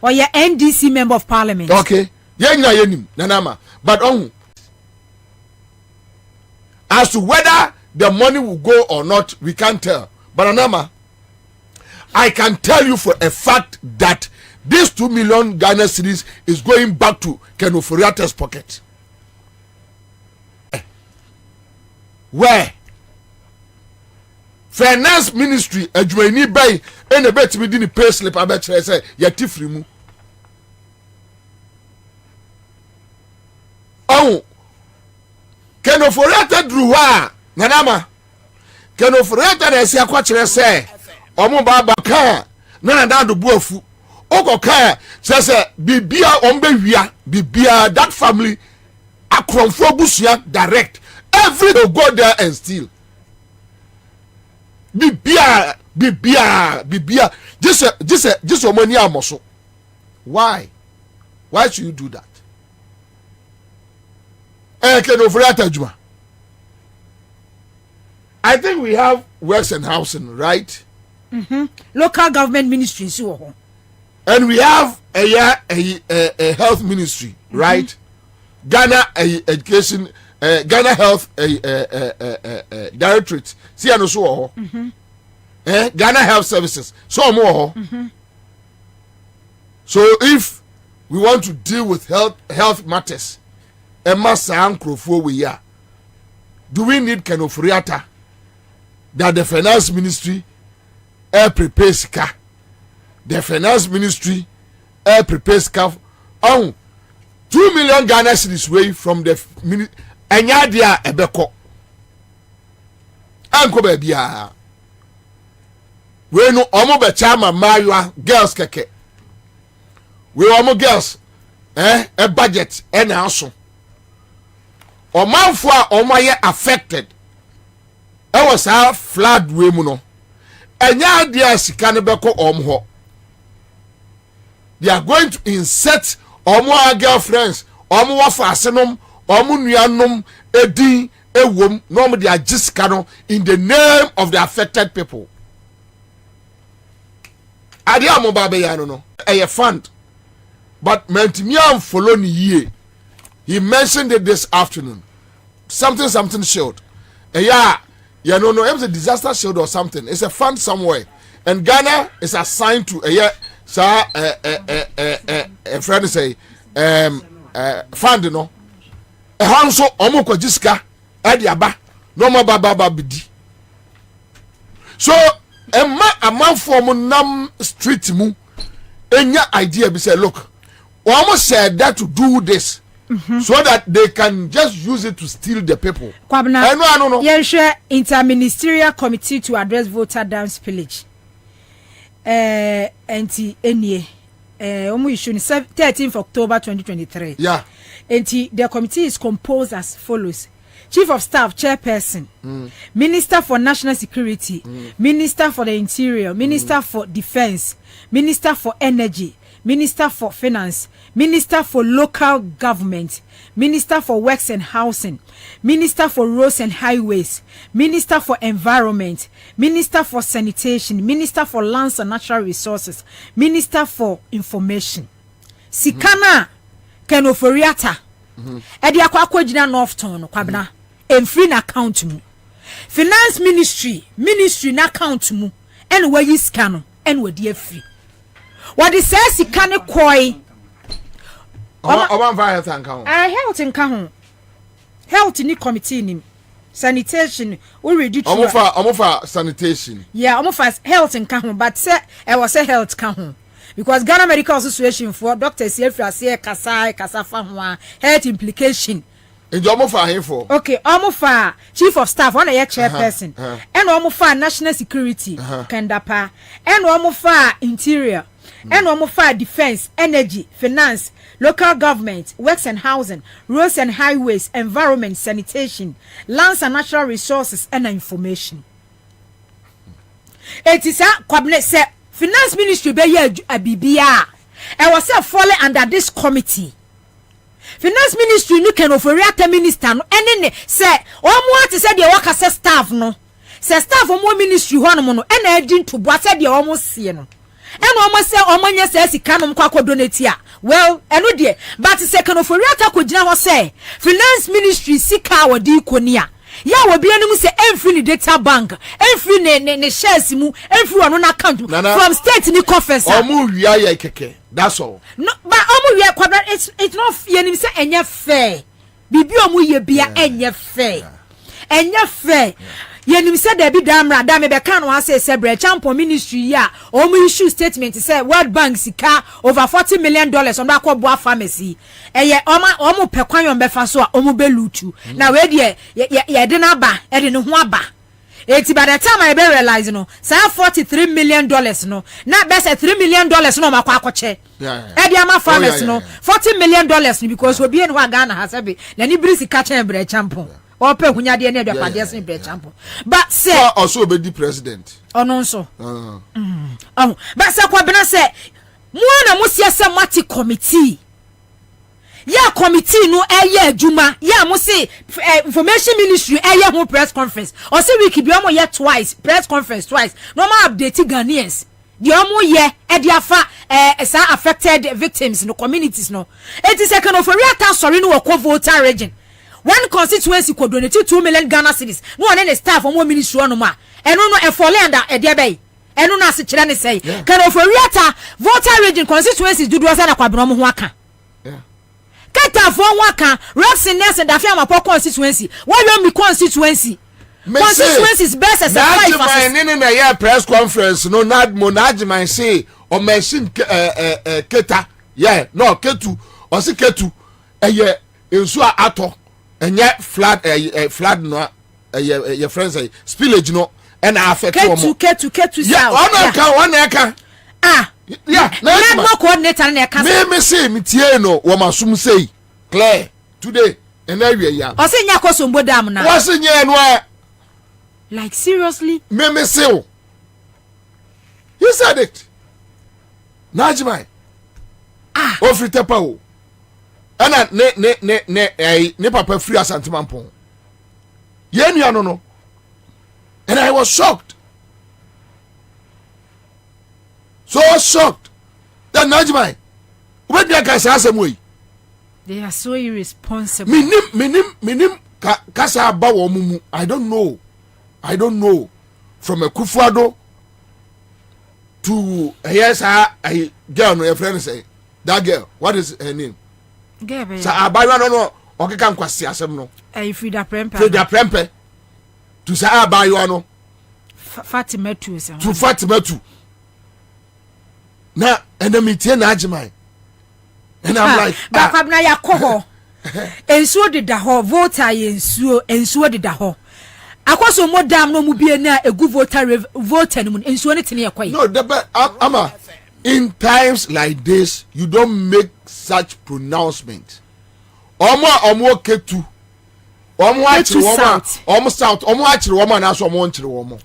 or your NDC member of parliament. Okay. Yenim nanama. But as to whether the money will go or not, we can't tell. But nanama, I can tell you for a fact that this 2 million Ghana cedis is going back to Ken Ofori-Atta's pocket. Where? Finance Ministry adwumani bay ene betimi di ni pay slip abekere say yati free mu. Oh, Ken Ofori-Atta drew ha nanama. Ken Ofori-Atta na esi akwakere say omo baba kan na na do buafu. Oko kan say bibia ombe wia bibia that family akromfo busia direct. Every will go there and steal. Bibia. This money amoso. Why? Why should you do that? I think we have works and housing, right? Local government ministries, and we have a health ministry, right? Ghana education. Ghana Health Directorate. See, I know so. Ghana Health Services. So more. So if we want to deal with health matters, we are. Do we need Ken Ofori-Atta that the finance ministry prepares car? The finance ministry prepares car. 2 million Ghana cedis way from the enya dia ebeko anko ba bia we no omo be chama maywa girls keke we omo girls a budget na aso omanfo a omo ye affected e was a flood we mu no enya dia sika ne beko omo ho. They are going to insert omo girlfriends omo wa fasenom omu nuanom edi ewom no de agiska no in the name of the affected people. Ade amoba be ya no a fund, but mentimi am follow ni ye. He mentioned it this afternoon. Something shield. Yeah, you know, it was a disaster shield or something. It's a fund somewhere, and Ghana is assigned to a friend say fund no. Hanso omo kwa jiska ade aba no ma baba bidi. So amanfo mo nam street mu enya idea be say look omo said that to do this so that they can just use it to steal the people. Kwabena no yenhwe interministerial committee to address voter dance pillage anti enie omo issue 13th October 2023. Yeah. And the committee is composed as follows: Chief of Staff, Chairperson, Minister for National Security, Minister for the Interior, Minister for Defense, Minister for Energy, Minister for Finance, Minister for Local Government, Minister for Works and Housing, Minister for Roads and Highways, Minister for Environment, Minister for Sanitation, Minister for Lands and Natural Resources, Minister for Information. Sikana Ken Ofori-Atta edi akwa gina Northton no Kwabena free na account mu finance ministry na account mu ene wa yi sika no ene wa di afri what the say sika ne koi oban fa health account health nka ho health ni committee ni sanitation we ready to omofa sanitation yeah omofa health nka ho but say e was a health ka ho. Because Ghana Medical Association for doctors here say kasa fa ho health implication. Enjo omo fa here for. Okay, omo fa chief of staff on a chairperson. And omo fa national security Kendapa. And omo fa interior. And omo fa defense, energy, finance, local government, works and housing, roads and highways, environment, sanitation, lands and natural resources and information. It is a Kwabena say Finance Ministry be here a bibia. I was falling under this committee. Finance Ministry no Ken Ofori-Atta minister no ene say omo ati say de waka say staff no. Say staff omo ministry ho no no ena agent to boa say de omo sie no. and almost say omonya says he can donate here. Well, and no dear, but second of Oriata could now say finance ministry sika or di konia. Ya will be any say every data bank, every ne shares mu, everyone on account from state in the coffers. That's all. No, but it's not fear say enya fair. Bibi omu ye bia enya fair. Enya fair. Yenim said there be damra da me be kan wan say champion ministry ya omu issue statement say World Bank sika over $40 million on that boa pharmacy eye omu pekwan yon be fa so a omu be lutu na we de ye de na ba e de ne ho aba eti by the time I be realize no say $43 million no na be say $3 million no makwa akoche e de ama pharmacy no $40 million because obi en ho Ghana ha sabe na ni biri sika chen bre champion ope hunya de na de pade sen bre champion but say also be the president ono nso but say Kwabena say mo na mo siasa mati committee ya committee no eye adwuma ya mo say information ministry eye ho press conference or say week bi omo ye twice press conference twice no ma update Ghanaians the omo ye e de afa sa affected victims no communities no it is second of Oriata sorry no wo voter region one constituency could donate 2 million Ghana cedis no one any staff from one ministry no ma eno no e fall under e de bay eno na se kire ne say kan of Oriata voter region constituencies do say na Kwabena mo ho aka kata for waka Roxy Nelson da fiam apọ constituency why you me constituency constituencies best as a five versus na ya press conference no nadmo say o machine keta yeah no ketu o se ketu eye ensu ato enye flood no your friends say spillage no and affect ketu yeah one aka yeah na mo coordinator na aka me say me tie no wo masum say clear today and area ya o say nya kosombo dam na wo say nya no like seriously me say you said it Najimai o free tepa o ana ne papa free asantimampon ye nua no and I was shocked so shocked that Najimai we be aka say asem they are so irresponsible minim kasa ba wo mumu I don't know from a Kufuado to yes I girl no your friend say that girl what is her name girl so abayo no okay kan kwase asem no Frida Prempe to say abayo no Fatima tu say to Fatima tu na enemy tie na Najimai and I'm like ba Kwabena yakoho ensuo de da ho voter ensuo de da ho akoso modam no mu bie na egu voter no ensuo ne tene yakoy no ama in times like this you don't make such pronouncement omo ketu omo achiri omo south omo achiri omo na so omo nchiri omo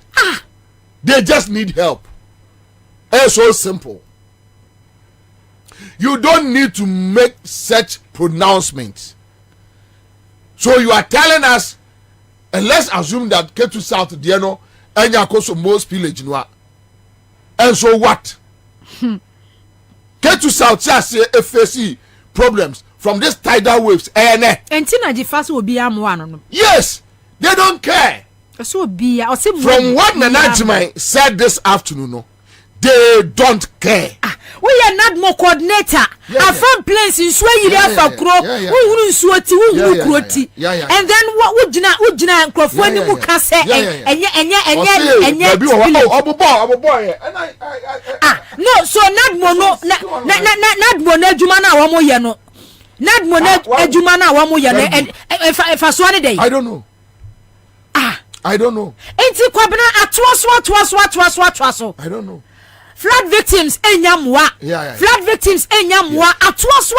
they just need help it's so simple. You don't need to make such pronouncements. So you are telling us, and let's assume that Ketu South Diano and Yakoso most village no. And so what? Ketu South just say FAC problems from these tidal waves. And Tina the first will be one. Yes, they don't care. So be from what Najimai said this afternoon, no. They don't care. We are not more coordinator. I found places in Sway for Crow. We wouldn't sweat you, and then what would you not when you can say, no, so not mono Jumana Wamoyano. Not mono Jumana Wamoyano, and if I saw the day. I don't know. I don't know. Ain't it Kwabena at what? I don't know. Flood victims enyamwa. Flood victims enyamwa atwas.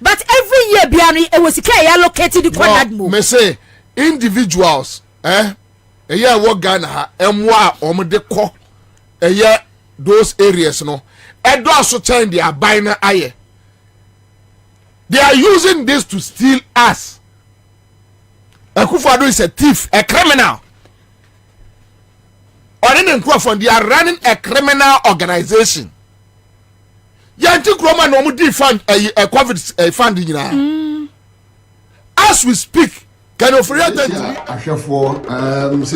But every year biani it was allocated the Nadmo. Me say individuals yeah what Ghana emwa omde ko those areas no. Edo so turn their bina aye. They are using this to steal us. Akufo-Addo is a thief, a criminal. running in Crawford, they are running a criminal organization. Yanti Kroma no mu fund a COVID funding. As we speak, can you forget that? Ashafo,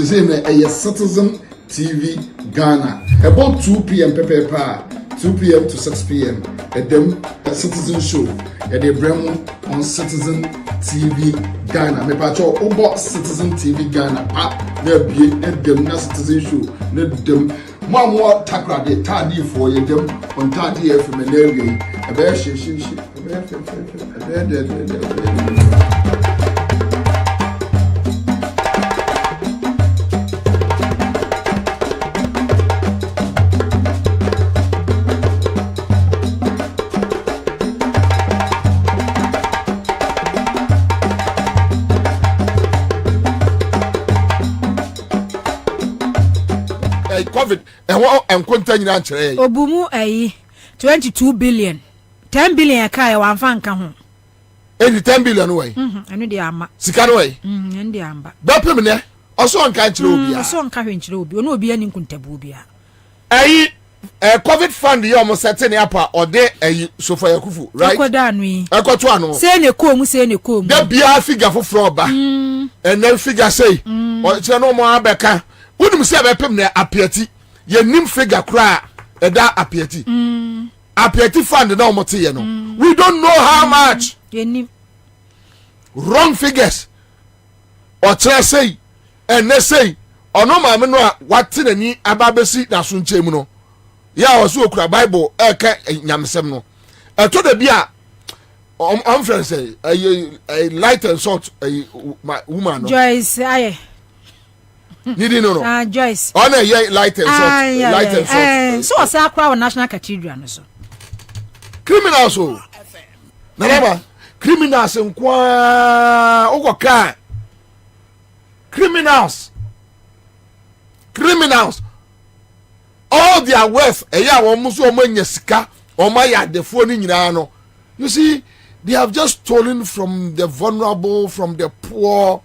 Citizen TV Ghana about 2 p.m. Pepe 2 p.m. to 6 p.m. At them Citizen Show at the Bremo on Citizen TV Ghana. Me pacho about Citizen TV Ghana. There be at them na Citizen Show. Let them more takra de tardy for you them on 30 FM and area. A bear she. COVID and continue answer. Obumu 22 billion. 10 billion kaya wa mfanka ho. 10 billion way. Anu de ama. Sika no way. Ndi amba. Bapem ne. Oso nka nchire obi a. Oso nka hwenchire obi. Ono obi ani nkuntabu obi a. COVID fund ye omo setting apa ode Sofa Yakufu, right? Akoda anu yi. Akoto anu. Say ne kom. Da bia figure for froba. And then figure say. O che no mo abeka. Wouldn't say bapem ne apiati. Ye nim figure cry eda apiati. Apiati fund na omote ye no. We don't know how much. Ye nim wrong figures. Or try say and they say ono ma me no wate nani ababesi na so nchemu no. Ya wo so okura Bible eka nyamsem no. To the bia I'm friend say a light and salt my woman no. Joyce aye. Nidi no. Joyce. On a light and salt. Light and salt. So Accra National Cathedral no so. Criminals so. Na criminals nkwa ogoka. Criminals. All their wealth eya won muso omanya sika omaya defo ni nyina no. You see, they have just stolen from the vulnerable, from the poor.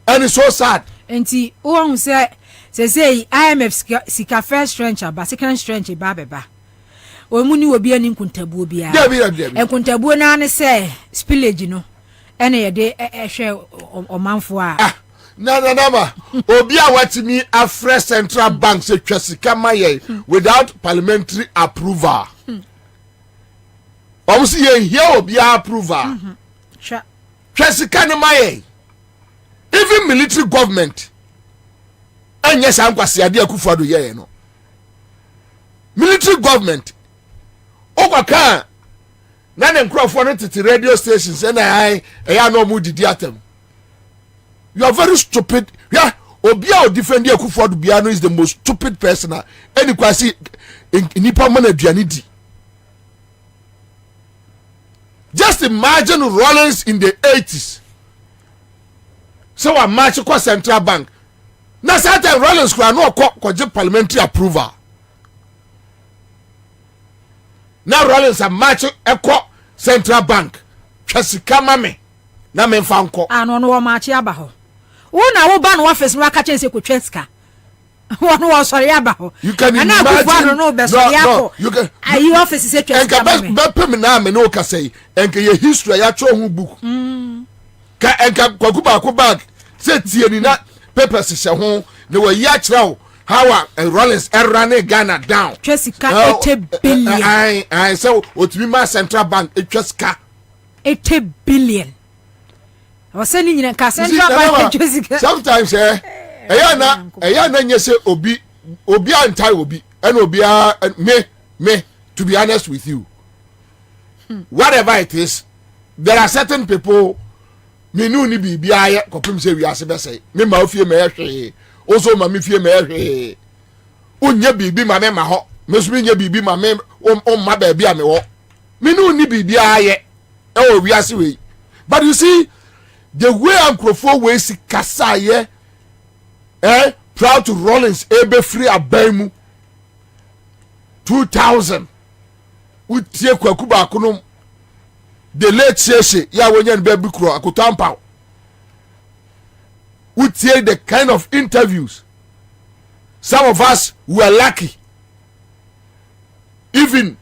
And it's so sad. Enti o say IMF sika first strength ba second strength ba beba. O mu ni obi ani nkuntabu obi a. Nkuntabu na ne say spillage no. Ene ye de ehwe omanfo a. Na obi a watimi afre central bank se twasika maye without parliamentary approval. Omusi ye here obi approval. Twasika ne maye. Even military government anya sankwase ade akufado ye no. Military government okwaka na ne nkrofo no tete radio stations na ya no mu didi atem. You are very stupid. Yeah, Obia or defend the Akufo-Addo Biano is the most stupid person. Any kwasi nipa mana duanidi. Just imagine Rollins in the 80s. So a match kwa Central Bank. Na certain Rollins kwa no kwa parliamentary approval. Now Rollins a match kwa Central Bank. Chasika mame. Na memfa nko. Ano no match aba ho. Wona wo ba no office no aka chense ko tweska. Wono wo sori aba ho. You can imagine. No, you can. Ayi office say tweska. Enka be na me no ka say. Enka ye history ya cho hu book. Ka enka kwakuba ko bag. Say tie ni na papers se ho na we ya kira how Rollins run Ghana down. Twesika 80 billion. I so otimi ma Central Bank twesika 80 billion. Wasani nyina ka Central Bank twesika. Sometimes eya na nyese obi antai obi and obi me to be honest with you. Whatever it is, there are certain people me no ni bibia ye kopim se wiase be say me ma ofie me hwe oso ma me fie me hwe onya bibi ma me ma ho me so nya bibi ma me ma ba bia me wo me no ni bibia ye e o wiase we. But you see the way Ankrofo we si kasa ye proud to Rollins ebe free abaimu 2000 utie kwaku ba kono the late Sheshe ya wonya baby kro akotampa. Utie the kind of interviews some of us were lucky. Even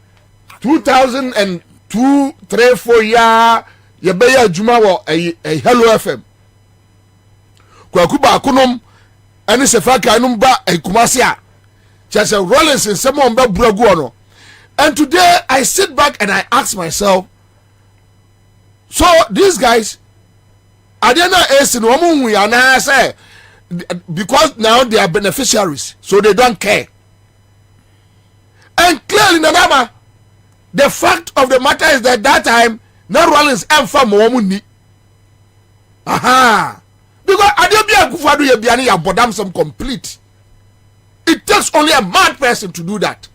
2002, 3, 4 year, you be a juma wo a Hello FM. Kwakuba akunum, eni sefaka anum ba a kumasia. Just a Rollins and someone ba buraguano. And today I sit back and I ask myself, so these guys, I don't know we are now say because now they are beneficiaries, so they don't care. And clearly, Nanama, the fact of the matter is that time, no Rollins and for more money. Aha! Because I don't be a Kufadu Yabiani Abodam some complete. It takes only a mad person to do that.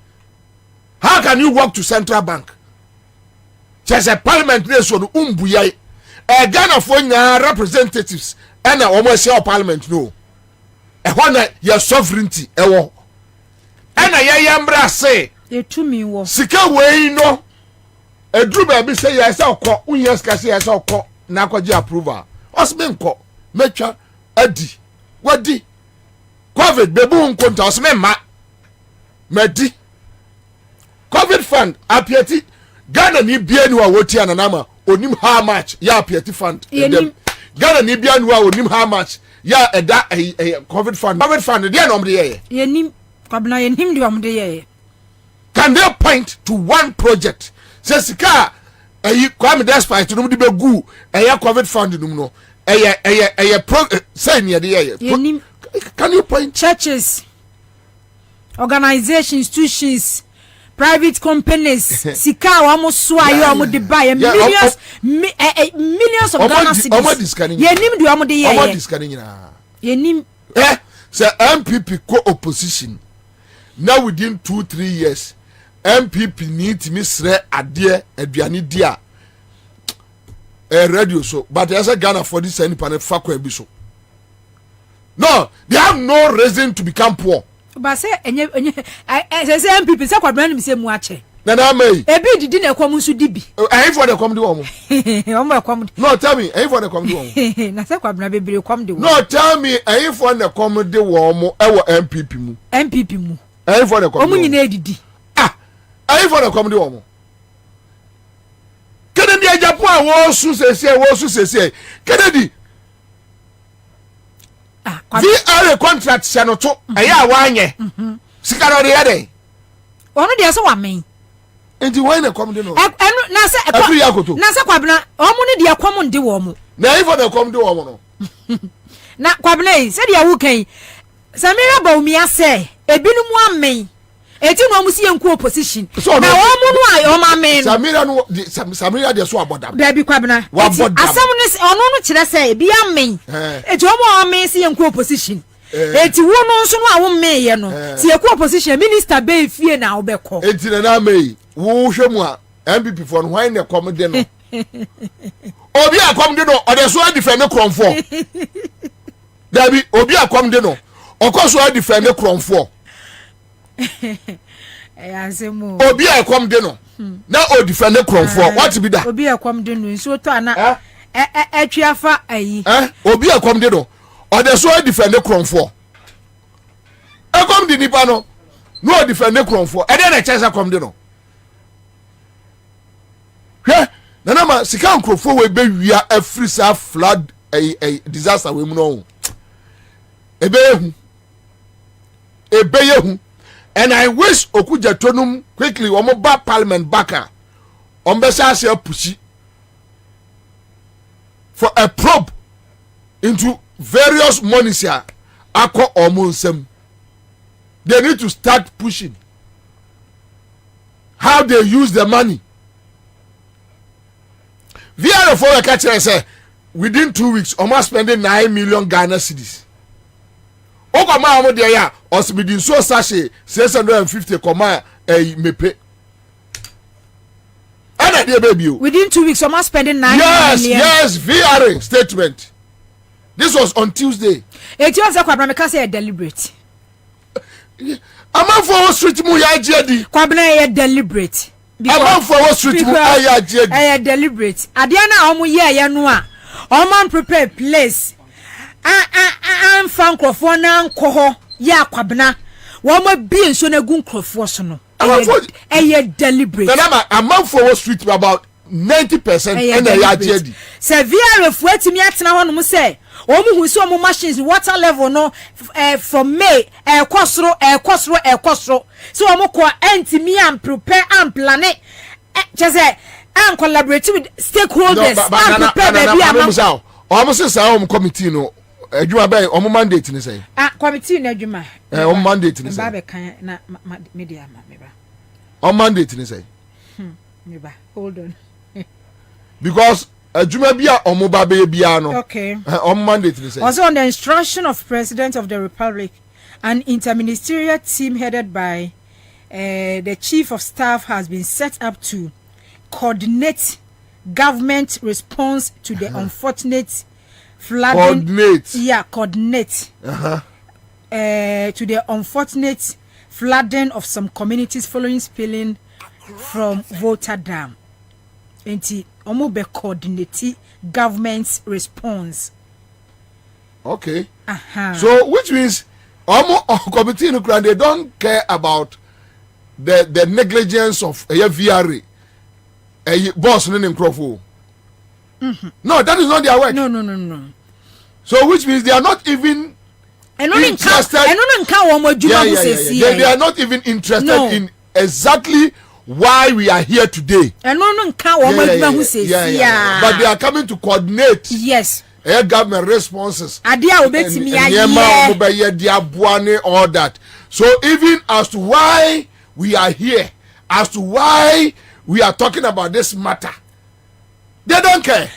How can you walk to Central Bank? Just a parliament nation umbuyai. A Ghana for representatives and a almost your parliament no. A one your sovereignty ewo. And a yambra say to me wo. Sika way no. A drew baby say yes I'll call unyas kasi yes I'll call nakwaji approval. Osmenko mecha adi. Wadi. COVID bebu unkonta osmen medi. COVID fund apieti Ghana ni bienu wa woti ananama onim how much ya apieti fund Ghana ni bienu wa onim how much ya eda COVID fund dey no mde ye yenim Kwabena yenim de omde ye. Can they point to one project say sika Kwame despite no mde begu COVID fund num no say ne dey ye yenim. Can you point Churches, organizations, institutions, private companies, sika almost swaya almost the buy millions millions of Ghana cedis. Yenim do almost the year. Yenim. Say MPP co-opposition. Now within 2-3 years, MPP need to misre adie aduani dia. Radio so, but there's a Ghana for this any panel fakwa ebiso. No, they have no reason to become poor. But say say MPP say Kwabena say muache. Na na me. Ebi didi na ekwamu nso dibi. Ayin for the come the omo. Omo ekwamu. No, tell me, ayin for the come the omo. Na say Kwabena bebere ekwamu de. No, tell me, ayin for the come the omo e wo MPP mu. MPP mu. Ayin for the come. Omo nyina edidi. Ah, ayin for the come the omo. Kennedy Japan wo su sese. Kennedy VR contract shanoto eya wanye sikaro de yade onu de so wa men enti why na come de no enu na se every yakoto na se Kwabena omu ne de kwam nde wo mu na if for come de wo mu no na Kwabena yi se de awu kan Samira Bawumia se ebinu mu amen eti no amusi enku opposition na wo mu no ayo ma men Samira de so abodam da bi Kwabena asem ne onu no kire se bi amen eti wo mu amen si enku opposition eti wo no nso no awo men ye no si enku opposition minister be fie na obekọ eti na mai wo hwemu a MPP for no why na come de no obi akom de no o de so defend kronfo da bi obi akom de no okoso defend kronfo obi akom de no na o defend kronfo what be that obi akom de no nso to ana atwiafa ayi obi akom de no o de so defend kronfo akom de nipa no no defend kronfo e de na chesa akom de no hwe na ma sika nkrofo we be wia afrisa flood disaster we mu no ebe yehu. And I wish Okuja Tonum quickly omo ba parliament baka ombesa se pushi for a probe into various monies here akọ omo nsem. They need to start pushing how they use the money. VR for a catcher say within 2 weeks almost spending 9 million Ghana cedis. Okoma omo de ya osibidi so sachet 650 koma mepe. Ana de baby within 2 weeks almost spending 9 million. Yes, VR statement. This was on Tuesday. It was a Kwabena make say deliberate. Amam for street mu ya jedi. Kwabena ye deliberate. Amam for street mu ya jedi. Deliberate. Adia na omo ye no a. Oman prepare place. Fan crofo na nko ho ya Kwabena Woma bi nso na gu nkrofo so no. Eye deliberate. Then I'm out for street about 90% and I jadi. Severe refuati mi atena ho no say omu hu so omu machines water level no from May ekosro so omu ko entimi am prepare am plan just am collaborate with stakeholders am prepare baby am omu say say omu committee no adwuma bay omu mandate ni say committee na adwuma omu mandate ni say ba be kan na media ma me ba omu mandate ni say me ba hold on because adwuma bia omu ba be bia no okay omu mandate ni say also on the instruction of President of the Republic, an interministerial team headed by the Chief of Staff has been set up to coordinate government response to the unfortunate flooding. Coordinate to the unfortunate flooding of some communities following spilling from Volta Dam. Enti omo be coordinate government's response. Okay. So which means omo committee no they don't care about the negligence of a VRA. A boss no nkrofo. No, that is not their work. No. So which means they are not even interested. They are not even interested in exactly why we are here today. But they are coming to coordinate. Yes. Government responses. All that. So even as to why we are here, as to why we are talking about this matter, they don't care.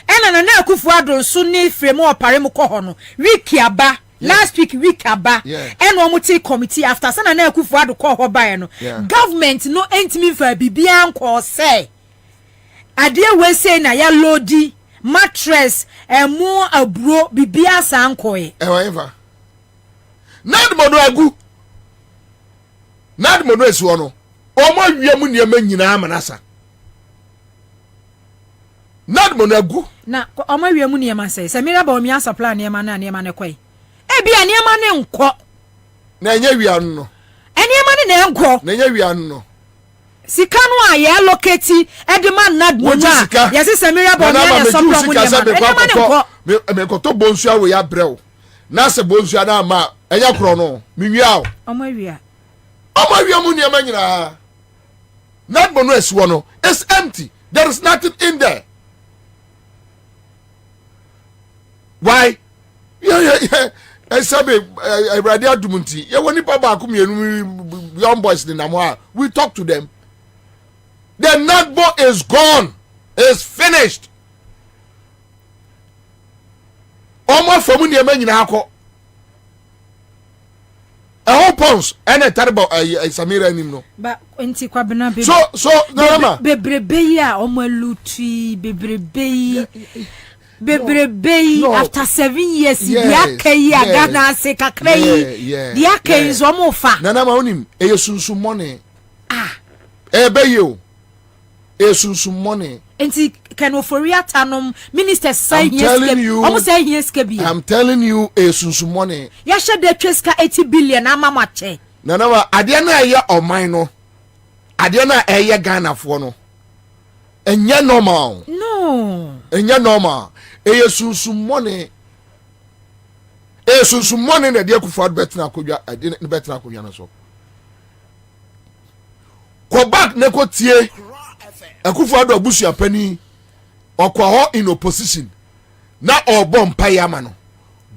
Last week aba and one take committee after sana na Akufo-Addo call ho bae no government no entimi fa bibia nko say ade we say na ya lodi mattress emu aburo bibia san ko e whatever nad mono esu no omo awiam niam nyina amanasa nad mono agu na omo awiam niam say se mira ba omi supply niam na ne ebi aniema ne nko na enye wia no aniema ne nko na enye wia no sika no a ye allocate edema nad mo na yesi samira bo na supply mo aniema ne nko me koto bonsu awe ya brew na se bonsu na ma enye kro no me wia o omo wia mu niema nyina nad mo no esiwo no it's empty. There is nothing in there. Why? Yeah. Esabe Ebrade Adumunti. Ye woni pa ba mienu young boys ni namwa. We talk to them. The nutball is gone. It's finished. Omo famu ni ema nyina akọ. Whole pons ene terrible Samira nim no. Ba enti Kwabena be. So no bebrebe yi a omo aluti bebrebe yi. After 7 years dia kai aga na se kakra yi dia kai zo mo fa nana ma onim eyesunsun money ebe yo esunsun money enti can ofori atanom minister say almost say yes kebi I'm telling you esunsun money ya shede tweska 80 billion amama che nana ma ade na eye oman no ade na eye Ghana fo no enye normal eyesunsun money na dia Akufo-Addo betina akodwa na so ko back ne ko tie Akufo-Addo abusu apani okwa ho in opposition na obom payama no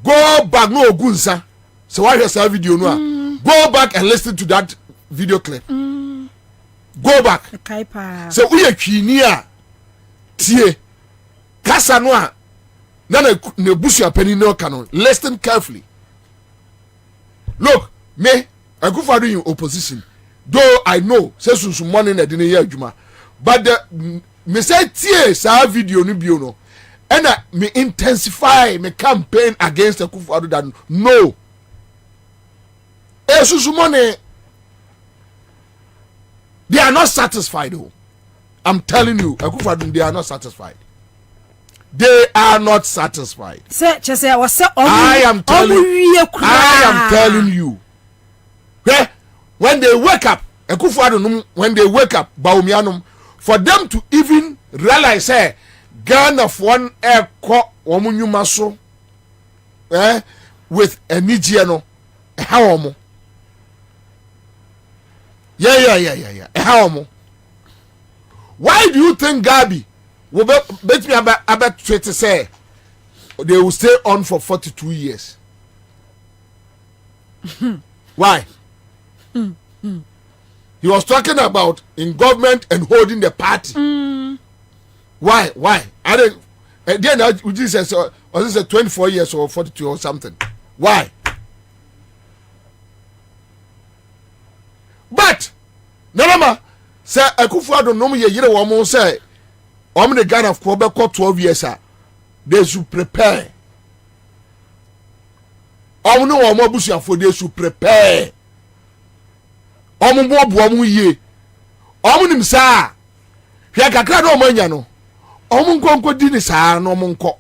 go back no ogunsa so why hear that video no go back and listen to that video clip go back so we twini a tie kasa no a na busu apani no canon. Listen carefully. Look, me Akufo-Addo in opposition. Though I know say some money na didn't hear juma, but me say tie sa video ni bio no, and me intensify me campaign against Akufo-Addo that no. Some money they are not satisfied though. I'm telling you, Akufo-Addo they are not satisfied. They are not satisfied. I am telling you. when they wake up Akufo-Addo when they wake up Bawumia for them to even realize say Ghana for one omunyuma so with a Nigeria no how omo yeah how omo. Why do you think Gabi will bet me about 20 say they will stay on for 42 years? Why? He was talking about in government and holding the party. Why? I don't. Then Jesus was this 24 years or 42 or something? Why? But Nalama say Akufo-Addo no ye yire wo mo say the Ghana of Kwabena 12 years they should prepare. No wo mo busuafo they should prepare. Bobo ye nim saa hwe kakra do omanya no nkonko di ni saa no nko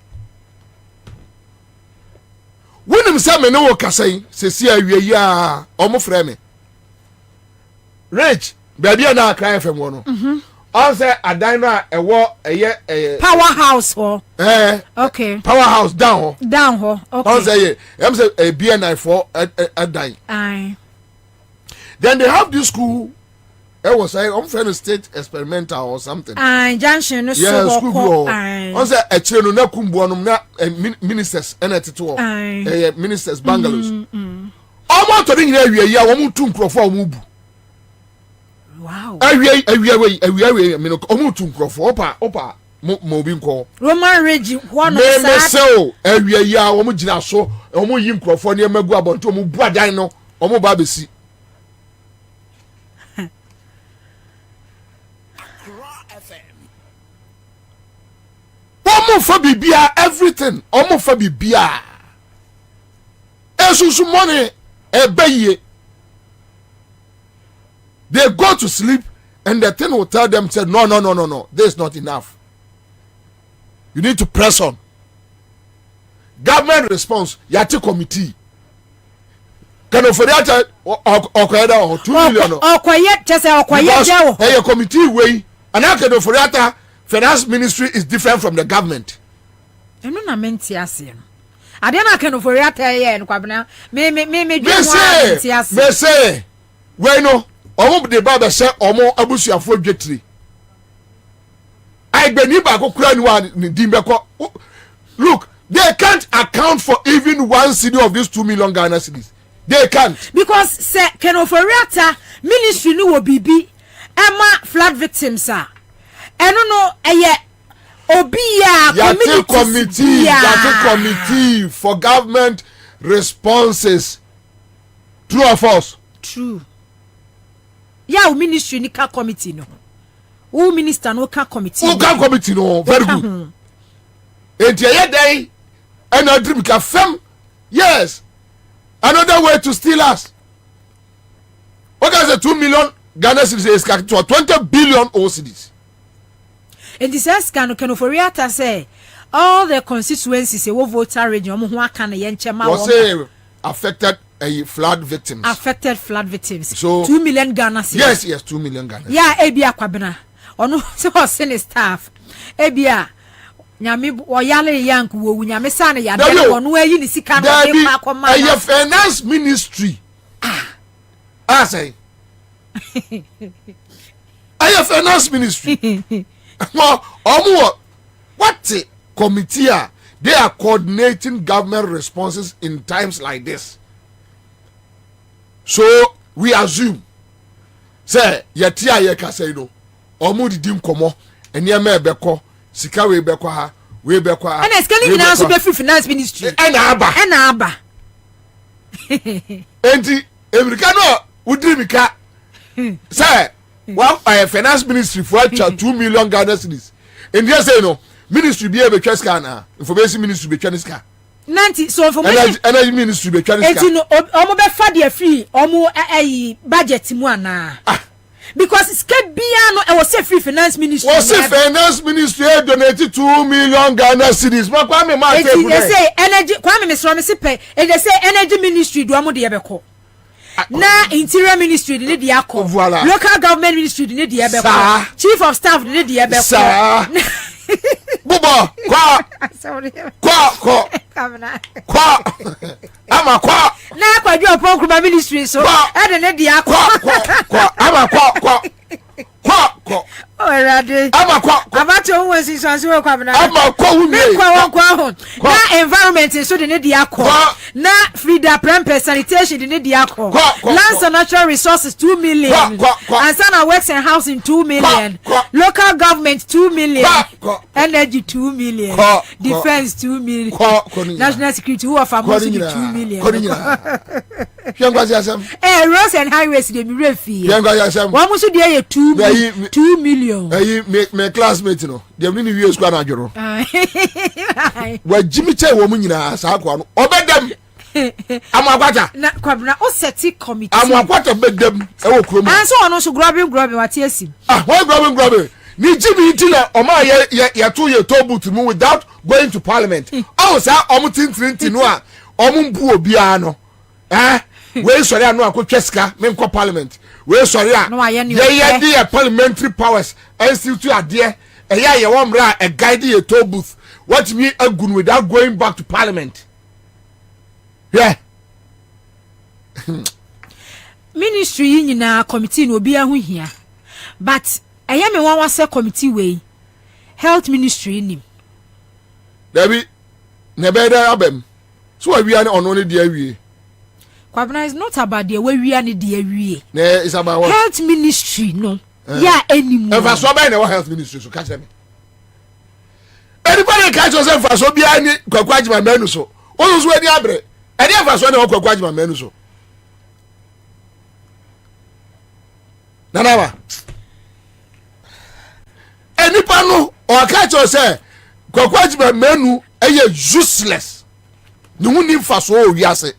wonim sa me ne wo kasai sesi awie ya frɛ me rich baby na akran fam wo no on say adan no ewo powerhouse ho okay powerhouse down ho okay on say em say a BNI for adan aye. Then they have this school. It was like friend state experimental or something. Junction no school go. On say a chenu na kumbuanum na ministers enetito. Ministers bungalows. Omo to ni awie ya wo mu tu nkrofo omo bu. Wow. Awie me no omo tu nkrofo opa mo bi nko. Roman Regi one of that. Me say awie ya wo mu gina so omo yi nkrofo ne magu abonto omo bu adan no omo ba besi. For bibia everything almost for bibia esusu money ebeye they go to sleep and the thing will tell them say no this is not enough, you need to press on. Government response yati committee can offer okoyeda or 2 million okoye chese okoye jewo hey committee way and I can offer finance ministry is different from the government. Eno na menti ase no. Ade na kan ofori ataye no Kwabena. Me say we no omo de baba say omo abusuafo dwetire. I beni ba ko kura ni wa ni dimbeko. Look, they can't account for even one cedi of these 2 million Ghana cedis. They can't. Because say kan ofori ata ministry ni wo bibi ema flood victims are. No Obia committee for government responses. True or false? True. Yeah, ministry ni ka committee no. Who minister no ka committee. Who ka committee no? Very good. And day and a dream ka fem. Yes. Another way to steal us. What is the 2 million Ghana cedis to 20 billion OCDs? And this says can for Riata say all the constituencies a voter region who can was affected flood victims. Affected flood victims. So 2 million Ghana cedis. Yes, 2 million Ghana. Yeah, Ebia Kwabena. Ono so send staff. Ebia nyame oyale yank wo nyame sane ya de wonu ayi ni sika no de pa akoma. Finance ministry. Say. Finance ministry. What committee are they are coordinating government responses in times like this. So we assume say yetia ye ka say no omo didi nkomo ene ma ebeko sika we beko ha we beko ha and scaling in also be finance ministry ena aba enti America no udiri mika say well, I have finance ministry for 2 million Ghana cedis. And they say no, ministry be a Chescana, information ministry be Cheska. 90 so information energy ministry be Cheska. And you know, omo be fadia free, omo budget mu ana. Because Skebiano I was say free finance ministry. Was say finance ministry donated 2 million Ghana cedis. Ma kwa me ma say energy kwa me so me se pay. And they say energy ministry do omo de yebeko. na interior ministry de di akọ local government ministry de di ebekọ chief of staff de di ebekọ bubo kwa ama kwa na kwaju opon kuma ministry so e de di akọ ama kwa Already. Ama kwa abato won si so so kwa na ama kwa wumi kwa ho na environment so de ne di akọ na frida prempe sanitation de ne di akọ lands and natural resources 2 million and sana works and housing 2 million local government 2 million energy 2 million defense 2 million national security who of among 2 million roads and highways de mi refi wa musu de 2 million me classmate no dem ni wies kwa na adworo wa jimi che wo mu nyina sa akwa no obedam amakwata na kwabna o seti committee amakwata bedam e wo krom anso ono so grobin wati asim wo grobin ni jimi nti na o ma ye to ye tobut mu without going to parliament o sa o mu tintinti no a o mu bu obi ano we sorry anu akotweska me nko parliament we sorry ye the parliamentary powers institute ade ye wo mra a guide ye toll booth what me agun without going back to parliament yeah ministry nyina committee no obi ahu hia but eye me wan wase committee we health ministry nim Dabi ne be da abem so awia ne ono ne de awie Kwabena is not about the way we are the awie. It's about what? Health ministry, no. Yeah, anymore. If I saw by the health ministry, so catch me. Anybody catch yourself for so behind Kwabena menu so. Always when you abre. And if I saw no Kwabena menu so. Nanawa. Anybody no or catch yourself Kwabena menu useless. No one need for so we are say.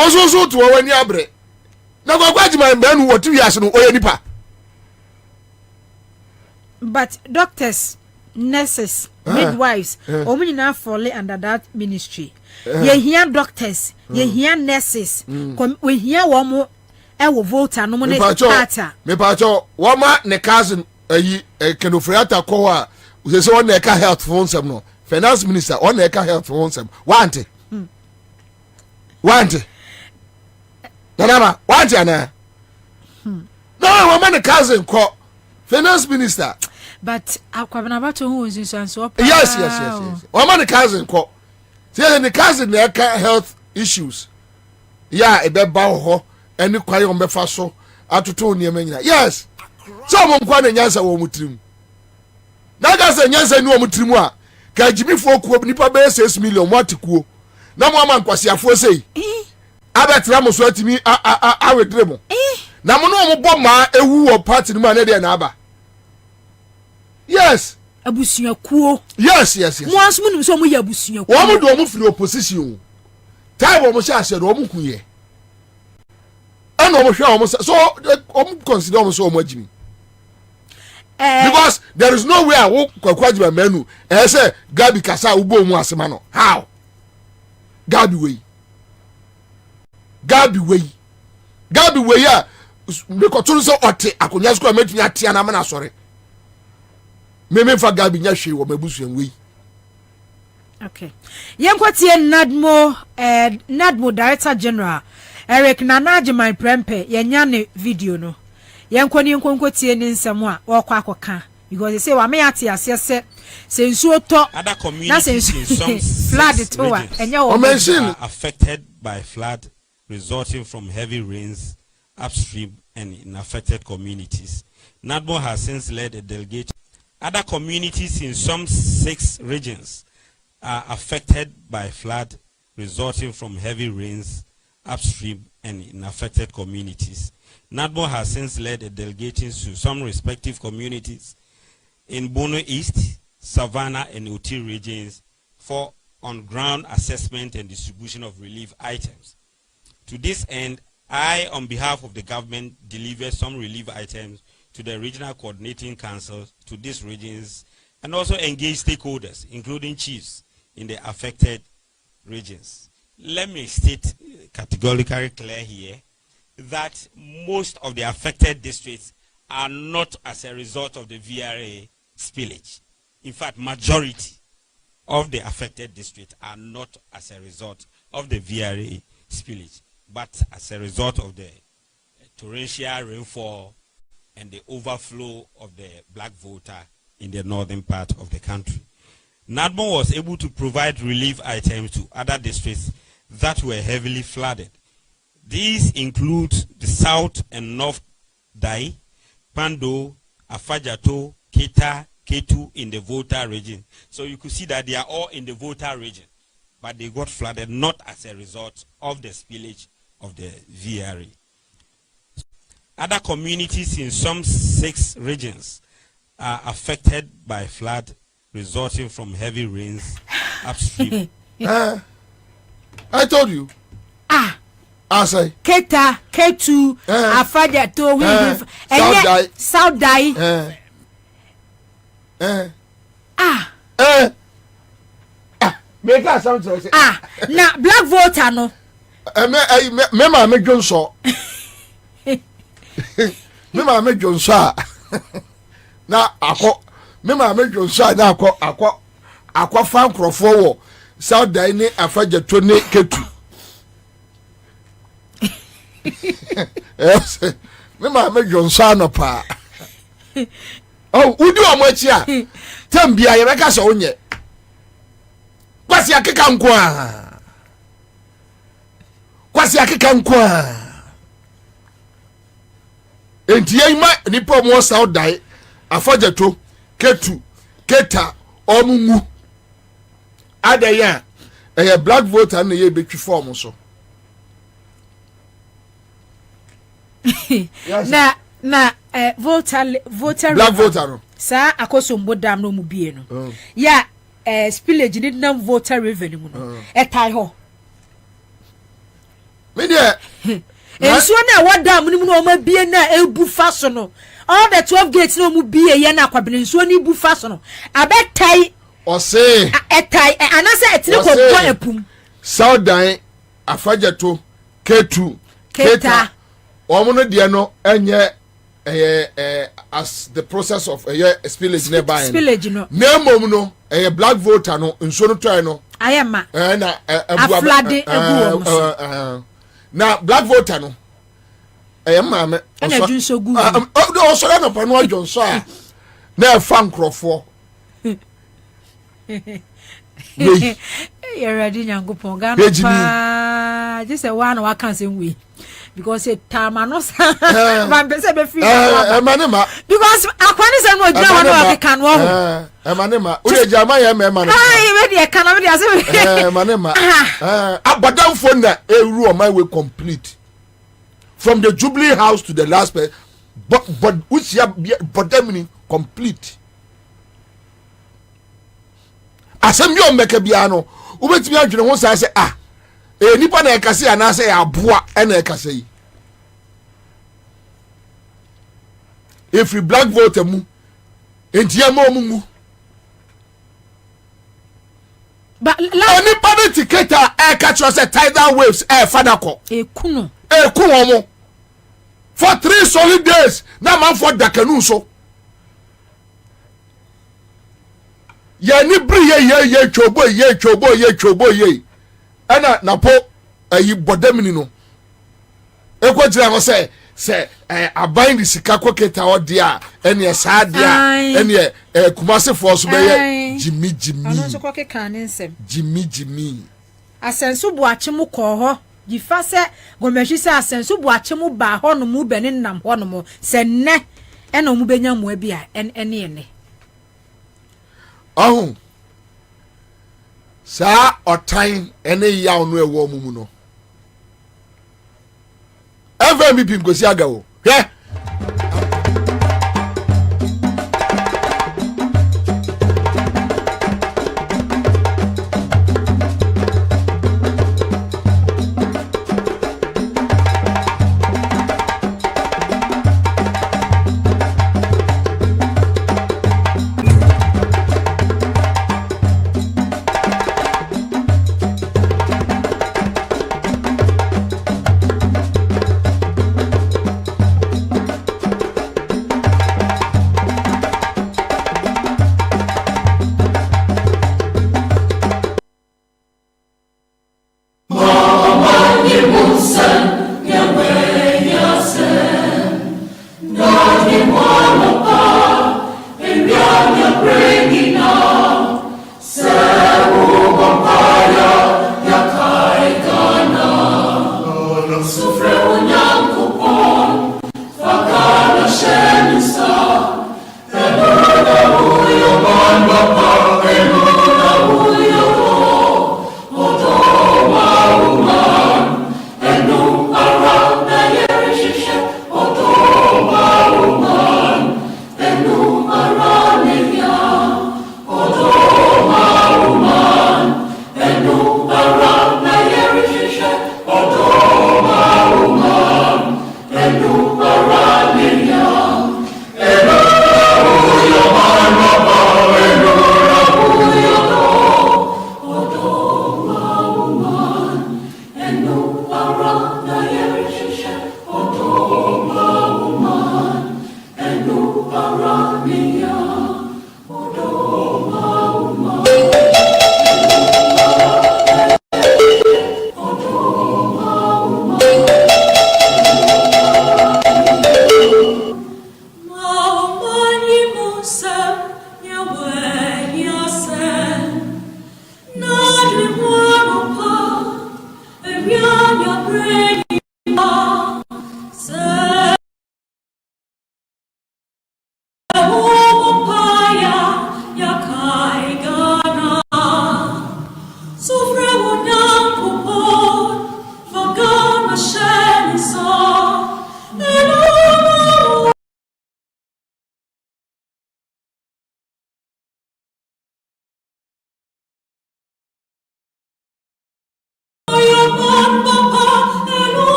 Oso to wani abre na gwagwaji man banu woti wiase no oye nipa but doctors nurses midwives omunyina fall under that ministry ye hear doctors ye hear nurses we hear wo mo e wo voter no mo ne starter me pa cho wo ma ne cousin ayi kenofriata ko a we say won e ka health for onsem no finance minister on e ka health for onsem wante Nanama, what yana? No, woman a cousin called finance minister. But Kwabena Bobie who is in so yes. Woman a cousin called. See the cousin there health issues. Yeah, a bed bow ho and the quiet on befaso atuto near mena. Yes. Some one and yansa wo mutrim. Nagas and yansa no mutrimwa. Ka Jimmy folk nipa be 6 million what ku. Na mo man kwasi afo sei. Abetra mo so atimi awedre mo na mo no mo bɔ ma ewu o party ni ma na de na aba yes abusuakuo yes mo asum nim so mo ya abusuakuo wo mo do mo firi opposition time wo mo sha ase do mo kunye ana mo hwa wo mo so o mo consider mo so o mo agimi because there is no way wo kwakwaji manu say Gabi kasa ubo mu asema no how Gabi way Gabi way me ko tun so ote akonya sko metumi atia na mana sore me fa Gabi nya hwe wo mabusuan wey okay yenkwatie nadmo director general Eric Nanaje my prempe yenya ne video no yenkoni nkwonkwotie ne nsem a wo kwa akoka because they say wa me ate ase se nsuo to na se flood to wa enya wo affected by flood resulting from heavy rains upstream and in affected communities. NADMO has since led a delegation. Other communities in some 6 regions are affected by flood resulting from heavy rains upstream and in affected communities. NADMO has since led a delegation to some respective communities in Bono East, Savannah, and Uti regions for on-ground assessment and distribution of relief items. To this end, I, on behalf of the government, delivered some relief items to the regional coordinating councils to these regions and also engage stakeholders, including chiefs in the affected regions. let me state categorically clear here that most of the affected districts are not as a result of the VRA spillage. In fact, majority of the affected districts are not as a result of the VRA spillage, but as a result of the torrential rainfall and the overflow of the black voter in the northern part of the country. NADMO was able to provide relief items to other districts that were heavily flooded. These include the South and North Dai, Pando, Afajato, Keta, Ketu in the Volta region. So you could see that they are all in the Volta region, but they got flooded not as a result of the spillage of the VRA. Other communities in some 6 regions are affected by flood resulting from heavy rains upstream. I told you. I say. Keta, Ketu, Afajato, South Dai. Make us something. Now black voter no. Me Johnson. Me Johnson. Na akọ me Johnson na akọ fan crofo wo South Dai ni Afajato ni Ketu. Yes. Me Johnson no pa. Oh, udi o mo chi a. Tambia ye beka so onye. Kwasi akeka nko a. Kwasi akeka nko a. Enti yima nipa mo South Dai Afajato Ketu Keta omumu adaya black voter na ye betwi form so. Yes. Na voter black voter no sa akosombo dam no mu bie no ya spillage ni nam voter revenue mu no etai ho me de enso na wa dam ni mu no ma bie na ebu fa so no all the 12 gates no mu bie ye na Kwabena enso ni bu fa so no abetai o se etai anase etine ko bo epum South Dai Afajato Ketu Keta omono de no enye as the process of spillage nearby. Spillage no. Name no black voter no nso no toy no. Ayama. Na aflade ebu na black voter no. Maame. Na junso gu. O so na pa no junso a. Na fa nkrofo. You ready Nyankopon Ghana pa. Just a one wa kan say we. Because it time no man be say be free because akwani say no jina one of can wo manema o de jama ya me manema we dey can we dey say manema abadam phone na eru o my way complete from the Jubilee House to the last but which ya bodamini complete asem yo meka bia no ubetimi adwene ho say nipa na ekase ana say aboa na ekase yi if you black vote mu entia ma omumu but nipa na ticket catch us tidal waves fadako ekunu omo for 3 solid days na man for dakanu so ya ni bri ye chobo ye ana napo ayi bodamini no ekwogira ho se aban di sika koketa odi a ene sa dia ene kumase force be ye jimi ano so kokeka ne nsem jimi asenso boachemu ko ho gifa se gomehwi se asenso boachemu ba ho no mu be ne nam ho no mo se ne ene mu benya mu abi a ene oh sa otan ene ya onu ewo mumu no FMP ngosi agawo hwe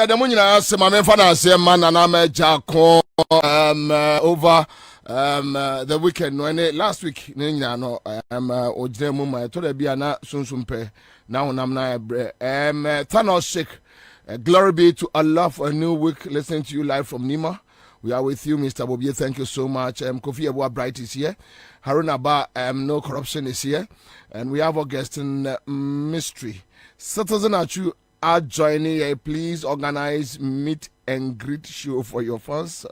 The Munina Simame Fana man and I'm a Jaco over the weekend when last week no Ojemu my told be ana sunsumpe now namna Thanos shake glory be to Allah for a new week. Listening to you live from Nima. We are with you, Mr. Bobie. Thank you so much. Kofi Abua Bright is here. Harun Abba, no corruption is here. And we have our guest in mystery. Citizen Achu are joining. Please organize meet and greet show for your fans.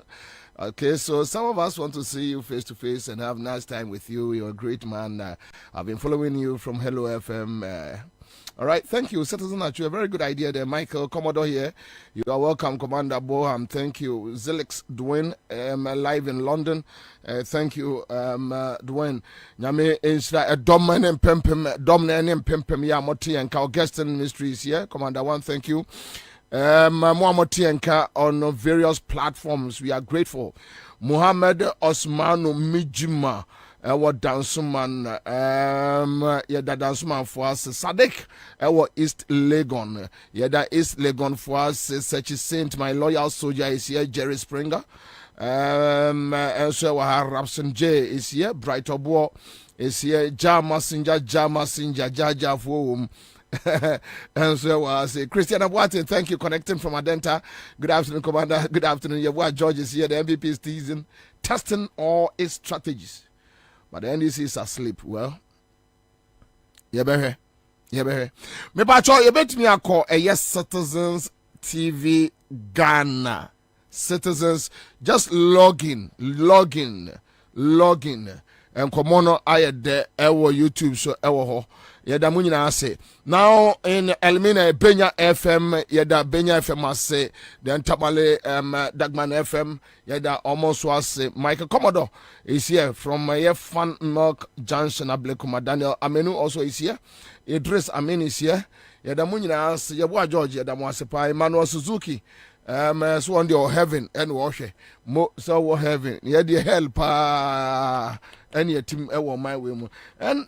Okay, so some of us want to see you face to face and have nice time with you. You're a great man. I've been following you from Hello FM. All right, thank you, Citizen Achu. A very good idea there. Michael Commodore here. You are welcome, Commander Boham. Thank you. Zelix Dwayne, live in London. Thank you, Dwayne. Nyame Insra, Dominic Pimpem, Yamoti, and our guest in mysteries here. Commander One, thank you. Muamoti and on various platforms. We are grateful. Muhammad Osmanu Mijima. What danceman, that danceman for us, Sadek, our East Legon, that East Legon for us, such as Saint, my loyal soldier is here, Jerry Springer, and so our Rapson J is here, Bright Obo is here, Jama Sinja, Jaja for and so I say, Christian Abuate, thank you, connecting from Adenta. Good afternoon, Commander. Good afternoon. Your boy George is here, the MVP is testing all its strategies. but the NDC is asleep. Well, me pacho you bet me call a yes Citizens TV Ghana. Citizens, just log in. And komono aye de ewo YouTube so ewo ho. Yeda mu nyina ase. Now in Elmina Benya FM, yeda Benya FM ase, then Tamale Dagman FM, yeda almost was Michael Commodore is here from Fan Milk Junction Ablekuma. Daniel Amenu also is here. Idris Amin is here. Yeda mu nyina ase, yeboa George yeda mu ase pa Emmanuel Suzuki. So on the heaven and wash mo so heaven. Yeah, the help any team my way. And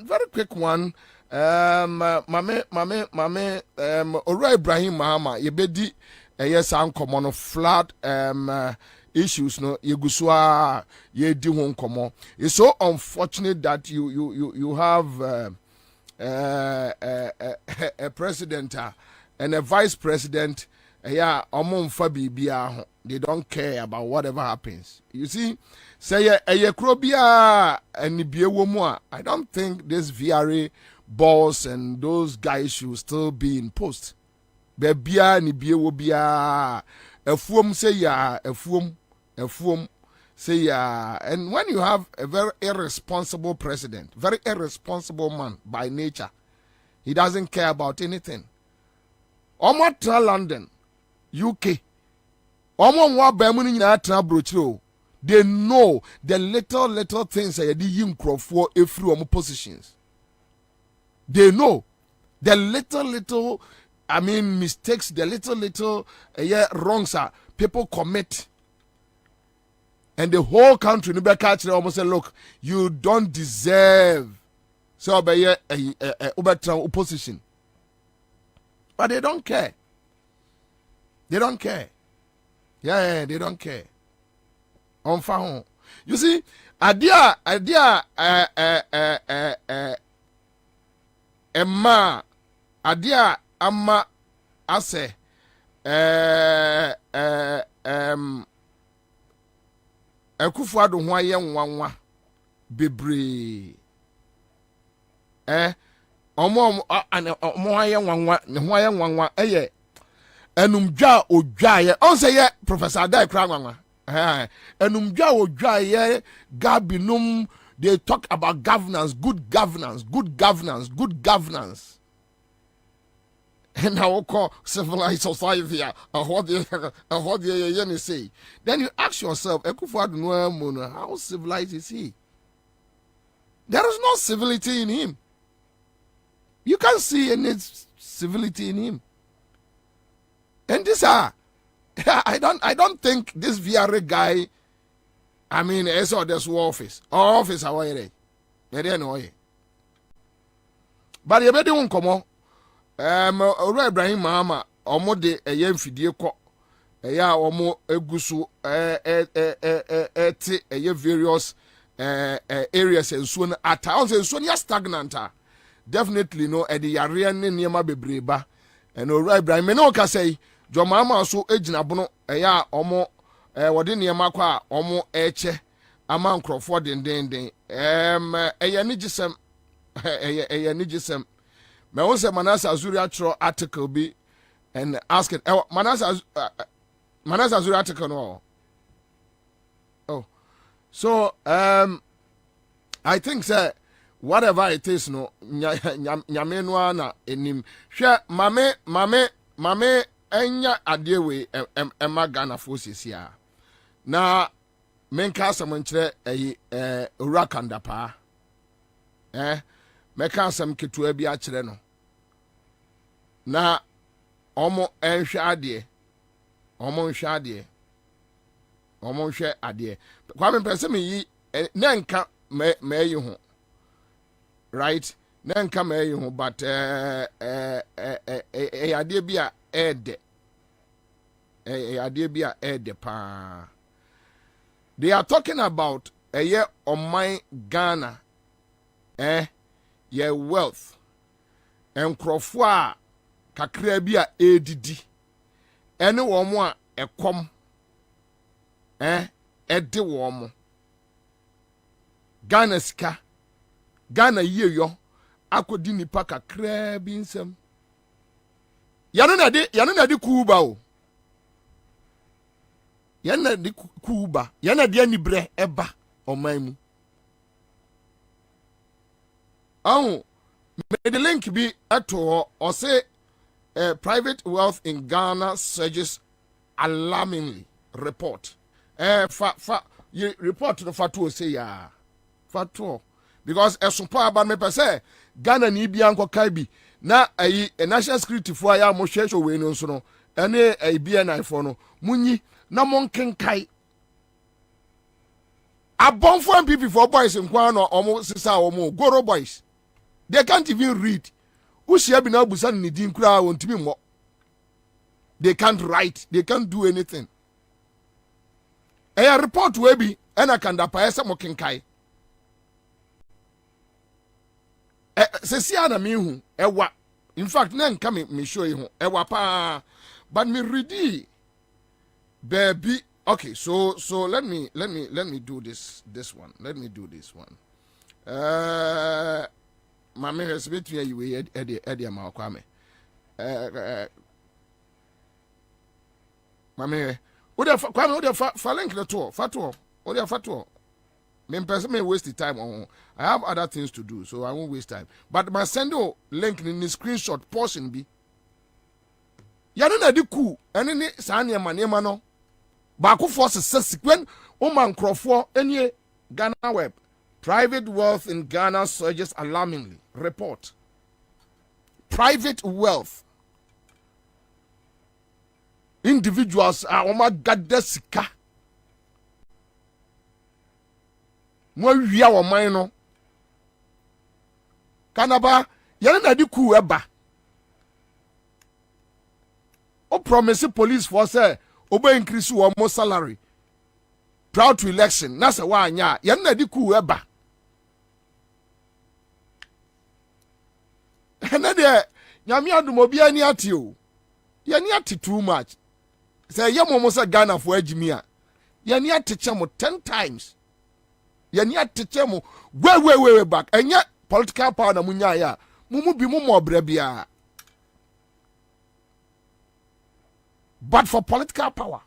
very quick one. Mame Ora Ibrahim Mahama, ye bedi yes common flood issues no yeguswa ye di hon komo. It's so unfortunate that you have a president and a vice president. Yeah, they don't care about whatever happens. You see, say a krobia and woman. I don't think this VRA boss and those guys should still be in post. Bebia ni biewobia a fuum say ya a fuum say ya. And when you have a very irresponsible president, very irresponsible man by nature, he doesn't care about anything. Omatra London. UK. They know the little things that they yin for every positions. They know the little mistakes, the little wrongs are people commit. And the whole country almost say, look, you don't deserve so by opposition. But they don't care. They don't care. Yeah, they don't care. On phone. You see, idea Emma idea amma ase Akufo-Addo ho aye nwanwa bebre omo aye nwanwa ne ho aye nwanwa eye enumdwa odwa ye on say ye Professor Adai kra nwanwa enumdwa odwa ye gabinum. They talk about governance, good governance. And I will call civilized society. What they say. Then you ask yourself, how civilized is he? There is no civility in him. You can't see any civility in him. And this I don't think this VRA guy. I mean, it's all this office. Office, how are they? They don't know. But you better won't come on. Ora Ibrahim Mahama, omo de eye fidie ko. Eya omo egusu various areas and so on. At times, and so on, stagnant. Definitely no. E the area ne niema bebreba. And Ora Ibrahim, me no ka say. Jo Mahama so ejina bono. Eya omo. Wadi niyama kwa omo eche ama nkrofo den eye nigisem me won se Manasa Azuri atro article bi and ask it Manasa Azuri article no. Oh, so I think say whatever it is no nyame no na enim hwe mame enya adewe ema Ghana forces ya na menka asem nkyere owura kanda pa meka asem ketua bi a kyere no na omo nhwe ade kwa me pese me yi na nka me yi ho right na nka me yi ho but ade bi a ede pa. They are talking about a year on my Ghana, your wealth, and crofwa kakrebia ADD. Anyone more a com, a de warm. Ghana sika Ghana ye yo akodi nipa kakra bi nsem yano na de kuba o yana de kuba yana de anibre eba oman mu ahu me the link bi ato or say private wealth in Ghana surges alarmingly report you report to the fatuo say ya fatuo because esopa aba me pese Ghana ni bia nkokai bi na ayi national security fo aya mo hwehwe we no so no ene ayi bia na fo no munyi na monkenkai abonfo MPP for boys nkwa no omo sisa omo goro boys they can't even read ushia bi na busa ni din kura wontimi mo they can't write they can't do anything a report we bi ena kanda pa ese mo kenkai sesia na me hu ewa in fact na nka me show you ewa pa but me ready baby okay so let me do this one let me do this one mama has been to you Eddie ma kwame mama wo de kwame wo de fa link the tour fa me person may waste the time on. I have other things to do, so I won't waste time. But my send link in the screenshot portion be. Yanu na di ku, ene ni sanya manema no. Ba ku force sequence o man crofo enye Ghana web. Private wealth in Ghana surges alarmingly. Report. Private wealth. Individuals are oma gadda sika. Mo wia wo man no kanaba yele na di ku eba o promise police for say obo increase wo mo salary proud to election na say wa anya yele na di ku eba na de nyame adum obi ani ate o ye ni ate too much say ye mo say Ghana for agimi a ye ni ate chemo 10 times yani atete mu we back enya political power na munya ya mumu bi mu obra bia but for political power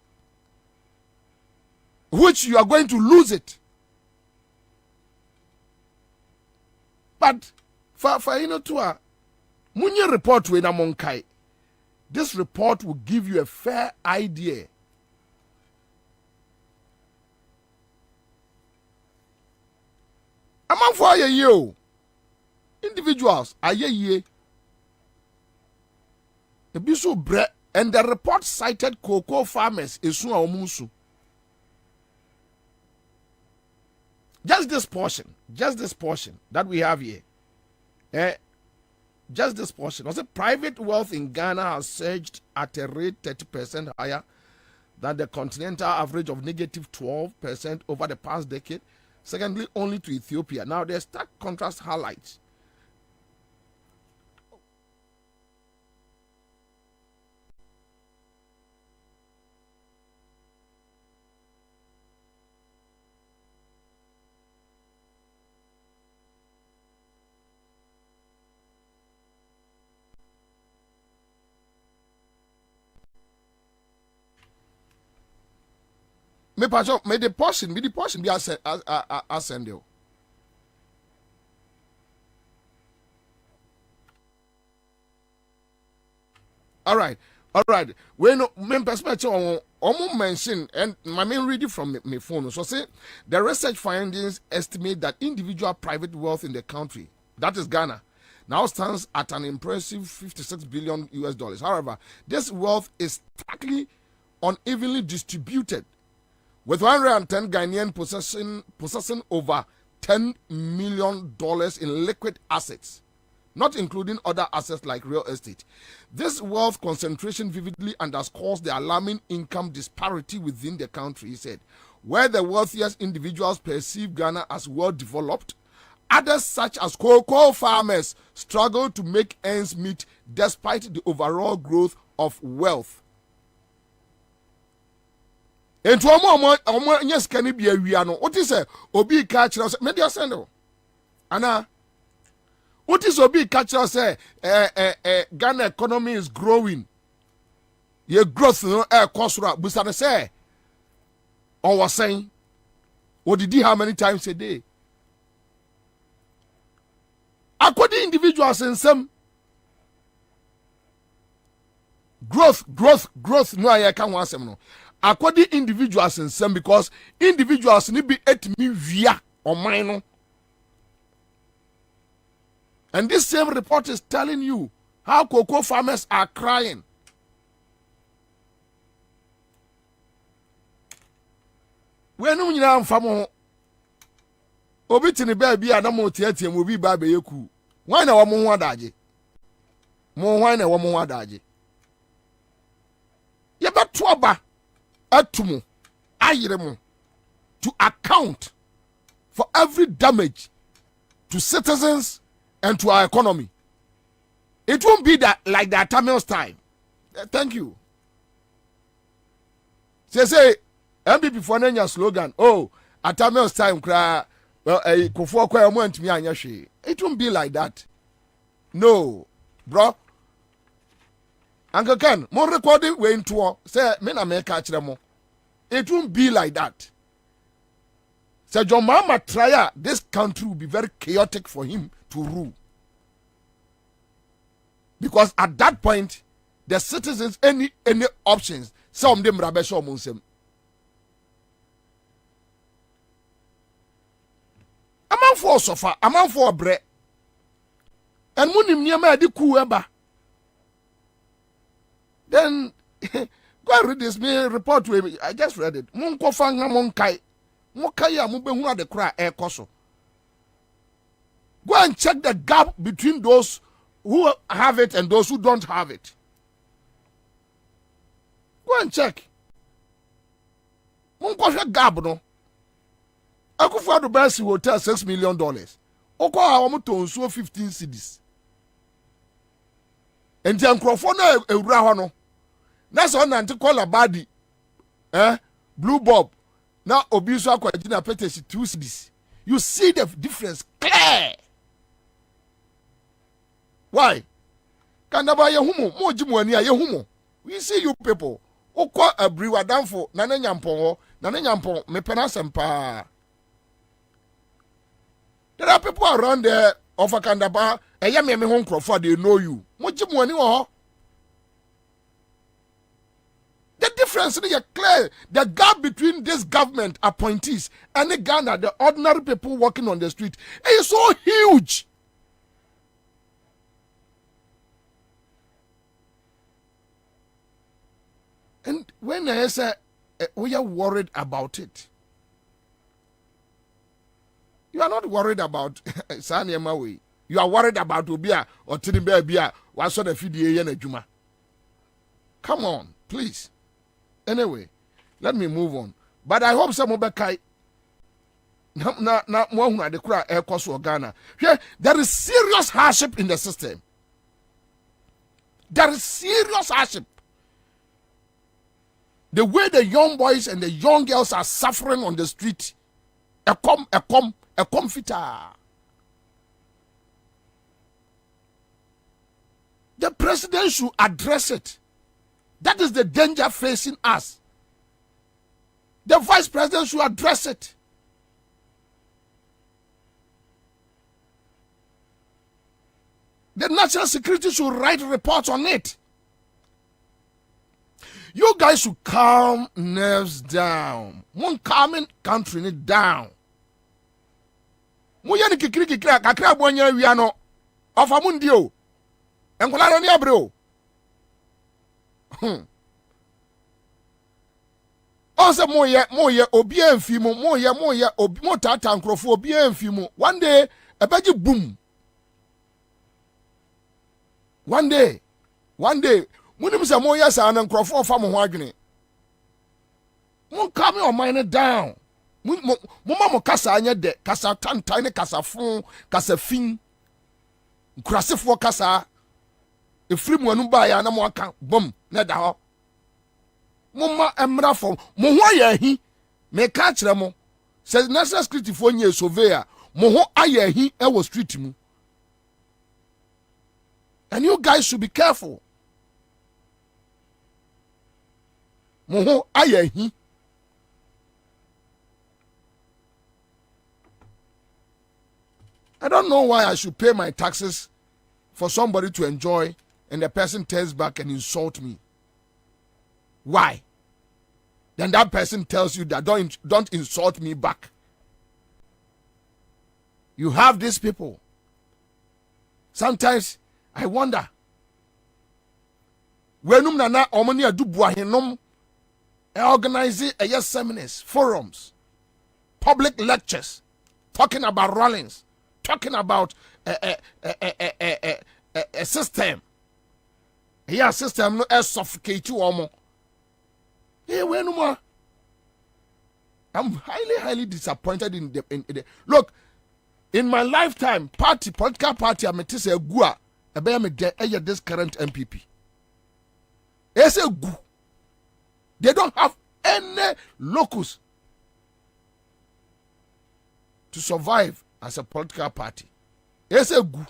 which you are going to lose it but for you know to a munya report we na monkai this report will give you a fair idea among for ye individuals ye a bisu bre and the report cited cocoa farmers esu a omusu just this portion that we have here just this portion was it private wealth in Ghana has surged at a rate 30% higher than the continental average of negative 12% over the past decade. Secondly, only to Ethiopia. Now, their stark contrast highlights me passion me the portion be ascend you. All right. When me perspective on mention and my main reading from my phone. So say the research findings estimate that individual private wealth in the country, that is Ghana, now stands at an impressive $56 billion. However, this wealth is starkly unevenly distributed, with 110 Ghanaian possessing over $10 million in liquid assets, not including other assets like real estate. This wealth concentration vividly underscores the alarming income disparity within the country, he said. Where the wealthiest individuals perceive Ghana as well developed, others such as cocoa farmers struggle to make ends meet despite the overall growth of wealth. Enti omo nya sika ni bia wia no. What is obi ka kire say media send o. Ana what is obi ka kire say Ghana economy is growing. Your growth no kosura busa ne say or was saying what did he how many times a day? According individuals in some growth no I can want some no. According individuals in some because individuals need be at me via or mine. And this same report is telling you how cocoa farmers are crying. When you know famo obi tini baby anamo tiatia mo bi ba be yeku. Why na wo mo ho adaje? Mo why na wo mo ho adaje? Ye beto aba atumu ayiremu to account for every damage to citizens and to our economy. It won't be that like the Tamil's time. Thank you. Say MPP for Nenya slogan. Oh, Tamil's time cry. Well, Kufo kwa mwent mi anyashi. It won't be like that. No, bro. Uncle Ken, more recording way into say men America chiremo. It won't be like that. Say John Mama try this country will be very chaotic for him to rule. Because at that point, the citizens any options. Some of them rabesho munsem. A man for sofa, a man for bread. And munim niyama di kuweba. Then go and read this report to me. I just read it. Mun ko fanga mun kai. Mun kai ya mun be hu de kra e koso. Go and check the gap between those who have it and those who don't have it. Go and check. Mun ko gap no. Akufo do basi hotel $6 million. Oko a wo to nsuo 15 cedis. Enti ankrofo na ewura ho no. Na so na nti call badi. Blue Bob. Na obi so akwagina petesi 2 cedis. You see the difference clear. Why? Kanaba ye humo, mo jimu ani ye humo. We see you people. Oko abriwa danfo na nyampon ho, na nyampon me pena sempa. There are people around there of a Kandaba, and ya me home crowd, they know you. What you want? The difference is clear. The gap between this government appointees and the Ghana, the ordinary people walking on the street, is so huge. And when I say we are worried about it, you are not worried about Sanya Maui. You are worried about Ubia or Tinibia Bia, what sort of video yen Juma. Come on, please. Anyway, let me move on. But I hope some Obekai na more the cry air cost for Ghana. Here, there is serious hardship in the system. There is serious hardship. The way the young boys and the young girls are suffering on the street. A comforter. The president should address it. That is the danger facing us. The vice president should address it. The national security should write reports on it. You guys should calm nerves down. One calming country down. Muyani kikiri kakra bonya wiano ofa mundio enkola ni abreo onse moye obi amfi mu moye obi motata nkrofo obi amfi mu one day ebeji boom one day munim se moye sa na nkrofo ofa mo ho adwene mon calm your mind down. Mama kasa anya de kasa tantan ne kasa fon kasa fin nkurasefo kasa efiri mu anu ba ya na mo aka bom na da ho Mumma emra for mo ho aye hi me ka kire mo says national security for nye surveyor mo ho aye hi e wo street mu. And you guys should be careful. Mo ho aye hi. I don't know why I should pay my taxes for somebody to enjoy and the person turns back and insult me. Why? Then that person tells you that don't insult me back. You have these people. Sometimes I wonder. Wenum nana omoni adubu ahenom organize seminars, forums, public lectures, talking about Rollins, talking about a system. Yeah, system no suffocate you omo. Hey, wenuma. I'm highly disappointed in the look. In my lifetime, political party, I'm a say gua. This current MPP. They say gu. They don't have any locus to survive as a political party. They say gu.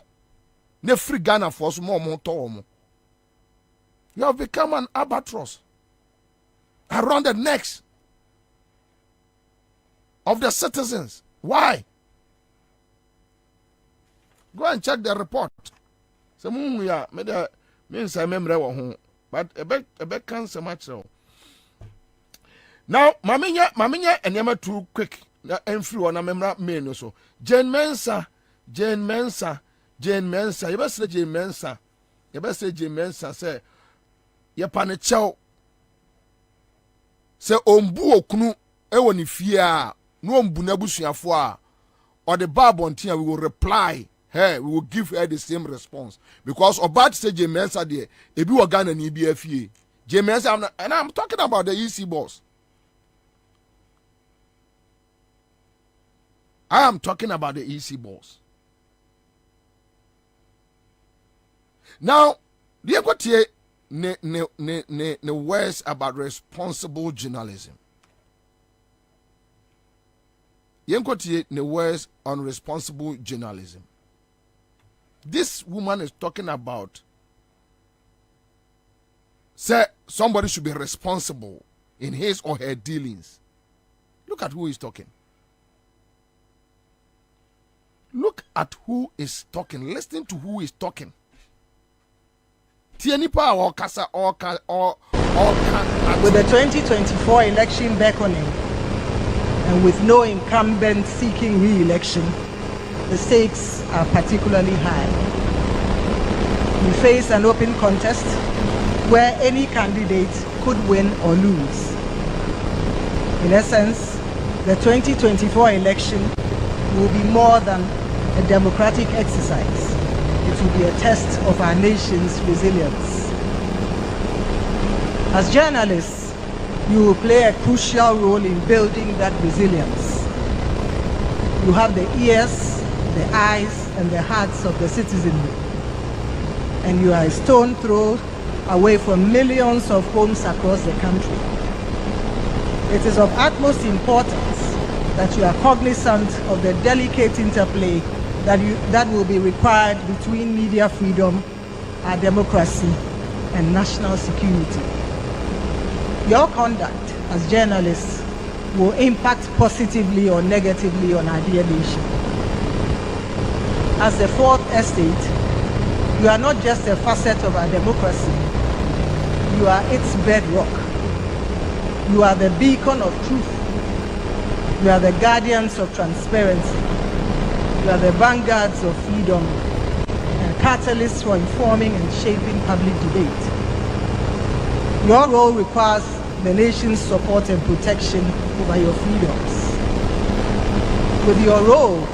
Ne free Ghana for us more. You have become an albatross around the necks of the citizens. Why? Go and check the report. So means I remember but a bit cancer much so. Now, Maminya and Yama too quick. And through on a member main so. Jane Mensa. You best say Jane Mensa. Say, Yapane chow. Say, Ombu okunu, ewoni fia, no mbunebusuafo or the Bible we will reply. Hey, we will give her the same response because about say Mensa there, ebi Ghana ni BFA. Mensa, and I'm talking about the EC boss. I am talking about the EC boss. Now, the equity ne words about responsible journalism. The equity ne words on responsible journalism. This woman is talking about say somebody should be responsible in his or her dealings. Look at who is talking. Look at who is talking. Listen to who is talking. With the 2024 election beckoning and with no incumbent seeking re-election, the stakes are particularly high. We face an open contest where any candidate could win or lose. In essence, the 2024 election will be more than a democratic exercise. It will be a test of our nation's resilience. As journalists, you will play a crucial role in building that resilience. You have the ears, the eyes, and the hearts of the citizenry. And you are a stone throw away from millions of homes across the country. It is of utmost importance that you are cognizant of the delicate interplay that will be required between media freedom, our democracy, and national security. Your conduct as journalists will impact positively or negatively on our dear nation. As the fourth estate, you are not just a facet of our democracy, you are its bedrock. You are the beacon of truth. You are the guardians of transparency. You are the vanguards of freedom and catalysts for informing and shaping public debate. Your role requires the nation's support and protection over your freedoms. With your role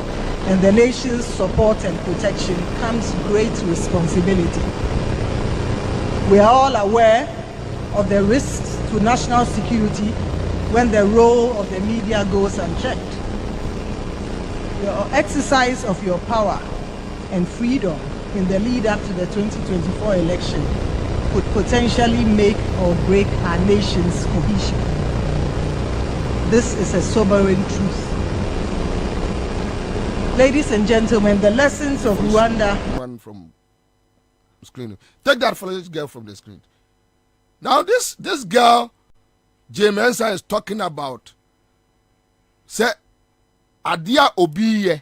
and the nation's support and protection comes great responsibility. We are all aware of the risks to national security when the role of the media goes unchecked. Your exercise of your power and freedom in the lead up to the 2024 election could potentially make or break our nation's cohesion. This is a sobering truth. Ladies and gentlemen, the lessons of Rwanda. One from screen. Take that foolish girl from the screen. Now this girl, James Ansah, is talking about. Say, adia obiye.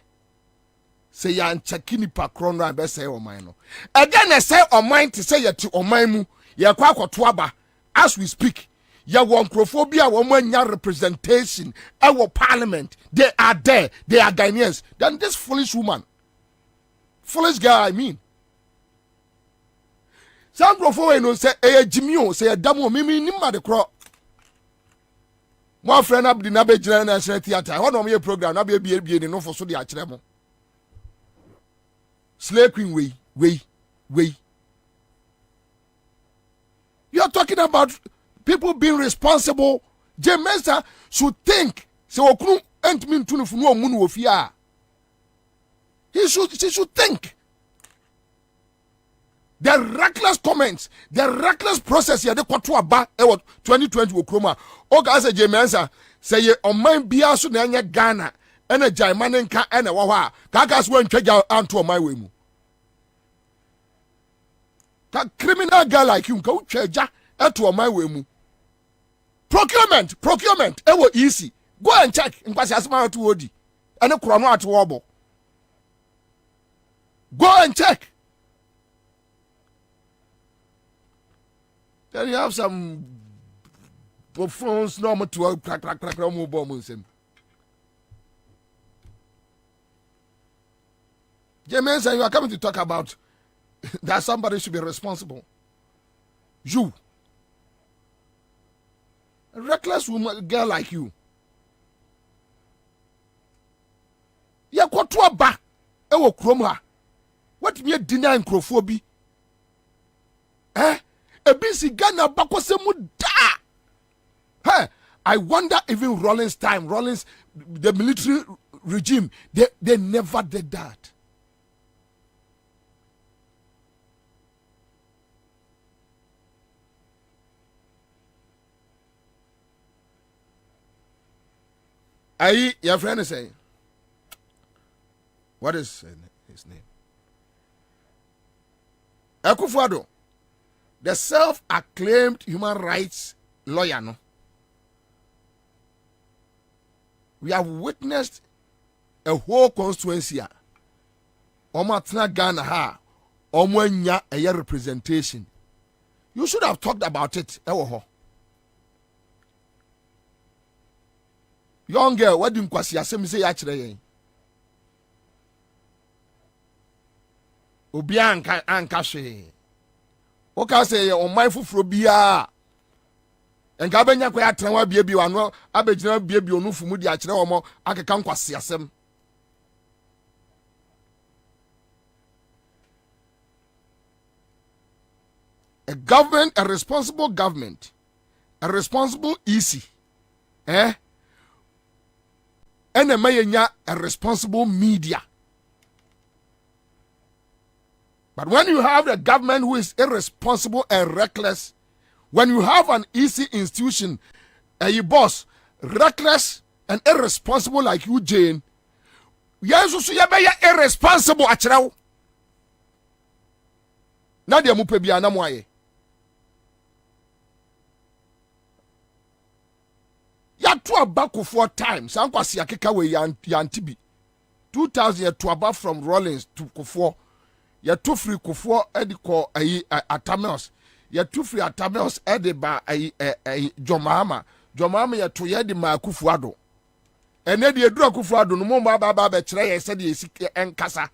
Say yan chekini pa krono and best say o mine. Again, I say o mine to say yet to o mine ya kwa tuaba. As we speak, ya wonkrophobia womanya representation our parliament. They are there. They are Ghanaians. Then this foolish woman, foolish girl, I mean. Some crofo no say Jimmy say damo mimi nimma de cro. Mo friend up the nabe general national theater. One of my program na be no for so the akyere mo. Slay queen way. You are talking about people being responsible. James Ansah should think. So okunu entmin tunu funu omunu ofia. She should think. The reckless comments, the reckless process here, the kwatu ba 2020 okroma. Oga say James Ansah say ye oman bia so na nya Ghana ena jaimane nka ena wo ha. Kakas we ntwaja anto oman we mu. Ka criminal guy like you ka utwaja eto oman we mu. Procurement ewo easy. Go and check nkwasi asema to odi. Ene krono ate wobo. Go and check. Then you have some phones normal to crack bomb. James, you are coming to talk about that somebody should be responsible. You. A reckless woman, girl like you. Ya kwatwa ba ewo kroma. What me deny crofobia? Ebisi Ghana bakosemu da. Hey, I wonder even Rawlings time, the military regime, they never did that. Your friend is saying, what is his name? Akufo-Addo, the self-acclaimed human rights lawyer, no? We have witnessed a whole constituency. Omatna Ghana ha, omwenya a representation. You should have talked about it. Young girl, what do you say? Actually, Obianka ankashe. Oka say on my fufrobia. And Gabenya kwa trawa biebi wano abegyina biebi onu fumu di akire omo akeka nkwase asem. A government, a responsible government, a responsible EC, and a responsible media. But when you have a government who is irresponsible and reckless, when you have an EC institution, a boss, reckless and irresponsible like you, Jane, yes, you are irresponsible at now. Nadia Mupebia Namwaye. Ya to abako 4 times. Uncle Siakeka we yantibi. 2000 to above from Rawlings to Kufo. Ya too free Kufo ediko Atamos. Ya too free Atamos ediba Jomama. Jomama ya to yedi ma Akufo-Addo. Ene di edru Akufo-Addo no mo ba betre ye said ye enkasa.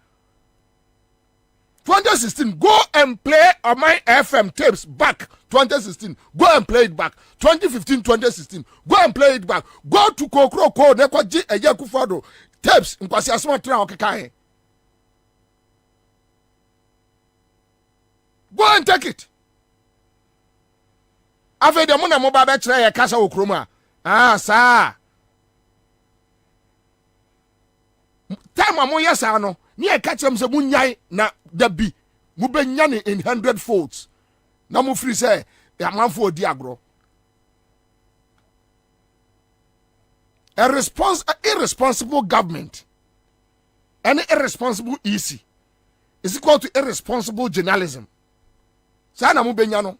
2016, go and play on my FM tapes back. 2016, go and play it back. 2015, 2016, go and play it back. Go to Kokroko, Nekwaji, Akufo-Addo tapes. Nkwasi asma tra okekae. Go and take it. Afe de mona mo ba betre ye kasa okroma. Ah, sir. Time amo yesa no. Ni e catch them se munyai na dabi mu benya ne in 100 folds na mo free say amanfo odi agro. Irresponsible government and irresponsible EC is equal to irresponsible journalism. Sana mu benya no.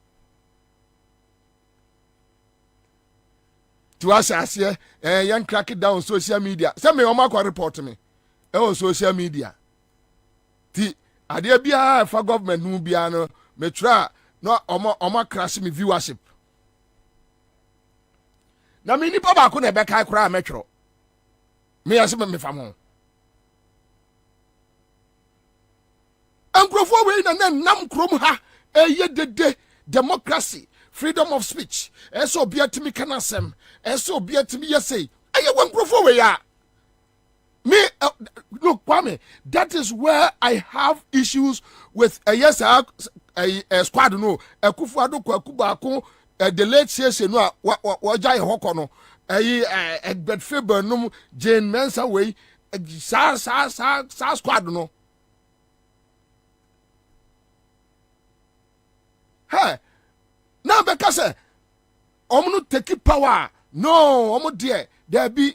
To us as here, yan crack it down social media. Some me oma kwa report me. On social media. Ti ade bia for government no bia no me try no oma crash me viewership. Na me nipa ba ko na be kai kra metro. Me ase me fam. Ankrofo we na nam krom ha eye dede democracy, freedom of speech. Eso bia timi kanasem. Eso bia timi yesay. Eye wankrofo we ya. Me look Kwame, that is where I have issues with yes a squad no Akufo-Addo Kwaku the late CSA no wajai hoko no Egbert Faber no Jane Mensah way sa squad no. Hey, now because no take power no dear there be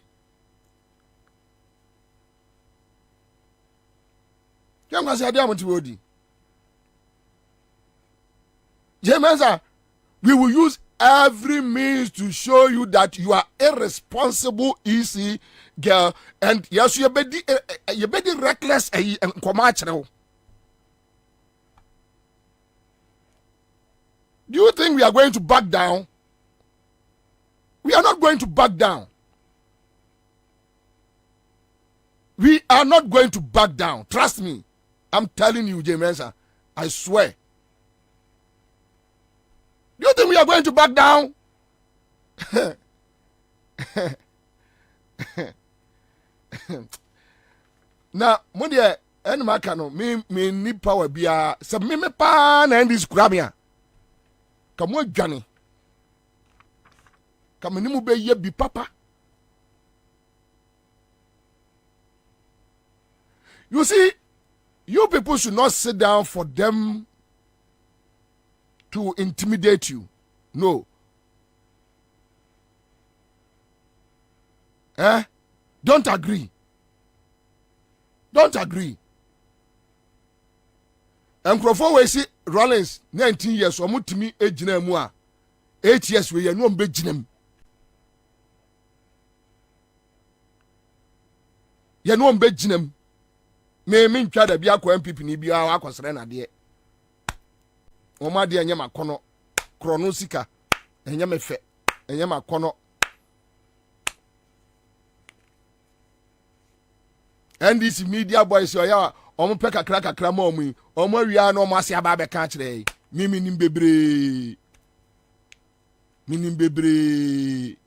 James, we will use every means to show you that you are irresponsible, easy girl, and yes, you're very reckless and commercial. Do you think we are going to back down? We are not going to back down. We are not going to back down. Trust me. I'm telling you, James, I swear. Do you think we are going to back down? Now, Mundia, and Macano, me need power be a some me pan and this gramia. Come on, Johnny. Come on, ye be papa. You see, you people should not sit down for them to intimidate you. No. Don't agree. Don't agree. And Crawford we see Rollins 19 years or mutimi ejina mu a 8 years we ye no mbe jinem. Ye no mbe jinem. Me ntwa da bia kwa MPP ni bia akosere na de. Oma de enye makono krono sika enye mefe enye makono. NDC media boys oya omo pe kakra ma omu omo awia na omo ase aba be ka kire mimi nim bebre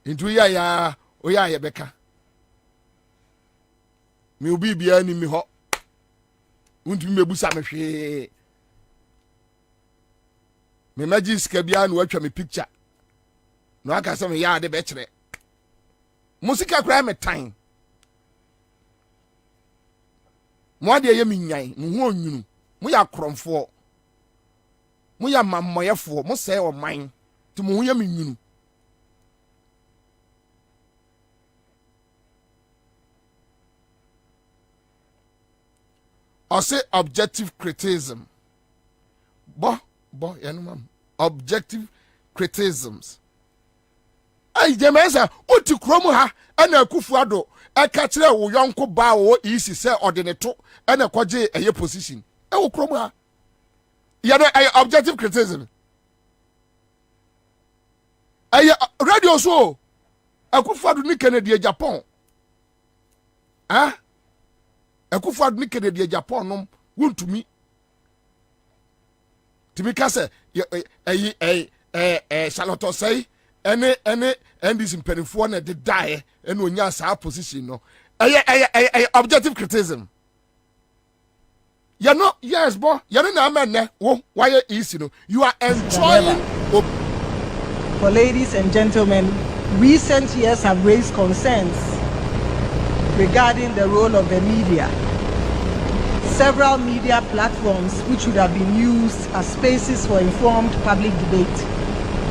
intu ya oya ye beka mi obi bia ni mi ho untu mebusa me hwe me magis ka bia na watwa me picture no aka se me ya de be kire musika kra me tan mo de ye minyan mo ho onwunu mo ya kromfo mo ya mammoyefo mo se o man ti mo ho ya minwunu I say objective criticism. Objective criticisms. Ay Jamesa, oti kromu ha, ana Akufo-Addo, aka kire wo yonko ba wo isi se ordinato, ana kwaje eye position. E wo kromu ha. Ya no ay objective criticism. Ay radio so Akufo-Addo ni Canada Japan. Akufo-Addo ni Canada Japan nom wontumi timi ka se Charlotte say ene this imperifo na de die ene onya sa position no objective criticism you know yes bo you know na man wo why easy no you are enjoying. For ladies and gentlemen, recent years have raised concerns regarding the role of the media. Several media platforms which would have been used as spaces for informed public debate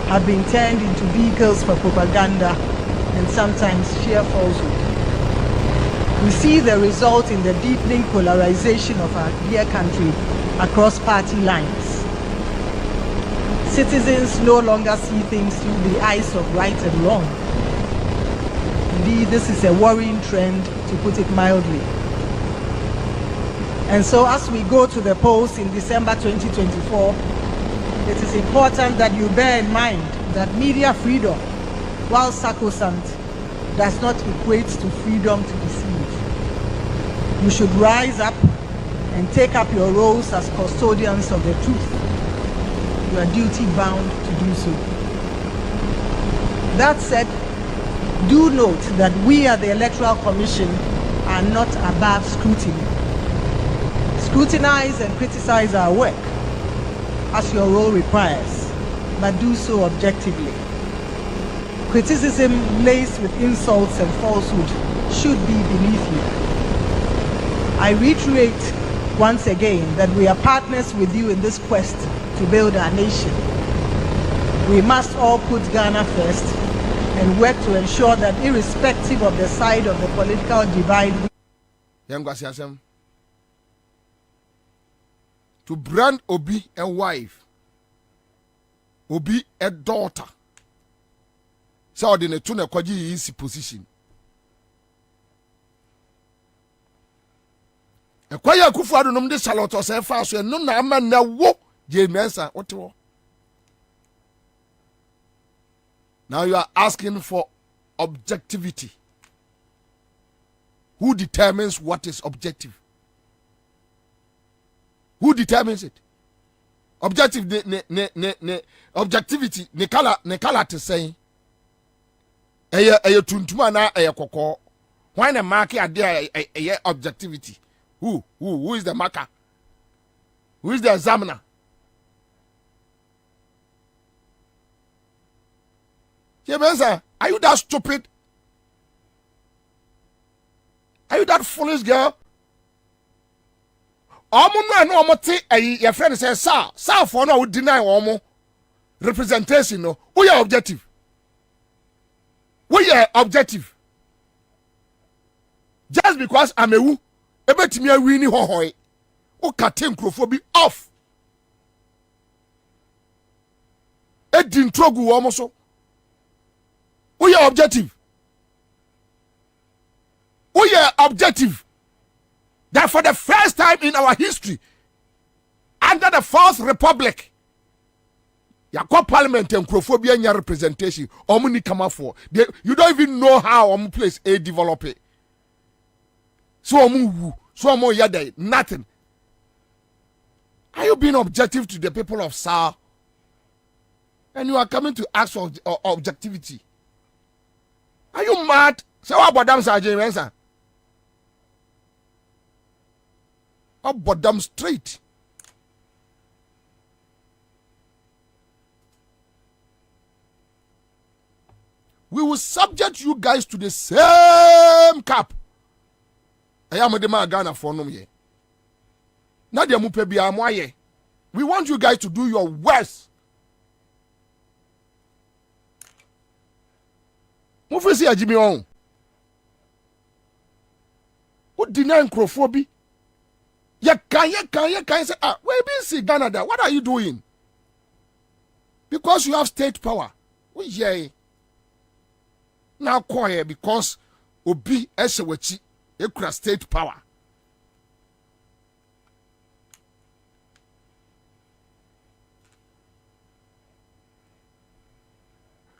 have been turned into vehicles for propaganda and sometimes sheer falsehood. We see the result in the deepening polarization of our dear country across party lines. Citizens no longer see things through the eyes of right and wrong. Indeed, this is a worrying trend, to put it mildly. And so as we go to the polls in December 2024, it is important that you bear in mind that media freedom, while sacrosanct, does not equate to freedom to deceive. You should rise up and take up your roles as custodians of the truth. You are duty bound to do so. That said, do note that we at the Electoral Commission are not above scrutiny. Scrutinize and criticize our work as your role requires, but do so objectively. Criticism laced with insults and falsehood should be beneath you. I reiterate once again that we are partners with you in this quest to build our nation. We must all put Ghana first and work to ensure that irrespective of the side of the political divide, to brand Obi a wife, Obi a daughter. So the netuna kwaji is position. A kwaya kufu nom de Charlotte or say fast no na man na wo je mensa otewo. Now you are asking for objectivity. Who determines what is objective? Who determines it? Objective objectivity ne kala to say eye tuntuma na eye kokko. Why na mark ade eye objectivity? Who is the marker? Who is the examiner? Are you that stupid? Are you that foolish girl? No your friend says, sir, for now, would deny omo representation. No, we are objective. We are objective. Just because I'm a woo, a bet me a winnie hohoy, or cutting crowphobia off. A dintrogu almost. We are objective. We are objective. That for the first time in our history, under the Fourth Republic, Yakwa Parliament and Crophobia in your representation, Omuni come out for. You don't even know how Omu place a develop it. So Omu, so Omu Yade, nothing. Are you being objective to the people of Sa? And you are coming to ask for objectivity. Are you mad? So what about them, Sergeant? About them straight. We will subject you guys to the same cap. I am the man Ghana for no ye. Nadia Mupebi Amwaye. We want you guys to do your worst. Mufisi Ajimi on. Who deny Crophobia? You can say, where is Ghana there? What are you doing? Because you have state power. Oh, yeah. Now, quiet because Obi Eshewechi, you state power.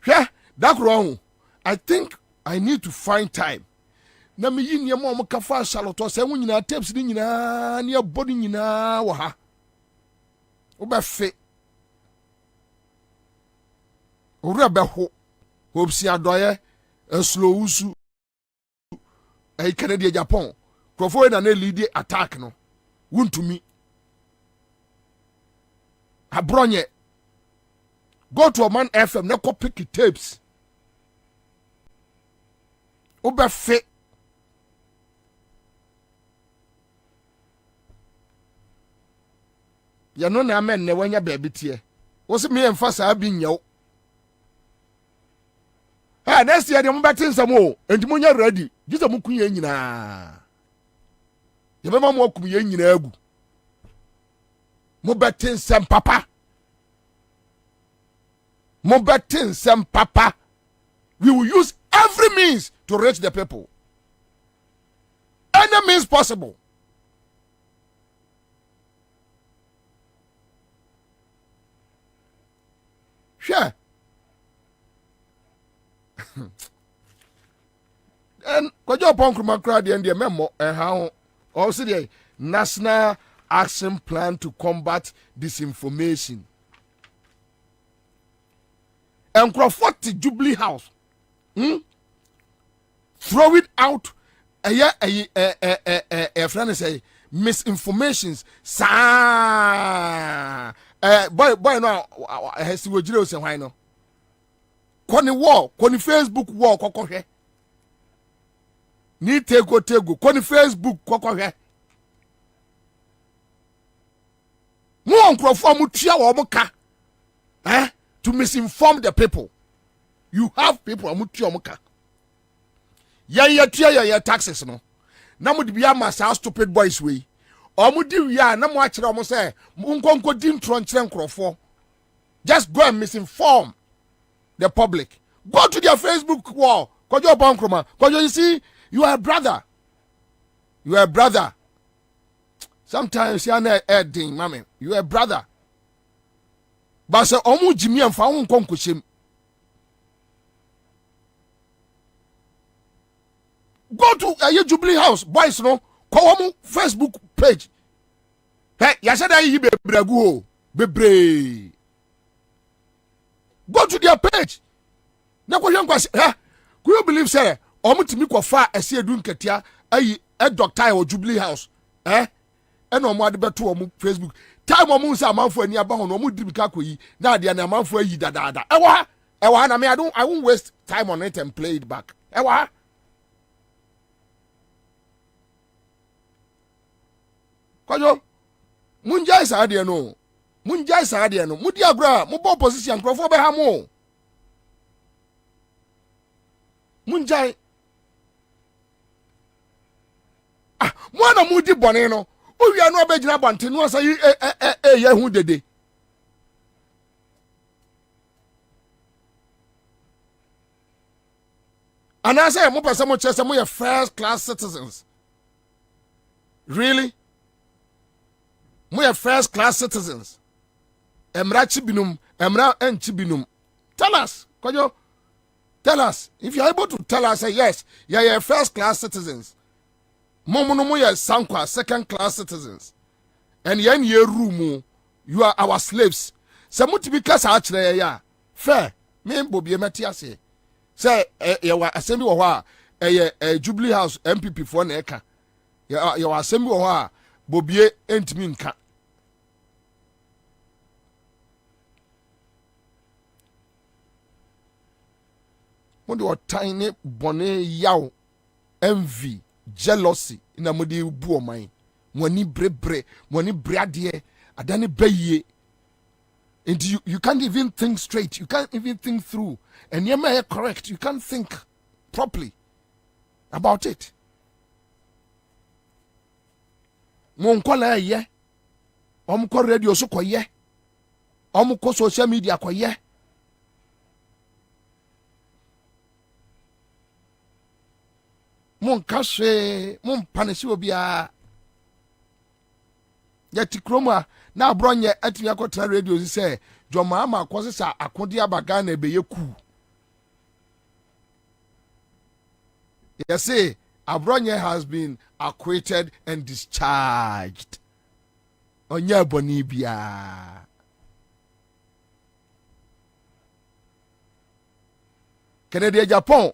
Yeah, that's wrong. I think I need to find time. Na me yi niam o ka fa Charlotte say wo nyina tapes ni nyina ne abodi nyina wo ha wo be fe owura be ho hopsi adoye slow usu ai Canada Japan profo na lead attack no wuntumi abronye go to Man FM na copy tapes wo be fe ya no na amen ne wanya baabi tie wo se me emfa saa bi nyaw next year de mo betin sam o enti mo nya ready gisa mo kun ye nyina ye be ma mo akum ye nyina agu mo betin sam papa we will use every means to reach the people, any means possible. Sure. And kwajo pon kruma kra de ndie memo how also the National Action Plan to Combat Disinformation. And Crawford Jubilee House. Throw it out. A friend say misinformations. Boy no has to go say why no. Koni war, koni Facebook war kokohwe. Ni tego koni Facebook kokohwe. Mo Crawford mu tia wo mo ka. To misinform the people. You have people amuti omuka. Ya taxes no. Na mo di bia ma sa stupid boys we. Omudi wi na mo a kire omo say nkonko di ntronkyere nkrofo. Just go and misinform the public. Go to their Facebook wall. Kojo Bonkroma. Kojo, you see, you are a brother. You are a brother. Sometimes you are not adding, mommy. You are a brother. But say omu jimi amfa won konkohyem. Go to a Jubilee House, boys no, call omu Facebook page. Hey, ya said I bebregu bebre. Go to their page. Na ko hwen kwase, could you believe say omu timi kofa ese edu nketia ayi a doctor or Jubilee House. And omu ade beto omu Facebook. Time omu say amanfo ani aba ho no omu dibika koyi na ade na amanfo ayi dada. Ewa na me I won't waste time on it and play it back. Ewa Kojo munjai sa ade no. Mudi agora mo bo position krofo be ha mo. Munjai mo na mudi bone no. O wi anu obegina bante no say ye hu dede. And I say mo pese mo chese mo ye first class citizens. Really? We are first class citizens. Emra chibinum, emra en chibinum. Tell us, Kojo. Tell us. If you are able to tell us, say yes, you are first class citizens. Momonomo ya sankwa, second class citizens. And yen ye room, you are our slaves. Samuti because actually ya fair. Me Bobie Matiase. Say you assembly wa Jubilee House MPP for neka. You assembly wa Bobie entimi nka. Mo de tiny bone yaw envy jealousy ina mo de bu oman mo ni brebre mo ni brade adane baye and you can't even think straight, you can't even think through, and you may correct, you can't think properly about it. Mon kola ye omko radio so koye omko social media koye mon kashe mon panesi obia yeti kroma na bronye atimi akota radio say joma ama akwose sa akode abaga na ebe yeku say Abronye has been acquitted and discharged. Onya bonibia. Canada Japan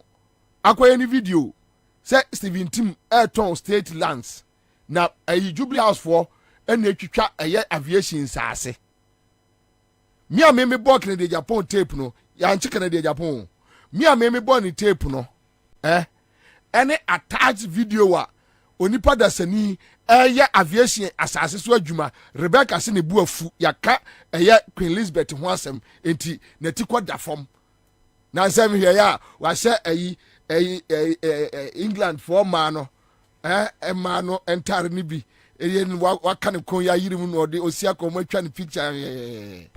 akwa any video say Stephen Tim Airton State Lands na Jubilee House for and twitwa aviation sase. Me a me bo Canada Japan tape no ya nchi Canada Japan. Me a me bo ni tape no any attached video onipa dasani ɛyɛ aviation asase so adwuma Rebecca se ne bu afu yaka ɛyɛ Queen Elizabeth ho asɛm enti nati kɔ da fam na nsɛm hwɛ ya wahyɛ ayi England for ma no ma no entire ni bi ɛyɛ no waka ne kon ya yiri mu no ɔde osia kɔ mo atwa ne picture ɛsɛ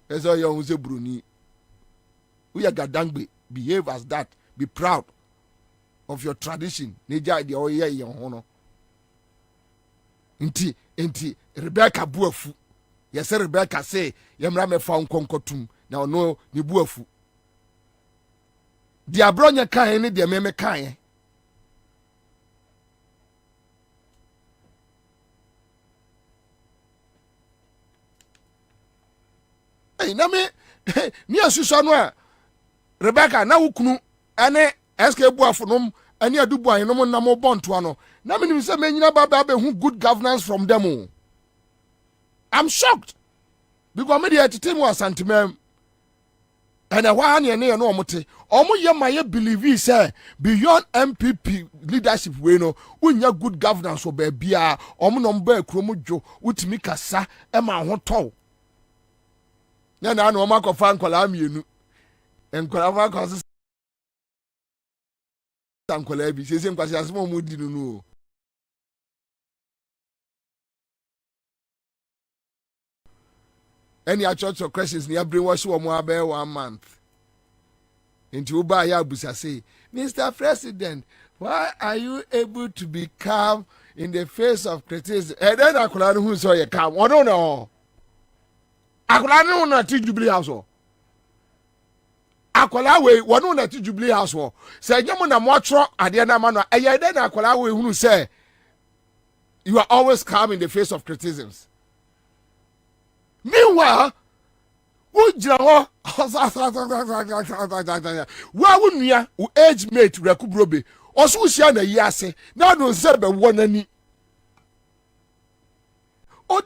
ɔyɛ ho sɛ broni we are gadangbe behave as that be proud of your tradition ne gya de ɔyɛ yɛ ho no nti Rebecca buafu yɛsɛ Rebecca say yɛmra mɛfa nkonkotum na ɔno ne buafu di abronya kan ne de meme kan na me ni asusu no a Rebecca na wukunu ane SK buafo nom ane adubu an nom na mo bonto ano na me nim se menyina baba be hu good governance from them. I'm shocked because me dey tete mo asantemam and why ne no omote omo ye maye believe say beyond MPP leadership we no unya good governance o ba bia omo no mba akromo dwo utimi kasa e ma ho tow na na omo akofa nkola mienu nkola ma ko nkola bi sese nkwasi asemo mu di no any church of Christians near brainwash wo mo abe 1 month into uba ya busa say Mr. President, why are you able to be calm in the face of criticism? And then akola no hu so ye calm ono no akola no na ti Jubilee House o akola we wono na ti Jubilee House o say nyemo na mo tro ade na ma no eye den akola we hunu say you are always calm in the face of criticisms. Meanwhile, ujira wa wunia u age mate rekubrobe oso usia na yi ase na do nse be wonani o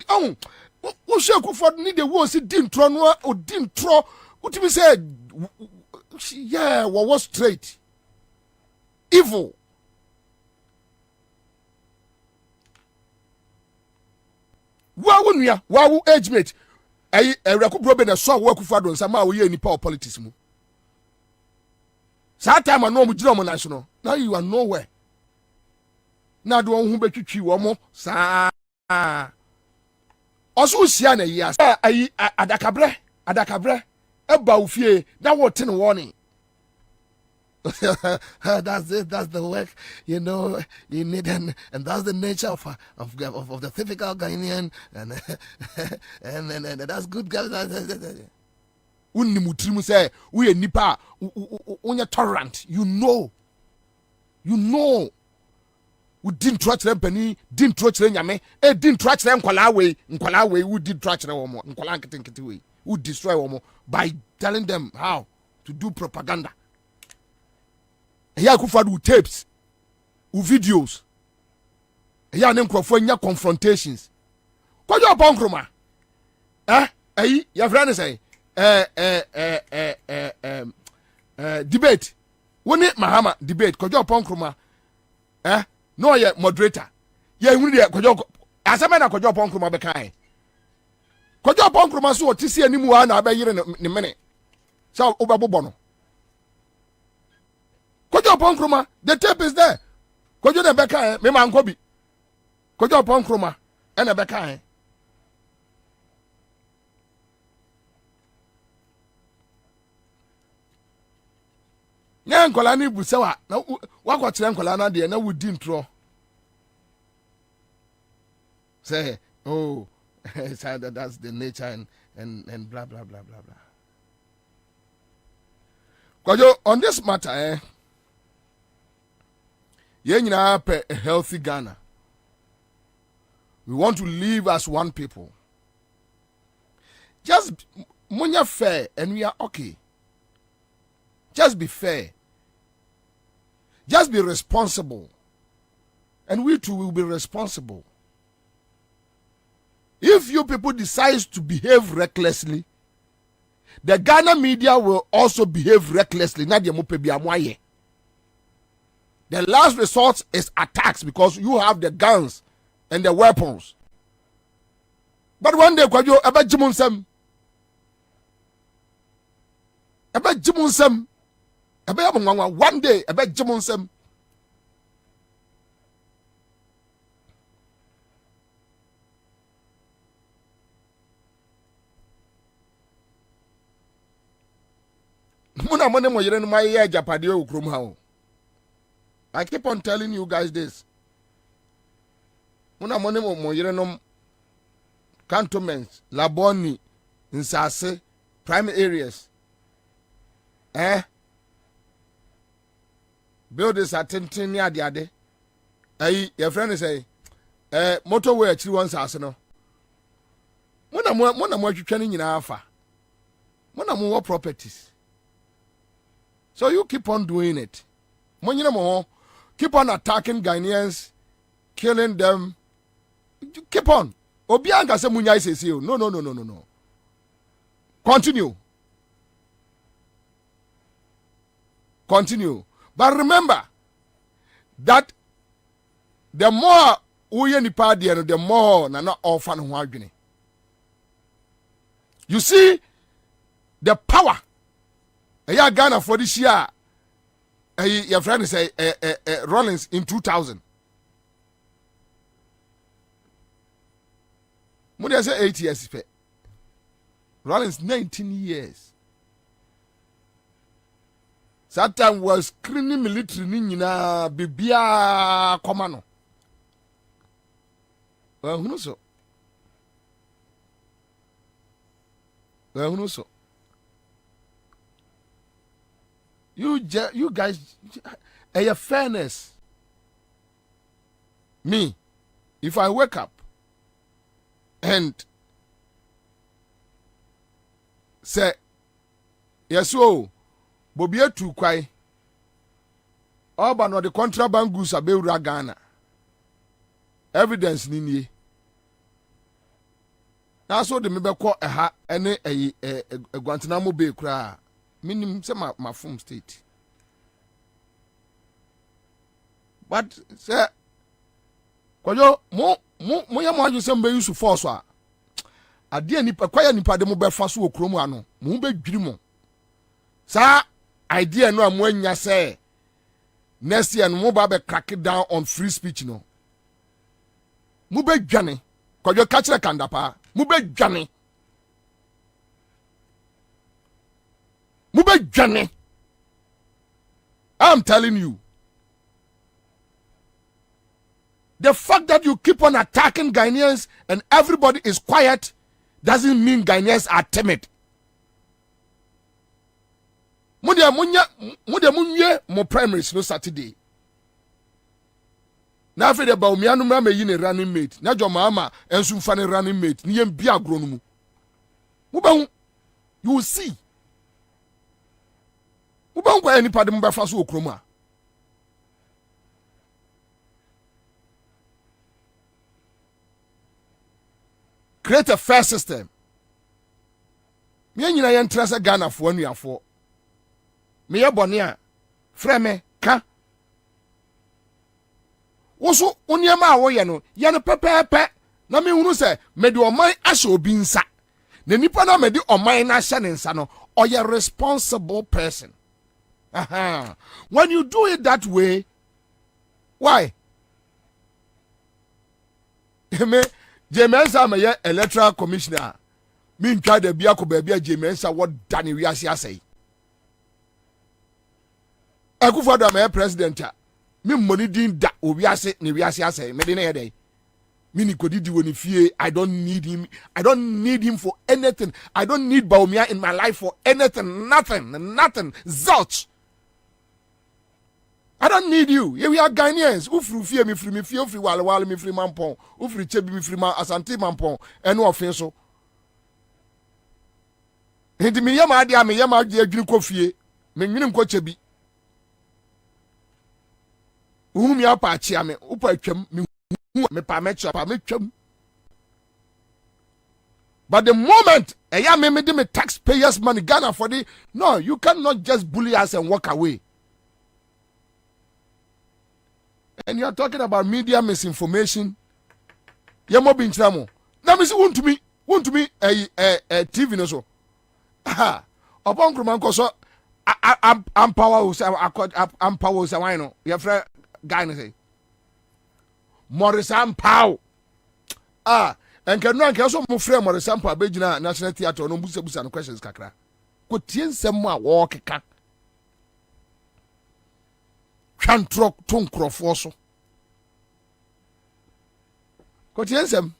hwe kufod ni de wo si dintro no o dintro utimi say yeah what was straight evil wa wunia wa wu age mate ayi rekubro be na so wa kufa do nsama wo ye nipa o politics mu sa time no mu jira mo na so no now you are nowhere na do hu betwitwi wo mo sa oso sia na yi asa ayi adakabre eba ofie na wo tin warning. That's it. That's the work, you know. You need, and that's the nature of the typical Ghanaian, and that's good. Unni mutrimu say we nipa unya tolerant. You know. We didn't trust them penny, didn't trust them yame, didn't trust them nkwala we, we did trust them omo, nkwala nkiti we, we destroy omo by telling them how to do propaganda. Here Akufo do tapes, videos. Here nem Nkrofo nya confrontations. Kwajo Ponkroma. Your friend say debate. Woni Mahama debate Kwajo Ponkroma. No ye moderator. Ye hunu de Kwajo asema na Kwajo Ponkroma be kan. Kwajo Ponkroma so otisi animu ha na abayire ne mene. So obabo no. Kwajo Ponkroma, the tape is there. Kwajo de beka me man ko bi. Kwajo Ponkroma e na beka nya nkola ni busewa na wakwakyere nkola na de na wudi ntro. Say, oh, that's the nature and blah blah blah blah blah. Kwajo, on this matter, a healthy Ghana. We want to live as one people. Just munya fair and we are okay. Just be fair. Just be responsible. And we too will be responsible. If you people decide to behave recklessly, the Ghana media will also behave recklessly. The last resort is attacks because you have the guns and the weapons. But one day, Kwajo, ebe jimunsem, ebe yabungwangwa. One day, ebe jimunsem. Muna mone mo yere no ma ye japade okrom ha o. I keep on telling you guys this. Muna mone mo yere no cantonments, Laboni, Nsase, prime areas. Build this at 10 near the other. Your friend is say, motorway actually wants us no. Muna mo training in Alpha. Muna more properties. So you keep on doing it. Keep on attacking Ghanaians, killing them. Keep on. Obianga se munya says you. No. Continue. But remember that the more we nipa there, the more na not often who. You see the power. Ghana for this year. Your friend say Rollins in 2000. When say 8 years, Rollins 19 years. That time was screening military nina bibia commando. Well, who knows so? You guys, a fairness. Me, if I wake up and say, yes, Bobie tu kwai. Oba no the contraband goods abewura Ghana. Evidence ni nie. Na so de me be ko eha ene Guantanamo Bay kura. Minim say my form state. But say kwayo mo ya mo aju say mbe use force a. Ade nipa kwaya nipa de mo be fa so okrom ano. Mo be dwiri mo. Sa idea no amwanya say next year no ba be crack it down on free speech no. Mo be dwane. Kwayo ka kire kandapa. Mo be dwane. I'm telling you. The fact that you keep on attacking Ghanaians and everybody is quiet doesn't mean Ghanaians are timid. Mo primaries no Saturday. Na fe de ba omianu ma me yi ne running mate. Na jo mama ensu fa ne running mate. Ni yem bia agro no mu. Mo ba you will see. Ubankwa any padi mba faso okroma. Create a fair system. Me nyina ye ntrase Ghana fo anuafo. Me ye bone a freme ka. Woso oniema a wo ye no pepepe na me hunu se me de oman ahye obi nsa. Na nipa na me de oman na ahye ne nsa no, oye responsible person. When you do it that way, why? Me Jemensa me ye electoral commissioner. Me ntwa de bia ko ba bia Jemensa what dani wi ase asai. Akufo-Addo me president a. Me money din da obi ase ne wi ase asai. Me de na ye dey. Me ni kodidi woni fie. I don't need him. I don't need him for anything. I don't need Baumia in my life for anything. Nothing. Zilch. I don't need you. Here we are Ghanaians. Ufru fie mi free ufri wale mi free mampon. Ufri chebi mi free ma asante mampon. Eno ofenso. Hindi mi yama adi ame yama adi adwini ko fie. Me nwini nko chebi. Uhum ya pa achi ame. Upa atwam me pa me twam. But the moment me de me taxpayers money Ghana for the no, you cannot just bully us and walk away. And you are talking about media misinformation. Yemo binchamo. Na me say want me TV no so. Aha. Upon Krumanko so I'm power I'm power say why no. Your friend guy no say. Morris Pow. And can no so mo frame Morris Pow be gina National Theatre no busa no questions kakra. Ko tie nsem a wo keka. Twantro to nkrofo so. Ko tie nsem.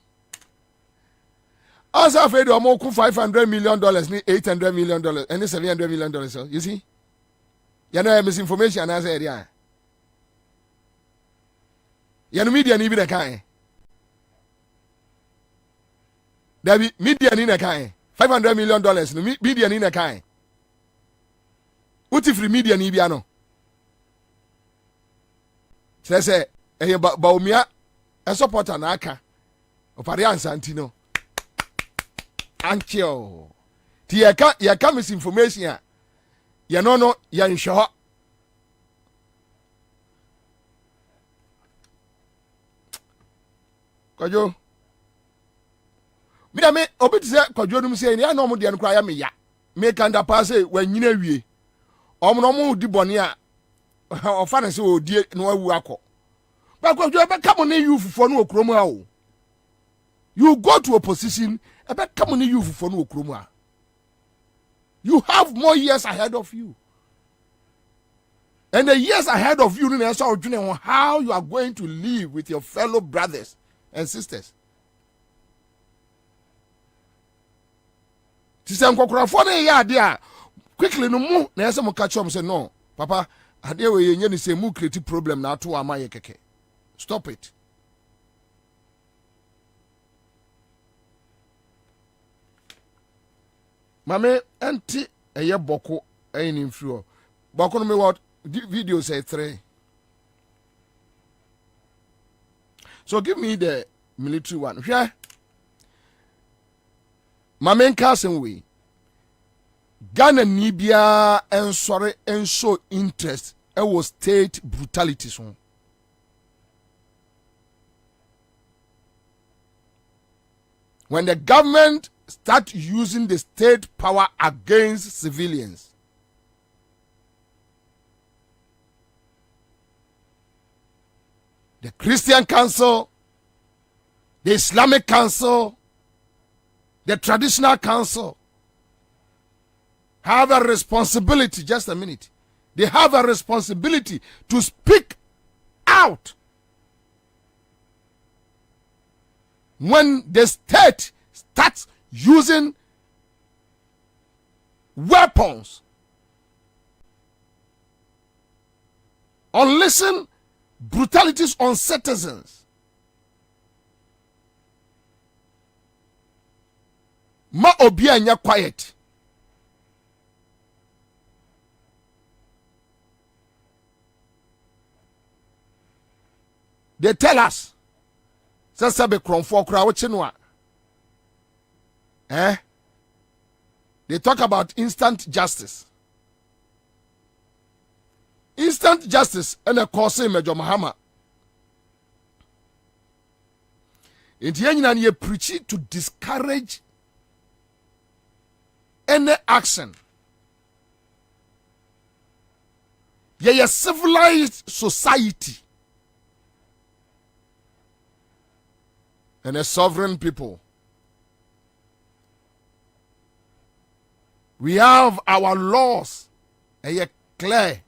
As afraid of more $500 million, $800 million, and $700 million. So you see, you know misinformation as area. You know media ni bi the kind. There be media ni the kind. $500 million. No media ni the kind. Uti free media ni bi ano. Say Baumia a supporter na aka. Opare Ansantino. Anchio. Ti yaka misinformation ya. Ya no ya nsho. Kwajo. Mi da me obi se kwajo num se ni na omo de no kra ya me ya. Me kanda pa se wanyina wie. Omo no mo di bone a ofa na se odie no awu akọ. Ba kwajo be come na you fufo no okrom a o. You go to a position about coming you for no kroma. You have more years ahead of you. And the years ahead of you on how you are going to live with your fellow brothers and sisters. Tisem kokora for na ya dia quickly no mu na yesa mo catch up say no papa ade we yenye ni say mu create problem na to amaye keke. Stop it. Mame anti eye boko ayin influo. Boko no me what video say 3. So give me the military one. Hwɛ. Mame nkasen we. Ghana ni bia ensore enso interest e was state brutality so. When the government start using the state power against civilians, the Christian Council, the Islamic Council, the Traditional Council have a responsibility, just a minute, they have a responsibility to speak out when the state starts using weapons, unleashing brutalities on citizens. Ma obi anya quiet. They tell us, Sasabe Kronfo Kra Wachinwa. They talk about instant justice. Instant justice and a course Major Mahama. In the end, you preach to discourage any action. Ye a civilized society and a sovereign people. We have our laws, and yet clear.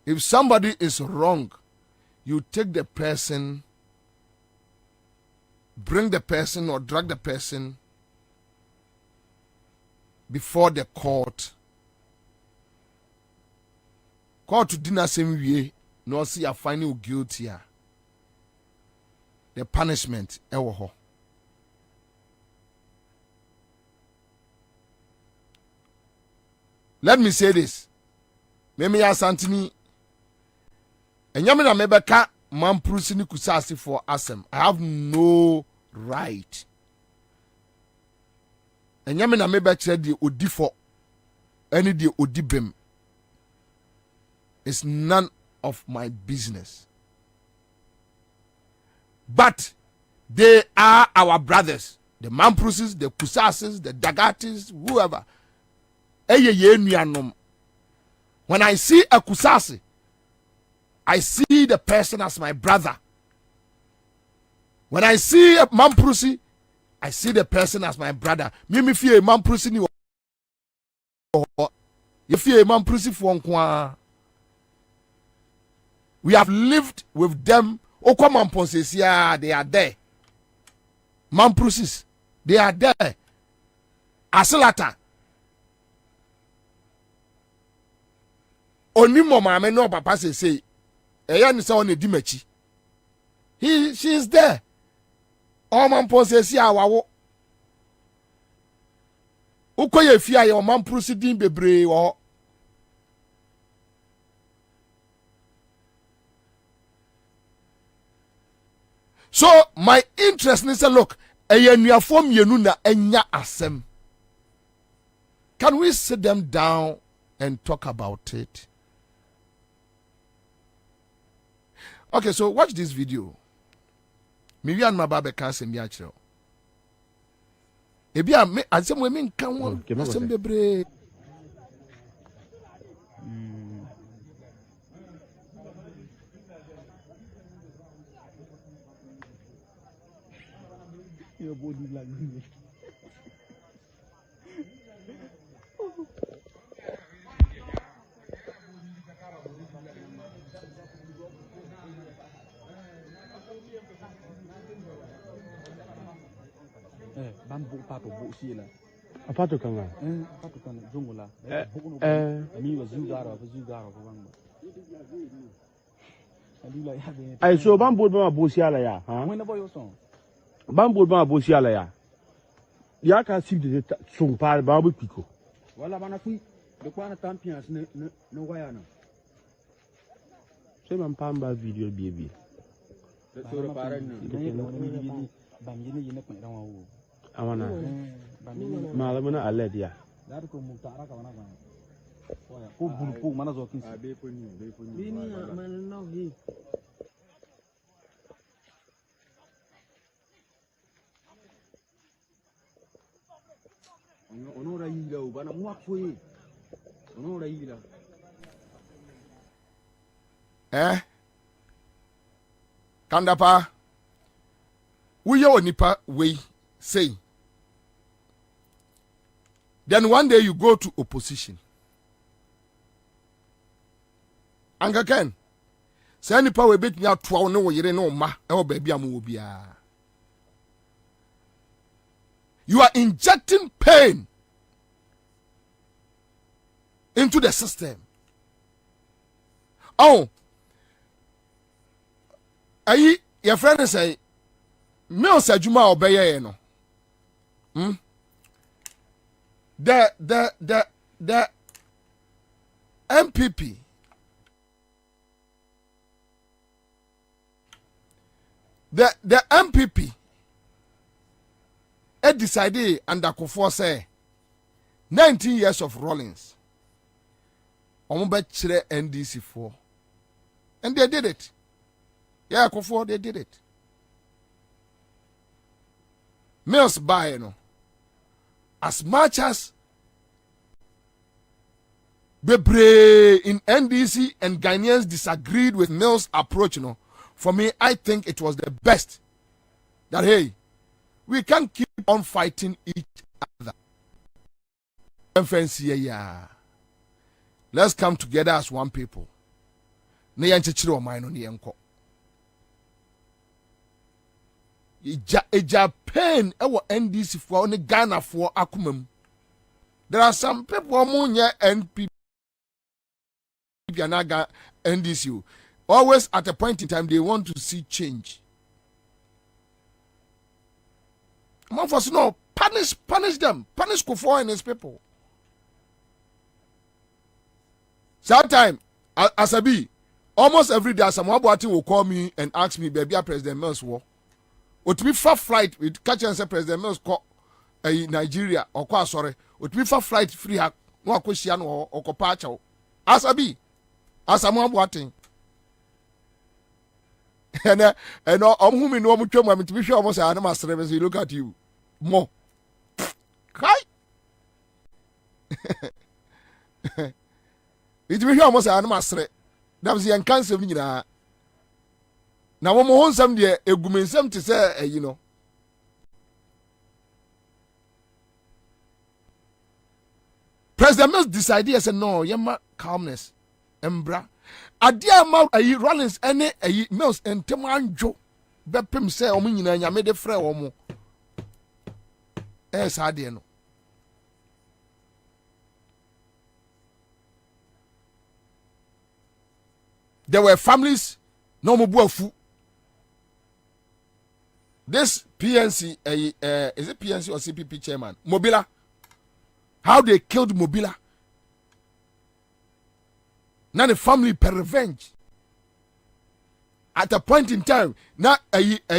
If somebody is wrong, you take the person, bring the person or drag the person before the court. Court to dinner same way, no see a finding you guilty. The punishment ewo. Let me say this. Meme ya santini. Enyame na mebeka mamprusi ni kusasi for asem. I have no right. Enyame na mebe kire di odi for any the odibem is none of my business. But they are our brothers. The Mampruses, the Kusases, the Dagatis, whoever. When I see a Kusasi, I see the person as my brother. When I see a Mamprusi, I see the person as my brother. Mimi fie a Mamprusi ni you fie a Mamprusi for we have lived with them. Okwamamponsesia, they are there. Mamprusis, they are there. Aselata. Onimo mama no papa say eya ni say on edimachi. She is there. Omamponsesia wawo. Ukoye fia ye omamprusi din bebre wo. So my interest is look, form yenuna enya asem. Can we sit them down and talk about it? Okay, so watch this video. Maybe and my baby can say me actually. Ebi a asem we me nkan wo asem bebre. Your body like this. Bambu pato busi la. Apato kanga. Pato kanga jungula. Mi was zugara banga. I so bambu ba busi ala ya, ha? When the boy was on. Bambu ba busi ala ya. Ya ka sip de song pa babu piko. Wala bana fi de kwana champions no waya na. Say man pamba video baby. So the parent ni bamjini yene kwa rawa wo. Awana. Malamuna aled ya. Dari ko mutara ka wana bana. Waya ko bulu mana zo kin. Be ko ni. Ni man no hi. Onora yila bana mwakwe. Onora yila. Kandapa. We are nipa way say. Then one day you go to opposition. Anga Ken. Say nipa we bet nya twa no wo yire no ma e wo ba bia mo wo bia. You are injecting pain into the system. Oh, ayi your friend say Mills Ajuma obeye no. The MPP the MPP decided under Kufuor say 19 years of Rawlings. Omubechire NDC for. And they did it. Yeah, Kufuor, they did it. Mills buy, as much as Bebre in NDC and Ghanaians disagreed with Mills' approach, for me, I think it was the best. That, hey, we can't keep on fighting each other. Let's come together as one people. Japan ewo NDC for only Ghana for akumem. There are some people who NPP and NDC. Always at a point in time they want to see change. No, punish them. Punish Kufuor and his people. Sometimes, Asabi, almost every day, someone will call me and ask me, baby, President Mills war. Would be far flight with catch and say President Mills call Nigeria or sorry. Would be far flight free no akohia no okopa achaw asabi asamu aboaten and omhumi no omtwam amtibi hwe omo say na masere me say look at you mo kai it be hwe omo say na masere that was yan cancer nyina na wo mo honsam de egumensam te say ayi no President Mills decided and said no yema calmness embra adia ma ayi Rollins ene ayi Mills entem anjo bepem say omo nyina nyame de frɛ omo ade no there were families no mo buafu this PNC is it PNC or CPP chairman Mobila, how they killed Mobila. Now the family per revenge. At a point in time, now Bevrola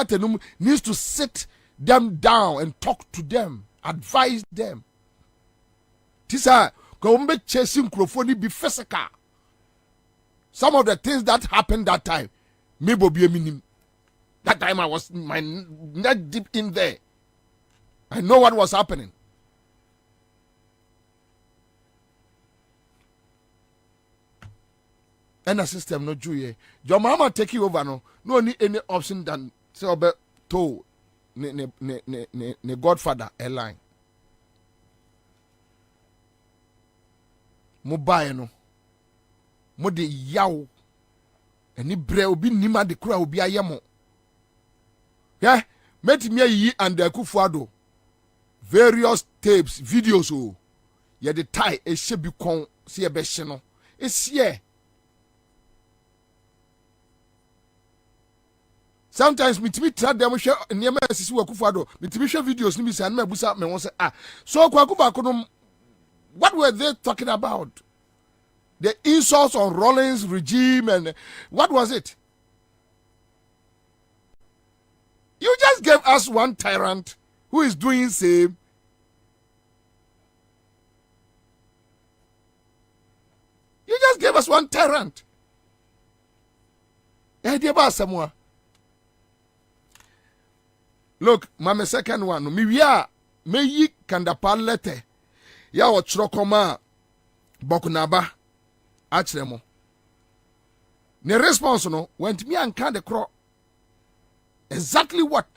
Tenum needs to sit them down and talk to them, advise them. Tisa, Kombe chasing Crofoni be physical. Some of the things that happened that time, maybe be a minimum. That time I was my neck deep in there. I know what was happening. And a system no Jew. Your mama take you over no need any option than say obe to ne Godfather airline. Mo buy no. Mo de yaw. Eni bre obi nima de kura obi ayemo. Yeah, met me yi and the Kufuado. Various tapes, videos, oh, yeah, the tie a shebi con see a besheno. It's here. Sometimes me to be tried them share near my sister Kufuado, me to be share videos, Nimis and me busa me once so Kwakuba what were they talking about? The insults on Rollins regime and what was it? You just gave us one tyrant who is doing same. You just gave us one tyrant. Look, my second one. Me yi kandapa lete. Ya o chirokoma bokunaba achremo. Ne response no went me and can the cro. Exactly what?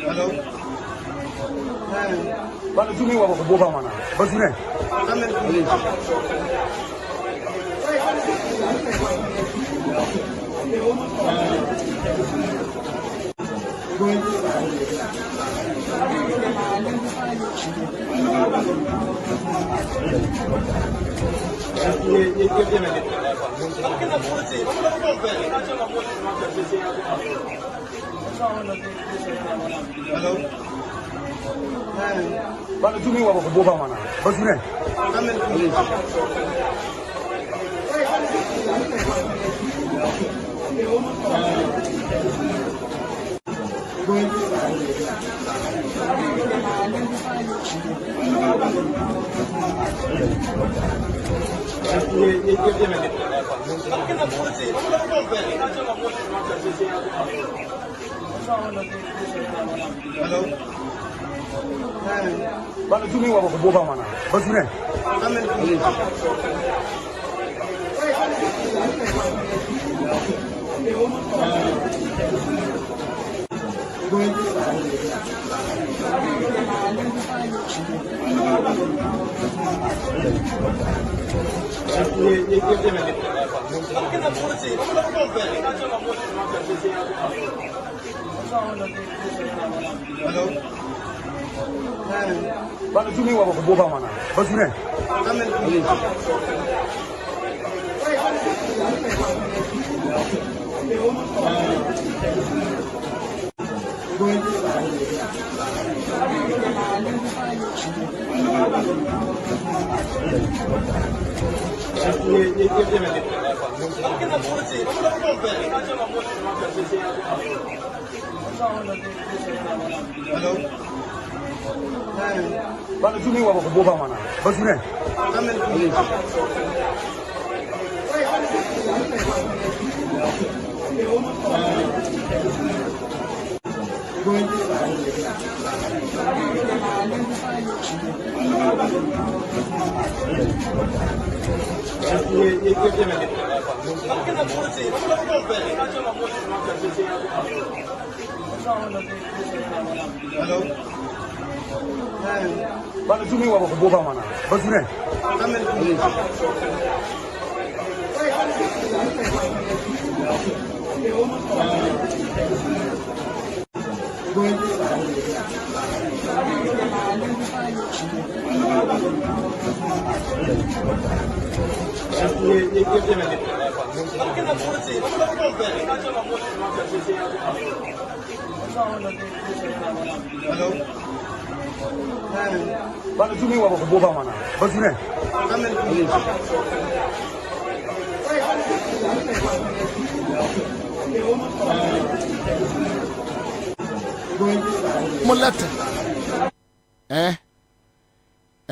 Hello. Bana tumi wa ko boba mana. Basune. Hello. Bana tumi wa ko boba mana. Basune. Hello. Bana tumi wa ko boba mana. Basune. Hello. Bana tumi wa ko boba mana. Basune.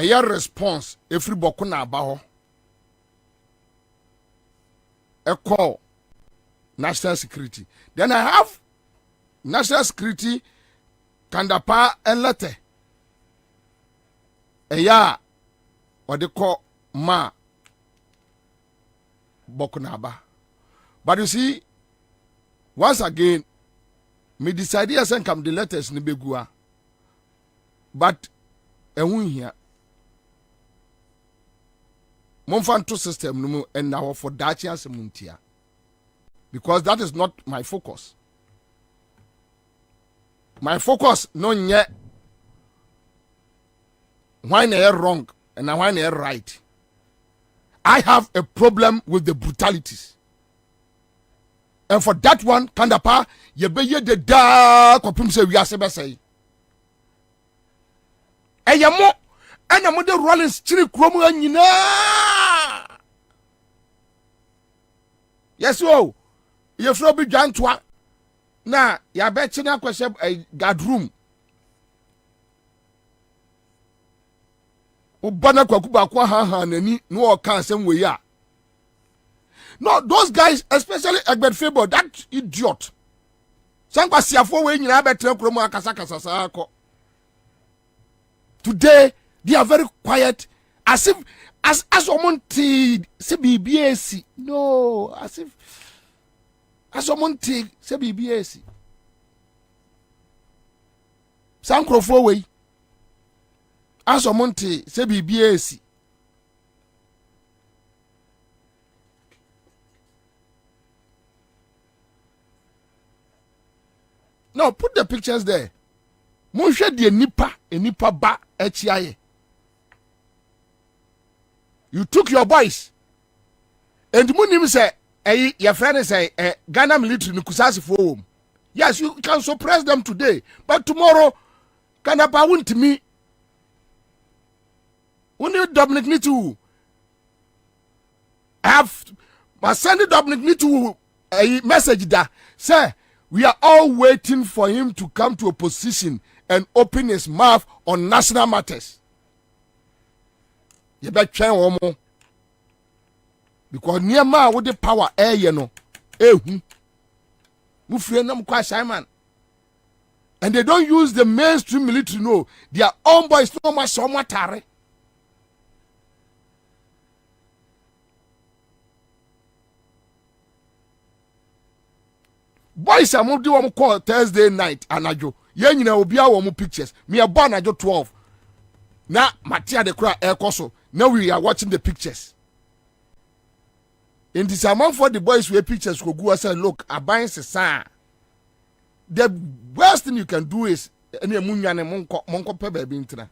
A response every bokuna abaho. A call national security. Then I have national security kandapa and letter. What they call ma bokunaba. But you see, once again, me decide yes and come the letters ni begua. But here. Monfanto system no and now for that chance muntia. Because that is not my focus. My focus no yet why they wrong and why they right. I have a problem with the brutalities. And for that one, Kandapa, ye be ye de da kopim se wiase be say. Eyamo ena mo de Rollins chiri kromu anyina. Yes o. Ye fro bi dwantoa. Na ya be chi na kwese guard room. Ubana kwakuba kwa ha nani no o kan sem we ya. No, those guys, especially Egbert Faber, that idiot. Sankwa siafo we nyina betre kromu akasa kasa sako. Today they are very quiet, as if as omonti se BBS. No, as omonti se BBS. Sankrofo we as omonti se BBS. No, put the pictures there. Monshe die nipa ba echiaye. You took your boys. And munim say, your friend say, Ghana military nukusasi for home. Yes, you can suppress them today, but tomorrow, Kanapa won't me. Only Dominic need to have, but send Dominic need to a message that say, we are all waiting for him to come to a position and open his mouth on national matters. You better try one more. Because near man with the power, you know. Simon. And they don't use the mainstream military, no. Their own boys no more somewhat tare. Boys are moved to call Thursday night and ajo. Yen will be our pictures. Me a born ajo 12. Now Matia de cry air coso. Now we are watching the pictures. In this amount for the boys where pictures go go and say, look, I buy a sign. The worst thing you can do is any munyan and monko pebe bintra.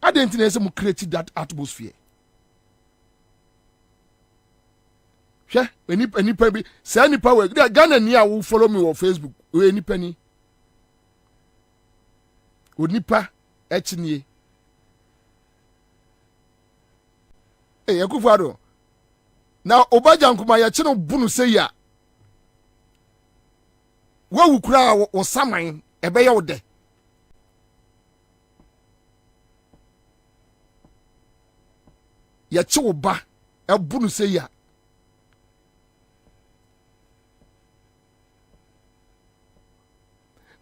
I didn't think some created that atmosphere. hwe enipa bi say nipa we Ghana ni a wo follow me on Facebook we enipa ni onipa echnie Yakufado na obaja nkuma ya chino bunu se ya wawu kura wo saman ebe ya wode ya chi wo ba ebunu se ya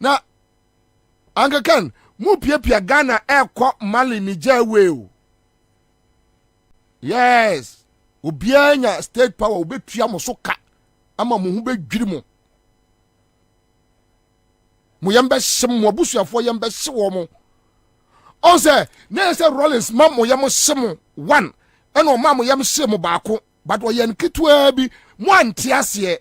na angakan mu pia Ghana ekọ Mali Niger we. Yes, obianya state power obetua mo so ka ama mo hu bedwiri mo. Mo yembe hyem mo abusuafo yembe hye wo mo. On say na say Rollins ma mo yem hyem one ena o ma mo yem hye mo baako but wo yen kitwa bi mo ante ase.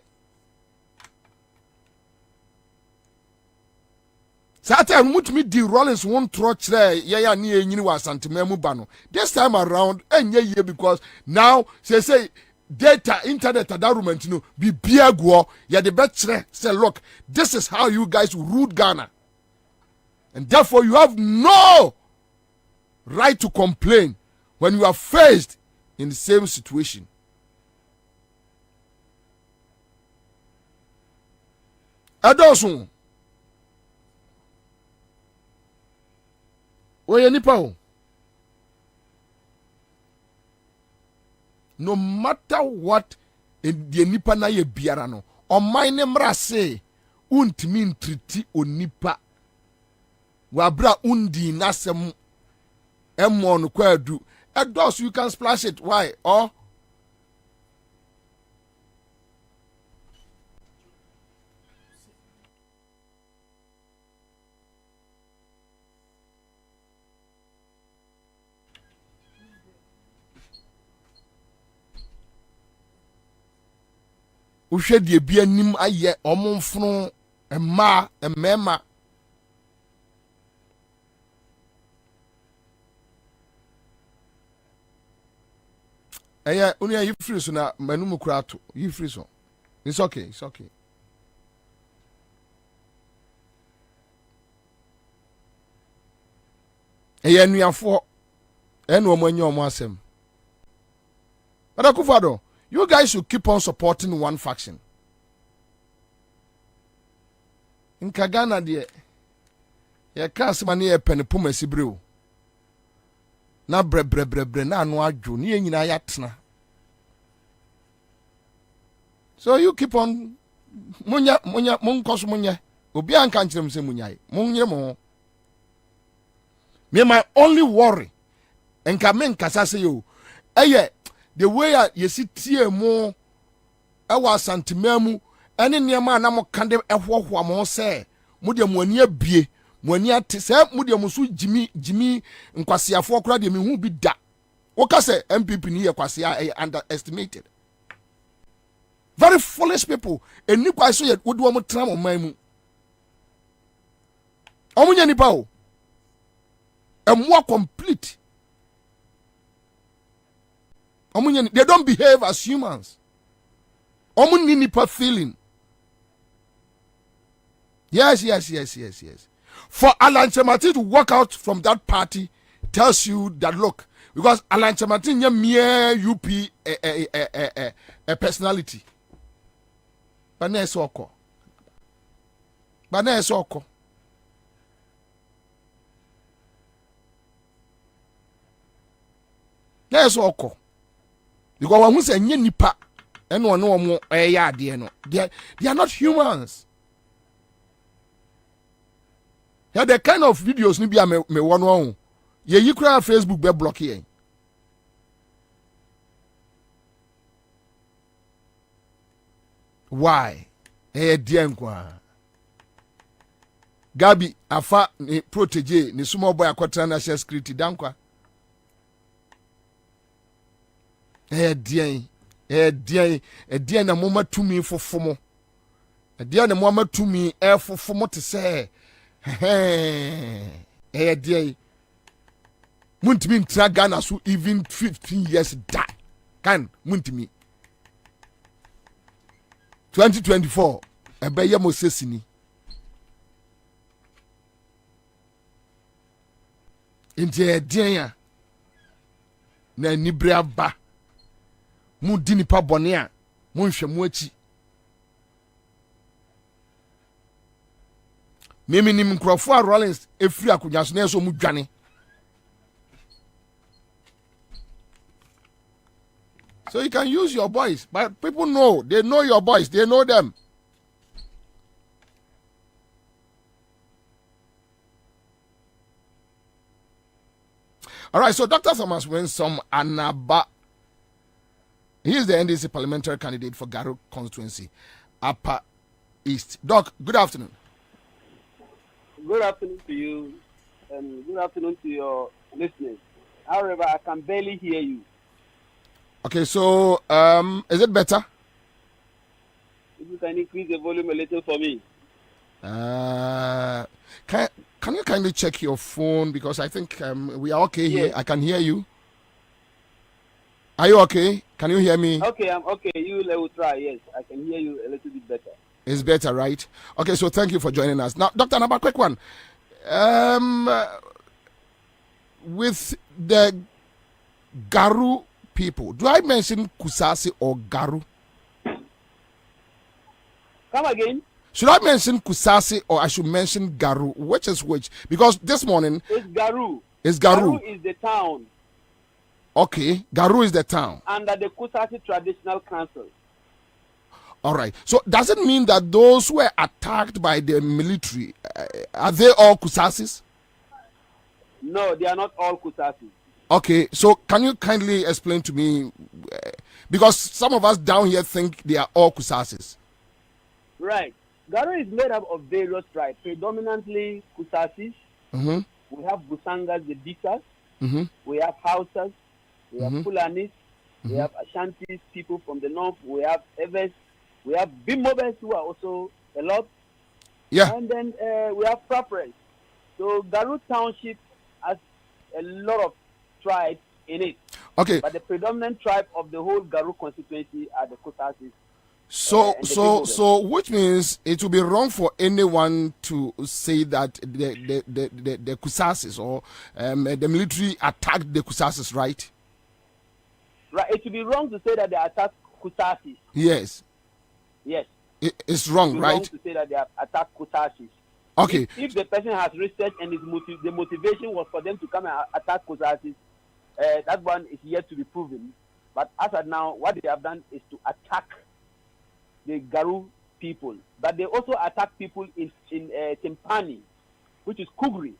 Satan mutumi di Rollins won tro kire ya na enyini wa santemam ba no. This time around enye ye because now say data internet environment no be biago ya the betre say look, this is how you guys ruled Ghana. And therefore you have no right to complain when you are faced in the same situation. Adosun oye nipa o. No matter what the nipa na ye biara no oman ne mra se untimi ntriti onipa wabra undi nasem emo no kwadu edos you can splash it why or uhwe die bia nim aye omonfunu emma uni you free so na manum kurato you free so it's okay nuafo eno omanyi omo asem Adakufado, you guys should keep on supporting one faction. In Kagana, dear, your casmani a penipuma sibrew. Na bre na no aju ni nyina yatna. So you keep on munya munkos munya. Obi an kan kirem se munyai. Munye mo. Me my only worry. Enka men kasa se yo. Eye the way you see tie mo ewa santimemu ene niema na mo kande ehwohwa mo se mo de mo ani abie mo ani ate se mo de mo so jimi nkwasiafo kora de me hu bi da wo ka se MPP ni ye kwasia underestimated. Very foolish people eni kwaso ye wo de mo tra mo man mu omunya nipa o more complete. They don't behave as humans. Omuni nipa feeling. Yes. For Alan Chemati to walk out from that party tells you that look, because Alan Chemati is mere UP a personality. Bane soko. Yes, oko. Because when we say nipa, and one no more they are not humans. Yeah, the kind of videos ni be me one. Ye you cry Facebook be block here. Why? Dear nkwa. Gabi afa ni protege ni small boy akwatra na share security dankwa. Dear na mama to me for fomo. Dear na mama to me air for fomo to say. Dear Muntimi Tragana so even 15 years die. Can Muntimi. 2024 ebeye mosesini ntie dia na nibre aba mu di nipa bone a mu nhwe mu achi mimi nim nkrofo a Rollins efiri akonya so na so mu dwane so you can use your voice but people know they know your voice they know them. All right, so Dr. Thomas Winsome Anaba, he is the NDC parliamentary candidate for Garu constituency, Upper East. Doc, good afternoon. Good afternoon to you, and good afternoon to your listeners. However, I can barely hear you. Okay, so is it better? If you can increase the volume a little for me. Can you kindly check your phone because I think we are okay here. I can hear you. Are you okay? Can you hear me? Okay, I'm okay. You will try. Yes, I can hear you a little bit better. It's better, right? Okay, so thank you for joining us. Now, Dr. Anaba, quick one. With the Garu people, do I mention Kusasi or Garu? Come again. Should I mention Kusasi or I should mention Garu? Which is which? Because this morning... It's Garu. It's Garu. Garu is the town. Okay, Garu is the town. Under the Kusasi Traditional Council. All right. So does it mean that those who were attacked by the military, are they all Kusasis? No, they are not all Kusasis. Okay, so can you kindly explain to me, because some of us down here think they are all Kusasis. Right. Garu is made up of various tribes, predominantly Kusasis. Mm-hmm. We have Busangas, the Bisas. Mm-hmm. We have Hausas. We have Mm-hmm. Fulanis. Mm-hmm. We have Ashantis, people from the north. We have Evers. We have Bimobes, who are also a lot. Yeah. And then we have Prapres. So Garu Township has a lot of tribes in it. Okay. But the predominant tribe of the whole Garu constituency are the Kusasis. So which means it will be wrong for anyone to say that the Kusasis or the military attacked the Kusasis, right? Right. It would be wrong to say that they attacked Kusasis. Yes. Yes. It's wrong, right? Wrong to say that they have attacked Kusasis. Okay. If the person has researched and the motivation was for them to come and attack Kusasis, that one is yet to be proven. But as of now, what they have done is to attack the Garu people. But they also attack people in Timpani, which is Kugri.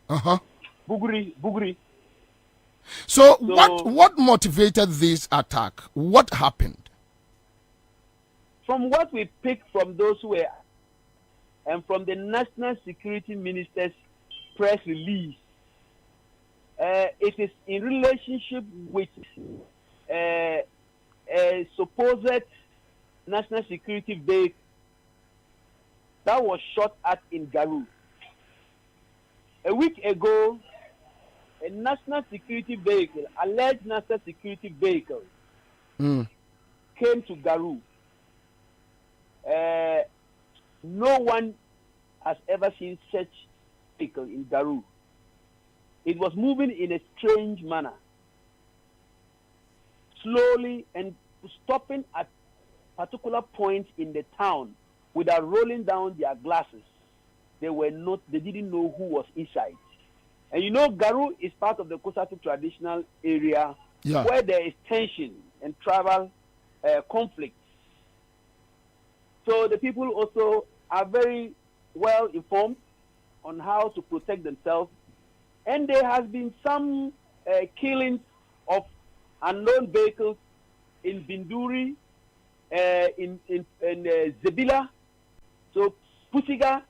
Uh-huh. Bugri. So what motivated this attack? What happened? From what we picked from those who were, and from the National Security Minister's press release, it is in relationship with a supposed national security vehicle that was shot at in Garu. A week ago, a national security vehicle, alleged national security vehicle, came to Garu. No one has ever seen such vehicle in Garu. It was moving in a strange manner, slowly and stopping at particular points in the town without rolling down their glasses. They didn't know who was inside. And you know, Garu is part of the Kusatu traditional area where there is tension and tribal conflict. So the people also are very well informed on how to protect themselves. And there has been some killings of unknown vehicles in Binduri, in Zebila, so Pusiga.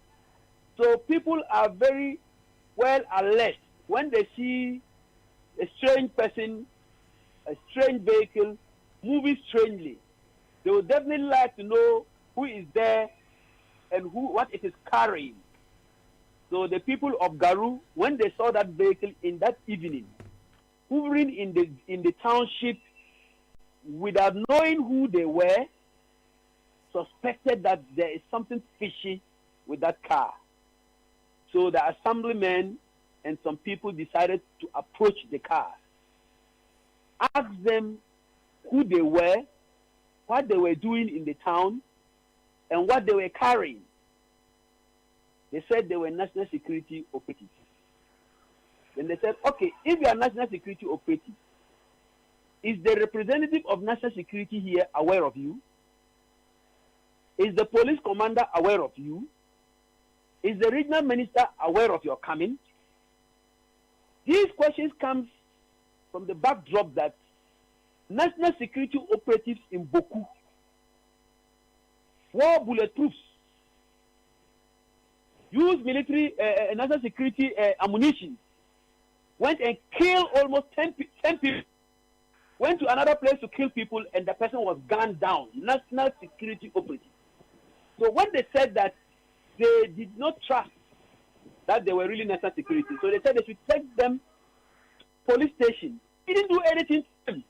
So people are very well alert when they see a strange person, a strange vehicle moving strangely. They would definitely like to know who is there and what it is carrying. So the people of Garu, when they saw that vehicle in that evening, hovering in the township without knowing who they were, suspected that there is something fishy with that car. So the assemblymen and some people decided to approach the car, ask them who they were, what they were doing in the town, and what they were carrying. They said they were national security operatives. Then they said, okay, if you are national security operatives, is the representative of national security here aware of you? Is the police commander aware of you? Is the regional minister aware of your coming? These questions come from the backdrop that national security operatives in Boku, 4 bulletproofs, use military national security ammunition, went and killed almost 10 people, went to another place to kill people, and the person was gunned down. National security operatives. So when they said that they did not trust that they were really national security, so they said they should take them to police station. They didn't do anything to them.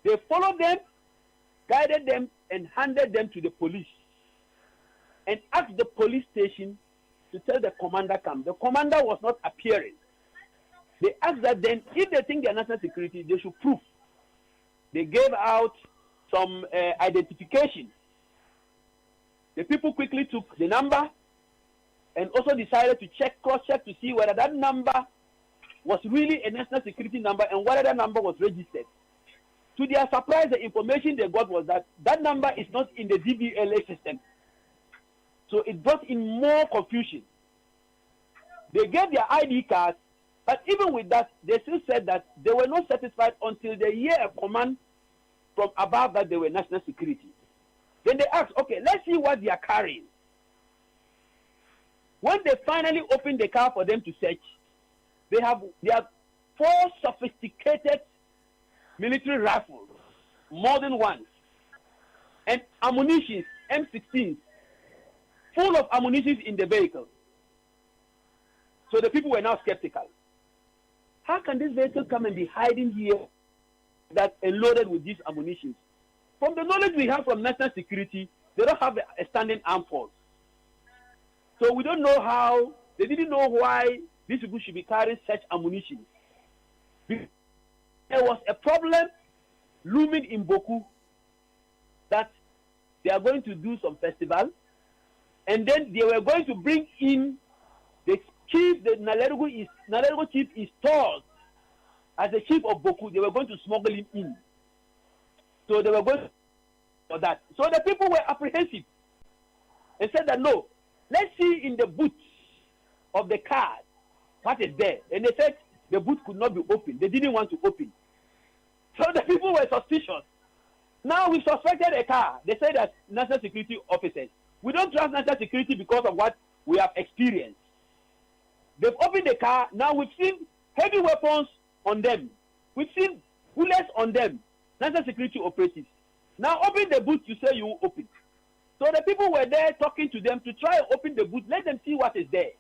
They followed them, guided them, and handed them to the police, and asked the police station to tell the commander come. The commander was not appearing. They asked that then, if they think they are national security, they should prove. They gave out some identification. The people quickly took the number and also decided to cross-check to see whether that number was really a national security number and whether that number was registered. To their surprise, the information they got was that that number is not in the DBLA system. So it brought in more confusion. They gave their ID cards, but even with that, they still said that they were not satisfied until they hear a command from above that they were national security. Then they asked, okay, let's see what they are carrying. When they finally opened the car for them to search, they have 4 sophisticated military rifles, more than one, and ammunition, M16s, full of ammunition in the vehicle. So the people were now skeptical. How can this vehicle come and be hiding here that loaded with these ammunition? From the knowledge we have from national security, they don't have a standing armed force. So we don't know how, they didn't know why these people should be carrying such ammunition. There was a problem looming in Boku that they are going to do some festival, and then they were going to bring in the chief, the Nalerugo chief installed as the chief of Boku. They were going to smuggle him in. So they were going for that. So the people were apprehensive and said that no, let's see in the boot of the car what is there. And they said the boot could not be opened. They didn't want to open. So the people were suspicious. Now we suspected a car. They said that national security officers. We don't trust national security because of what we have experienced. They've opened the car. Now we've seen heavy weapons on them. We've seen bullets on them. National security operatives. Now open the boot, you say you will open. So the people were there talking to them to try and open the boot, let them see what is there.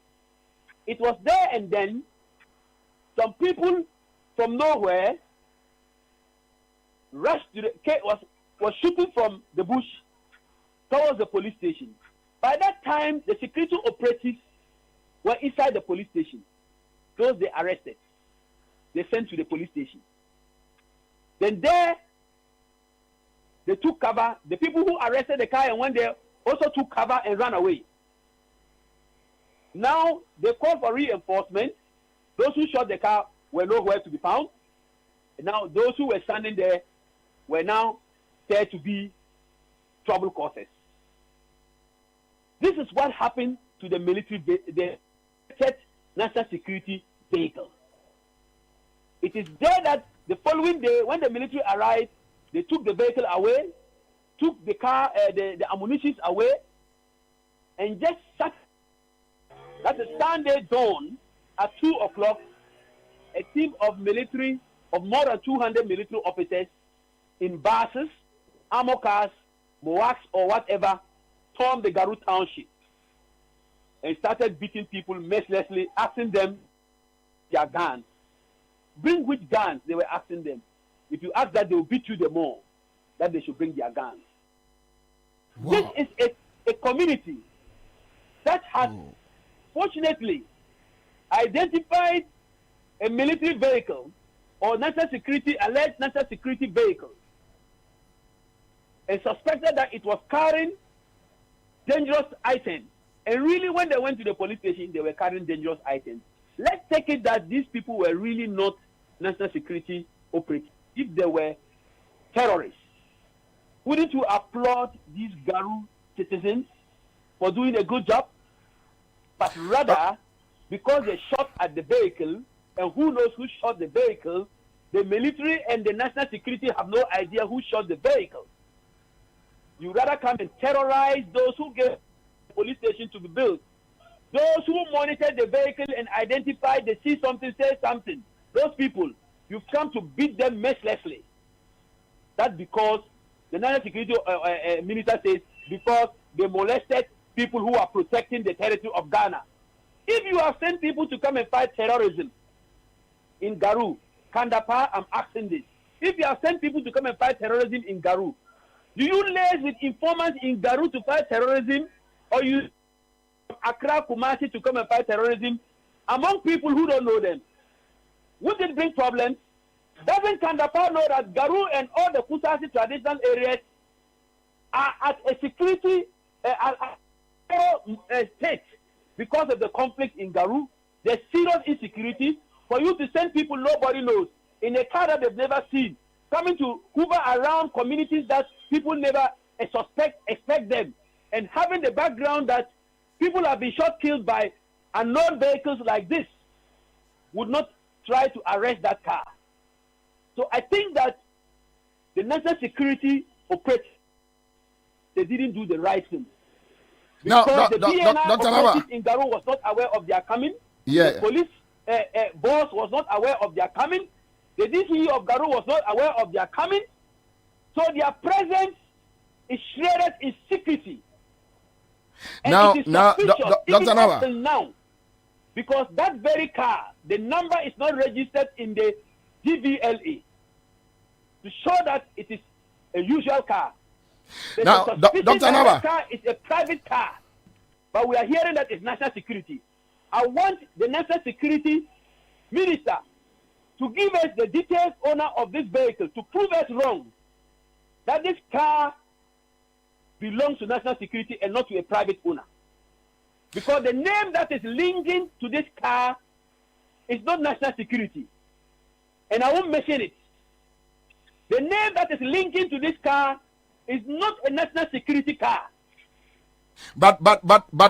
It was there, and then some people from nowhere rushed to the was shooting from the bush towards the police station. By that time, the security operatives were inside the police station. Those they arrested, they sent to the police station. Then there, they took cover. The people who arrested the car and went there also took cover and ran away. Now they called for reinforcement. Those who shot the car were nowhere to be found. And now those who were standing there were now said to be trouble causers. This is what happened to the military, the national security vehicle. It is there that the following day, when the military arrived, they took the vehicle away, took the car, the ammunition away, and just sat at the Sunday dawn at 2 o'clock. A team of military, of more than 200 military officers in buses, armor cars, Moax or whatever, stormed the Garu township and started beating people mercilessly, asking them their guns. Bring which guns, they were asking them. If you ask that, they will beat you the more, that they should bring their guns. Wow. This is a community that has, fortunately, identified a military vehicle or national security, alleged national security vehicle, and suspected that it was carrying dangerous items. And really, when they went to the police station, they were carrying dangerous items. Let's take it that these people were really not national security operatives. If they were terrorists, wouldn't you applaud these Garu citizens for doing a good job? But rather, because they shot at the vehicle, and who knows who shot the vehicle, the military and the national security have no idea who shot the vehicle. You rather come and terrorize those who gave the police station to be built. Those who monitored the vehicle and identified, they see something, say something. Those people, you've come to beat them mercilessly. That's because the national security minister says because they molested people who are protecting the territory of Ghana. If you have sent people to come and fight terrorism in Garu, Kandapa, I'm asking this. If you have sent people to come and fight terrorism in Garu, do you liaise with informants in Garu to fight terrorism, or you Accra, Kumasi to come and fight terrorism among people who don't know them? Would it bring problems? Doesn't Kandapa know that Garu and all the Kusasi traditional areas are at a security state because of the conflict in Garu? There's serious insecurity. For you to send people nobody knows in a car that they've never seen, coming to hover around communities that people never expect them, and having the background that people have been shot, killed by unknown vehicles like this, would not try to arrest that car. So I think that the national security operators, they didn't do the right thing. Because the DNI operatives in Garu was not aware of their coming. Yeah. The police boss was not aware of their coming. The DCE of Garu was not aware of their coming. So their presence is shredded in secrecy. And Now, it is now, suspicious, Dr. even Nawa. until now, because that very car, the number is not registered in the DVLA to show that it is a usual car. Now, Dr. Nawa. The car is a private car, but we are hearing that it's national security. I want the national security minister to give us the detailed owner of this vehicle to prove us wrong that this car belongs to national security and not to a private owner. Because the name that is linking to this car is not national security. And I won't mention it. The name that is linking to this car is not a national security car. But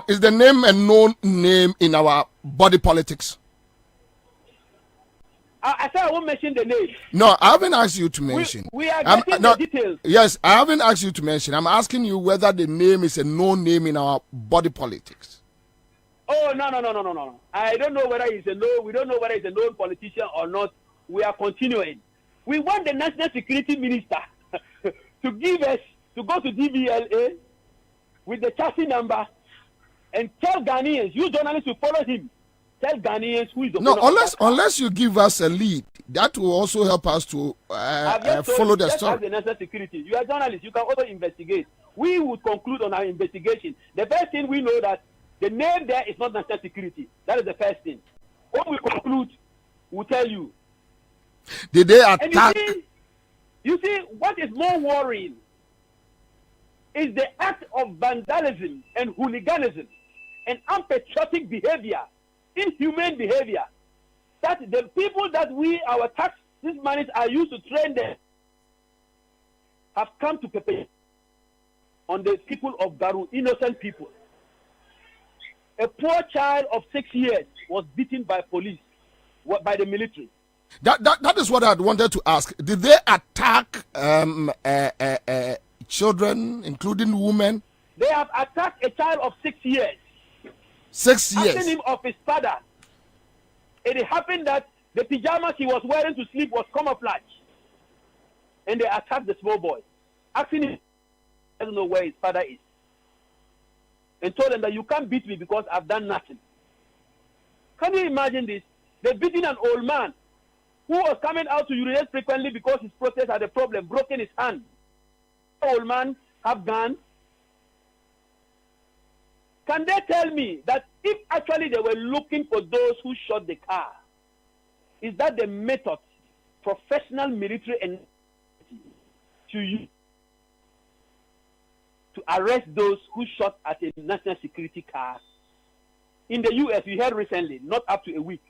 is the name a known name in our body politics? I said I won't mention the name. No, I haven't asked you to mention. We are getting the details. Yes, I haven't asked you to mention. I'm asking you whether the name is a known name in our body politics. Oh, no. I don't know whether he's a known, we don't know whether he's a known politician or not. We are continuing. We want the national security minister to give us, to go to DVLA with the chassis number and tell Ghanaians, you journalists who follow him, tell Ghanaians who is the no, unless you give us a lead, that will also help us to follow the story. The national security. You are journalists. You can also investigate. We would conclude on our investigation. The first thing we know that the name there is not national security. That is the first thing. When we conclude, we'll tell you. Did they attack? And you see, what is more worrying is the act of vandalism and hooliganism and unpatriotic behavior, inhumane behavior, that the people that our tax, these monies are used to train them, have come to perpetrate on the people of Garu, innocent people. A poor child of 6 years was beaten by police, by the military. That is what I wanted to ask. Did they attack children, including women? They have attacked a child of 6 years. 6 years. Asking him of his father. It happened that the pajamas he was wearing to sleep was camouflage. And they attacked the small boy. Asking him, I don't know where his father is. And told him that you can't beat me because I've done nothing. Can you imagine this? They're beating an old man who was coming out to urinate frequently because his prostate had a problem, broken his hand. The old man have guns Can they tell me that if actually they were looking for those who shot the car, is that the method professional military and to use to arrest those who shot at a national security car? In the U.S., we heard recently, not up to a week,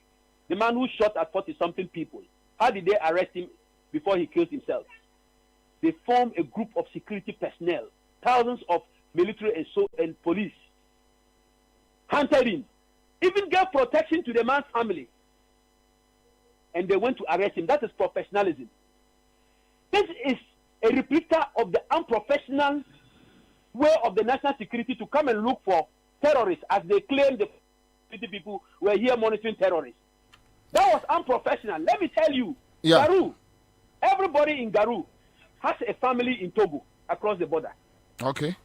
the man who shot at 40-something people. How did they arrest him before he killed himself? They formed a group of security personnel, thousands of military and police, hunted him, even gave protection to the man's family, and they went to arrest him. That is professionalism. This is a replica of the unprofessional way of the national security to come and look for terrorists, as they claim the people were here monitoring terrorists. That was unprofessional. Let me tell you, Garou, everybody in Garou has a family in Togo across the border. Okay.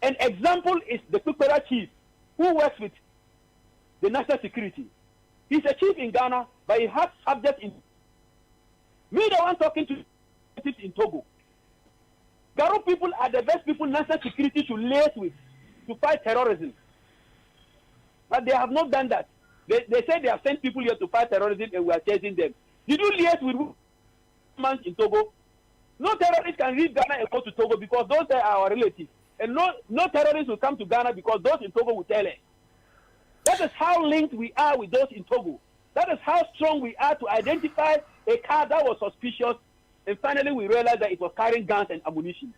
An example is the Kwabena chief who works with the national security. He's a chief in Ghana, but he has subjects in. Me, the one talking to in Togo. Garou people are the best people national security should liaise with to fight terrorism. But they have not done that. They say they have sent people here to fight terrorism and we are chasing them. Did you liaise with man in Togo? No terrorists can leave Ghana and go to Togo because those are our relatives. And no terrorists will come to Ghana because those in Togo will tell us. That is how linked we are with those in Togo. That is how strong we are to identify a car that was suspicious. And finally, we realized that it was carrying guns and ammunition.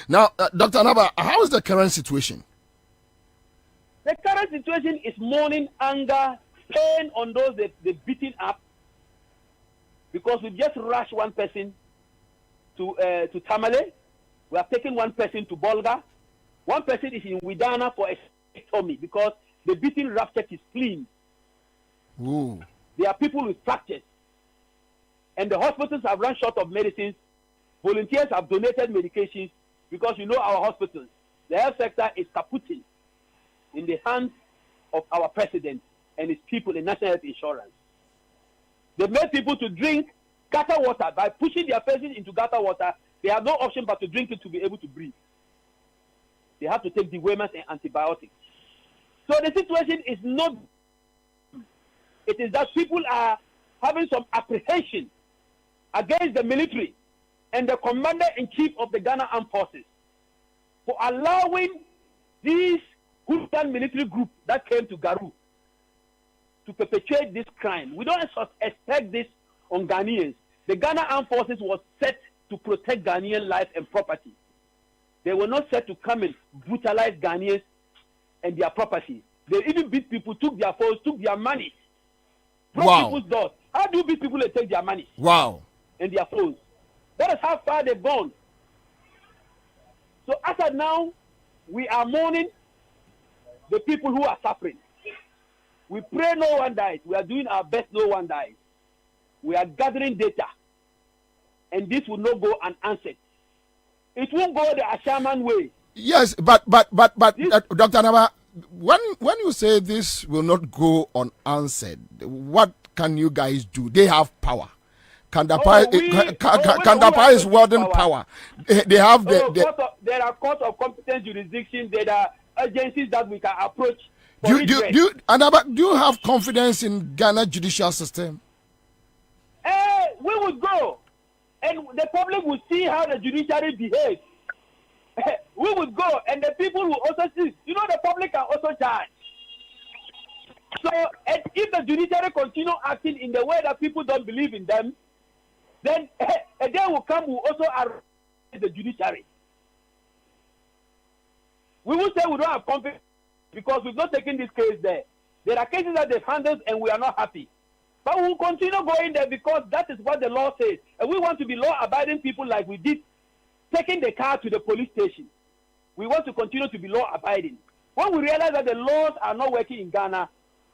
Now, Dr. Anaba, how is the current situation? The current situation is mourning, anger, pain on those they've beaten up, because we just rushed one person to Tamale. We have taken one person to Bolga. One person is in Widana for a tummy because the beating ruptured his spleen. Ooh. There are people with fractures. And the hospitals have run short of medicines. Volunteers have donated medications because you know our hospitals. The health sector is kaputting in the hands of our president and his people in national health insurance. They made people to drink gutter water. By pushing their faces into gutter water, they have no option but to drink it to be able to breathe. They have to take dewormers and antibiotics. So the situation is not, it is that people are having some apprehension against the military and the commander-in-chief of the Ghana Armed Forces for allowing these hooligan military group that came to Garou to perpetrate this crime. We don't expect this on Ghanaians. The Ghana Armed Forces was set to protect Ghanaian life and property. They were not set to come and brutalize Ghanaians and their property. They even beat people, took their phones, took their money, broke people's doors. How do you beat people and take their money? Wow. And their phones? That is how far they've gone. So as of now, we are mourning the people who are suffering. We pray no one dies. We are doing our best no one dies. We are gathering data. And this will not go unanswered. It won't go the Ashaman way. Yes, but Dr. Anaba, when you say this will not go unanswered, what can you guys do? They have power. Kandapa is wielding power. They have there are courts of competent jurisdiction. There are agencies that we can approach. Do you have confidence in Ghana judicial system? We would go, and the public will see how the judiciary behaves. We would go, and the people will also see. You know, the public can also judge. So, and if the judiciary continue acting in the way that people don't believe in them, then a day will come, will also arrest the judiciary. We will say we don't have confidence because we've not taken this case there. There are cases that they've handled and we are not happy. But we will continue going there because that is what the law says. And we want to be law-abiding people like we did taking the car to the police station. We want to continue to be law-abiding. When we realize that the laws are not working in Ghana,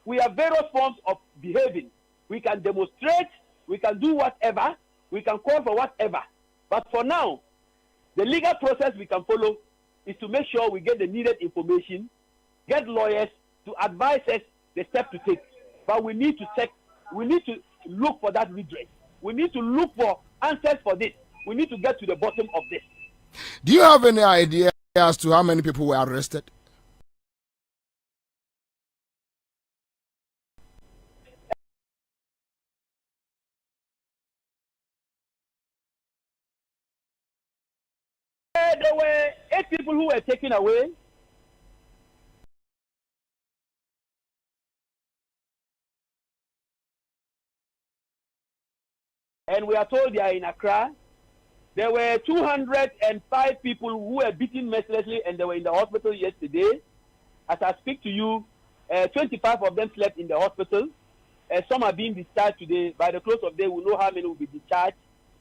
we have various forms of behaving. We can demonstrate, we can do whatever, we can call for whatever. But for now, the legal process we can follow is to make sure we get the needed information, get lawyers to advise us the step to take. But we need to check, we need to look for that redress. We need to look for answers for this. We need to get to the bottom of this. Do you have any idea as to how many people were arrested? There were 8 people who were taken away. And we are told they are in Accra. There were 205 people who were beaten mercilessly and they were in the hospital yesterday. As I speak to you, 25 of them slept in the hospital. Some are being discharged today. By the close of the day, we'll know how many will be discharged.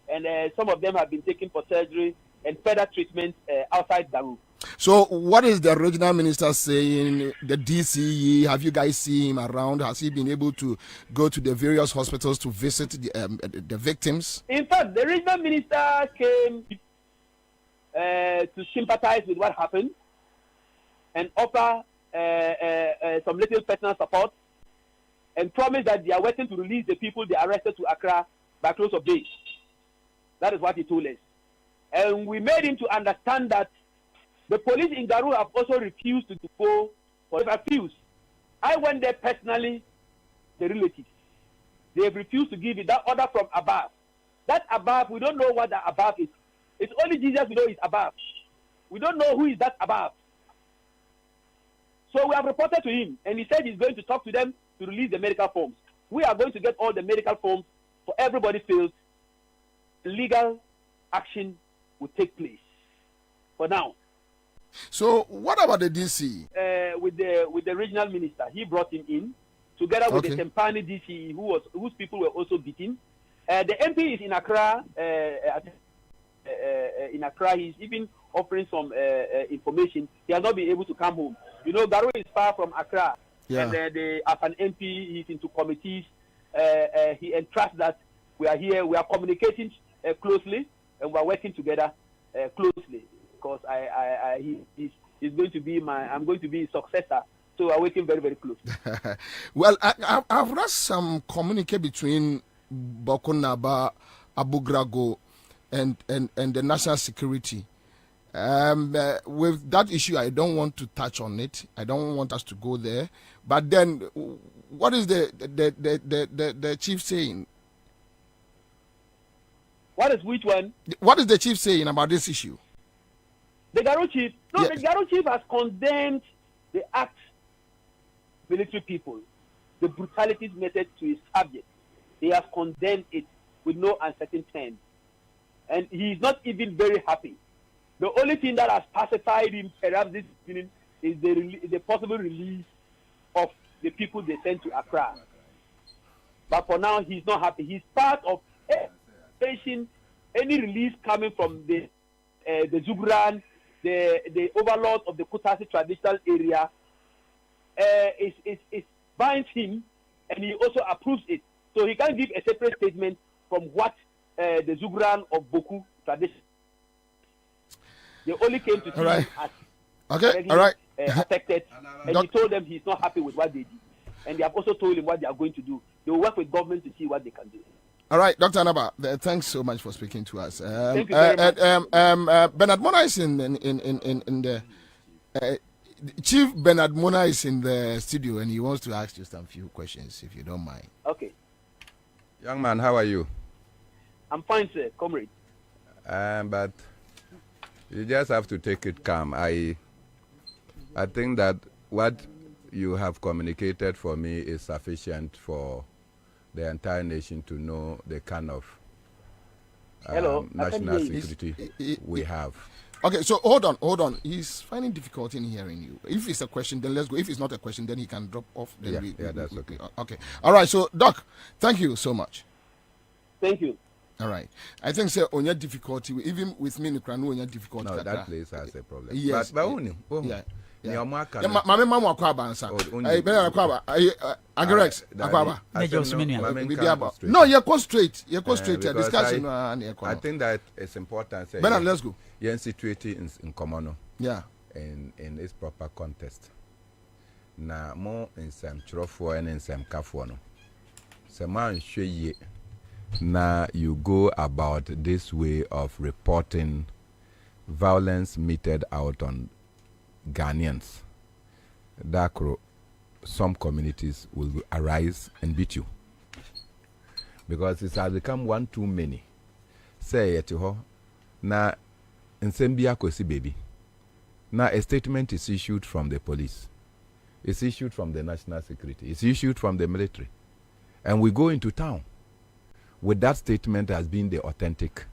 And some of them have been taken for surgery and further treatment outside Daru. So, what is the regional minister saying? The DCE, have you guys seen him around? Has he been able to go to the various hospitals to visit the victims? In fact, the regional minister came to sympathize with what happened and offer some little personal support and promise that they are waiting to release the people they arrested to Accra by close of day. That is what he told us. And we made him to understand that the police in Garu have also refused to go for refuse. I went there personally, the relatives. They have refused to give it. That order from above. That above, we don't know what the above is. It's only Jesus we know is above. We don't know who is that above. So we have reported to him, and he said he's going to talk to them to release the medical forms. We are going to get all the medical forms for everybody field. Legal action will take place. For now. So what about the DC? With the regional minister, he brought him in together with the Tempani DC, whose people were also beaten. The MP is in Accra. In Accra, he's even offering some information. He has not been able to come home. You know, Garu is far from Accra, and as an MP, he's into committees. He entrusts that we are here. We are communicating closely, and we are working together closely. Because he's going to be I'm going to be his successor. So we're working very, very close. Well, I've read some communique between Bokonaba, Abu Grago, and the national security. With that issue, I don't want to touch on it. I don't want us to go there. But then, what is the chief saying? What is which one? What is the chief saying about this issue? The Garu chief, the Garu chief has condemned the act military people, the brutalities meted to his subjects. He has condemned it with no uncertain terms. And he is not even very happy. The only thing that has pacified him, perhaps this evening, is the possible release of the people they sent to Accra. But for now, he's not happy. He's part of any release coming from the Zugran, the overlords of the Kutasi traditional area, is binds him, and he also approves it. So he can't give a separate statement from what the Zugran of Boku tradition. They only came to see him as affected, and he told them he's not happy with what they did. And they have also told him what they are going to do. They will work with government to see what they can do. All right, Dr. Anaba, thanks so much for speaking to us. Thank you very much. Bernard Mona is in the Chief Bernard Mona is in the studio, and he wants to ask you some few questions, if you don't mind. Okay. Young man, how are you? I'm fine, sir, comrade. But you just have to take it calm. I think that what you have communicated for me is sufficient for the entire nation to know the kind of national security we have. Okay, so hold on. He's finding difficulty in hearing you. If it's a question, then let's go. If it's not a question, then he can drop off. Then that's okay. Okay. All right, so Doc, thank you so much. Thank you. All right. I think, sir, on your difficulty, even with me, on your difficulty. No, that place has a problem. Yes. But only. My mama Kwabena Ansah. Agrex Akwaba. No, you go straight. Discussion. I think that it's important. Bernard, let's go. You're situated in Komono. Yeah. In its proper context. Na more in some trofo and in some kafuano. Some man show ye. Now you go about this way of reporting violence meted out on Ghanaians. Dakro, some communities will arise and beat you because it has become one too many. Say it to her. Now, Nsembia Kosi baby. Now a statement is issued from the police. It's issued from the national security. It's issued from the military. And we go into town with that statement as being the authentic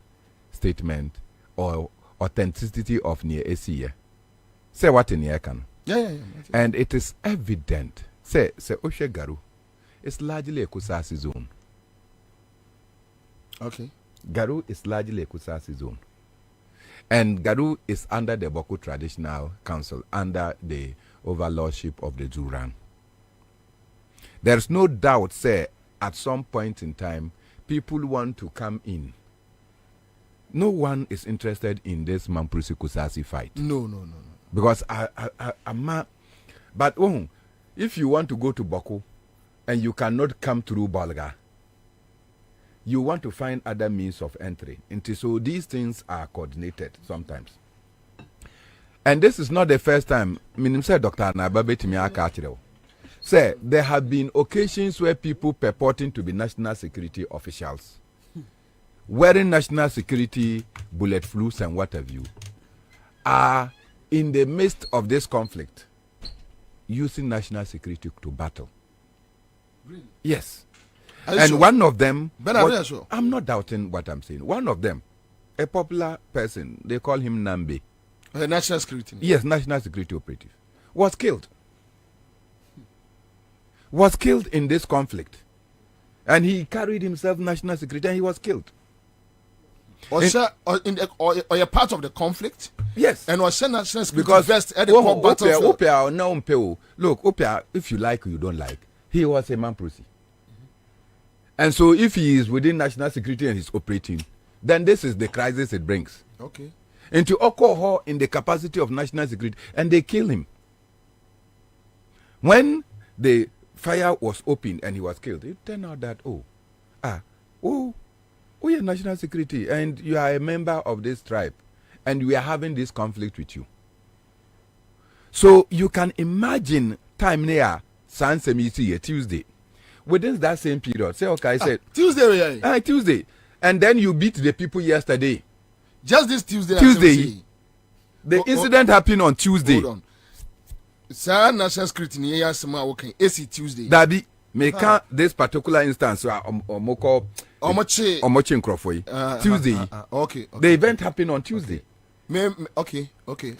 statement or authenticity of near ACA. Say what in here can. Yeah. And it is evident. Say Oshe Garu. It's largely a Kusasi zone. Okay. Garu is largely a Kusasi zone. And Garu is under the Boku Traditional Council, under the overlordship of the Zuran. There's no doubt, say, at some point in time, people want to come in. No one is interested in this Mamprusi Kusasi fight. No. Because but if you want to go to Boku and you cannot come through Balga, you want to find other means of entry. And so these things are coordinated sometimes. And this is not the first time. Dr. Nababe say there have been occasions where people purporting to be national security officials, wearing national security bulletproofs and what have you, are in the midst of this conflict using national security to battle. Really? Yes. And sure? One of them, sure? I'm not doubting what I'm saying. One of them, a popular person, they call him Nambe. National security. Yes, national security operative. Was killed. Was killed in this conflict. And he carried himself national security and he was killed. Or you're part of the conflict? Yes. And was national security because vest at the battlefield. Look, Opia, if you like or you don't like, he was a Mamprusi. And so if he is within national security and he's operating, then this is the crisis it brings. Okay. And to occur in the capacity of national security, and they kill him. When the fire was opened and he was killed, it turned out that, you're national security and you are a member of this tribe and we are having this conflict with you. So you can imagine time near Tuesday. Within that same period, say, okay, I said Tuesday. Tuesday. And then you beat the people yesterday. Just this Tuesday. The incident happened on Tuesday. Hold on. Sir, national security ni ya sema working AC Tuesday. Dabi, make this particular instance Omoche Nkrofoi. Tuesday. Okay. The event happened on Tuesday. Okay.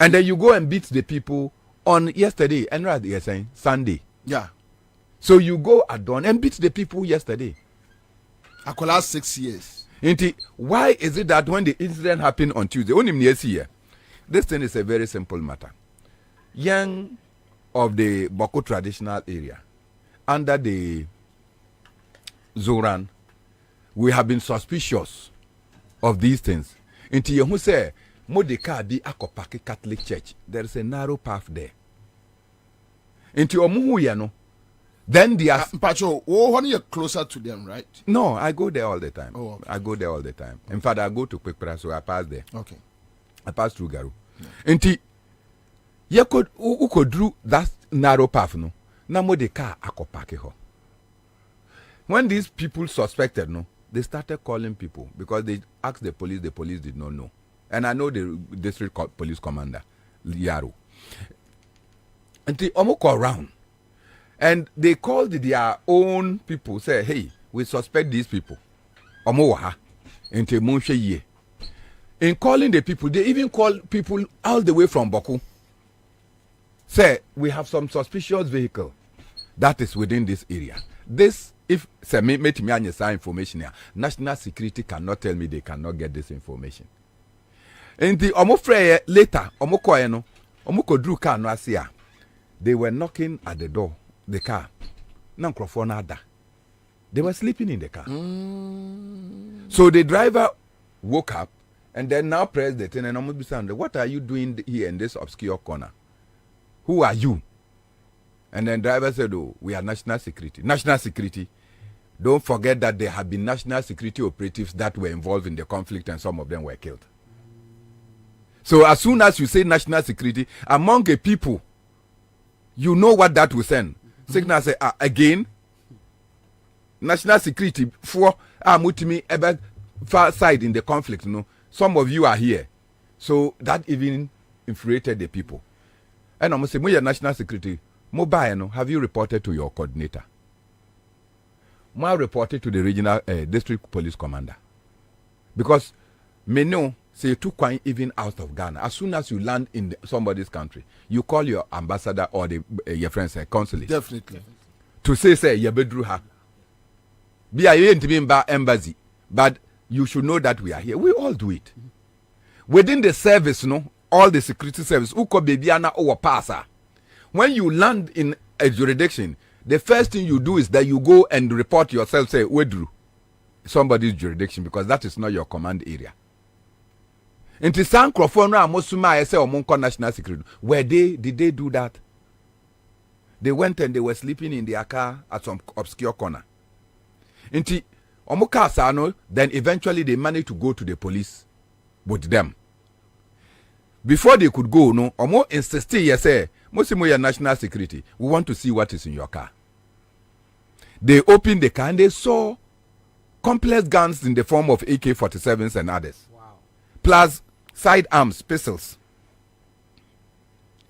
And then you go and beat the people on yesterday and rather you're saying Sunday. Yeah. So you go at dawn and beat the people yesterday. I could last 6 years. Why is it that when the incident happened on Tuesday, only here, this thing is a very simple matter. Young of the Boko traditional area, under the Zoran, we have been suspicious of these things. Until you say, Modeka be Akopaki Catholic Church, there is a narrow path there. Until Omuhuyano. Then the Pacho, when you're closer to them, right? No, I go there all the time. Oh, okay. I go there all the time. In fact, I go to Kwekpera, so I pass there. Okay. I pass through Garu. And you could do that narrow path, no? Namo de car akopake ho. When these people suspected, no, they started calling people because they asked the police did not know. And I know the district police commander, Yaro. And they almost call around. And they called their own people, say, hey, we suspect these people. In calling the people, they even call people all the way from Boku. Say, we have some suspicious vehicle that is within this area. This, if say, make me information here, national security cannot tell me they cannot get this information. And the Omofre later, Omoko drew car no asia. They were knocking at the door. The car. They were sleeping in the car. So the driver woke up and then now pressed the thing and almost be saying, what are you doing here in this obscure corner? Who are you? And then driver said, oh, we are national security. National security. Don't forget that there have been national security operatives that were involved in the conflict and some of them were killed. So as soon as you say national security, among a people, you know what that will send. Signal say again national security for mutimi ebe far side in the conflict, some of you are here, So that even infuriated the people. And I'm saying, your national security, mobile, have you reported to your coordinator? I reported to the regional district police commander. Because me know, say you took quite even out of Ghana. As soon as you land in somebody's country, you call your ambassador or your friends, consulate. Definitely. To say, you bedru ha. Be a embassy. But you should know that we are here. We all do it. Within the service, all the security service, uko bebiana or pasa. When you land in a jurisdiction, the first thing you do is that you go and report yourself, say, Wedru, somebody's jurisdiction, because that is not your command area. In Tisan Crofona, Mosuma, I say, Omonko National Security, did they do that? They went and they were sleeping in their car at some obscure corner. Inti Omoka Sano, then eventually they managed to go to the police with them. Before they could go, Omo insisted, yes, say, Mosimo, your national security, we want to see what is in your car. They opened the car and they saw complex guns in the form of AK-47s and others. Wow. Plus sidearms, pistols.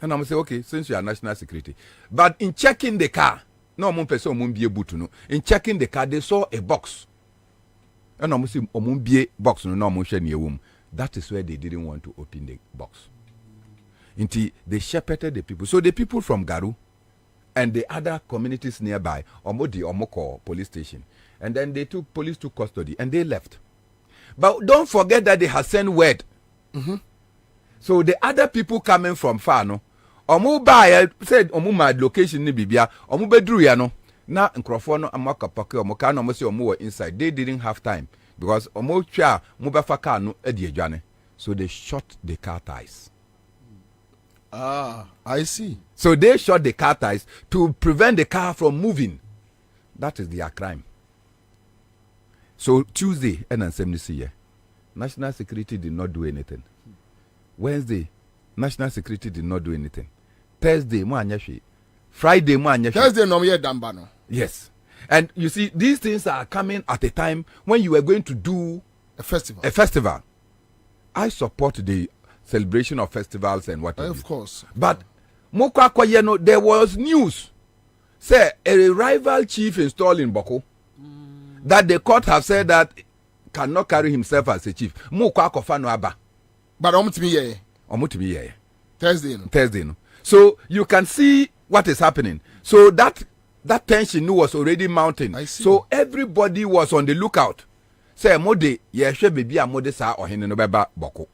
And I'm say, okay, since you are national security. But in checking the car, in checking the car, they saw a box. And I'm say, box, that is where they didn't want to open the box. Until they shepherded the people. So the people from Garu and the other communities nearby, Omoko police station, and then police took custody and they left. But don't forget that they had sent word. Mm-hmm. So the other people coming from far, Omu buyer said Omu mad location ni bibia, Omu bedru ya no. Na nkrofo no amaka pake Omu ka no say Omu were inside. They didn't have time because Omu twa Omu befa car no edi adwane. So they shot the car tires. Ah, I see. So they shot the car tires to prevent the car from moving. That is their crime. So Tuesday, National Security did not do anything. Wednesday, National Security did not do anything. Thursday, Friday, Thursday, no, Dambano. Yes. And you see, these things are coming at a time when you are going to do a festival. I support the celebration of festivals and whatever. Of course. But there was news. Say a rival chief installed in Boko that the court have said that cannot carry himself as a chief. But Thursday. So you can see what is happening. So that tension was already mounting. So everybody was on the lookout. Say mode baby amode sa ohene no beba Boko.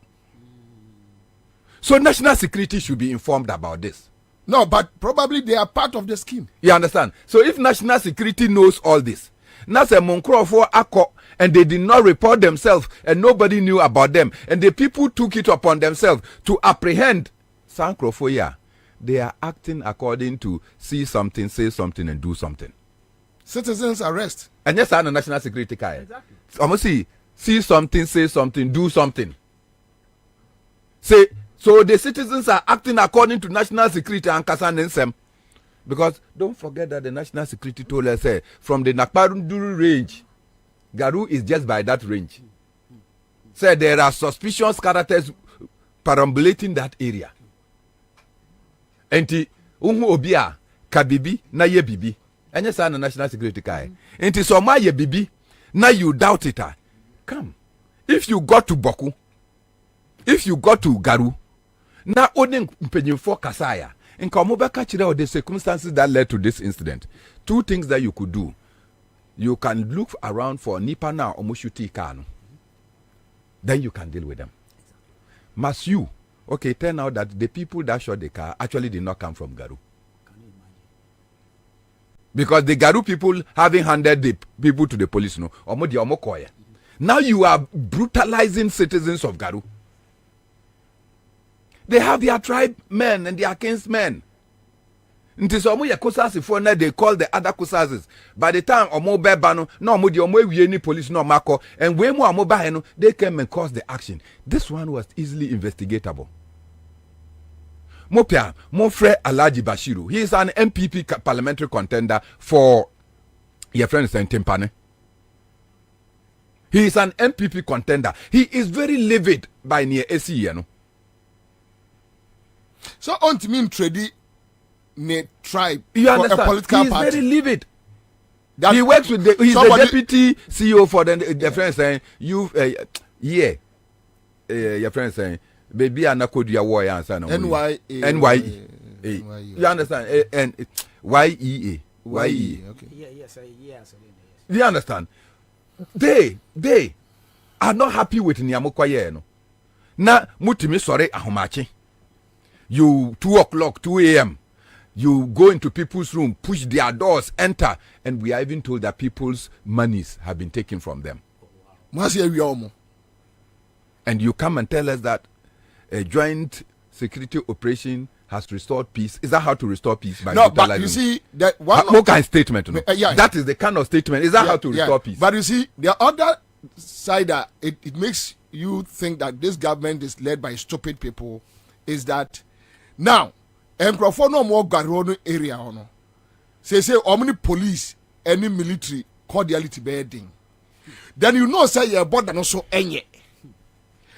So national security should be informed about this. No, but probably they are part of the scheme. You understand? So if national security knows all this, Nasa Monkro for Akko, and they did not report themselves, and nobody knew about them, and the people took it upon themselves to apprehend Sankrofoya, they are acting according to see something, say something, and do something. Citizens arrest. And yes, I'm a national security guy. Exactly. Almost see something, say something, do something. Say. So the citizens are acting according to national security and Kasan. Because don't forget that the national security told us from the Nakparunduru range, Garu is just by that range. Said there are suspicious characters perambulating that area. Enti unhu obia kabibi na ye bibi. Enye sa na national security kai. Enti so ma ye bibi na you doubt it. Come. If you got to Boku, if you got to Garu, na odin mpenyimfo kasaya nka omobeka kire the circumstances that led to this incident. Two things that you could do. You can look around for nipa na omushuti kanu. Then you can deal with them. Must you? Okay, turn out that the people that shot the car actually did not come from Garu. Because the Garu people having handed the people to the police, now you are brutalizing citizens of Garu. They have their tribe men and their kinsmen. They call the other kusazes. By the time omo bebano, no mo di omo any police no mako, and we mo amoba they came and caused the action. This one was easily investigatable. Mopia, Monfre Alaji Bashiru, he is an MPP parliamentary contender for your friend Timpane. He is an MPP contender. He is very livid by near AC, So on to mean trade ne tribe You for understand? a political He's party. very livid. That He works with he's somebody- the deputy CEO for the friend saying your friend saying baby anakodia warrior answer no NYE. You understand? And YEA. Okay. Yes. Do you understand? They are not happy with Nyamukwaye no. Na mutimi sorry ahomache. You 2 o'clock, 2 a.m. You go into people's room, push their doors, enter, and we are even told that people's monies have been taken from them. And you come and tell us that a joint security operation has restored peace. Is that how to restore peace? By No, but you see that one what kind of statement? No? Yeah. That is the kind of statement. Is that how to restore peace? But you see, the other side that it makes you think that this government is led by stupid people is that now, Nkrofo no more Garono area no. Say how police, any military cordiality bedding. Then you know say your border no so enye.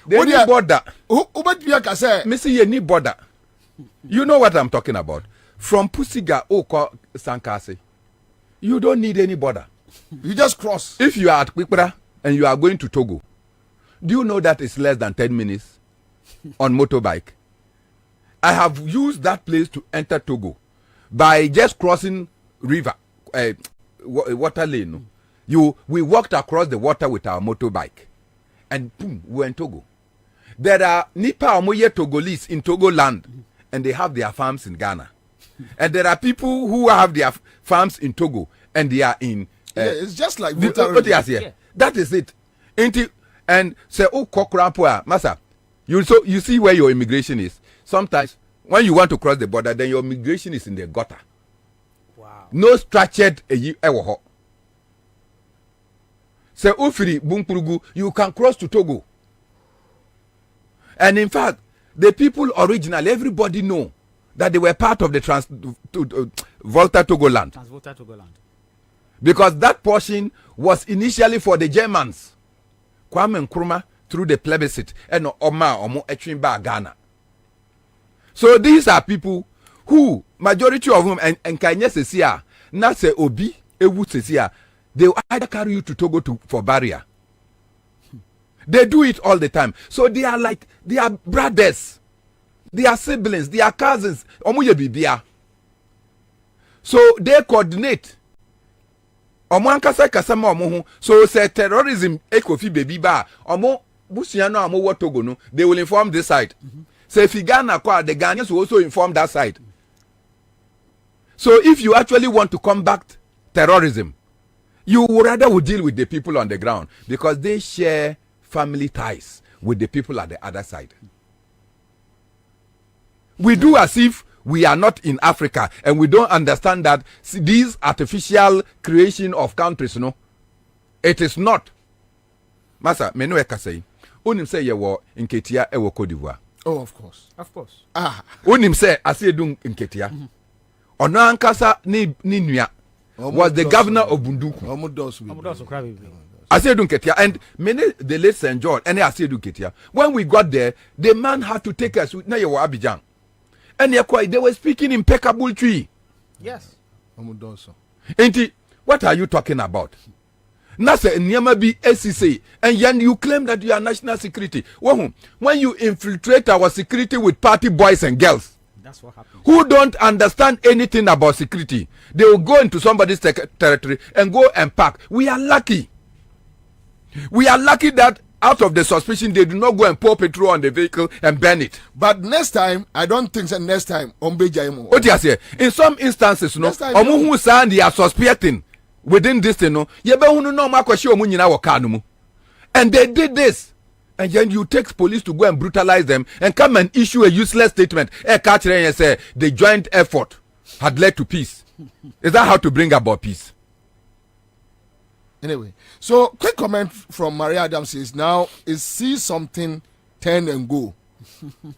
They need border. Who can say? Missy, you need border. You know what I'm talking about. From Pusiga, Oko, Sankasi, you don't need any border. You just cross. If you are at Kwikra and you are going to Togo, do you know that it's less than 10 minutes on motorbike? I have used that place to enter Togo by just crossing river, water lane. We walked across the water with our motorbike, and boom, we were in Togo. There are Nipa Omoye Togolese in Togo land, and they have their farms in Ghana. And there are people who have their farms in Togo, and they are in. It's just like That is it. And say, oh, Kokrapua, Massa, you see where your immigration is. Sometimes when you want to cross the border, then your immigration is in the gutter. Wow. No structured ewo. Say Ufiri Bumpurugu, you can cross to Togo. And in fact, the people originally, everybody know that they were part of the Volta Togoland. Transvolta Togoland. Because that portion was initially for the Germans. Kwame Nkrumah through the plebiscite and Omo Echimba Ghana. So these are people who, majority of whom, and Kanye Sesia, not say Obi, Ewu Sesia, they will either carry you to Togo for barrier. They do it all the time. So they are brothers. They are siblings. They are cousins. Omuye bibia. So they coordinate. Omo ankasa kasama omo hu. So say terrorism ekofi baby ba. Omo busiano omo wo Togo no. They will inform this side. So if Ghana kwa, the Ghanaians will also inform that side. So if you actually want to combat terrorism, you would rather would deal with the people on the ground because they share family ties with the people at the other side. We do as if we are not in Africa and we don't understand that these artificial creation of countries, no, it is not. Masa, menu ekasei. Unim say ye wo Nketia e wo Cote d'Ivoire. Oh, of course. Unim say Asiedun Nketia. Ono ankasa ni nua was the governor of Bunduku. Asiedun Nketia, and many the late St. George and Asiedun Nketia. When we got there, the man had to take us na ye wo Abidjan. And they were speaking impeccable Twi. Yes. Enti, what are you talking about? Nasa Nyama be SCC, and then you claim that you are national security. When you infiltrate our security with party boys and girls, that's what happens. Who don't understand anything about security, they will go into somebody's territory and go and pack. We are lucky. We are lucky that out of the suspicion, they do not go and pour petrol on the vehicle and burn it. But next time, I don't think that next time, what do you say? In some instances, no, they are suspecting within this thing, no, and they did this. And then you take police to go and brutalize them and come and issue a useless statement. And say the joint effort had led to peace. Is that how to bring about peace? Anyway, so quick comment from Maria Adams is now is see something, turn and go.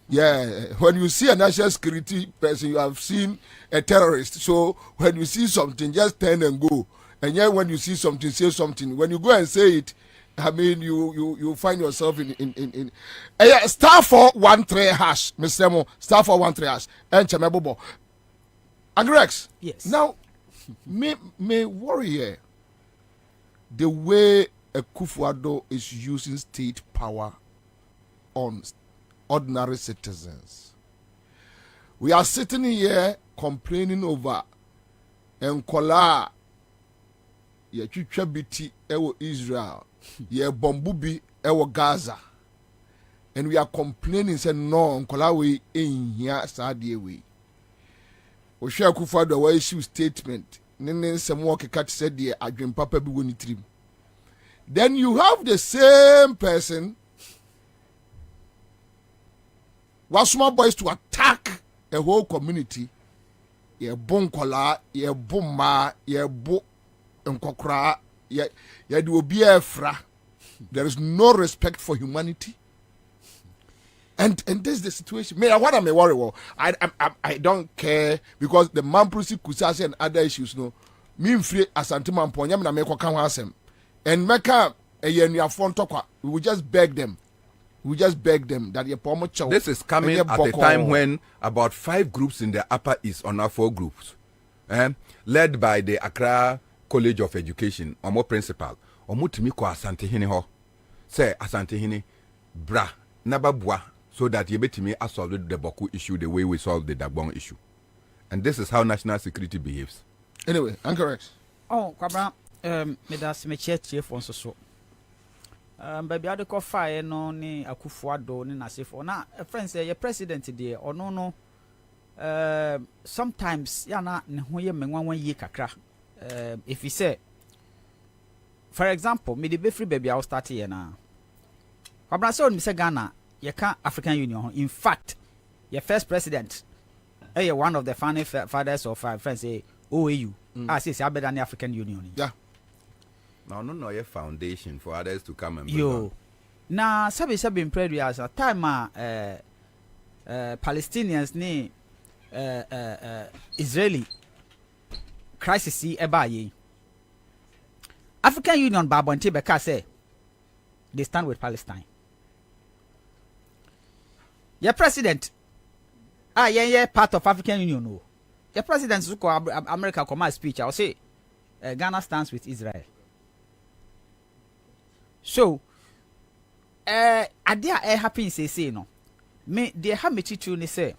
Yeah, when you see a national security person, you have seen a terrorist. So when you see something, just turn and go. And yet when you see something, say something. When you go and say it, I mean, you find yourself in star 413 hash, Mr. Mo, star 413 hash, and Chamebobo. And Rex, yes. Now, me worry here the way Akufo-Addo is using state power on ordinary citizens. We are sitting here complaining over Nkola ye twitwa biti ewo Israel, ye bombu bi ewo Gaza, and we are complaining say no Nkola we ehia saade we. Ohwe Akufo-Addo wa issue statement nene nsem wo keka te said the adwen papa bi woni trim. Then you have the same person was small boys to attack a whole community. Ye bon kola, ye bon ma, ye bo nkokra, ye do obi efra. There is no respect for humanity. And this is the situation. Me, what am I worried about? I don't care because the Mampusi Kusasi and other issues, no. Me free asante mamponya me na me kwaka ho asem. And meka eyenua fon tokwa. We will just beg them. That you pomo chow. This is coming at a time when about 5 groups in the Upper East, or now 4 groups, led by the Accra College of Education, Omo principal, Omo Timiko Asante Hini ho, say Asante Hini, bra, nababwa, so that you bet me solve the Boku issue the way we solved the Dagbon issue. And this is how national security behaves. Anyway, I'm correct. Oh, Kwabena, me das me cheche for so. Baby, I call fire no ni Akufo-Addo ni nasifo. Na friends say your president there or no. Sometimes yana ne ho ye menwan ye kakra. If you say, for example, me the be free baby I will start here na. Kwabena say on me say Ghana, you can't African Union. In fact, your first president, one of the founding fathers of friends say OAU. I say better than the African Union. Yeah. No, your foundation for others to come and yo. Na sabi in previous time Palestinians ni Israeli crisis eba ye. African Union babonte beka say they stand with Palestine. Your president part of African Union no. Your president zuko America come speech I will say Ghana stands with Israel. So, idea happen say no. Me they have me chichu ni say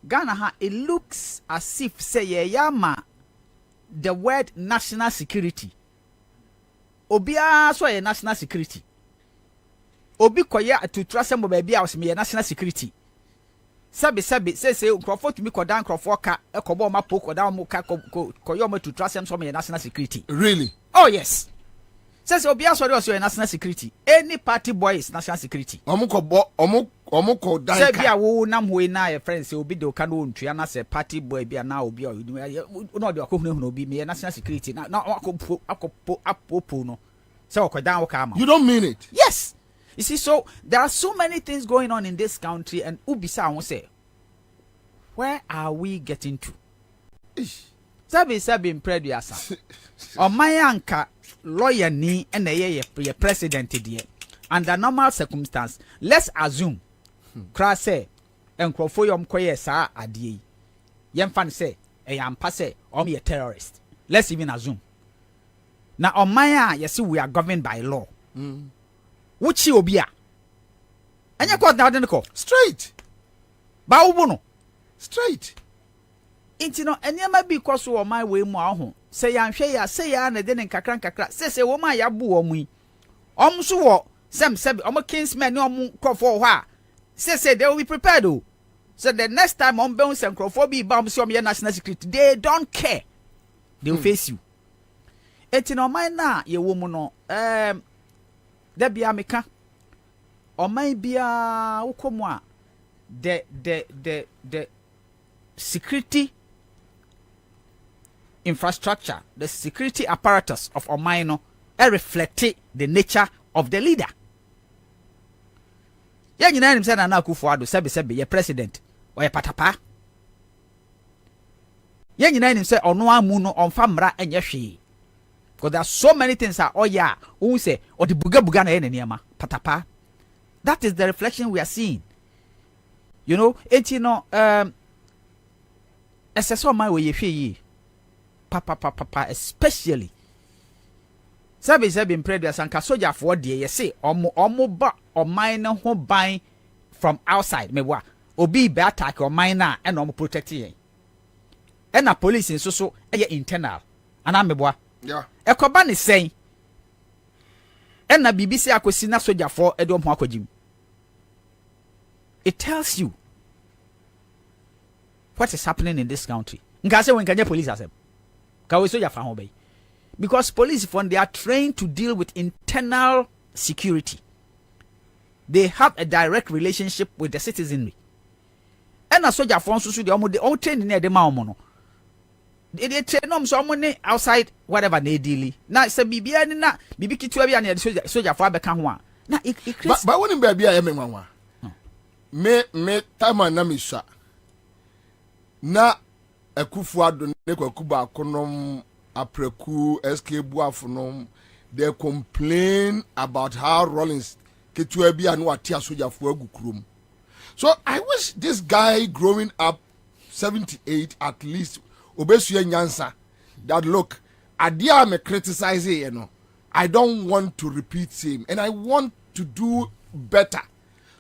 Ghana ha it looks as if say yama the word national security. Obia so national security. Obi koya to trust some baby house me national security. Sabi say Crawford to me ko down Crawford ka ekobo ma poko down mo ka koyo mo to trust some national security. Really? Oh yes. Says Obia sorry was your national security. Any party boy is national security. Omuko dan. Say bia wo nam we na your friends say obi de ka no ntua na say party boy bia na obi o no de akohunu obi me national security na akopo no. Say okodan wo ka ma. You don't mean it? Yes. You see, so there are so many things going on in this country, and Ubisa won't say, where are we getting to? Sabi in previous. Or my anka lawyer ni and the president dear. Under normal circumstance, let's assume Crass say and Crawford koye sa adie. Yem fan say am passe or me a terrorist. Let's even assume. Now on my you see we are governed by law. Wuchi obia. Anya court na de ko straight. Ba ubuno straight. Inti no eniema bi kwaso o my we mu aho. Se ya nhwe ya se ya na de nkakra. Se wo ma ya bu o mu. So wo sem kinsmen ni krofo ho a. Se they will be prepared o. So the next time be sem krofo bi ba so your national security, they don't care. They will face you. Eti no man na ye wo mu no da bia meka o man bia wokomu a the security infrastructure, the security apparatus of Omaino reflect the nature of the leader. Ya nyina nim say na Akufo-Addo sebe ye president or ye patapa. Ya nyina nim say ono amu no onfa mra enye hwe. Because there are so many things that, oh yeah, who say, or the buga na ene patapa. That is the reflection we are seeing. You know, SSO my way ye papa, especially. Sabi in previous and kasoja for dear, you say, omo ba or minor home buying from outside, me wa, obi be attack or minor and omo protect ye. And a police in so internal, and I'm a boy. Yeah. Ekoban is saying, and na BBC akwesina soja for edom ho akwajim. It tells you what is happening in this country. Nka say when kanye police asem. Ka we soja fa ho bay. Because police they are trained to deal with internal security. They have a direct relationship with the citizenry. And a soja for so they all train in the ma no. They train them so money outside whatever they deal. Na say bibia ni na bibi kitua bia na soja for abeka ho a. Na but when baby I am nwanwa. Me time na me sha. Na Akufo-Addo ne kwakuba akonom apreku SK Buafonom, they complain about how Rollins ketua bia no atia soja for agukurum. So I wish this guy growing up 78 at least Obesuye Nyansa that look, Adia me criticize you know. I don't want to repeat him and I want to do better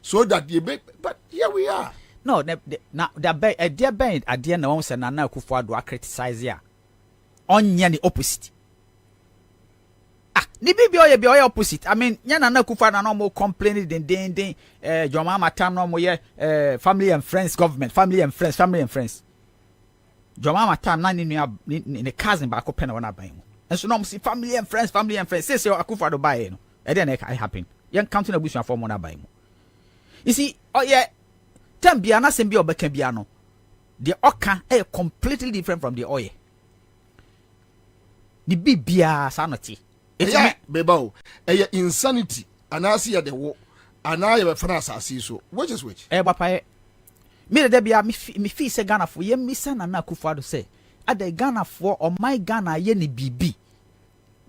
so that you make, but here we are. No, the dear band Adia na won na Akufo-Addo criticize ya. Onya the opposite. Ni be opposite. I mean, nya na Akufo-Addo no more complaining den Joma Matam no more family and friends government, family and friends. Joma Matam na ni ne cousin ba ko pena wana ban mu. Enso no see family and friends. Say Akufo-Addo buy no. E dey na it happen. Yan counting abusuan for mo na ban mu. You see, oh yeah, Tambia na sembi obeka bia no. The oka is completely different from the oil. The bibia sanity. It's bebao. Insanity. And I see the war. And I have a finance so. Which is which? Papa. Me de bia me fi se Ghana for ye misa na Akufo-Addo say. Ade Ghana for or my Ghana ye ni bibi.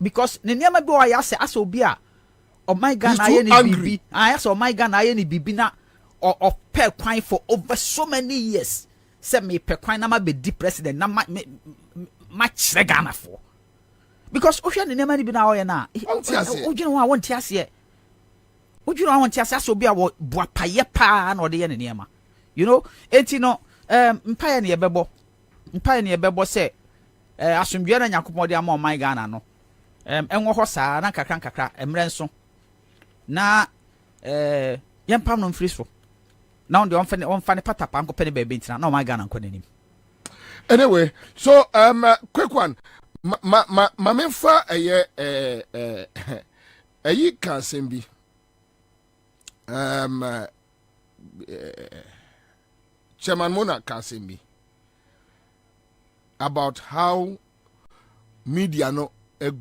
Because ne niam bi o ya se aso bi a o my Ghana ye ni bibi. Ah yes o my Ghana ye ni bibi na or per kwan for over so many years. Say me per kwan na ma be di president na ma chere Ghana for. Because ohwe ne niam bi na o ye na. Odwene ho a won ti ase. Odwene ho won ti ase aso bi a wo boapaye pa na o de ye ne niam. You know, enti no mpaye ne yebebo say asomdwe na Nyankopon de ama my Ghana no. Enwo ho saa na kakra emre nso. Na yempam no mfiri so. Now the on fane patapa nko pene bebe ntina na my Ghana nko nanim. Anyway, so quick one. Ma memfa ayi kan sembi. Chairman Mona can say me about how media no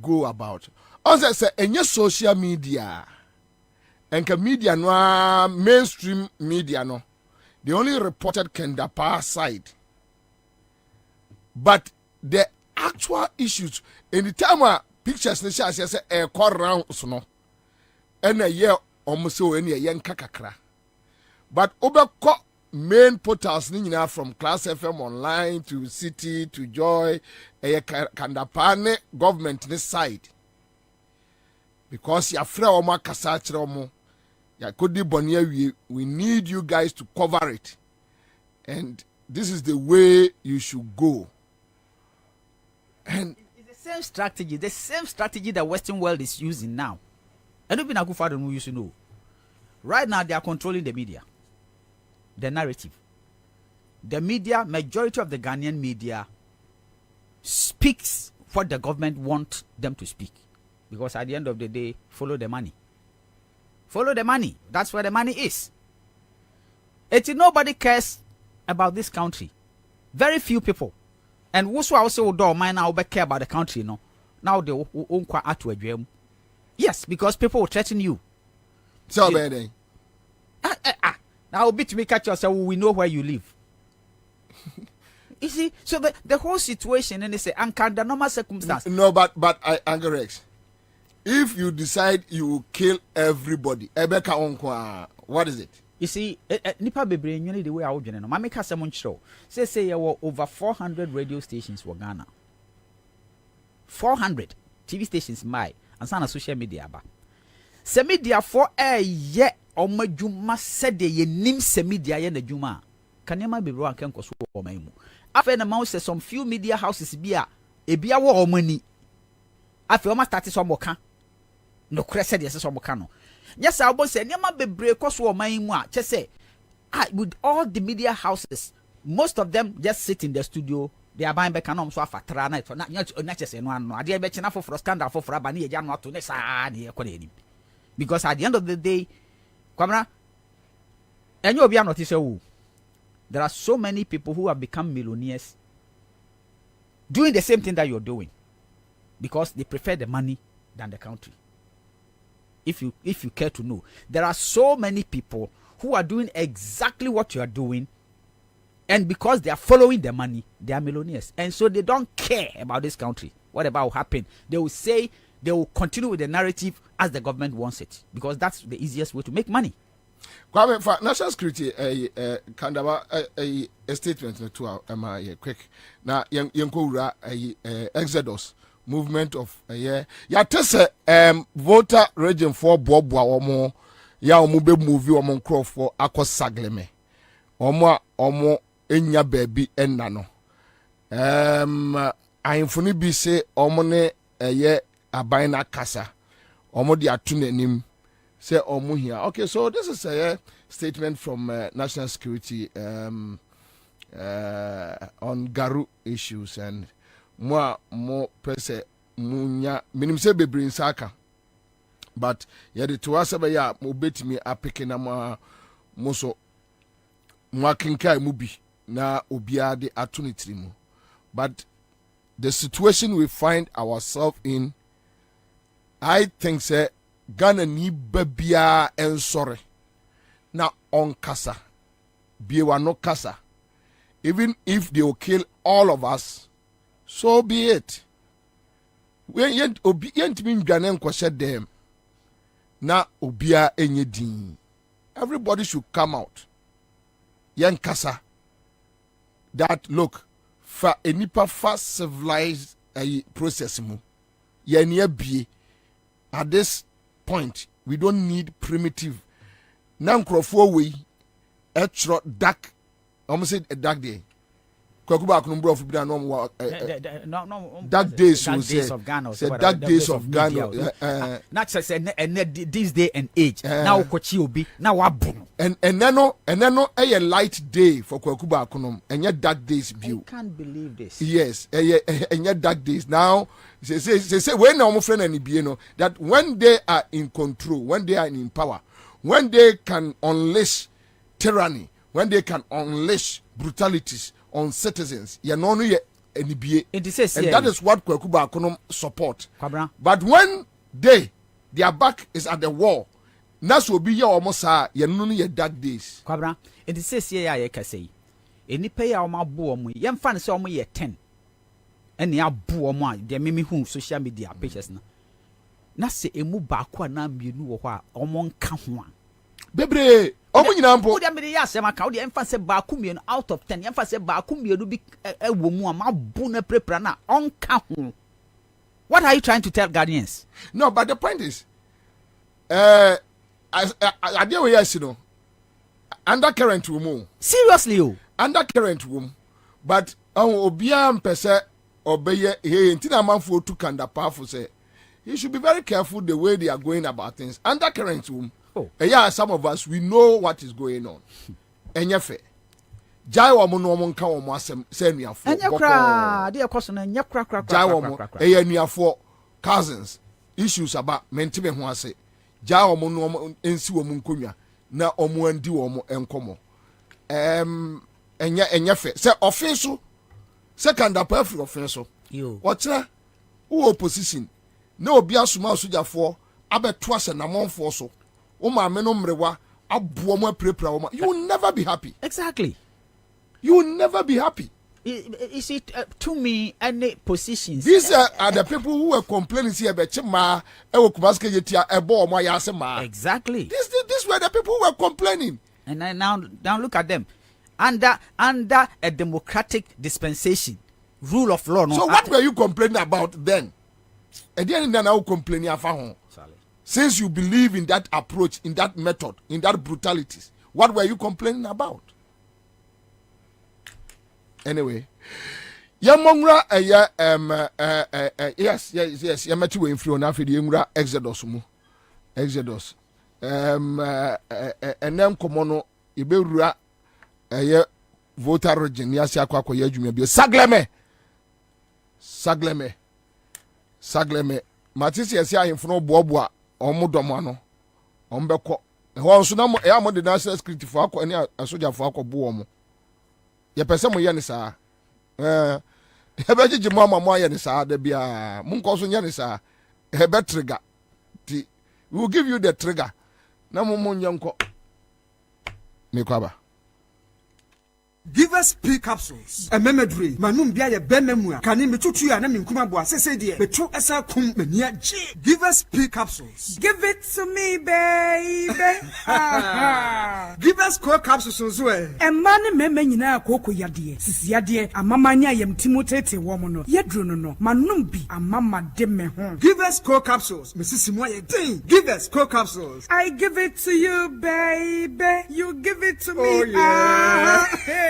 go about. Also say any social media and media no mainstream media no they only reported Kendapa side, but the actual issues in the time of pictures they say a core round no and a year almost so any young kakakra, but over main portals from Class FM Online to City to Joy, Kandapane government this side. Because ya fra oma kasachre omo, ya kodi bonye we need you guys to cover it. And this is the way you should go. And it's the same strategy the Western world is using now. I don't think Akufo-Addo no used to know. Right now they are controlling the media. The narrative. The media, majority of the Ghanaian media speaks what the government wants them to speak. Because at the end of the day, follow the money. Follow the money. That's where the money is. Nobody cares about this country. Very few people. And also I also do mind now care about the country, no. Now they won't quite at to. Yes, because people will threaten you. So bad. Now bit me catch yourself, we know where you live. You see, so the whole situation, and they say, under normal circumstances. No, but Uncle Rex, if you decide you will kill everybody, Ebeka Onkwa, what is it? You see, nipa bebre nyoni the way I would know. Mama ka some show. Say there were over 400 radio stations for Ghana. 400 TV stations my and some social media ba. Se media for ye omadwuma said ye nim se media ye na dwuma. Kanema bebre wan kan koso o man mu. After na man say some few media houses bia ebia wo omani. After o ma start so moka. No krese de so moka no. Yes, I was saying, Yama bebre koso my mua. Just say, with all the media houses, most of them just sit in the studio. They are buying back and so for night for not just one. I did bet enough for a scandal for a banny, not to because at the end of the day, Kwabena, and you'll be notice. There are so many people who have become millionaires doing the same thing that you're doing because they prefer the money than the country. If you care to know, there are so many people who are doing exactly what you are doing, and because they are following the money, they are millionaires, and so they don't care about this country. Whatever will happen, they will say they will continue with the narrative as the government wants it, because that's the easiest way to make money. Kwame, for national security, a statement to quick. Now, young Exodus. Movement of ya tese voter region for Bob Omo ya omo be movie omo crop for akos sagleme omo enya baby enna no ahemfoni bi se omo ne aban na kasa omo de atu nanim say omo here. Okay, so this is a statement from national security on Garu issues, and more pese munya minim se bebre nsaka, but yede to asaba ya mo betimi apeke na mo so mo akenkai mu bi na obia de atonitiri mu. But the situation we find ourselves in, I think say Ghana ni babia ensore na on kasa biewa no kasa, even if they will kill all of us, so be it. We yent me ndwane nkwose dem na obia enye din. Everybody should come out. Yen kasa that look for a nipa fast civilized process mu. Yen ye bie. At this point, we don't need primitive. Now nkrofo we etro dark. Almost said a dark day. Kwakuba kunumbro of Bida no dark days of Ghana. Dark days of Ghana. Not just this day and age. Now Kochi obi. Now wabu. And then a light day for Kwakuba kunum. And yet dark days view. I can't believe this. Yes, and yet dark days. Now say when our friend and Ibieno that when they are in control, when they are in power, when they can unleash tyranny, when they can unleash brutalities on citizens, and that is what Kwakuba Akonom support. Kwabena. But when their back is at the wall, that's will be your almost your dark days. Kwabena, it says here I can say, any pay our ma boom, young fan saw me at 10. And ya boom, they mimi whom social media pages na. Na se emu bakwa na mienu wa omon kahwa. Bebre, omo nyina mpo. Wo dia me ya asema ka wo dia emfa se baaku mienu out of 10. Emfa se baaku mienu bi ewo mu ma bu na prepra na onka ho. What are you trying to tell Ghanaians? No, but the point is I deal with yes, you know. Undercurrent woman. Seriously, oh. Undercurrent woman. But obia mpese obeye he ntina manfo to kanda powerful say you should be very careful the way they are going about things. Undercurrent woman. Oh. Yeah, some of us we know what is going on. Enyefe. Jai wo mo no mo nka wo mo asem se nuafo. Enyekra, dey koso na enyekra. Jai wo mo nuafo cousins issues about mentime ho ase. Jai wo mo no ensi wo mo nkonwa na omo andi wo mo enkomo. Enyefe. Se offense second up every offense. Yo. What's who opposition? No obi asuma sojafo abeto ase na monfo so. You will never be happy. Exactly. You will never be happy. Is it to me any positions? These are the people who were complaining here about Chima, exactly. These were the people who were complaining. And now look at them. Under a democratic dispensation, rule of law. So what were you complaining about then? And then now complaining about since you believe in that approach, in that method, in that brutalities, what were you complaining about? Anyway, Yamongra, yes, Yamati were in Fiona for the Yungra Exodus. And then Komono, Iberura, voter region, Yasia Quaco Yajumia, Sagleme, Matisia Sia in Fno Bobwa, or Mudomano, Ombeko, and once no more, I the national security for any a soldier for Bomo. Ya pese mo yene saa hebeji mama mo yene saa da bia munko so yene saa hebe trigger we will give you the trigger na mo nyanko me kwaba. Give us P capsules. A memory. Manum bia ye benamua. Kani metutu ya na minkuma bo asese de. Betu esa kum menia G. Give us P capsules. Give it to me, baby. Give us core capsules so e. E man meme nyina akoko yade. Sisi yade amamanya yem timotete wo mo no. Yedru no. Manum bi amama de me ho. Give us core capsules. Mrs. Moye ding. Give us core capsules. I give it to you, baby. You give it to me. Oh yeah.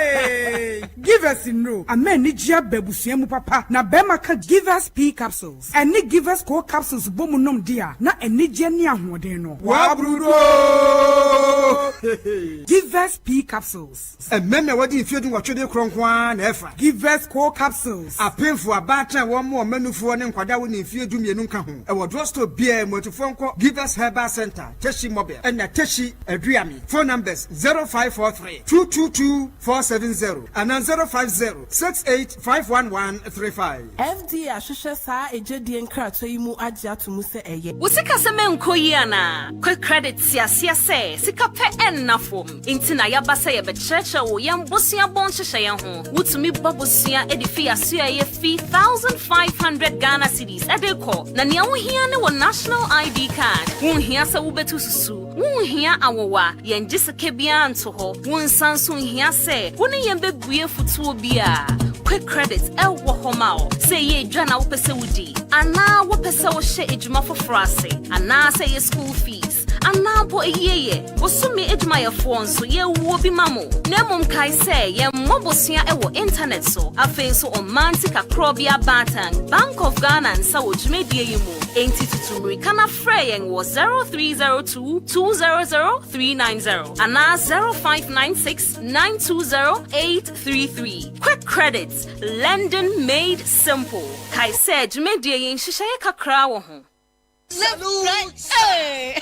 Hey, give us in no. Amen ni jia bebusuemu papa. Na bema ka give us P capsules. Eni give us core capsules bomu nom dia. Na eni jia ni ahoden no. Wabrudo. Give us P capsules. Meme wadi ifiedu watwede kronkwa na efa. Give us core capsules. Apemfu abatra wo mo manufuo ne nkwada wo ne ifiedu mienu nka ho. E wo drosto bia motufonko Give us Herbal Center, Teshi Mobile. And na Teshi Adriami. Phone numbers 0543 222 470 and 050-68-51135. FDA ashusha sa ejedi enkrato yimu aja tumuse eye. Usika seme nkoyi ana. Quick credit siasia se sika pe ennafom. Inti na yabasa ye becheche wo yambosia bon hyehyɛ ye ho. Wutumi babosia edifi aso ye fee 1500 Ghana cedis edeko. Na nia wo hia ne wo national ID card. Wo hia sa wo betu susu. Wo hia awowa ye ngiseke bia nto ho. Wo nsanso hia se Woni yembe buye futuo bia. Quick credit wo homao. Say ye dwana wo pese wudi. Ana wo pese wo hye ejuma foforo ase. Ana say ye school fees. Ana bo eyeye. Wo sumi ejuma ye fo nso ye wo bi mamo. Na mom kai say ye mobosua wo internet so. Afen so omanti kakro bia batan. Bank of Ghana nsa wo dwumedie yimu. Enti tutumri kana freyen wo 0302 200 390. Ana 0596 920 833. Quick credits, London made simple. Kai said, "Media yin shishaye kakra wo ho." Salute. Hey.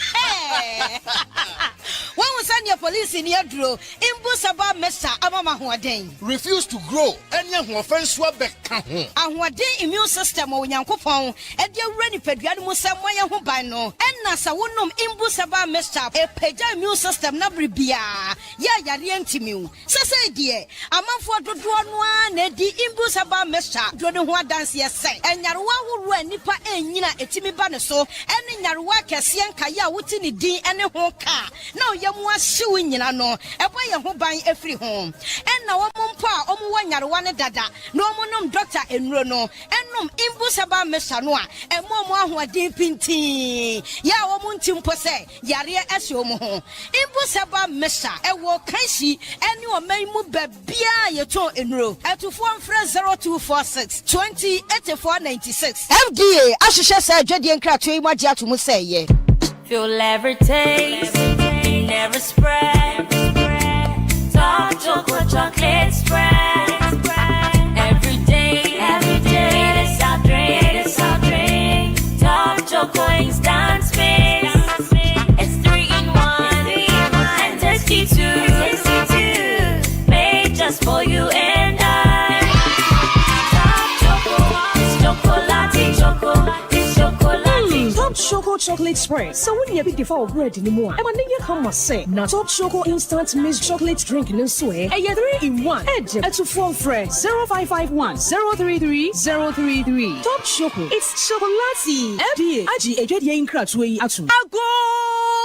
When we send your police in your draw, Imbusaba Mesa Abama Huaden. Refuse to grow. Any offense wabeka. And what day immune system or Yankopon, and you're ready for Musa Moya Hubano, and Nasa Wunum Imbusaba Mesa, a peja immune system Nabribia. Ya Rientimu. Sasa dear, a month for the one, Eddie Imbusaba Mesa, Dronua dance yes, and Yarwa who ran Nipa and Nina Etimi Banaso. Any Narwa Cassian Kaya Wutini D and a home car. Now Yamwa suing in no, a boy who buying every home. And now Mumpa, Omuan Yarwana Dada, no monum doctor in Rono, and num Imbusaba Mesanoa, and Momo who are deep in tea. Ya Omuntim Pose, Yaria Esiomo. Imbusaba Mesa, a walk Kashi, and you may move Bia Yato in row, at to form friend 0246 20 8496. FDA, Ashisha said, Jedian Cratry. You'll ever taste, never spread. Dark chocolate spread. Every day, it's our drink. Dark chocolate instant mix. It's 3 in 1, and tasty too. Made just for you and I. Dark chocolate, it's chocolate. Choco chocolate spread. So when you be default bread anymore, I'm gonna come say now Top Choco instant mixed chocolate drink in swear. And 3-in-1. Edge at 4 fresh 0551 033 033. Top Choco. It's chocolatey. FDA. Aji ejedi yin kratwe atu. Ago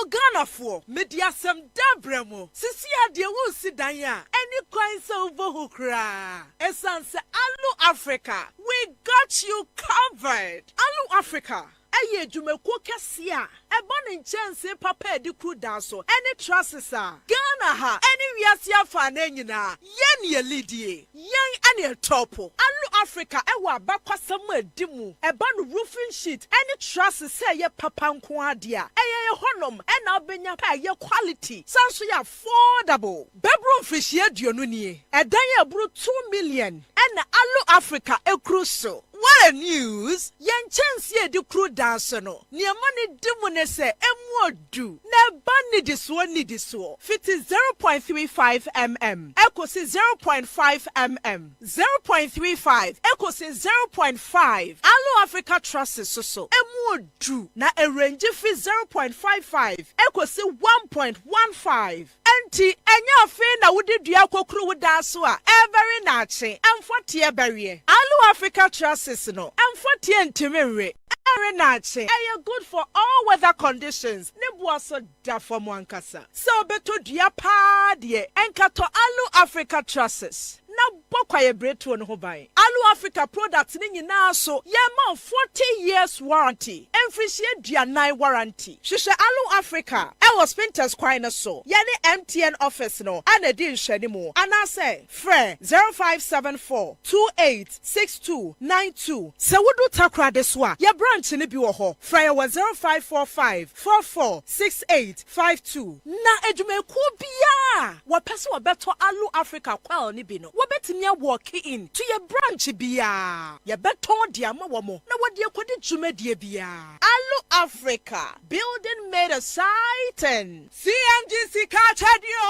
Ghana for mediasem dabremo. Sisi ade wo si dan ya. Any coin so over hukra. Essence Alu Africa. We got you covered. Alu Africa. Aye jumeko kesia. Ebon chance papa di crew danso. Any trusses Ghana ha. Any wiasia fane nyina. Yen ye lidie. Yen any topo. Alu Africa ewa bakwa samu dimu. Ebon roofing sheet. Any trusses say ye papa nko adia. Eye honom ena obenya pa ye quality. Sanso ya affordable. Bedroom fish ye duonu nie. Edan ye bru 2 million. Ena Alu Africa ekruso. What a news! Yen chance ye di crew dance no. Ni money dimu ne se emu do. Ne ban this one ni this one. Fit is 0.35 mm. Echo si 0.5 mm. 0.35. Echo si 0.5. Alu Africa Trust so. Emu do. Na a range fi 0.55. Echo si 1.15. Enti enya fe na wudi dua kokru wudaso a every nache. Amfotie barrier. Alu Africa Trust no. Amfotie ntimere. Every nache. Aye good for all weather conditions. Ne boaso da for mwankasa. So beto dua pa de enkato Alu Africa Trust. Na bokwa ye bretu no ho ban. Alu Africa products ni nyina so ye ma 40 years warranty. Emfrishie duanan warranty. Hwehwe Alu Africa. E was Spinters kwan so. Ye ne MTN office no. Ana di nhwani mu. Ana say frɛ 0574 286292. Se wudu takra de so a ye branch ni bi wo ho. Frɛ ye 0545 446852. Na edwumeku bia. Wo pese wo beto Alu Africa kwal ni bi no. Wobetimi walk in to your branch bia. Ye beton dia ma wo mo. Na wode akodi dwumadie bia. Alu Africa, building made exciting. CMGC Kachadio.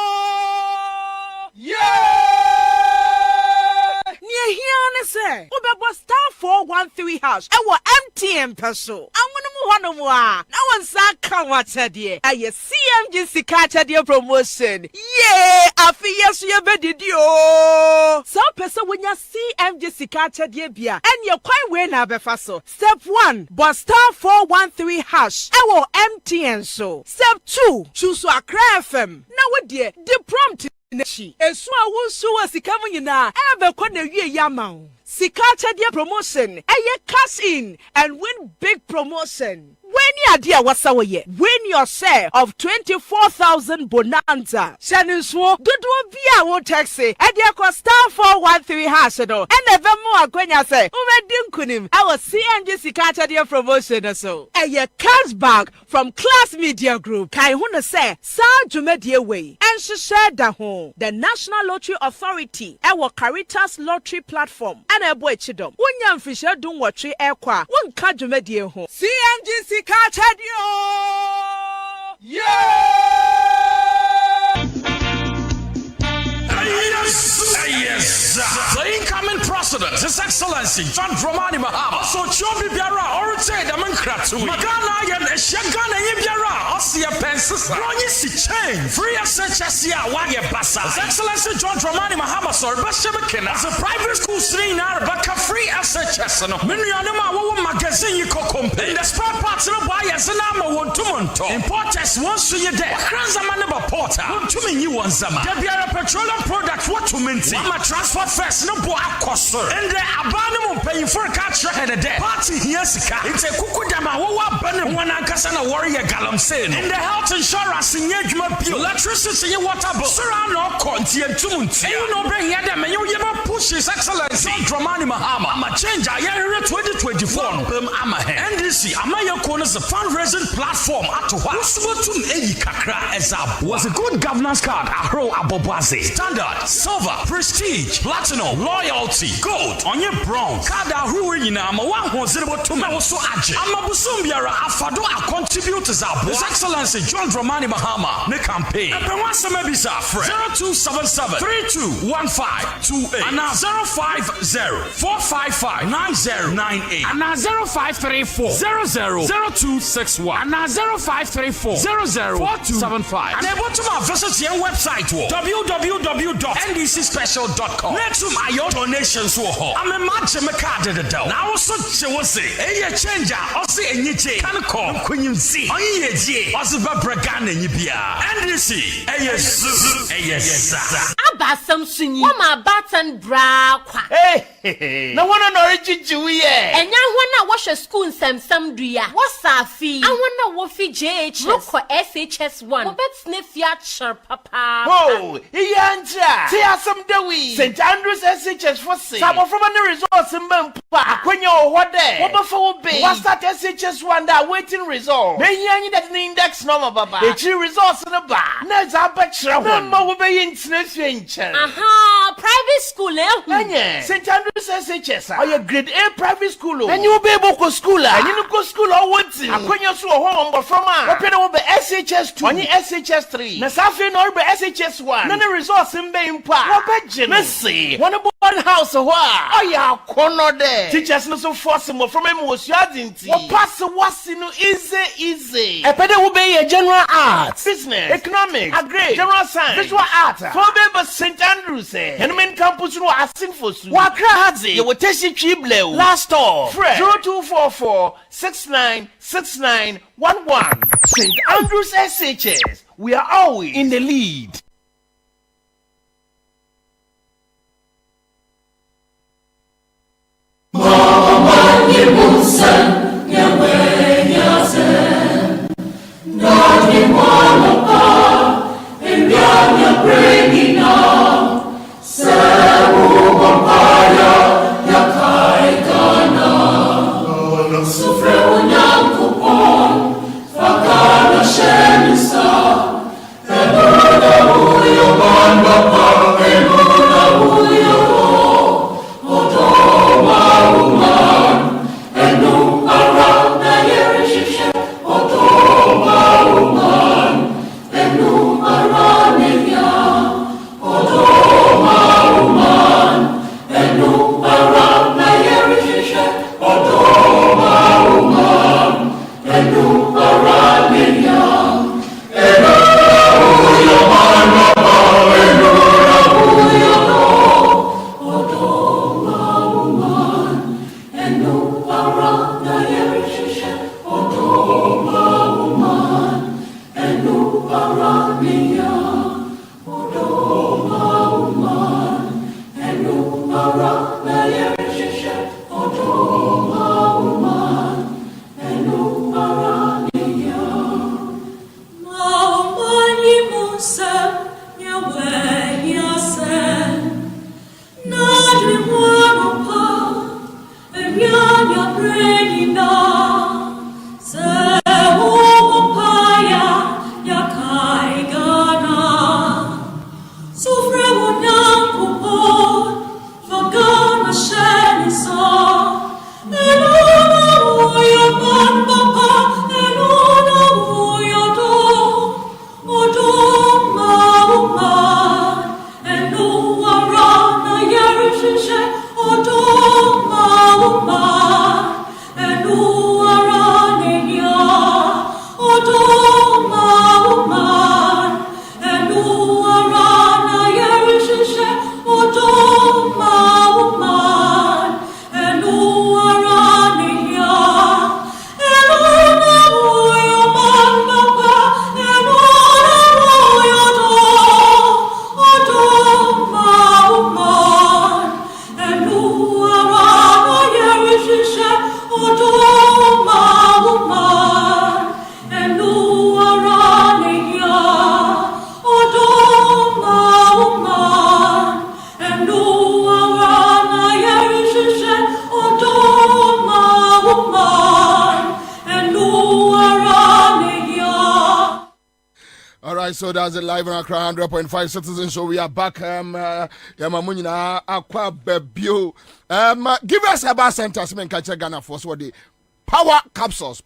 Near here say, Ubebo star 413 house. Ewo MTN peso. Amunumu honomwa. Na wansa kawata die. Aye CMGC Kachadio promotion. Afi yesu ye bedidio. So peso wenya CMGC Kachadio bia. En ye kwan we na befa so. Step 1, but star 413 hash. Ewo MTN so. Step 2, choose Accra FM. Na we die the prompt Neshi. Esu awusu wa sikamu nyina. Ebe kwa ne wie yamau. Sika Chadia promotion. Eye cash in and win big promotion. When you idea wasa ye, win your share of 24,000 bonanza. Shaniswo, dudu bia wo taxi. Edia kwa star 413 hash no. Ene vemo akwenya se. Uwe kunim. Our CNG Chadia promotion so. Eye cashback from Class Media Group. Kai huna se. Sa jumedie way. And she shared da home. The National Lottery Authority. Our Caritas Lottery Platform. And a boy chidom. Unyam fisher dun watri ekwa. One kajumedie home. CNG Kachadio! Yes, the incoming president, His Excellency John Dramani Mahama. Also, Chobi Biara, or say the Mankratu. Magana and Shagana Biara, Ossia Pensis, Ronnie Chain, free as such as Wagya Bassa. His Excellency John Dramani Mahama, sir, Bashabakin, as a private school stream, Arbaka free as such as Minianama magazine you compare. In the spare parts of buyers and I'm one to Monto. Importers once to your day. Kranzamanaba Porter, one to me, you want Zama. There be a petroleum product, what to minty. I'm a transport first, no boy, cost. And the abandonment paying for a catcher and a day. Party here, it's a Kukudama, one one Ankasana warrior Galam saying. And the health insurance engagement, electricity, water, surround no conti and tunes. You know, bring here them and you never push His Excellency Dramani Mahama. I'm a change. I hear 2024. NDC, Amaya Corners, the fundraising platform at Waswatun Eyi Kakra Ezab was a good governance card. Ahro Abobazi. Standard, Silver, Prestige, Platinum, Loyalty, Gold. gold onye bronze kada ahuru nyina ma wa ho zerebo to ma wo so age amabusum biara afado a contributors abo His Excellency John Dramani Mahama ne campaign epenwa sama bi sa frɛ 0277 321528 ana 050-455-9098 ana 0534-000261 ana 0534-004275 and able to visit your website www.ndcspecial.com. Next to my donations I'm a match me card the dough. Now so che say e changer o say enyiche kan call kwenyim see onye ye osiba bragana nyibia NDC yes abasam sunyi wo ma batan bra kwa na wona no rechichiwu ye enya hona wo hwe school nsɛmsɛm dua wo safi ahona wo fi JHS roko SHS1 wo betne fia chir papa oh iyantra ti asem dawi St Andrews SHS for say sabo from the results mpa akwenya wo de wo befa wo be what start SHS1 that waiting result me yanyi that index number baba e chi results no ba na za ba kire ho na wo be yintina fie nchen aha private school anye St Andrews SHS or your grade A private school and you be able to school and you go school or what akwenya so ho mbo from a open wo be SHS2 onye SHS3 na safi no be SHS1 na the results mbe mpa wo be je me see one born house ho a ya kono de teachers no so force mo from me wo suadinti wo pass wasi no easy epede wo be ye general arts business economics agri general science visual art for be St Andrews and main campus no asin for su wakra hadzi ye wo teshi twible last off 0244696911 St Andrews SHS we are always in the lead. Oh so that's it live on Accra 100.5 Citizen Show. We are back. Yamamunina Kwabena Bobie. Give us a center. Semen catch Ghana for so the power capsules.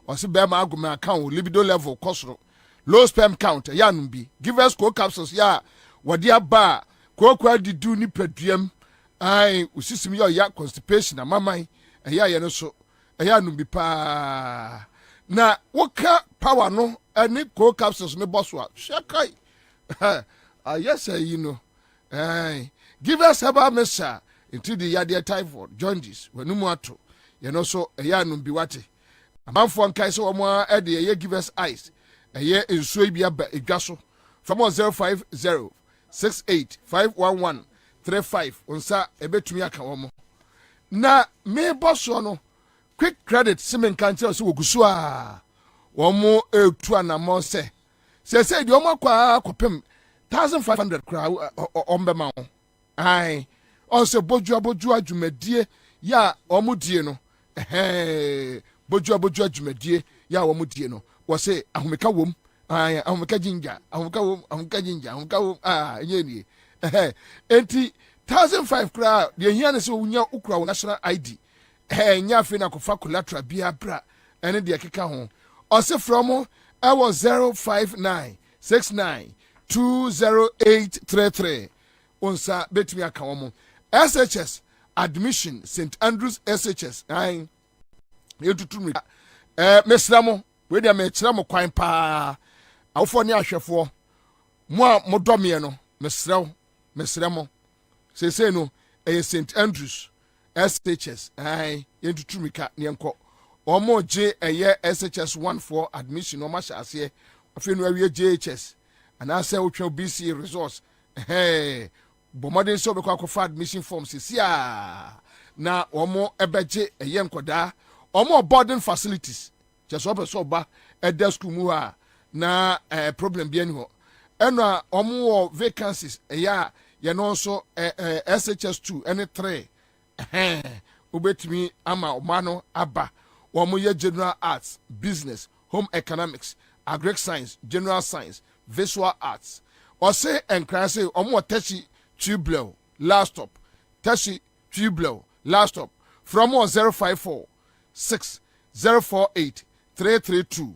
Or see Bema Aguma account libido level kosro. Low sperm count. Ya numbi. Give us co capsules. Ya wadia ba. Kwa di do ni pediem. Ai usisimi ya constipation na mama. Ya no so. Ya numbi pa. Na waka power no any co capsules ne bosswa. Shakai. Yes, you know. Give us about Mesa into the Yadia typhoid, jaundice, when no more to. You know, so a yanum biwati. A man for Kaiso or more at the year give us ice. A year in Swabia a gasso from 050 68 511 35 on sa a bit to me a kawomo. Na me bossono quick credit Simon can't tell so gusua. One more to an amount say. Say the Oma kwa kopim 1,500 crowd on the mount. Aye. Also, Bojua Jumedie, ya Omudino. Hey, Bojua Jumedie, ya Omudino. Was say, Ahumeka wom, I Ahumeka Jinja, Ahumeka Jinja, Yeni. Eh, 1,005 crowd, the Yanis Unya Ukra national ID. Hey, Nyafina Kofakulatra, Bia Bra, and the Akika home. Also, from I was 05969 20833. Onsa betumi akawomo. SHS admission St Andrews SHS. Ai. Yetutu mesramo we dia mesramo kwan pa. Awofo ne ahwefo. Mo a modome no mesramo. Sese no St Andrews SHS. Ai. Yetutu mika ne enko. Omo J SHS 14 admission o ma sha ase. Afi no awie JHS. And I say we BC resource. Hey. Bomodin so be kwa admission forms sia na omo ebeje eye nkoda omo boarding facilities just obe so ba ede school mu ha na problem bi ani ho eno omo vacancies eya ye no so SHS2 any 3 obetimi ama omano aba omo ye general arts business home economics agric science general science visual arts or say enkrase omo techi Tubular, last stop. Tashi Tubular, last stop. From 054 6048 332.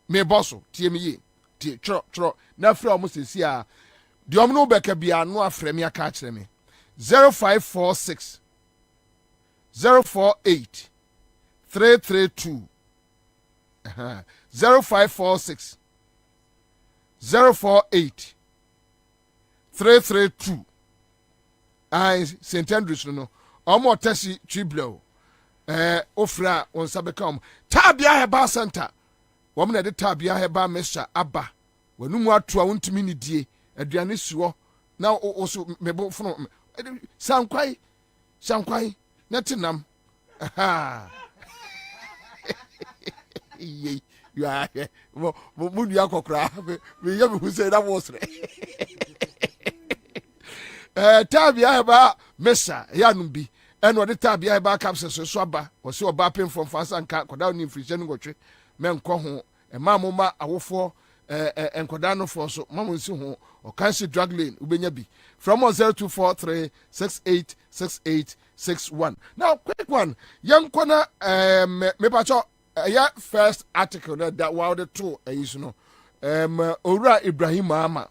Me bosso, TME, tro. Na fra almost is here. The omno beka bia no afremi catch me. 0546 048 332. 0546 048 332. I St Andrews no omo tesi Triblo ofra on sabekam tabia heba center wo me na de tabia heba mesha aba wanu mu atoa wontumi ni die aduane suo na oso mebo fono sankwai netinam ye you are mo du akokra me yam hu say that was tabia heba mesa ya numbi eno de tabia heba capsules so aba wo se oba pem from fasanka koda ni frisian ngotwe menko ho emamoma awofo enkoda no for so mamu nsi ho o cancer drug lane ubenya bi from 0243 686861. Now quick one yankona me pacho ya first article that wow the two is no owura Ibrahim Ama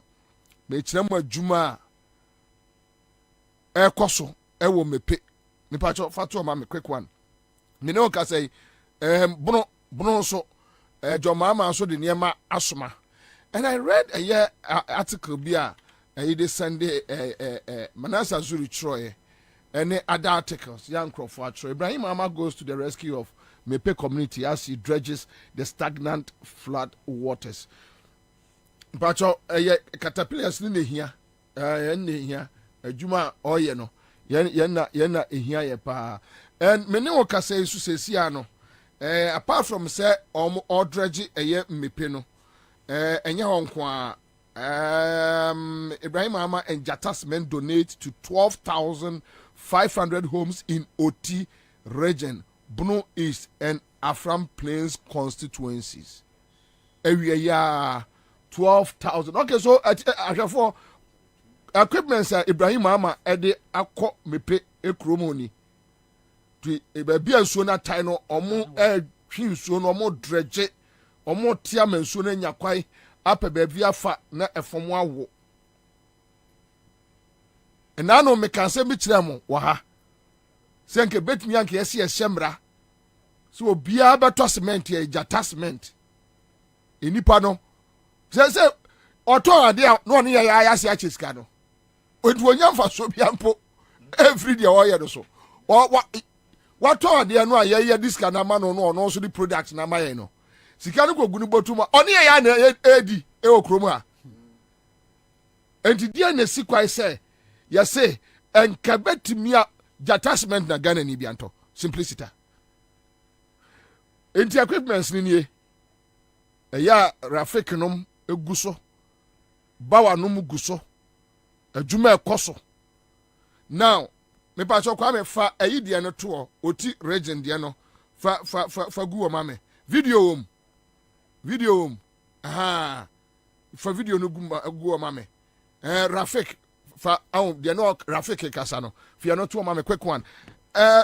me kiremu adwuma ekoso ewo mepe me pacho fatu ma me quick one me no ka say bono so Jomama so the niema asoma. And I read a year article bia a Sunday Manasa Zuri Troy and other articles young Crawford Troy. Ibrahim Ama goes to the rescue of Mepe community as he dredges the stagnant flood waters. Pacho caterpillars in here Juma oyeno yena ehia ye pa and many woka say su sesiano apart from say dredge eye mepe no enye honko Ibrahim Ama and Jatasmen donate to 12,500 homes in OT region, Bono East and Afram Plains constituencies. Area 12,000. Okay, so for equipment Ibrahim Ama ede akọ mepe ekromoni to baby ansuo na tai no omo twi nsuo no omo dredge omo tia mansuo na nyakwai apa baby afa na efom awo na no meka se bi kire mo wa ha se nke betumi anke yesi ehemra so obia beto cement e jata cement enipa no se oto ade no ne ya se achiska no odu onyamfa so bia mpo every day o ye do so what on the no ya this can na man no no so the product na maye no sika no kogu ni botuma oni ya na edi e okromu a enti dia na sikwai say ya say enkabetimi a attachment na Ghana ni bianto simplicity enti equipments ni nie ya rafik nom eguso bawa nom guso adwuma ekoso now me pa so kwa me fa ayi de no to oti region de no fa gu o mame video aha fa video no gu o mame rafik fa de no rafik kasa no fi no to mame quick one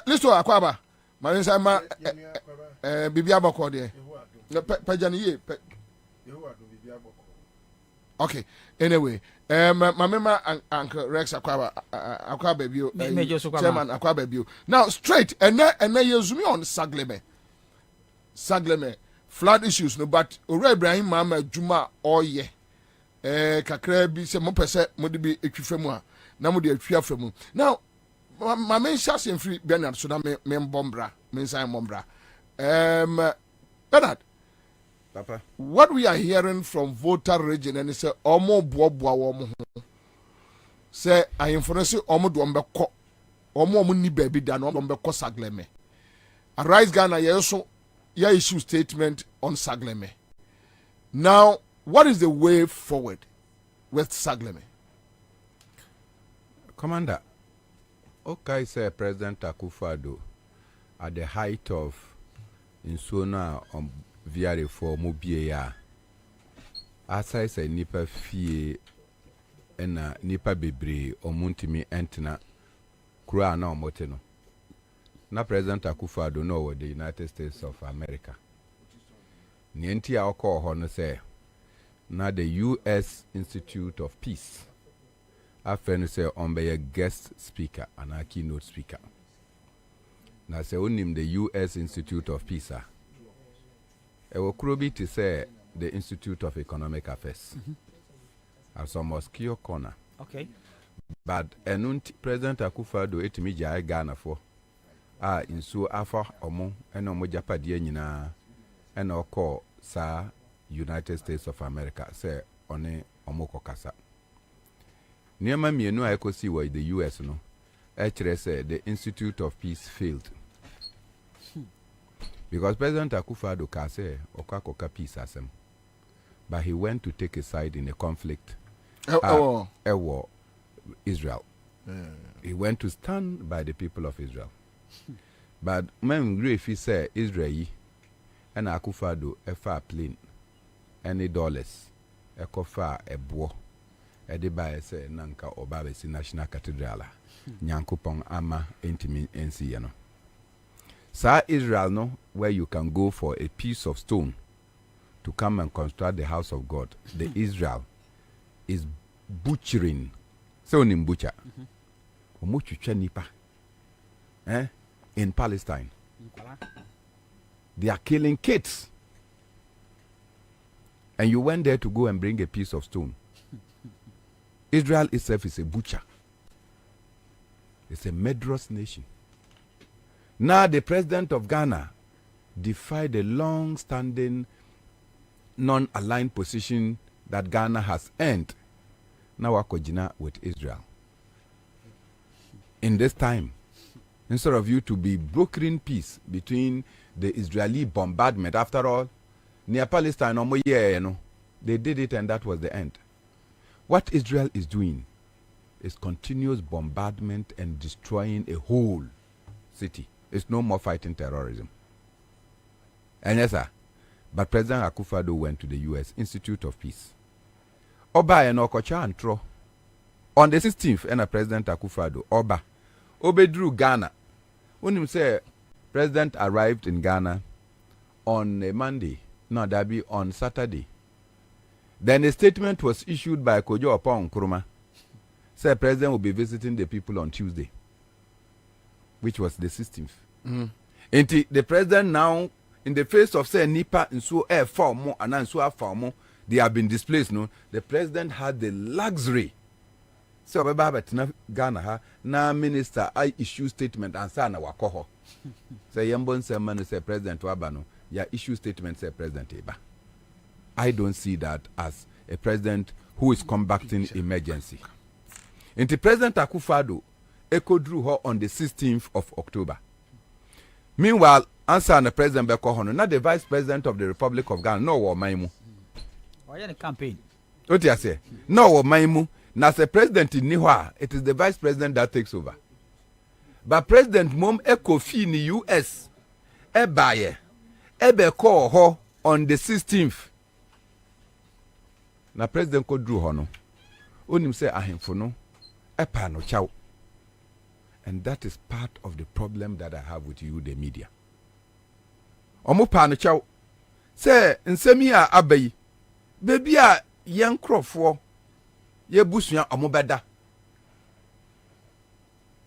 listo akwaba ma nsa ma bibi abako de pajani ye okay anyway Mama Uncle Rex Akwaba bio chairman Akwaba bio now straight and use me on Sagleme flood issues no but Ore Ibrahim Mama Juma oye kakra bi se mo pese mo de bi etwifemu a na mo de atwiafemu now my main chassis in free Bernard so na me bombra me sign bombra Bernard Papa. What we are hearing from voter region and say omo boaboa wo ho say ayinfonese omo do ombekọ omo ni baby da no ombekọ Sagleme Arise Ghana yeso ya issue statement on Sagleme. Now what is the way forward with Sagleme? Commander, okay, say President Akufo-Addo at the height of insona via for mobile asai say nipa fie na nipa bebre omuntimi entena kura na omote no na President Akufo-Addo no wo the United States of America ni enti a okọ ho no say na the US Institute of Peace afenu say on be a guest speaker and a keynote speaker na say onim the US Institute of Peace Ewo to say the Institute of Economic Affairs. As a mosquito corner. Okay. But President Akufo-Addo etimi jai Ghana for in so afa omo eno mo japade nyina eno call sa United States of America say one omo kokasa. Niema mienu a ekosi wa the US no say the Institute of Peace failed. Because President Akufo-Addo can say Okakoka peace asem, but he went to take a side in a conflict. A war, Israel. He went to stand by the people of Israel. But when he say Israel and Akufo-Addo a far plane, any dollars, a kofa a boy, a debay say Nanka or Babesi National Cathedral, Nyankupong ama intimi NCNO. Sa Israel no, where you can go for a piece of stone to come and construct the house of God. The Israel is butchering. So nim butcher. Nipa. In Palestine. They are killing kids. And you went there to go and bring a piece of stone. Israel itself is a butcher. It's a murderous nation. Now the president of Ghana defied the long-standing non-aligned position that Ghana has earned. Now wakojina with Israel. In this time, instead of you to be brokering peace between the Israeli bombardment, after all, near Palestine, they did it and that was the end. What Israel is doing is continuous bombardment and destroying a whole city. It's no more fighting terrorism. And yes, sir. But President Akufo-Addo went to the U.S. Institute of Peace Oba and Okocha and Tro. On the 16th, and President Akufo-Addo, Oba, Obedru Ghana. When him say President arrived in Ghana on a Monday, no, that be on Saturday. Then a statement was issued by Kojo Opon Nkrumah. Said President will be visiting the people on Tuesday, which was the 16th. And the President now, in the face of say Nipa and so air form and so form, they have been displaced. No, the President had the luxury. So Ghana na minister I issue statement and say na wakoho. Say yambon say man say President Wabano ya issue statement say President Eba. I don't see that as a president who is combating emergency. And the President Akufo-Addo echo drew her on the 16th of October. Meanwhile, Ansah and the President Beko not the Vice President of the Republic of Ghana, no war maimu. Why the campaign? What you say? No war maimu. Now, the president in Niwa, it is the vice president that takes over. But President Mom Ekofi in the US, Ebaye, call her on the 16th. Now, President Kodru Hono, Unim say Ahimfono, Epa no chow. And that is part of the problem that I have with you, the media. Omo no chow. Say, Nsemia Abayi, baby, young crop ye busua omobeda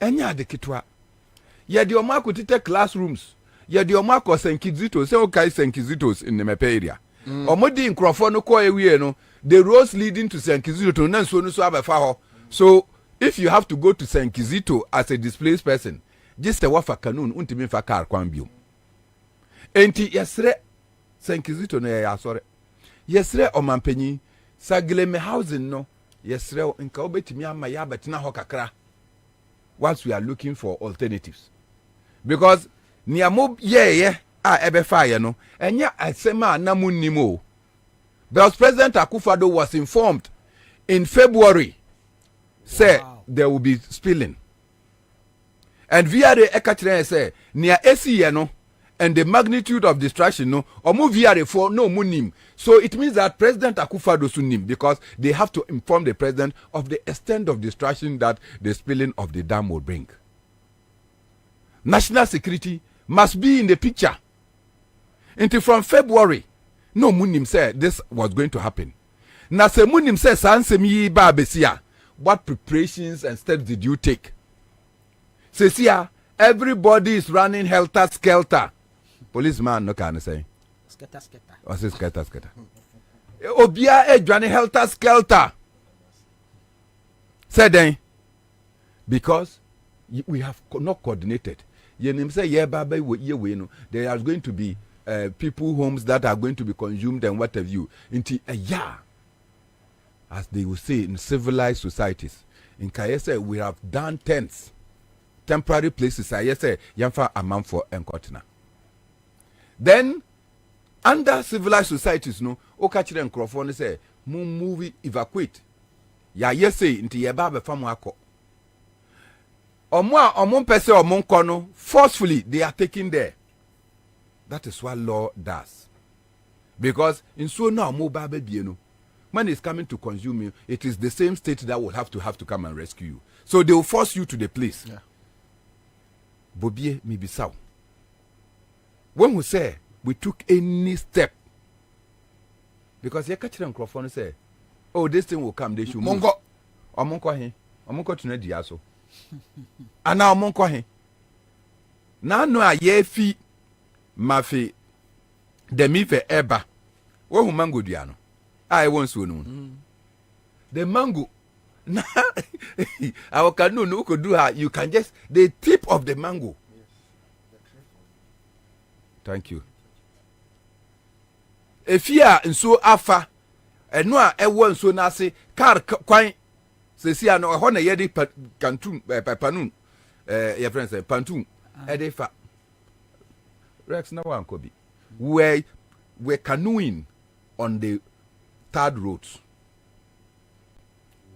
enya de kitwa ye de omako tite classrooms ye de omako senkizitos se okay senkizitos in the mepe area omodi nkrofo no ko ewie no the roads leading to senkizito na so no so abefa ho. So if you have to go to Senkizito as a displaced person, just a wafa kanun untimi fa car kwan biom enti yesre Senkizito no ya sore yesre omampanyi sagleme housing no yesre nka obetimi ama ya betina ho kakra once we are looking for alternatives, because niamo ye ebe fire no enya asema na munimo. Because President Akufo-Addo was informed in February say there will be spilling, and via the ekachire say near AC no and the magnitude of destruction no omo via for no munim. So it means that President Akufo-Addo sunim, because they have to inform the president of the extent of destruction that the spilling of the dam will bring. National security must be in the picture. Until from February, no munim said this was going to happen. Na se munim said sansemi ba besia. What preparations and steps did you take? Sesia, everybody is running helter skelter. Policeman no can say. Skelter. Or say skelter. Obia running helter skelter. Said then, because we have not coordinated. Yenim say yeah baba we no. There are going to be people homes that are going to be consumed and what have you. Into a year, as they will say in civilized societies. In Kayese, we have done tents, temporary places. I say yamfa amount for enkotina. Then, under civilized societies, no, okachire nkrofo say move evacuate. Ya yese into yeba be fam akọ. Omo pese omo kono forcefully they are taken there. That is what law does. Because in so now mobile baby no, man is coming to consume you, it is the same state that will have to come and rescue you. So they will force you to the place. Yeah. Bobie Mibisau. When we say we took any step, because you catch them microphone say, oh, this thing will come, they should move. Omonko to Nediaso. And now Omonko. Now no a ye fi mafi demife eba. Wo mango diano. I want to know. The mango. Now, our canoe no could do her. You can just the tip of the mango. Thank you. If you are in so afa, and no, I want so nasi car quite. Se si ano ho na yedi kantum panun your friends say pantum edefa Rex na wan kobi we're canoeing on the third road.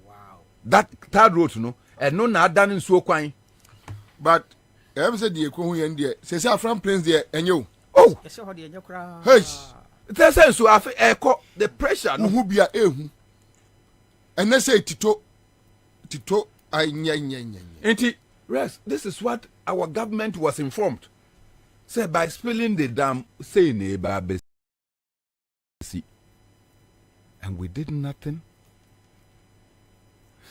Wow. That third road no and no na dan nsuo kwan, but em say die ko hu yen die se say from plains there enyo. Oh, yes ho de enyo kra. Hey, it say so afi eko the pressure no hu bia ehu. and they say Tito Enti, rest, this is what our government was informed. Say by spilling the dam, say neighbor, and we did nothing.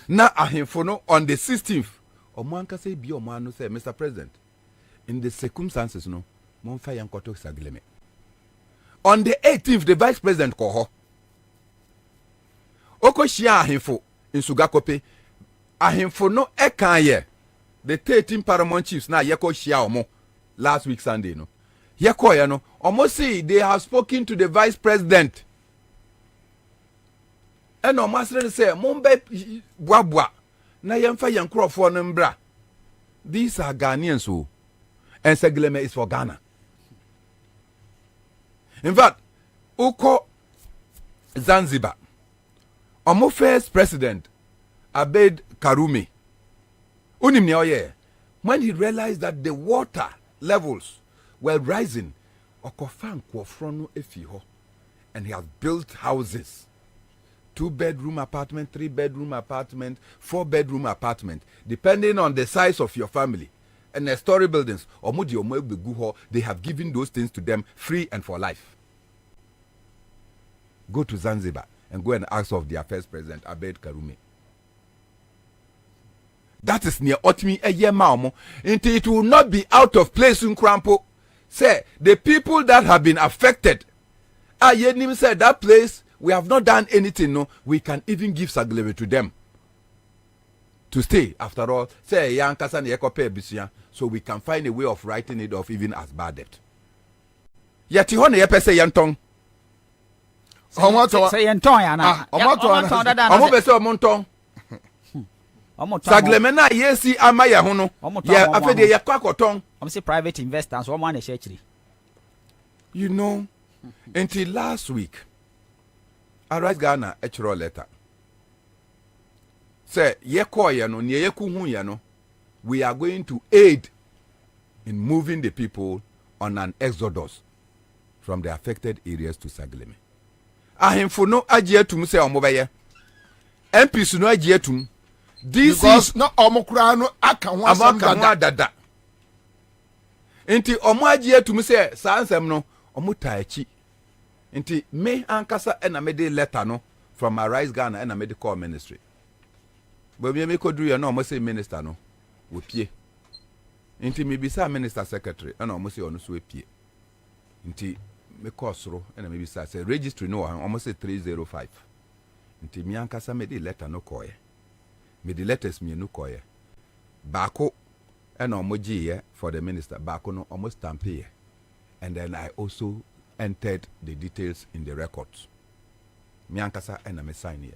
Now, ahemfono on the 16th, Omanka say be Omano say, Mr. President, in the circumstances, no, Monfa Yankoto Sagleme. On the 18th, the Vice President Koho. Oko Shia ahemfo in Sugakope. Ahemfono Ekaye. The 13 Paramount Chiefs na Yeko Shia Omo last week Sunday, no. Yeko ya no. Omo say they have spoken to the Vice President. And no master say, Mumbe Bwabwa, na yemfa yankro for Nembra. These are Ghanaians who, and Segleme is for Ghana. In fact, Uko Zanzibar, Omo first president, Abed Karume, when he realized that the water levels were rising, Okofan Kwofrono Efiho, and he has built houses. 2-bedroom apartment, 3-bedroom apartment, 4-bedroom apartment, depending on the size of your family. And the story buildings, they have given those things to them free and for life. Go to Zanzibar and go and ask of their first president, Abed Karume. That is near Otmi a year maumo. Until it will not be out of place in Krampo. Say, the people that have been affected, Ayenim said that place, we have not done anything, no. We can even give Saglebe to them to stay. After all, say Yankasan Yekope Bisia, so we can find a way of writing it off even as bad debt. Yatihone Yepese Yantong. Say Yantong, Yana. Omobese Montong. Saglemena, yesi, Amaya Hono. Yeah, after the Yakakotong. I'm say private investors, one is actually. You know, until last week, I write Ghana a letter. Say, we are going to aid in moving the people on an exodus from the affected areas to Sagleme. Ahemfo no agietum say omobaye. MPs no agietum. Because no omokura no aka ho asam dada. Enti omo agietum say sansem no omutaachi. Inti me ankasa ena me de letter no from Arise Ghana ena me de call ministry. But me ko do you no mo say minister no we pie. Inti me bisa minister secretary ena mo say ono so we pie. Inti me call soro ena me bisa say registry no almost say 305. Inti me ankasa me de letter no call ye. Me de letters me no call ye. Bako ena mo giye for the minister bako no almost stamp ye. And then I also entered the details in the records. Miankasa and me sign here.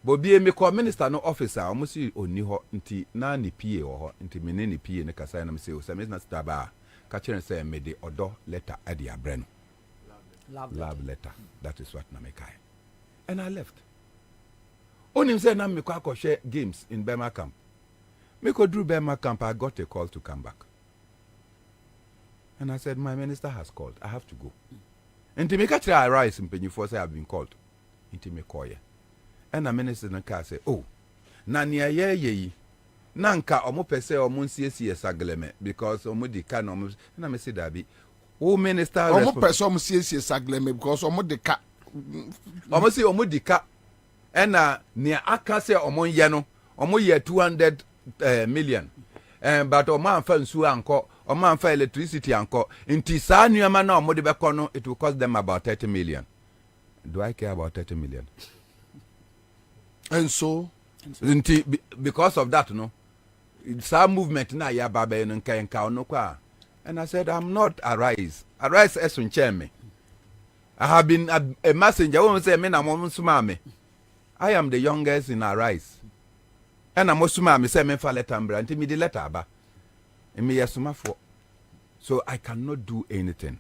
Bobie me call minister no officer almost oni ho nti na ni PA ho nti me ni PA ne kasa na me say o say me na staba ka chere say me de odo letter at the abreno. Love letter. That is what na me kai. And I left. Onim say na me kwa share games in Bema camp. Me ko drew Bema camp, I got a call to come back. And I said, my minister has called. I have to go. And to make a try rise in Penny Force, I have been called. Into me call ye. And the minister in the car say, oh, Nania ye. Nanka omo pese omo CSC Sagleme because omo di ka no omo na me say that be. Oh minister omo pese omo CSC Sagleme because omo di ka. Omo say omo di ka. And ne aka say omo ye no. Omo ye 200 million. But omo anfa nsu anko. Oman for electricity anko. Inti sa niyama na omo de beko no, it will cost them about 30 million. Do I care about 30 million? And so? Inti, because of that, no, some movement na ya baba nka no kwa. And I said, I'm not Arise. Arise esun cheme. I have been a messenger. Won't say me na mo sumame. I am the youngest in Arise. And I'm sumame say me fa letter mbra. Inti me the letter aba. So I cannot do anything.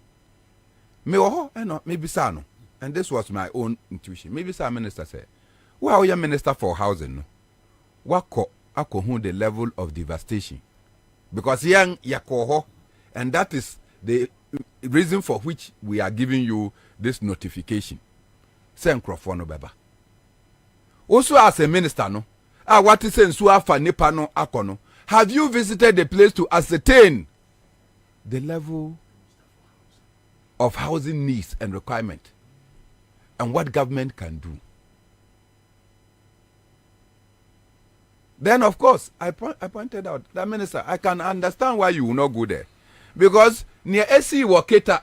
Maybe Sano. And this was my own intuition. Maybe some minister said, well, you're minister for housing. What the level of devastation? Because young yakoho, and that is the reason for which we are giving you this notification. Send Crawford baba. Also as a minister no, what is in Suafa Nipa no akono. Have you visited the place to ascertain the level of housing needs and requirement and what government can do? Then of course I pointed out that, minister, I can understand why you will not go there, because near SC Waketa,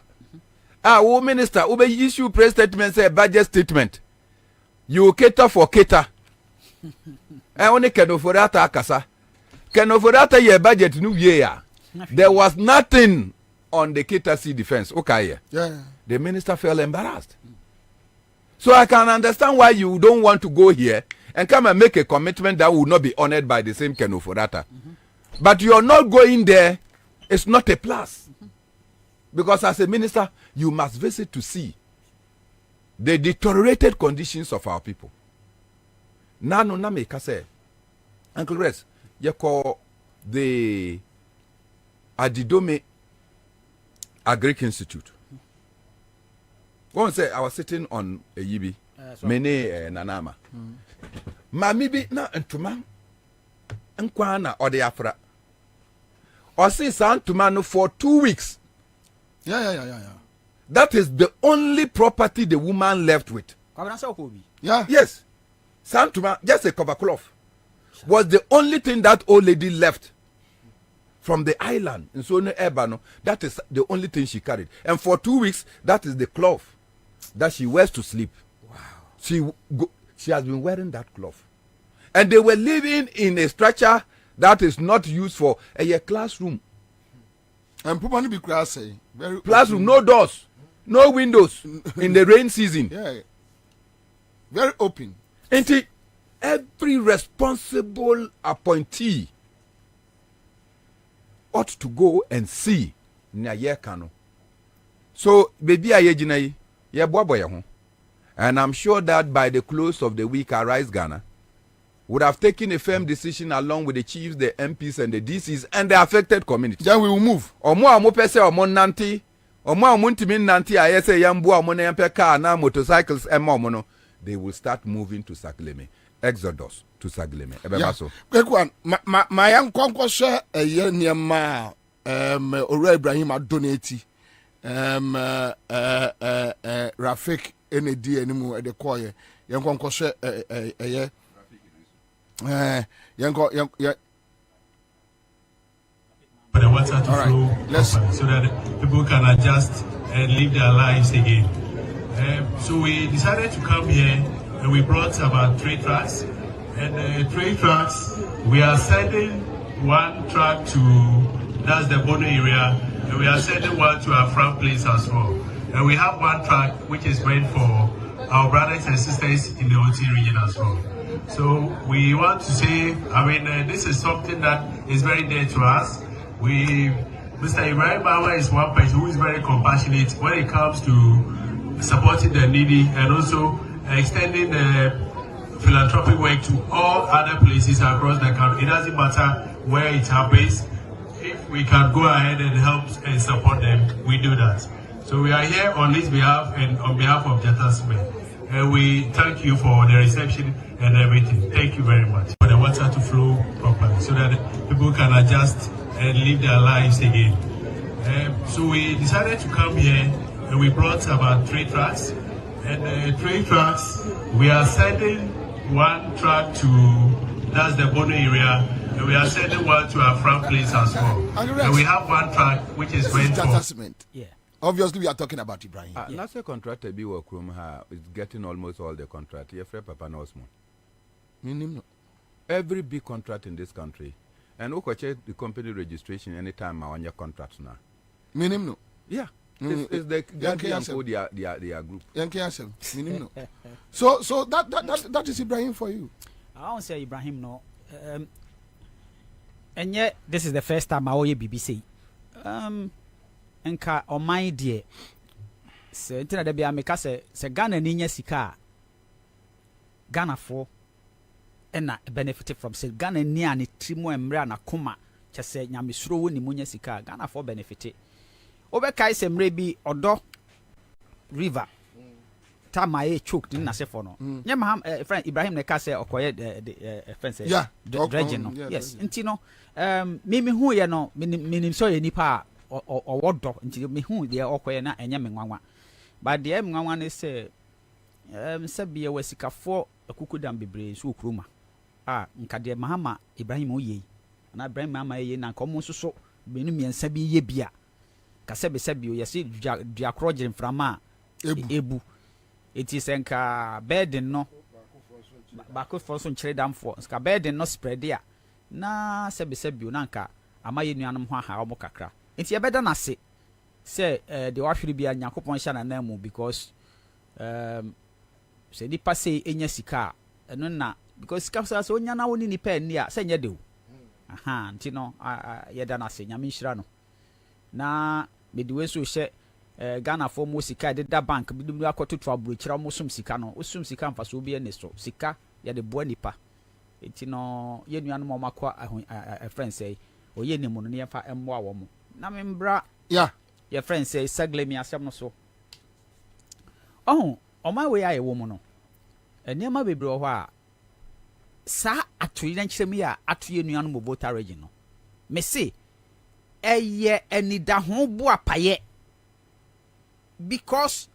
minister, ube issue press statement, say budget statement, you cater for cater. I only can offer that akasa. Can offer that your budget new year. There was nothing on the cater sea defense. Okay, yeah. The minister felt embarrassed. So I can understand why you don't want to go here and come and make a commitment that will not be honored by the same Ken Oforata. But you're not going there. It's not a plus. Because as a minister, you must visit to see the deteriorated conditions of our people. Nano na me kase. Uncle Grace, you call the Adidome Agric Institute. One say I was sitting on a yibi, mene nanama. Mami bi na entuma nkwana ode afra. O si sa ntuma no for 2 weeks. Yeah. That is the only property the woman left with. Yeah. Yes. Santuma, just a cover cloth, was the only thing that old lady left from the island in Sone Ebano. That is the only thing she carried. And for 2 weeks, that is the cloth that she wears to sleep. Wow. She has been wearing that cloth. And they were living in a structure that is not used for a classroom. And probably be classy. Very classroom, no doors, no windows in the rain season. Yeah. Very open. And every responsible appointee ought to go and see Nya Kano. So, baby, and I'm sure that by the close of the week, Arise Ghana would have taken a firm decision along with the chiefs, the MPs, and the DCs and the affected community. Then we will move. Nanti, motorcycles, and they will start moving to Sakleme. Exodus to Sakleme. Quick one. My young conqueror, a year near ma, Ore Ibrahim donati, Rafik, NAD anymore at the choir. Young conqueror, a year. Young. For the water to flow so that people can adjust and live their lives again. So we decided to come here and we brought about 3 trucks. And the 3 trucks, we are sending 1 truck to, that's the Bono area, and we are sending 1 to our front place as well. And we have 1 truck which is meant for our brothers and sisters in the OT region as well. So we want to say, this is something that is very dear to us. Mr. Ibrahim Bawa is one person who is very compassionate when it comes to supporting the needy and also extending the philanthropic work to all other places across the country. It doesn't matter where it happens. If we can go ahead and help and support them, we do that. So we are here on his behalf and on behalf of Jatasme. And we thank you for the reception and everything. Thank you very much. For the water to flow properly so that people can adjust and live their lives again. So we decided to come here and we brought about 3 trucks. And the 3 trucks, we are sending 1 truck to, that's the Bono area, and we are sending 1 to our front place as well. And we have 1 truck which is meant for. Yeah. Obviously, we are talking about Ibrahim. Last contractor be work room is getting almost all the contract. Yeah, Papa Nosmo. Every big contract in this country, and we check the company registration anytime I want your contract now. Minimum. Yeah. It's the Guardian code their group. So that is Ibrahim for you. I won't say Ibrahim no. And yet this is the first time I hear BBC. Enka on my dear. Se intina de bia meka se Ghana ni nya sika. Ghana for na benefit from say Ghana ni ani trimo emre na koma chese nyamesuro woni munya sika Ghana for benefit. Obekai se mre bi odo river water my choked in Nasefo no. Nyama friend Ibrahim ne ka say okoye friend say dredging no. Yes, nti no me hu ye no minim so ye nipa o wodo nti me hu de okoye na enye me nwanwa. But de em nwanwa ne say sabiye wasikafo akukudam bebre so okroma. Nka de Mahama Ibrahim oye. Na Ibrahim Mahama ye na nka mo so benu miensa bi ye bia. Ka sebi o yesi dua kroje mframa ebu. It is enka burden no back for so nkyere damfo ska burden no spread ya na sebi na nka amaye nuanom ho aha omo kakra enti ebeda na se say the wahwere bia nyakopon hya na namu because say di passe enya sika eno na because sika so onya na woni ni pa ni a say nya de o nti no yeda na se nyame nhira no na mediwe so hye Ghana for mo sika de da bank bi dum akoto to aburokyira mo sum sika no osum sika mfa so bi ene so sika ya de boa nipa enti no ye nuanu mo makwa friend say oye ni mo no ye fa emmo awo mo na membra ye friend say sagle mi asem no so my way aye wo mo no eniema bebre ho a sa atoyi na nkyerem ya atoye nuanu mo bota region no me say eye enida ho bo apaye because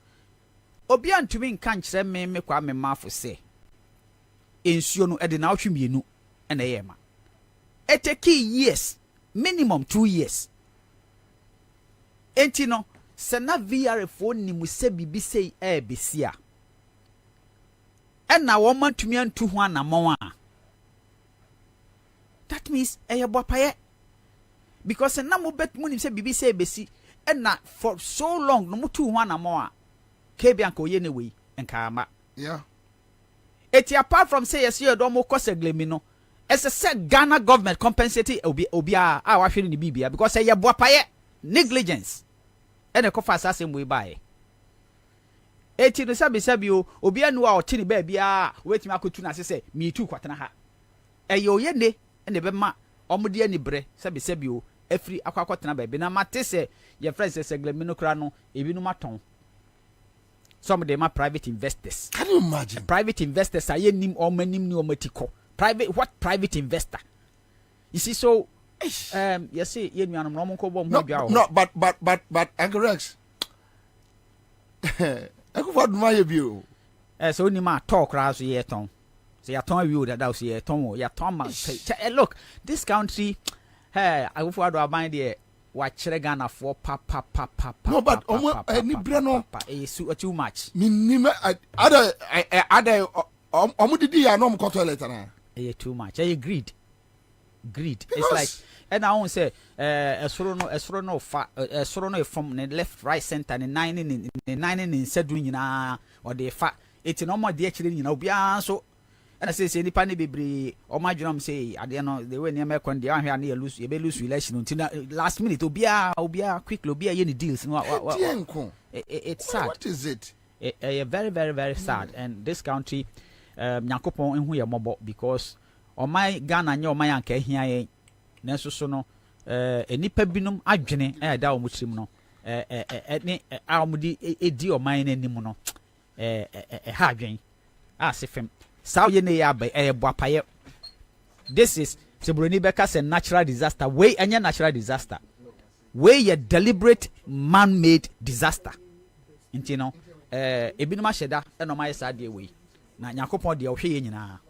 obi antumi nka nkyerɛ me kwa me mafo sɛ ensuo no ɛde na otwe mienu ɛna ɛyɛ ma it take years minimum 2 years enti no sɛ na VRF nim sɛ bibi sɛ besia ɛna wɔn mantumi antu ho anamɔn a that means ɛyɛ bɔpaye because na mo bet mo nim sɛ bibi sɛ besi and for so long no mutu one more kebianko ye ne we nkama eti apart from say yes you do mo cost aglemino as a said Ghana government compensate obia a wa hwere ni bibia because say ye boapaye negligence and e kofa asase mwe bae eti no sabi obia nu a otini ba bia wetimi akotu na say me tu kwatena ha ye oye ne e be ma omode ani bre sabi o every akwakotena ba bi na mate se your friends say glemino kra no ebi no maton some of them are private investors. Can you imagine? Private investors are nim or manim ni omatiko. Private what private investor? You see so you see ye nuanom no monko bom ho bia. No but Uncle Rex. Eko for my view. So ni ma talk ra so ye ton. So ya ton wi that so ye ton ya ton ma. Look, this country I go for do aban there watchere Ghana for pa. No, but any brano is too much. Minimum other omudidi ya no mko toilet na. Too much. I agreed. It's like and I won't say esoro no from the left right center and nine in said nyina or the fa it's no more the actually you know bia so and I say nipa ne bebre o ma dwunom say ade no the way near kon dey ahwe na lose election until last minute obia quickly obia ye ni deals no it's sad. What is it? Very very very sad and this country Nyankopon enhu ye mobo because o my Ghana nya o my anka hia ye na so no enipa binum adwene da o mutrim no ne a omudi edi o my nanim no ha adwen asefem Sao ye ne ya ba boapaye. This is Sebroni Beka say natural disaster. Way any natural disaster. Way a deliberate man-made disaster. Inti no ebinuma sheda e no ma yesa de we. Na Yakopon de ohwe ye nyina.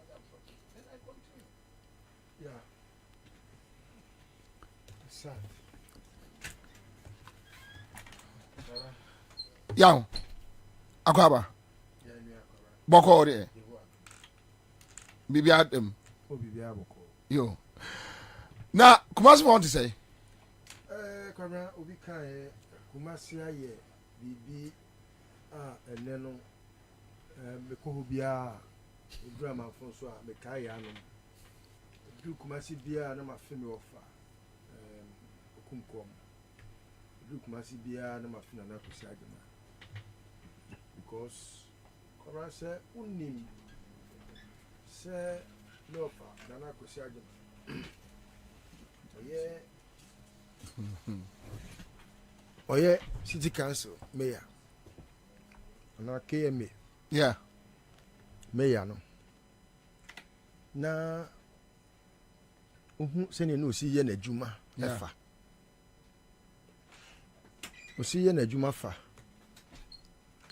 Yaw. Akwaba. Boko ore. Bibi Adam. Yo. Now, Kumasi want to say? Kwabena obi kan Kumasi aye bibi and then me ko bia drama fon so me kai ya no. Du Kumasi bia na ma fe me ofa okunkom. Du Kumasi bia na ma fe na kosi agema. Because Kwabena say unim say no fa na kosi agema. Oye city council mayor na KMA Yeah. Mayor no. Na sɛnea na osi yɛ n'adwuma ɛfa osi yɛ n'adwuma fa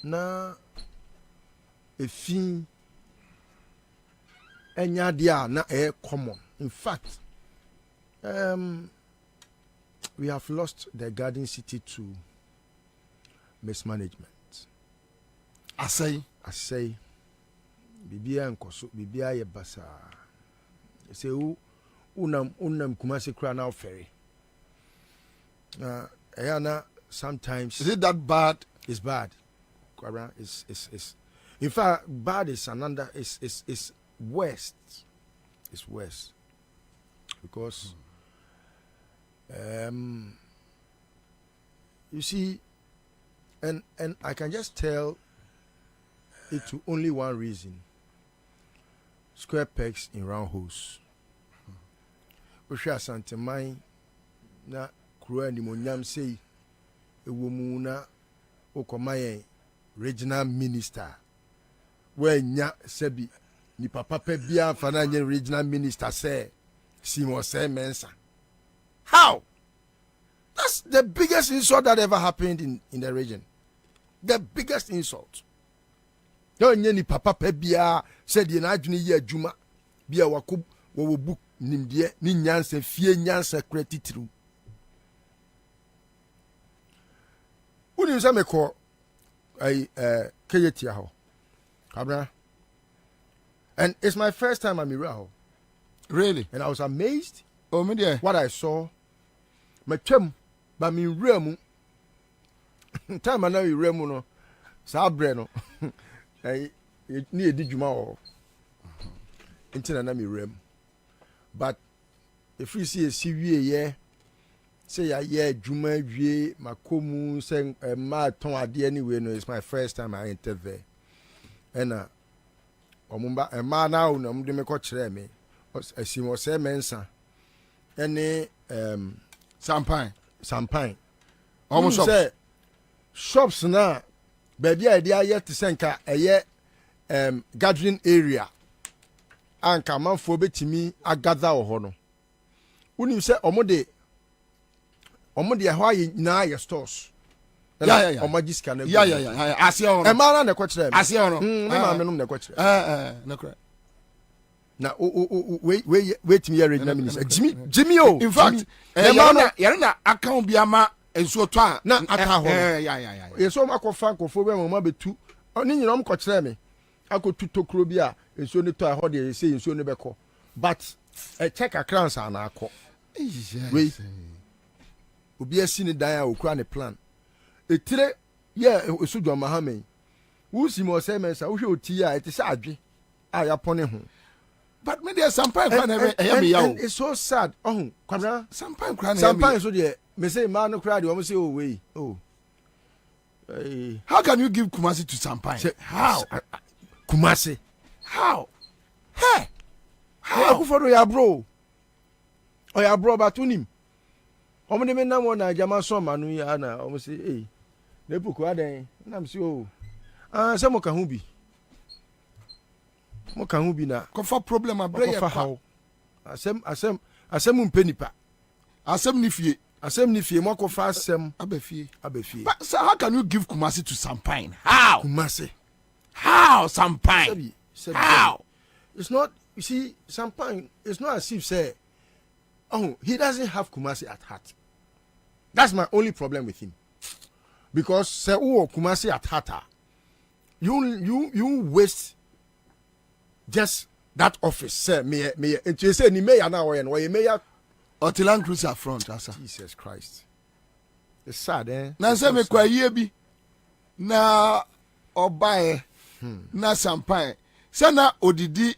na efi ɛnya adeɛ a na ɛyɛ common. In fact, we have lost the garden city to mismanagement. Asay bibia nkoso bibia ye basa say unam Kumasi kra now ferry na sometimes is it that bad? It's bad. Is in fact bad is another is worst. It's worse because you see, and I can just tell it to only one reason: square pegs in round holes. We share Santemai na kruwa ni monyam say ewomu na okomaye regional minister where nya sebi ni papa pe bia fana nye regional minister say Simo say mensa. How? That's the biggest insult that ever happened in the region. The biggest insult. Don't nye ni papa pe bia said ye na adwene ye adwuma bia wakob wo book nimdie ni nyansa fie nyansa kratitru. Uni say me ko ai keyetia ho. Kabra. And it's my first time I'm around. Really? And I was amazed. Oh, me dear. What I saw. My chum, but me remu. Time I know you remu no. Sabreno. I need did you more. Until I know me rem. But if you see a CV, yeah, say yeah, Juma, ye, Makomu, saying a marathon idea anyway. No, it's my first time I entered there. And Omumba a man now no mde me ko kire me asimo se mensa ene sampan almost shops na baby idea yet to senka eye gathering area anka manfo betimi agather wo ho no unim se omode ho aye na ye stores yeah. Omagiska na yeah. Asia ono. E mara na ko kire me. Asia ono. Ma menum na ko kire. Na kure. Na wait me regional minister. Jimmy o. In fact, yare na account bi ama enso to a na aka ho. Yeah. Yeso makofa nkofo be mo betu. Oni nyina ko kire me. Akotu tokro bi a enso ne to a ho de say enso ne beko. But check accounts ana akọ. We obi asi ne dan a okura ne plan. Etire yeah esu do mahame wo si mo say mensa wo hwe oti a ete sa adwe a ya pone ho but me there sampan kra na me ya o it's so sad Kwabena sampan kra na sampan so de me say man no kra de o say oh we how can you give Kumasi to sampan how Kumasi how akufo ya bro o ya bro batunim omo de me na mo na jama so manu ya na omo say ne puku aden na msi se mo ka hu bi na ko fa problem abre ya pa asem mpenipa asem ni fie mo ko fa asem abafie but so how can you give Kumasi to Sampan how Kumasi how Sampan how it's not you see Sampan it's not as if say he doesn't have Kumasi at heart. That's my only problem with him. Because say Kumasi at heart, you waste just that office. Say me and you say ni mayor now and why mayor Otilan Cruiser front asa. Jesus Christ. It's sad na say me kwa yie bi na obae na Sampan say na odidi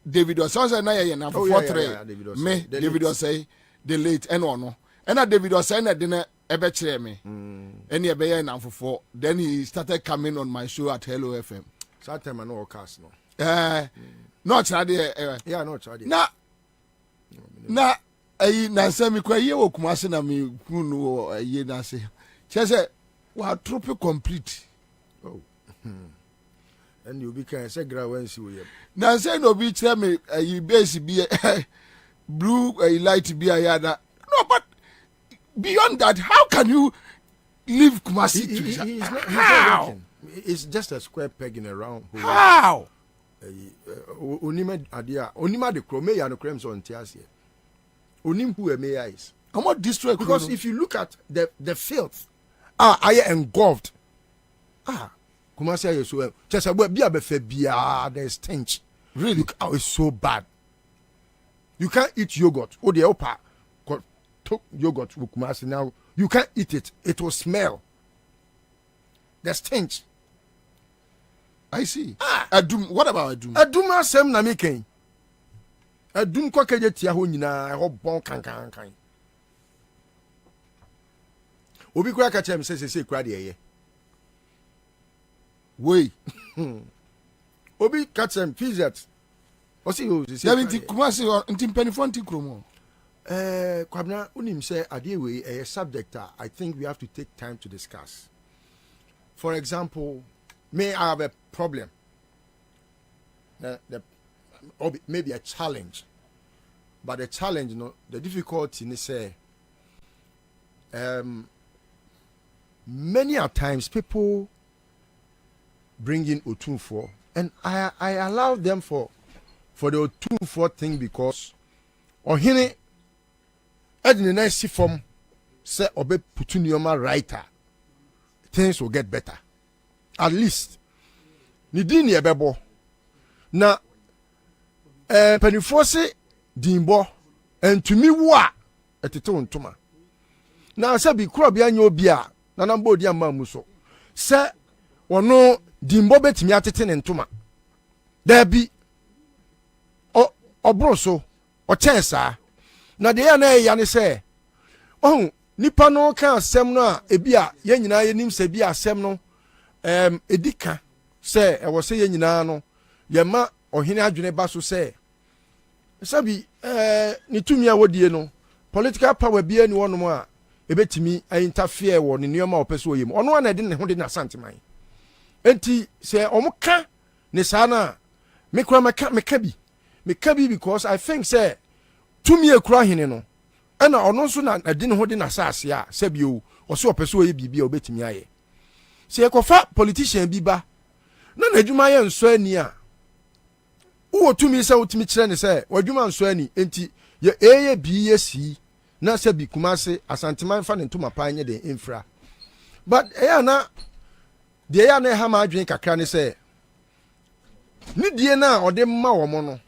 David Osei na ye na for 3 me David Osei the late no and David Osei na de na ebe kire me and e be ye na for then he started coming on my show at Hello FM that time I no cast no no chade yeah no chade na ayi na say me kwa ye wo Kumasi na me kunu ayi na say che say wa trope complete and you become say gra when see we. Now say no be tell me you base be blue light be a yada. No, but beyond that, how can you leave Kumasi to he's not working. It's just a square peg in a round hole. How? Onima adia, onima de krome ya no krem so ntiase. Onim who a is. Come on, destroy. Because if you look at the filth, I engulfed. Kumasi aye so. Just a be abefe bia the stench. Really? Look how it's so bad. You can't eat yogurt. Oh, the opa took yogurt with Kumasi now. You can't eat it. It will smell. The stench. I see. Adum. What about Adum? Adum asem na meken. Adum kwa keje tia ho nyina ho bon kan. Obi kura ka chem say kura de ye. Wey. Obi ka chem pizet. O si o say. Seventy Kumasi ntim penifonti kromo. Kwabena unim say ade we a subject I think we have to take time to discuss. For example, may I have a problem? Or maybe a challenge. But the challenge, the difficulty is say many a times people bring in Otunfo, and I allow them for the Otunfo thing because Ohine in the nice form say obe putunioma writer, things will get better. At least Nidini ebebo na penifose dimbo and to me wa etete ontoma na se bi kro bia nya obi a na namba odi amma muso se wono dimbo betimi atete ne ntoma da bi obroso o chensa na de ya na ya ne se nipa no kan asem no a ebi a ye nyina ye nim se bi asem no edika se e wo se ye nyina no ye ma ohene adwene ba so se sabi ni tumi a wodie no political power bia ni wono a ebetimi interfere wo ni nioma opeso yem ono na de ne ho de na santeman enti se omuka ne sana me kura meka bi because I think say tumi ekura hene no ana ono so na de ne ho de na saase a sabi o so opeso ye bibia obetimi aye se ekofa politician bi ba na adwuma ye nso ani a wo tumi se wotumi kire ne se wadwuma nso ani enti ye eye bi ye si na se bi Kumasi asanteman fa ne ntoma pa anye de infra but na de na ha ma adwen kakra ne se ni die na ode ma wo mo no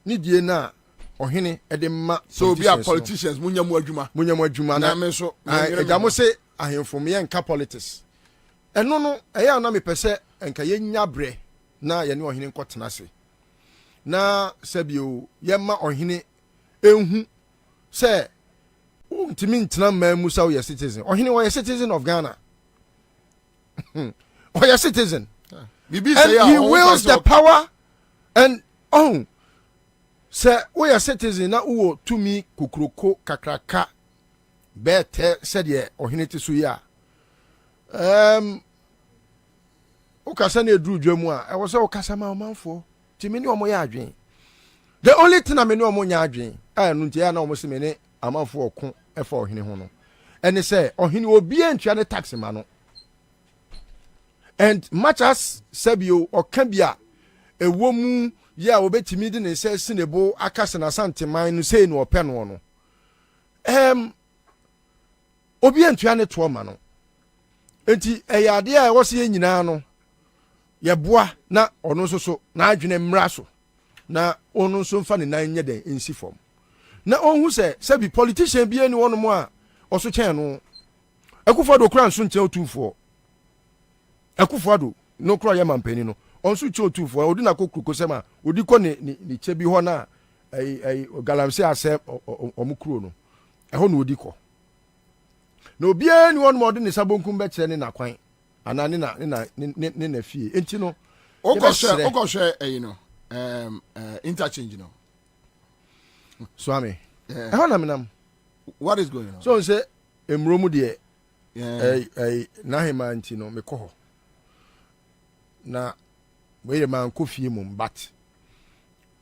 ni die na ohene e de ma so bi a politicians munyamu adwuma na me so ejamo se ahemfo me nka politics eno no na me pese enka ye nya bre na ye ne ohene nkotena se na sabio ye ma ohene enhu se untimi ntena ma musa wo citizen ohene wo citizen of Ghana or citizen bibi say he wields the power and say we citizen na wo tumi kukuroko kakraka bete said ye ohene ti so ya ukasa na eduru dwam a e wo se ukasa ma omanfo ti me ni omo ya adwen the only thing na me ni omo nya adwen no ntia na omo se me ni amanfo okun e fa ohene ho no ene se ohene obi antwa ne tax ma no and much as sabio okabia ewo mu ya obetimi de ne se sinebo akase na santeman no sei no ope no no obi antwa ne to ma no enti eyade a wo se nyina no ye boa na ono so na adwene mmra so na ono so mfa ne nan nye de ensi fom na onhu se sabi politician bi ani wono mo a oso chen no akufado kura nso nche otufo akufado no kura ye mampani no onso che otufo odi na kokruko sema odi ko ni che bi ho na galamse ase omukuro no eho na odi ko na obi ani wono mo de ne sabonkum be kire ne na kwan ana ne na fie enti no okoshe interchange no swami how na menam what is going on so say emromu de na hema enti no mekoho na we man ko fie mum but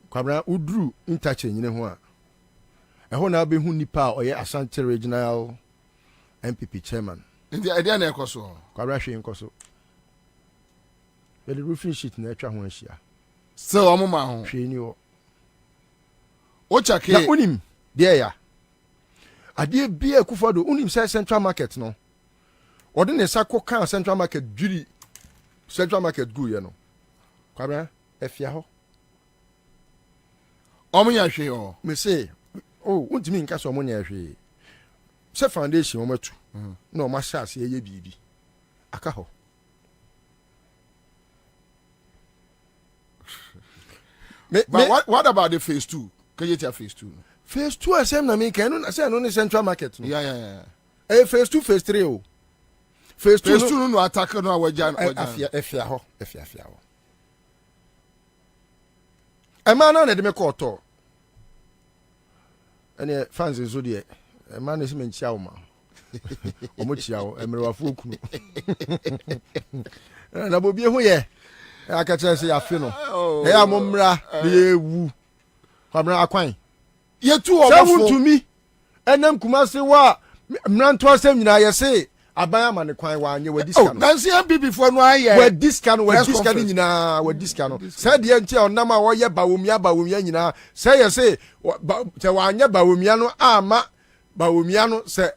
Kwabena udru interchange ne ho a ɛhɔ na be hu nipa a ɔyɛ Ashanti regional MPP chairman ndi idea na ekoso Kwabena hwe nkoso the roofing sheet na atwa ho ahia so omuma ho hwe ni o chake na unim there ya ade bia Akufo-Addo unim say central market no ɔde ne sako kan central market dwiri central market go ye no Kwabena efia ho omunya hwe o me say oh untimi nka so omunya hwe se foundation o matu na o ma sha ase ye bibi aka ho what about the phase 2? Can you tell phase 2? Phase 2 asem na me kan no say no central market no. Yeah. Phase 2 phase 3 o. Phase 2 no attack no wajan. Efia ho. E ma na de me ko to. Ene fans nso de e ma na se me nchia wo ma. O mo chia wo emre wa fu okunu. Na Bobie ho ye. Aka kire se ya fe no. E ya mo mra na ewu. Kwabena akwan. Yetu obofo. To me. Enem Kumasi wa mranto asem nyina ye se aban ama ne kwan wa anye wa diska no. Nansi MPP fo no aye. Wa diska nyina wa diska no. Say de ntia onam a wo ye bawomia nyina. Say ye se te wa anye bawomia no ama bawomia no say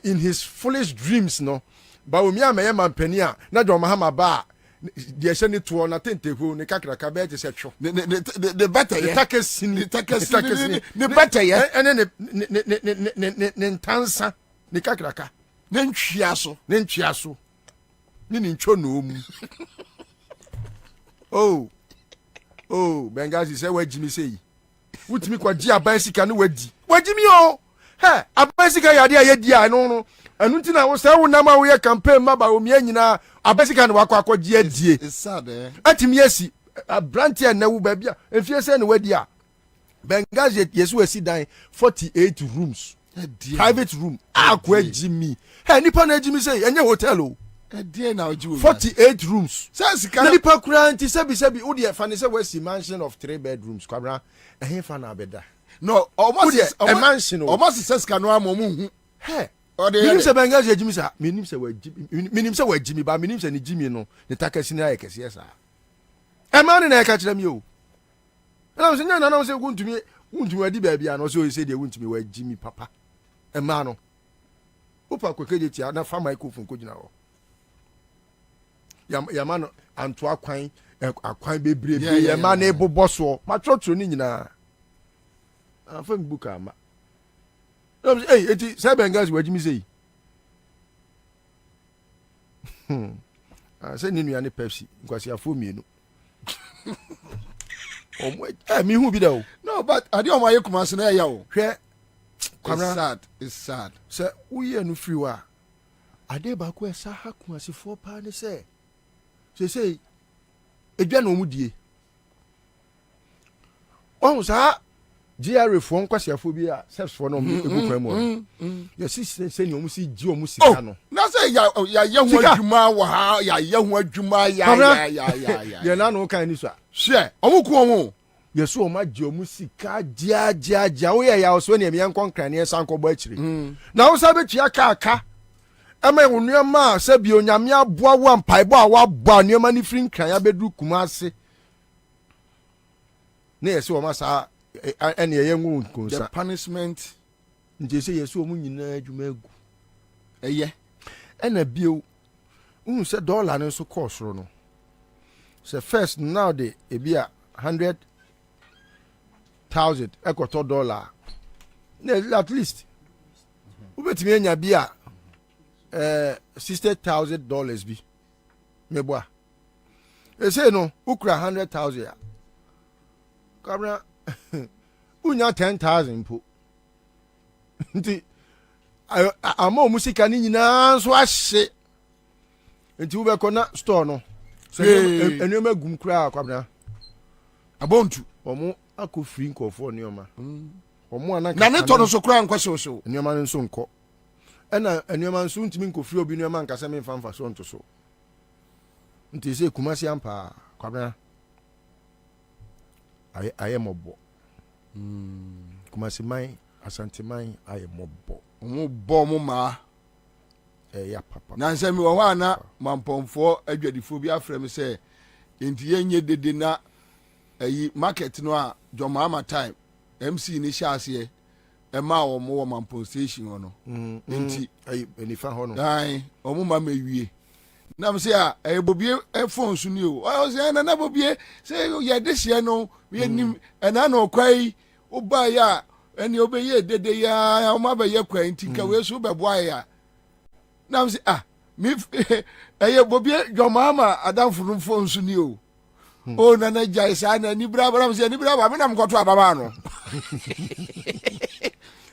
in his foolish dreams no. Bawomia me ye mampani a na John Mahama ba de ehye ne to na tentehu ne kakraka be je se two the better ye takesi ne better ye ene ne ntansa ne kakraka ne ntwia so ne ntwo no mu oh Bengazi say wajimi sei wutimi kwa ji aban sika no wajimi o he aban sika yade ayedi a no anu ntina wo say wo nam a wo ye campaign ma ba omia nyina abasika ne wakọ akọji adie it's sad atimi yesi brantia na wu ba bia efie se ne wadi a Bengazi yesu wasi dan 48 rooms private room akọ ajimi he nipa na ajimi say enye hotel o adie na oji 48 rooms sika nipa kura nti sebi wo de fa ne say wasi mansion of 3 bedrooms Kwabena ehe fa na abeda no almost a mansion almost sika no amomu hu he minim se Bengazi ajimi sa minim se wajimi ba minim se ni jimi no ne takasi na yekese yesa e ma ne na ka kire mi o na se nyana na se wuntumi adi ba bia no so se de wuntumi wajimi papa e ma no opa kwekeje ti na fa microphone ko gina ho ya ma no anto akwan bebre ya ma na ebobo so ma trotro ni nyina afa mbuka ma hey eti say Bengazi wajimi sei say ni nua ne Pepsi nkwasi afo mienu mi hu bi da o no but ade o ma ye Kumasi na ya o hwe Kwabena it's sad say uye no free wa ade ba ko esa ha Kumasi fo pa ne say edwa na omudie on sa GRA fo nkwasiafo bi a steps fo no egu kwa mu ya se ni omusi ji omusi ka no na say ya yehu adwuma wa ha ya yehu adwuma ya na no kan ni so hwe omuku omu yesu o ma ji omusi ka ja wo ya so ni emian konkran ne sanko bo akiri na wo sa betua ka ama wonu ma se bi onyame aboa wo ampaibo a wa bo anuama ni firi nkran ya bedru Kumasi ne yesu o ma sa ene ye nwu nkonsa the punishment nje se yesu o mu nyina adwuma agu eye ena bio un se dollar no so cost ro no se first now the ebia 100,000 ekoto dollar na at least ubetimi enya bia $60,000 bi meboa e say no ukra 100,000 ya Kwabena unya 10,000 po nti ama omusika ni nyina so ahye nti wo be kona store no so enuoma gum kura Kwabena abontu omo akọ free nkofo neoma omo anaka na ne to no so kura nkwasho enuoma nso nkọ ena enuoma nso ntimi nkofri obi neoma nkasa me mfa so nto so nti se Kumasi ampa Kwabena I am mobo. Kumasi mai asante mai I am mobo. Mobo mama. Ya papa. Na nsemi wo wa na mampomfo adwadifo bi afre me say enti yenye dede na ayi market no a Jomama time MC ni hyase e ma wo mo mampon station no enti ayi enifa ho no ai o mo ma mewie na me say a e bobie e phone so ni o say na bobie say ye de hye no ye nim e na no kwai o ba ya eni obeye dede ya o ma ba ye kwai enti ka we so be boa ya na me say mi eye bobie Jomama adamfunu phone so ni o oh na jai sa na ni bra bra me ni bra ba me na mkoto ababa no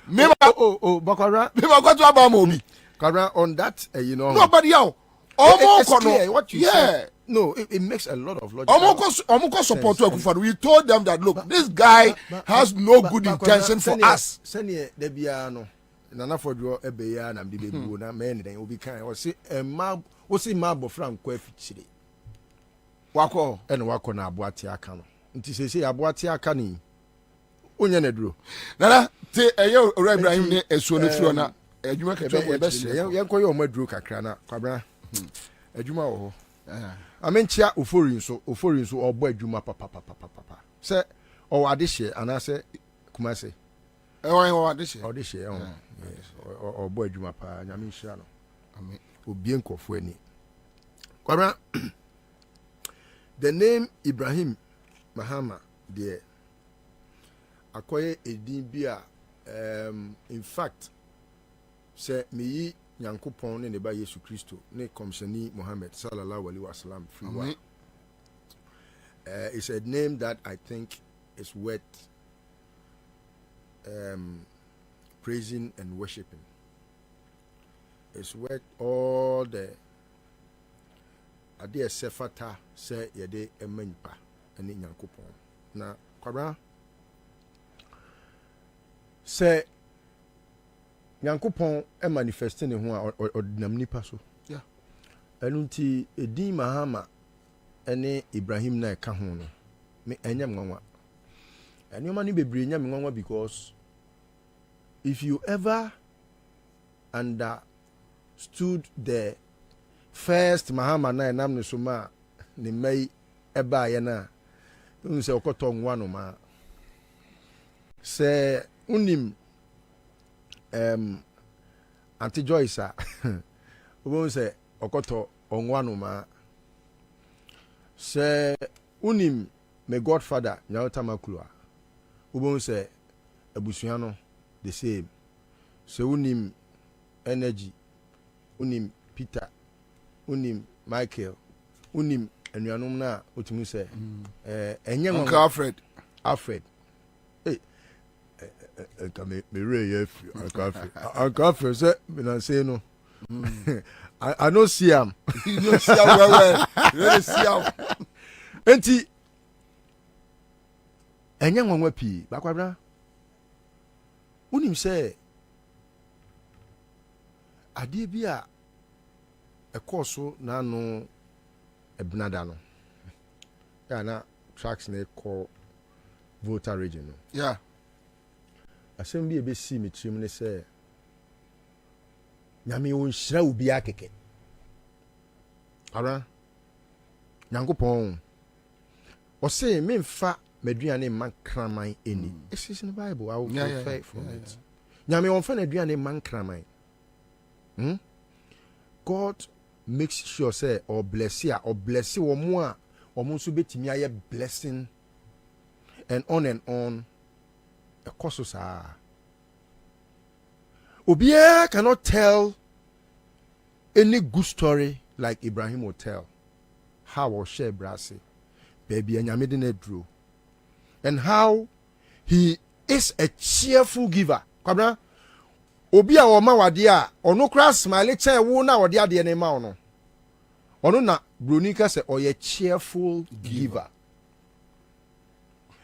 me ba Bakara me ba koto ababa obi Kara on that you know nobody else almost what you say no it makes a lot of logic almost support to Akufo. We told them that look this guy has no good intention for us senior de bia no nana fodro ebe ya na mde bebu na me ne den obi kan o se o se ma bofra nkwa afichire wako ene wako na aboate aka no nti sese aboate aka ni onye na duro nana te eyo ora Ibrahim ne esuo ne firo na adwuma ketwa mo be se yenko yo maduro kakra na Kwabena adwuma wo ho amenchia ofori nso obo adwuma papa se o ade hye anase kumase o ade hye obo adwuma pa nyame nhira no amen obie nkofo ani Kwabena. The name Ibrahim Mahama there akoye edin bia in fact say meyi Nyankopon ne ne ba Yesu Kristo ne komshani Muhammad sallallahu alaihi wasallam free it's a name that I think is worth praising and worshiping. It's worth all the ade sefata se yede emanpa ene Nyankopon na Kwabena se Nyankopon e manifest ne ho a odinam nipa so yeah enunti edin Mahama ene Ibrahim na ka ho no me enyam nwanwa enioma ni bebre enyam nwanwa because if you ever understood the first Mahama na enam ne so ma ne mai eba ye na unse okoto nwa no ma se unim Auntie Joyce unse okoto onwa no ma se unim me godfather Nyawta Makulwa unse abusua no the same se unim energy unim Peter unim Michael unim enuanum na otumi se enye Uncle Alfred me re ye Uncle Alfred say me na say no I no see am you no see am well really see am enti enye nwanwa pi Kwabena unim se ade bia ekoso na no ebnada no ya na tracks na call voter region no yeah asem bi ebe si mitrim ne se nyame won hira obi akeke ara Nyankopon o se memfa maduane man kraman eni it's in the Bible I will pray for it nyame won fa na aduane man kraman God makes sure say or bless ya or bless you more or so betimi aye blessing and on a course Obia cannot tell any good story like Ibrahim will tell how or share brasi baby and yamedine drew and how he is a cheerful giver. Kwabena Obia o ma wade a ono kra smile chen wo na wade ade ne ma ono ono na bronika say oye cheerful giver.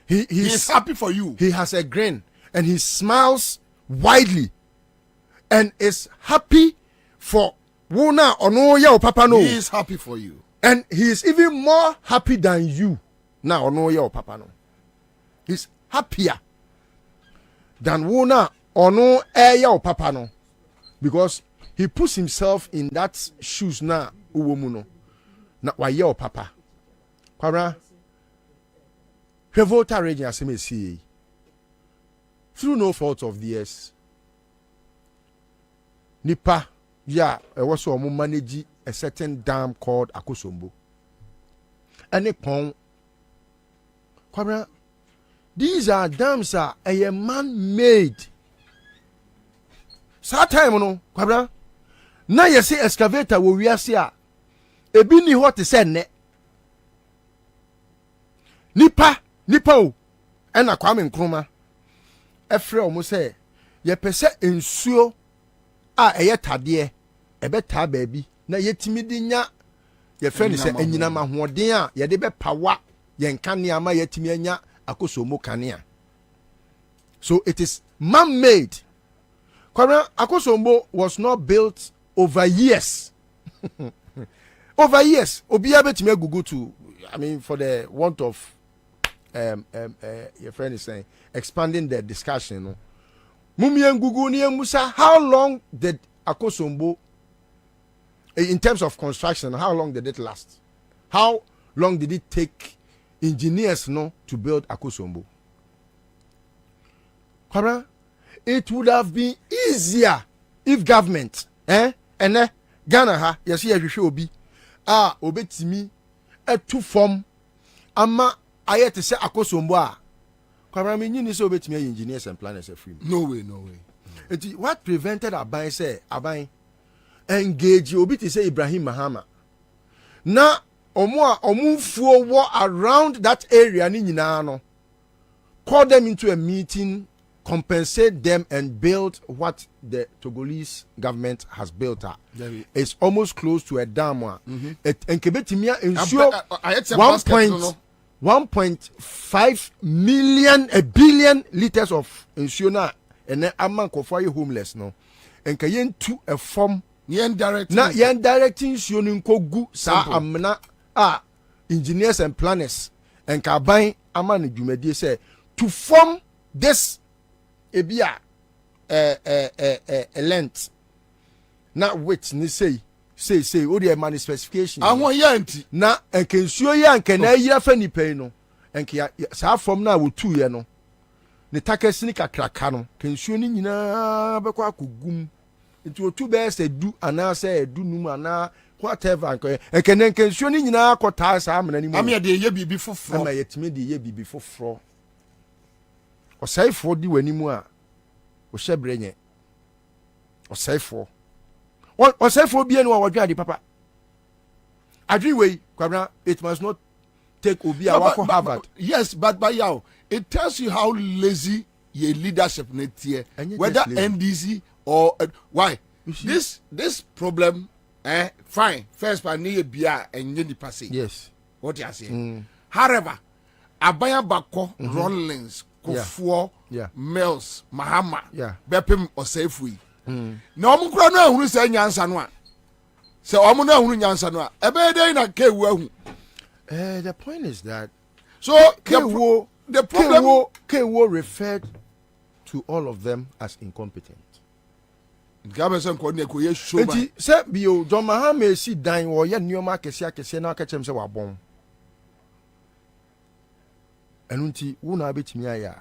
He's happy for you. He has a grin and he smiles widely and is happy for wo na ono ya o papa no. He is happy for you and he is even more happy than you na ono ya o papa no. He's happier than Wona or no air or papa no. Because he puts himself in that shoes na uwomuno. Na wa ye o papa. Kwabena. He voter region as me see. Through no fault of theirs. Nipa ya was so manage a certain dam called Akosombo. And it pon. Kwabena. These are dams are a man-made. Sa time no, Kwabena. Na yesi excavator wo wiase a ebi ni hot se ne. Nipa o ena Kwame Nkrumah. Efre omo se ye pese ensuo a eye tade ebe ta baabi na yetimi di nya ye fe ni se anyina mahoden a ye de be pawa ye nkane ama yetimi anya Akosombo kanea. So it is man-made. Kwabena, Akosombo was not built over years. Over years. Obiya betime gugu to, I mean, for the want of your friend is saying, expanding the discussion. No? Mumien gugu ni musa, how long did Akosombo, in terms of construction, how long did it last? How long did it take engineers to build Akosombo? Kwabena, it would have been easier if government, and Ghana ha, yes, here obi, obetimi, to form, ama ayete se Akosombo. Kwabena, me ni so obetimi engineers and planners are free. No way. What prevented Abai say, Abai engage obi to say Ibrahim Mahama? Na omufuo war around that area ni nyina no. Call them into a meeting, compensate them and build what the Togolese government has built. It's almost close to a dam. Enkebetimia ensure 1.5 million, a billion liters of insure and then amman kofa homeless no. Enkayen to a form yen directing sionin kogu sa amna engineers and planners and kaban amani jumedi say to form this ebia length na which ni say o dey man specification ahon yanti na enkensuo ya nkena yira fa ni pay no enke sa form na wo tu ye no ne takasi ni kakraka no kensuo ni nyina be kwa kogum nti o tu be say du ana say edu num ana whatever kensuo ni nyina akota sa amena ni mu am ye de ye bibi foforo ama yetime de ye bibi foforo osaifo di wani mu a o hyebre nye osaifo bia no wa dwade papa adwi we Kwabena, it must not take obi a wako Harvard. Yes, but yaw, it tells you how lazy your leadership net here, whether NDC or why this problem fine first by near bia and yeni passing. Yes, what you say. However, Abaya Bako, Rollins, Kofuo, Mills, Mahama, Bepim or Safeway. No one can know who say Yansanwa. So I'm not who Yansanwa. A better day in a K. The point is that so the problem K.O. referred to all of them as incompetent. Gabeson Kone show. Say bio John Mahama si dan or ye nyoma kese na catch him say wa bon. Enunti una betimi aya.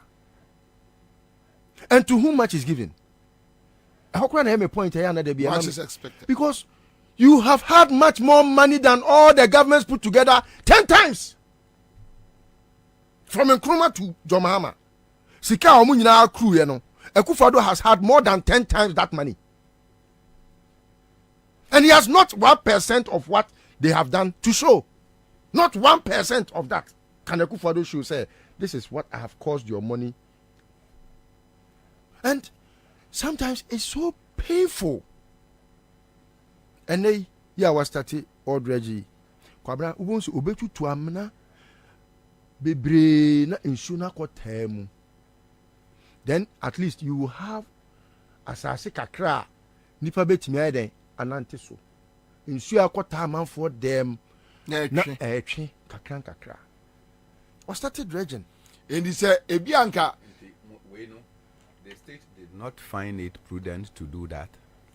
And to whom much is given? How can I have a point here? Much is expected. Because you have had much more money than all the governments put together 10 times. From Nkrumah to John Mahama. Sika omu nyina crew ye no. Akufo-Addo has had more than 10 times that money. And he has not 1% of what they have done to show. Not 1% of that. Can Akufo-Addo show say, this is what I have caused your money. And sometimes it's so painful. And they was started already. Kwabena ubonsu obetu to amna bebre na insuna kotemu. Then at least you will have asase kakra nipa betimi ayden anante so. Insu akota man for them na etwe kakra. Or started dredging. And he said, Ebianka. The state did not find it prudent to do that.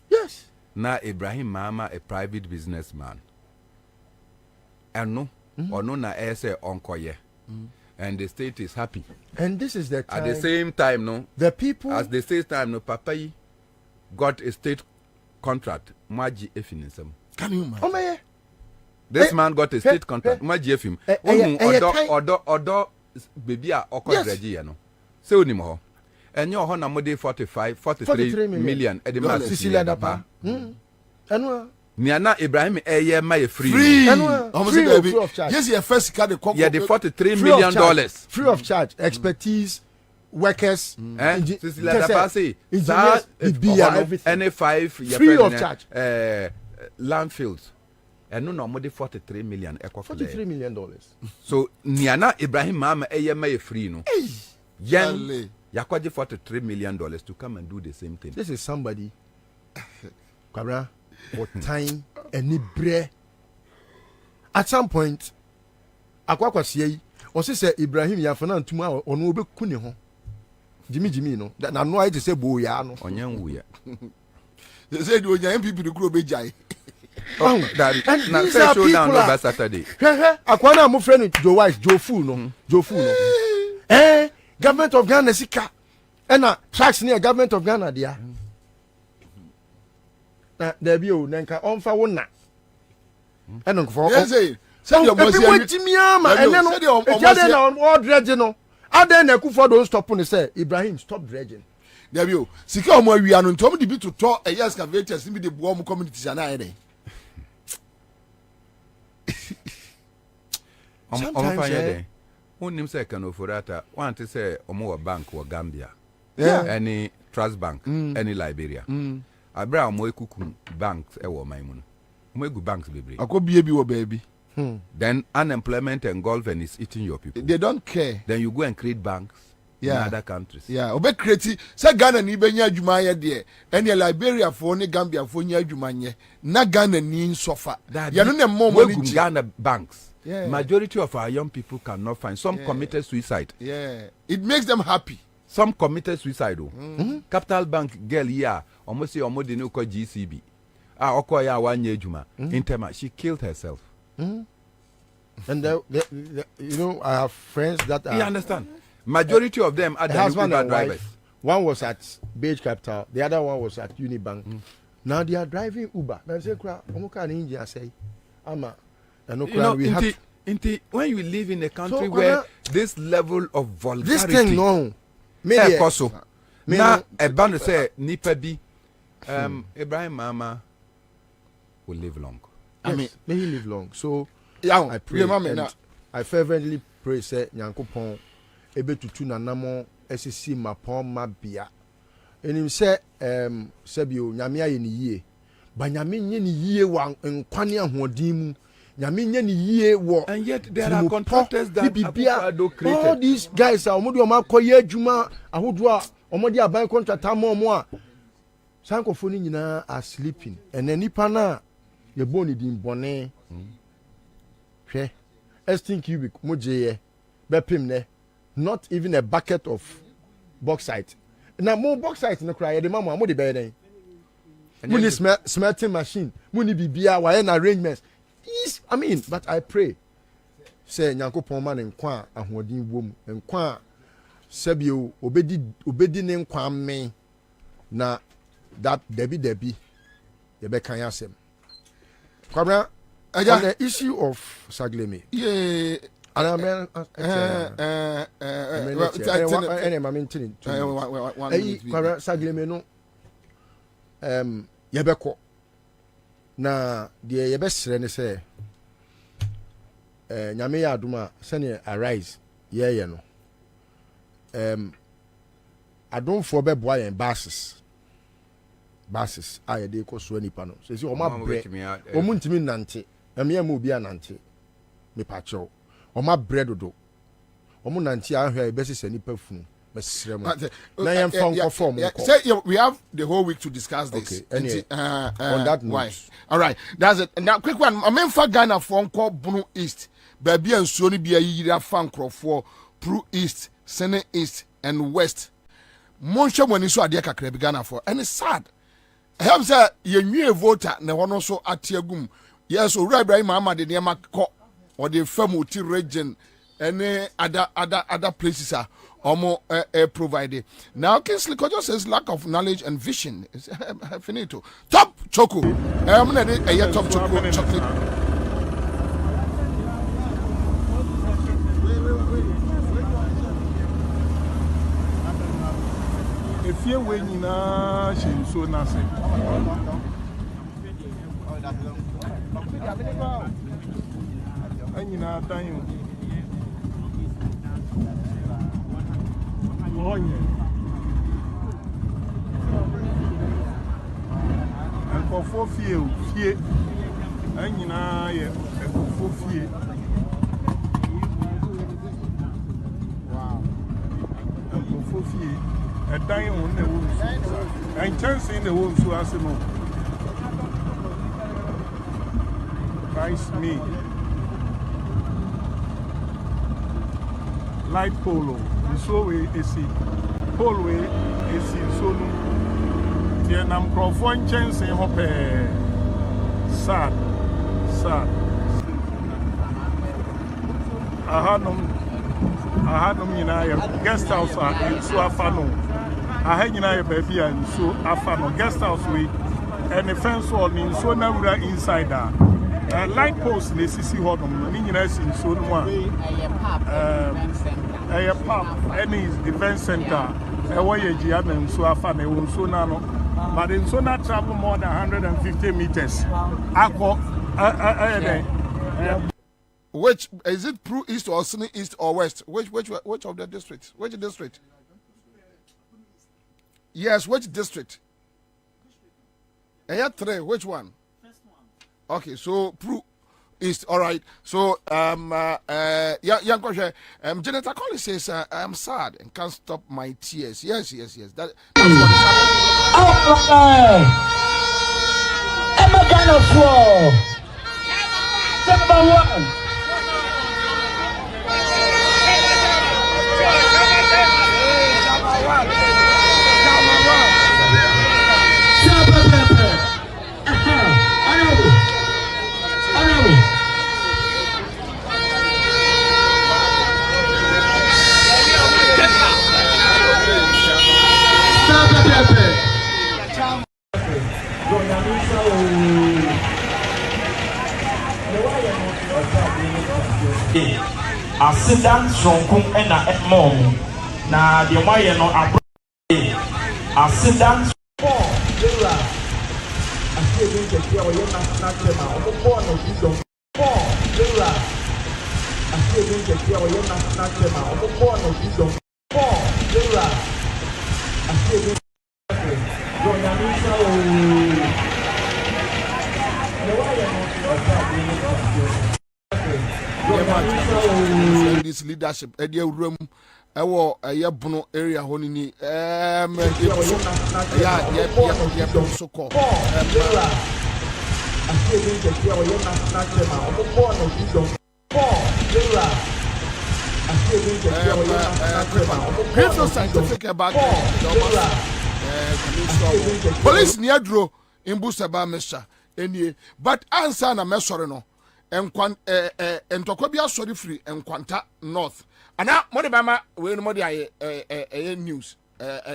Yes. Now Ibrahim Mama, a private businessman. And no, or no na say onkoye. And the state is happy. And this is the At time. the same time, no. The people. At the same time, no, Papa got a state contract. Maji efinism. Can you imagine? Oh my. This man got a state contract. Maji efim. Odo baby a okwa reji no. Se oni mo. Enye ho na mo dey 43 million edema Sicilia dapa. Anwa. Niana Ibrahim eye ma ye free. Free of charge. Yes, your first card yeah, the $43 million. Free of charge. Expertise, workers, NA5 free of charge. Landfills. And no more than $43 million. $43 million. So Niana Ibrahim Mama eye ma ye free no. Yen yakwaje $43 million to come and do the same thing. This is somebody Kwabena for time any bre. At some point akwakwa sie o say Ibrahim yafana ntuma ono obeku ne ho Jimmy no na no ai say bo ya no onyan wu ya they say the onyan people the group be jai oh that na say show down over Saturday akwa na mo friend Joe Wise Joe Fu no government of Ghana sika na tracks near government of Ghana dia na there be o nanka onfa wo na eno nkofo say your boss here timiama ene no ejade na all dredge no ade na Akufo don stop no say Ibrahim stop dredging there be o sika omo awia no ntom de bi to to excavators bi de bo omo communities ana ene omo fa yede onim say Kanoforata want to say omo bank wo Gambia any trust bank any Liberia abra omo ekukum banks e wo man mu no omo egu banks bebre akobie bi wo baby then unemployment engulfing is eating your people. They don't care. Then you go and create banks in other countries. Yeah, obe create say Ghana ni be nya adwuma ye de ene Liberia for ne Gambia for nya adwuma nye na Ghana ni suffer. Ya no ne more money Ghana banks. Yeah. Majority of our young people cannot find. Some committed suicide. Yeah. It makes them happy. Some committed suicide. Capital Bank girl here almost say almost no call GCB. Okoya one year juma. Interma she killed herself. And you know, I have friends that are. You understand? Majority of them are the husband and drivers. One was at Beige Capital, the other one was at Unibank. Now they are driving Uber. Now say, "Omuka say, ama." We have. When you live in a country where this level of vulgarity, this thing no, maybe now a band say nipa bi, Ibrahim Mama will live long. Yes, I mean, may he live long. So I pray and I fervently pray say Nyankopon ebe tutu na namo esisi mapon mabia. Enim say sebio nyame aye ni yie. Ba nyame nye ni yie wa nkwane ahoden mu. Nyame nye ni yie wo. And yet there are contractors that Abufado created. All these guys are omodi o makoye adwuma ahodo a omodi aban contract amomo a sankofo ni nyina are sleeping. And nipa na ye boni din bone hwe estin cubic moje bepim ne not even a bucket of bauxite na mo bauxite no cry the mama mo de be den muni smelting machine muni bibia wa na arrangements is I mean but I pray say Nyankopon ma ne nkwa ahoodin wom nkwa sabio obedi ne nkwa me na that debi ye be kan yasem Kwabena, on the issue of Sagleme. Yeah. And Sagleme no. Yebeko. Na the yebesre ne say. Nyame ya aduma sene arise ye no. Adom for be boy and basses aye de ko so nipa no so o ma bre o mu ntimi nante ame ya ma obi anante me pa chew o ma bre dodo o mu nante ahwe e be sese nipa funu mesrem na yem fon ko form ko say we have the whole week to discuss this okay, on that note. Why? All right, that's it. Now quick one, amemfa Ghana for ko Bunu East baby ansuo ni bia yira fa nkrofo Pro East Senate East and West. Monsha when you saw Adia Kakrebigana for, and it's sad. I have said, you new voter, ne one also at Tiagum. Yes, or Rabbi Mama, the Yamako, or the Famuti region, and other places are almost provided. Now, Kingsley Kojo says lack of knowledge and vision. It's finito. Top choco. I'm going to top chocolate. If you're winning, she's so nothing. And you know, time. And for 4 feet, and you know, for 4 feet. Wow. And for 4 feet. A dying on the wounds, and chance in the wounds to us. Christ me. Light polo, so we see. Polo is so no. Tianam Crawford chance in hope. Sad. I had no guest house in Suafano. I had a baby and so afano guest house with and the fence wall in so now inside that. Light post, the CC Hodom, in so one. A pub, any event center, a way a Giam and so afano, so nano. But in so not travel more than 150 meters. Which is it? Pro East or Sunny East or West? Which of the districts? Which district? Yes, which district? Three. Which one? Okay, so Pro East. All right. So young question. Janetta Collins says I'm sad and can't stop my tears. Yes. That's what is happening. I'm a gun of war. Number 1. Asidan Sonkung and a mom. Now, the way no Asidan this leadership at your room. I wore a yabuno area honey. So called. Scientific about police near draw in Busaba Mesha. But answer na mesoreno. And Tokobia sorry free and Quanta North. And now Modibama we news.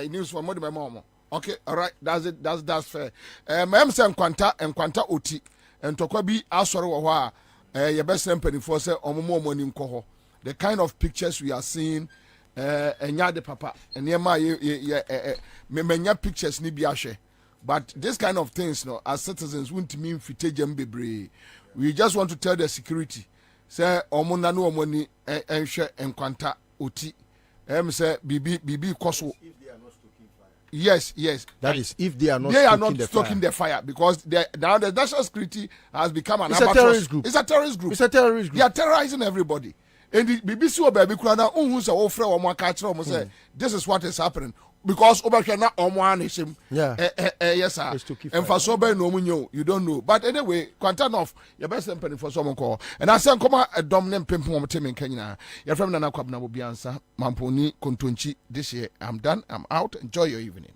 News for Modibama. Okay, all right, that's it. That's fair. MC and Quanta Oti and Tokobi Asoro wa your best company for say omo money nkoho. The kind of pictures we are seeing enya de papa and menya pictures ni biashe. But this kind of things no as citizens won't mean fitejem bebre. We just want to tell the security say omo na no money enhwe enkwanta Oti. Say bibi koso. Yes. That is if they are not stoking the fire because now the national security has become an terrorist group. It's a terrorist group. They are terrorizing everybody. And the BBC or baby krana unhu say wo frɛ wo catch say this is what is happening. because obahwe na omo anishim yes sir and for so be no munyo you don't know but anyway quantum of your best company for some call and I say come a dominant pimpum o team in Kenya your friend na Kwabena Bobie Ansah mamponi kontonchi this year I'm done I'm out enjoy your evening.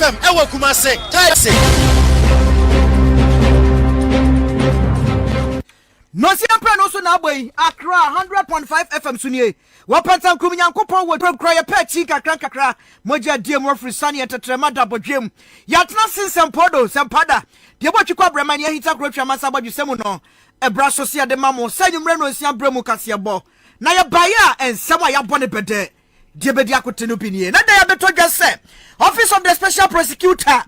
FM ewa Kumase taxi no siempre no so na boy Accra 100.5 FM sunie wapata kuminyankopon wo kra ya pechi kakra moja die mo free sane tetrema dabodwem yatna sinsempodo sempada de botwikwa brema ne hita krotwa masa badwusem no ebra so sia de mamo sanyumre no sia bremu kasebo na ya baya ensem a ya bone bede de bedi akote no binie na da ya beto dwese office of the special prosecutor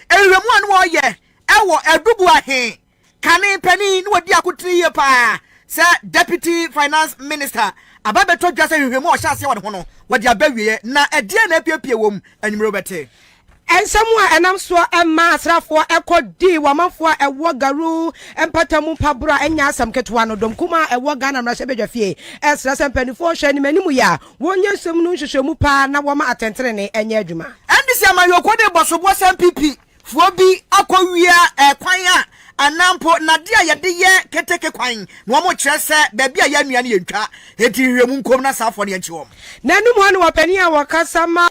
ewemu anu wo ye ewo edubu ahe kane pani no wadi akotiri ye pa say deputy finance minister ababeto dwase hwehwemu o hyase wode ho no wadi abawie na edie na apiepie wom animro bete ensamwa enam so emma asrafo ekodi wamafo ewo garu empatamu pabura enya asam ketwa no dom kuma ewo Ghana mrahye bedwafie esra sempanifo hwe ni manimu ya wonye nsem no nhwehwemu pa na woma atentere ne enya adwuma ndisi amayoko de bosobo sampp fuo bi akowia kwan a anampo na dia yede ye keteke kwan no mo kyerese ba bia ya nua ne yentwa eti hwemu nkom na safo ne enchi wom nanum ho no wapani a wakasama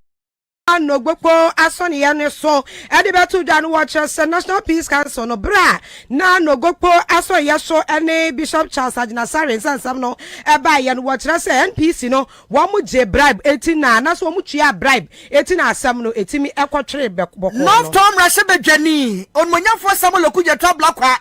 no gbogbo asoni ya ne so edi betu da no watch National Peace Council no bra na no gbogbo aso ya so ene Bishop Charles Adina Sare nsam no eba ya no watch NPC no wo mu je bribe eti na so mu tua bribe eti na asam no etimi ekwotre boko North Tom Rashe Bedwani onmonyafo Samuel Okudje tabla kwa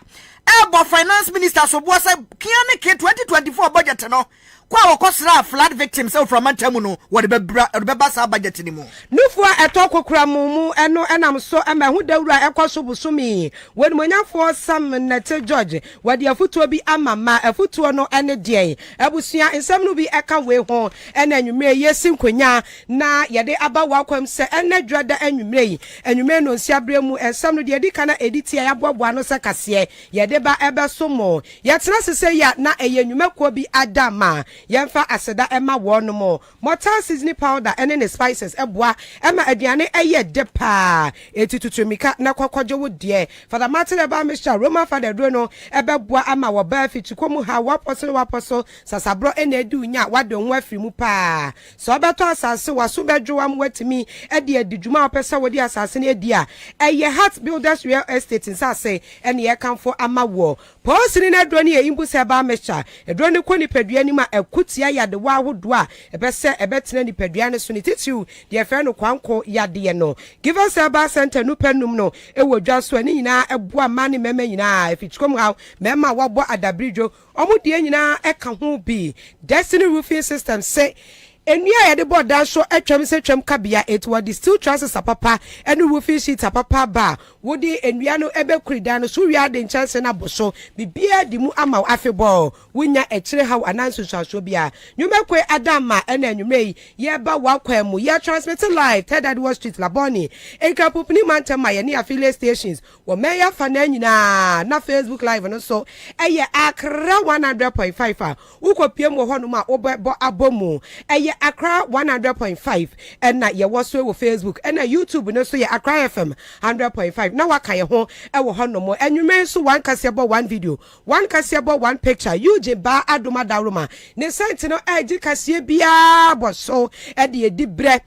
ebo finance minister so bo say kiane ke 2024 budget no kwa wakosra flood victims from Mantamu no what the bebasa budget ni mu nufua etokokura mumu eno enam so emahu dawura ekoso busumi when monyafo Sam Nete George wadi afutuo bi amama afutuo no ene die abusua nsam no bi eka we ho ena anwumre yesi nkonya na yede aba wakwam se ene dwada anwumre no nsiabre mu ensam no de dikana editi ya boboa no se kase yede ba ebe so mo yetena sese ya na eyenwumako bi adama yemfa aseda ema wono mo mortal seasoning powder ene ne spices eboa ema aduane eye depa etitutumika na kwakwajo wo de for the matter about Mr. Roma father do no ebeboa ama wo ba fitukomu ha waposo sasabro ene edu nya wadon wa afiri mu pa so obeto asase waso bedwo am watimi ede adidwuma opesa wodi asase ne edia eye Heart Builders Real Estate insase ene ye kanfo ama wo posini na drone ye imbusa ba Mr. Edrone ko ni padua ni ma kutia yade wa ahodo a ebese ebetena ni padua ne so ni titiu de fe no kwanko yade no give us a bar center no penum no ewo dwa so ani nyina eboa mane mema nyina efichikom ha mema wabo adabridwo omudie nyina eka ho bi Destiny Roofing System say enua yade boda so atwam se twam kabia it was the steel trusses apapa and roofing sheet apapa ba wodi enua no ebekuri dan no so wi ade chance na boso bibia di mu ama afebol wonya ekire ha ananso so bia nyumekwe adama ena anwumei ye ba wakwa mu ye transmit live Ted Edward Street Laboni enka popuni mantama ye ne affiliate stations wo meya fa na nyina na Facebook live no so eye Accra 100.5 ukopiem wo hono ma obebo abomu eye Accra 100.5 and na ye waso wo Facebook and na YouTube no so ye Accra FM 100.5 na waka ye ho e wo hono mo anwume so one kasiabo one video one kasiabo one picture uje ba adoma daruma ne site no agi kasie bia boso e de edibre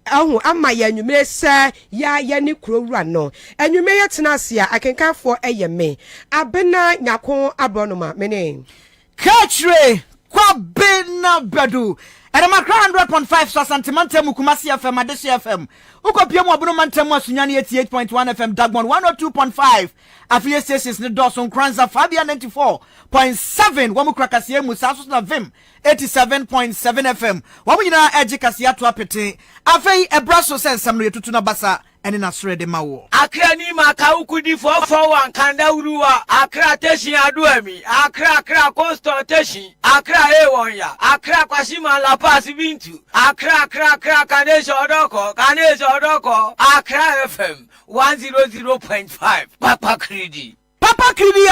ahu ama ya anwume se ya ni kurowura no anwume ye tena sia akenkanfo eye me abena nyako abronoma mene Kachre Kwabena Badu Era makra 100.5 so santimante Kumasi FM Adeshi FM ukopia mu abono mantemu asunyane 88.1 FM Dagbon 102.5 affiliate stations ne Dawson Kranza Fabia 94.7 wamu krakasie mu saso na Vim 87.7 FM wamu nyina eji kasia to apete afei ebraso sensam no yetutu na basa ene na sore de mawo Accra ni maka ukudi 441 kanda uruwa Accra teshin aduami Accra constant teshin Accra ewonya Accra kwashima la pass bintu Accra kanesha odoko Accra FM 100.5 Papa Kridi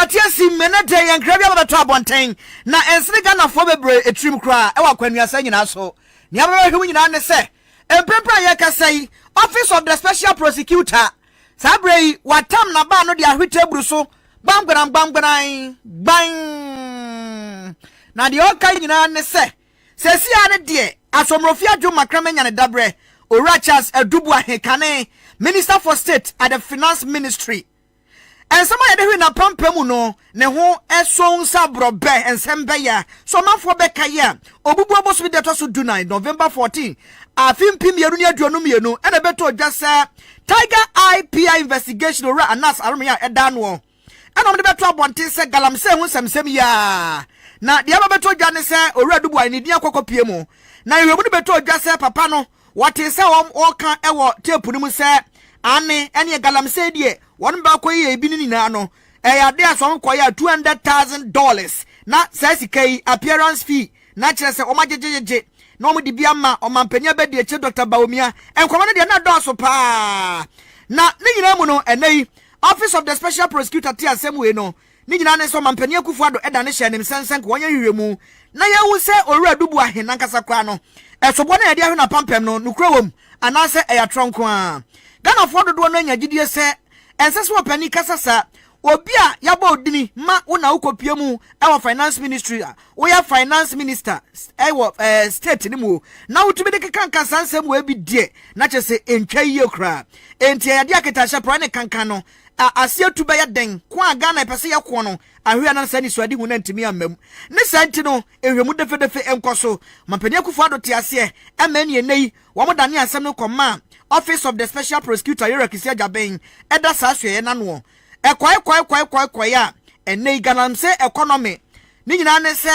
atiasi menete yankrabia babeto abonten na ensene Ghana fo bebre etrim kra e wakwanua sa nyina so nia bebe nyina ne se empempra ye kasai Office of the Special Prosecutor Sabrei watam na ba no de ahwete buru so bangban na de okai nyina ne se sesi ane de asomrofia dwo makrama nya ne dabre Orachas Edubua Hekane, Minister for State at the Finance Ministry. And some of the na pampamuno, ne ho eson sabro be and sembeya. So man for bekaya. Obubu boss with the tosu dunai, November 14. A film pim yerunia duonumienu, and a beto just say Tiger IPI investigation or anas armia edanwo. And on the beto bontin se galam se hun sem ya. Na the other beto jane se ora dubu ani dia kokopiemu. Na you would beto just say papa no. What is all can ever tell Pudimu say, Anne, any galam said ye, one backway a binino, a there some quire $200,000. Not says K appearance fee, not just a omaje, no more the Biama or Mampenia bed, the Dr. Baumia, and commanded not dosso pa. Now, Ninamuno and they, Office of the Special Prosecutor Tia Semueno, Nijane so Mampenia Kufado Edanishan and Sansan Kwanya. Na ya wo se owura dubu ahe nankasa kwa no esobo na yade ahuna pampem no nukrawom anase eya tronko a Ghana for dodo no anya gidie se ensese wo pani kasasa obi a yaba odini ma wo na ukopie mu ewo finance ministry wo ya finance minister ewo state ni mu na wotumi de kankan sansem wo bi die na chese entwa yie kra enti yade aketasha pro ne kankan no asia tuba ya den kwa Ghana pese ya ko no ahwe na sani so adi hu na ntimi amam ne santi no ehwemu defe enkoso mampania kufu ado te ase emani enei wo mo dane asem no koma Office of the Special Prosecutor Yerakisia Jaben eda sa hwe na no kwai ya enei Ghana se economy ni nyina ne se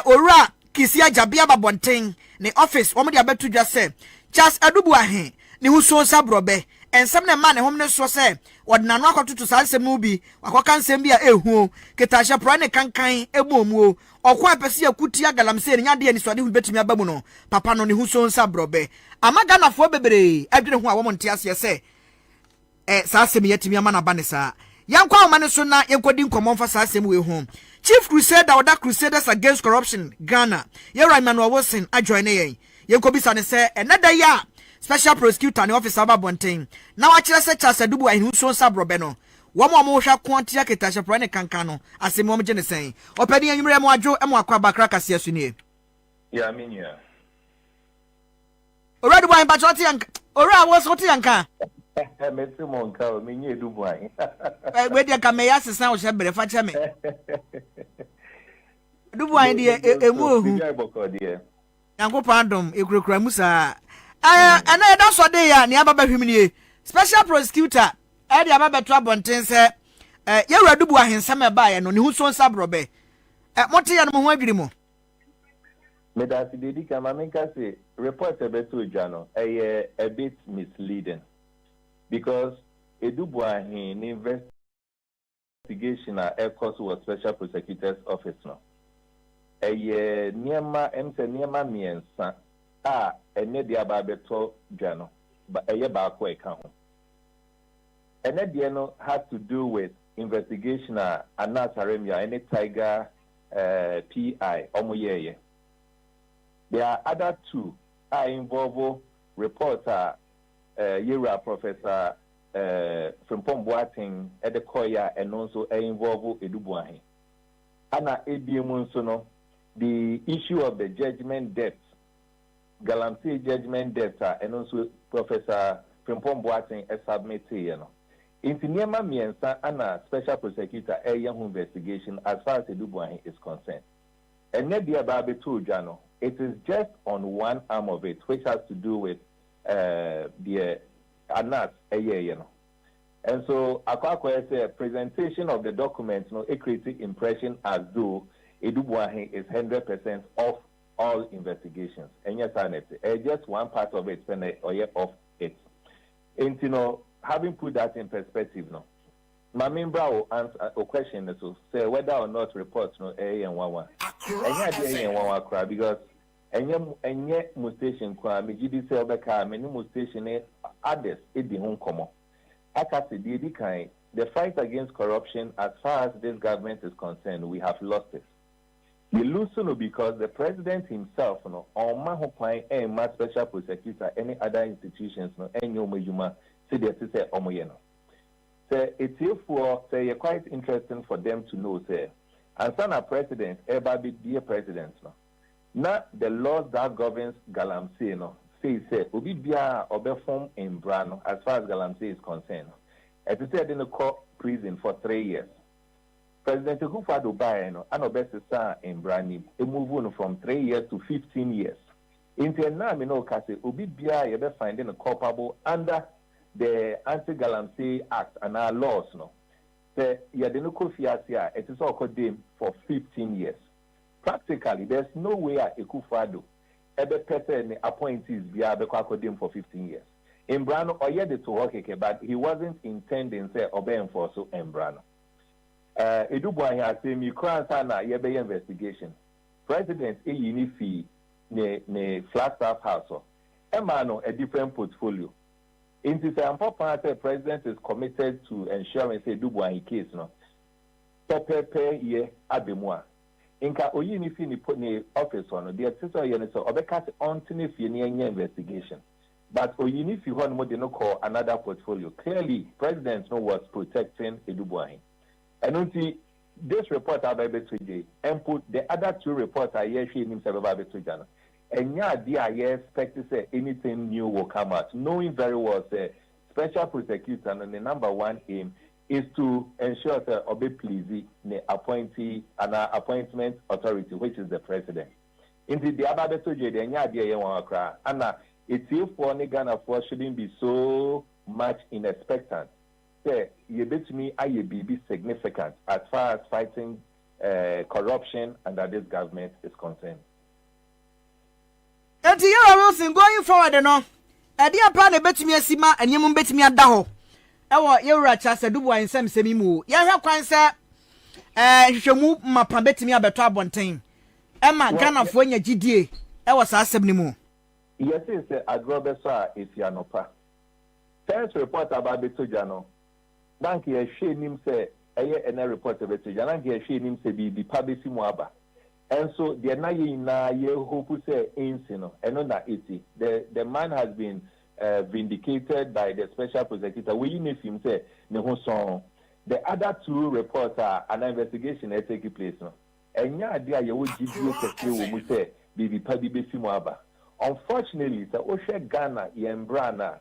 owura kisia jabia babonten ne office wo mo de abetu dwa se Charles Adubu ahe ni hu so sabrobe ensem ne ma ne hom ne so se ordinano akotutu sansem mu bi akoka nsem bi a ehu ketasha pro ne kankan ebomu okwa pese akuti agalamse ne nyade ni so de hu betumi abamu no papa no ne hu so sabrobe amaga na fo bebere adwene hu a wo monte ase se sansem yetimi ama na ba ne sa yankwa o mane so na yenkodi nkomon fa sansem we hu Chief Crusader or that Crusaders Against Corruption Ghana Yera Emmanuel Wilson adjoine yenkobisa ne se enada ya Special Prosecutor and Officer Babontin. Now I say Charles Adubu and who so sabrobeno. One more shall quantia ketasha prane cancano, as the moment is saying. Or penny and Remo and Mwakaba crackers yes, you need. Yeah, I mean, yeah. Already wine Bachoti and Ora was what yanka. I met some monka, mean you do wine. Where you can may ask the sound shall be a fat chame. Do wine, dear, a move. Uncle Pandom, a Kramusa. And that's what they are near Baba Special Prosecutor Eddie Ababa Trabontin said, Yara Dubu and Summer by and on who's on Sabrobe. At Monte and Mohagrimo. Medasi Dedica Maminka say, report a bit to Jano, a bit misleading. Because a Dubois in investigation at Air Course was Special Prosecutor's Office now. A year near my Miensa. Enye dia ba beto dwano ba eye ba ko eka ho enye dia no has to do with investigation anasaremia any Tiger PI omoyeye. There are other two involve reporter Yera Professor Frimpong Boateng Edekoya and also involve Edubuahin ana ebiemu nso no the issue of the judgment debt Galamsey judgment debtor and also Professor Frimpong Boateng submitted, you know. In Niema Miensa and a special prosecutor a young investigation as far as Edubuahin is concerned. And Nebia Babe Jano, it is just on one arm of it, which has to do with the Anas you know. And so Akwakwa say a presentation of the documents, no, it creates impression as though Edubuahin is 100% off all investigations. And yes, just one part of it, or off it. And you know, having put that in perspective, no, my member will answer a question so say whether or not reports no A and 1 and because any mutation kwa me GD say obeka many mutation others it the home common. Akasi the kind the fight against corruption as far as this government is concerned, we have lost it. We lose no because the president himself, no, or Mahopine and my special prosecutor, any other institutions, no, and your majuma, say they say omoyeno. So it's therefore say quite interesting for them to know, say, and son a president, ever be dear president, no. Not the laws that governs Galamsey, no, say obi bia obefom in Brano as far as Galamsey is concerned. As I said in the court prison for 3 years. President Akufo-Addo buy no and obesisa in Brani a move from 3 years to 15 years. Into now me no kase obi bia you be finding a culpable under the Anti-Galamsey Act and our laws no. Say you dey no kofiasia it is all condemned for 15 years. Practically there's no way Akufo-Addo ebe person appointees bia be condemned for 15 years. In Brano oyede to work but he wasn't intending say obey enforce in Brano. Edubuahi has said me crown sana yebe investigation. President eyini fee ne Flagstaff House. Emano a different portfolio. In this important the president is committed to ensuring say Edubuahi case no. Pepe ye abemwa. Inka oyini fee ni office ono. The assessor yene so obekasi ontine fee ni investigation. But oyini fee one more de no call another portfolio. Clearly, president no was protecting Edubuahi. And until this report about Betway and put the other 2 reports I hear she himself about Betway. And yeah, I expect to say anything new will come out, knowing very well say special prosecutor and the number 1 aim is to ensure that obey pleasing the appointee and appointment authority, which is the president. Into the about Betway, the yeah idea you want to cry, and it's if for Ghana for shouldn't be so much in expectant. You bet me I be significant as far as fighting corruption under this government is concerned. And you Wilson going forward, no. A dear plan bet me a sima and you bet me a daho. Our Yuracha said, do I in some semimu. Yaha Kwan sir, you move my pambet me about 12 Emma Ghana for your GDA. I was asked more. Yes, it's a grobessa if you are no pa. First report about Betujano. Nanki ya she nim se eye ene report beto nanki ya she nim se bi pabesi mu aba and so the na ye na ye hope say insi no eno na iti the man has been vindicated by the special prosecutor we need him say ne ho son the other 2 reports are an investigation that take place no enya ade a ye wo gidie kese wo mu say bi pabesi mu aba unfortunately so o hwe Ghana ye mbra na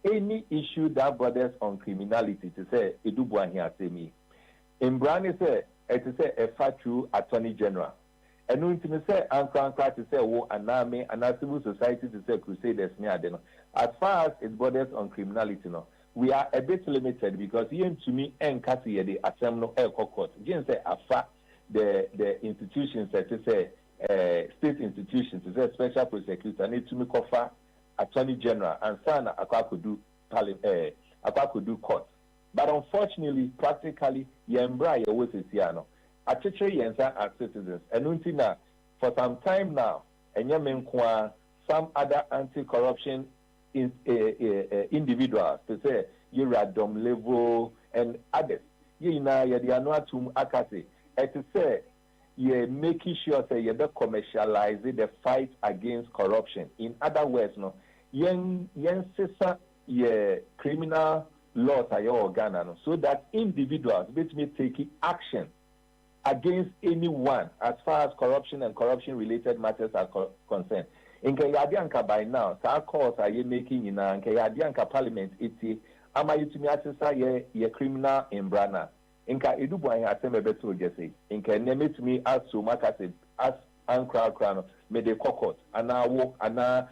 any issue that borders on criminality to say Edubuahi asemi. In Brani say it is a factual attorney general. And when to say Ankara to say wo aname and civil society to say crusaders near them. As far as it borders on criminality no, we are a bit limited because even to me and Kasi the assembly no court. Just say afa the institutions that to say state institutions to say special prosecutor need to me cover Attorney General and Sana Akwakudu court. But unfortunately, practically, Yembra was Siano. Actually, Yensa as citizens. And until for some time now, and Yemenkwa, some other anti-corruption individuals to say Yiradom level and others. Yina Yadianuatum Akase. And to say you're making sure that you don't commercialize the fight against corruption. In other words, no, yen sisa ye criminal laws are your organ, so that individuals may take action against anyone as far as corruption and corruption-related matters are concerned. In Kayadianka by now, our calls are you making in Kayadianka Parliament, it's ama yutumi asisa ye criminal in Brana. Inka Edubuahi aseme beto jese. Inka neme to me as so much as Ankara me de court ana wo ana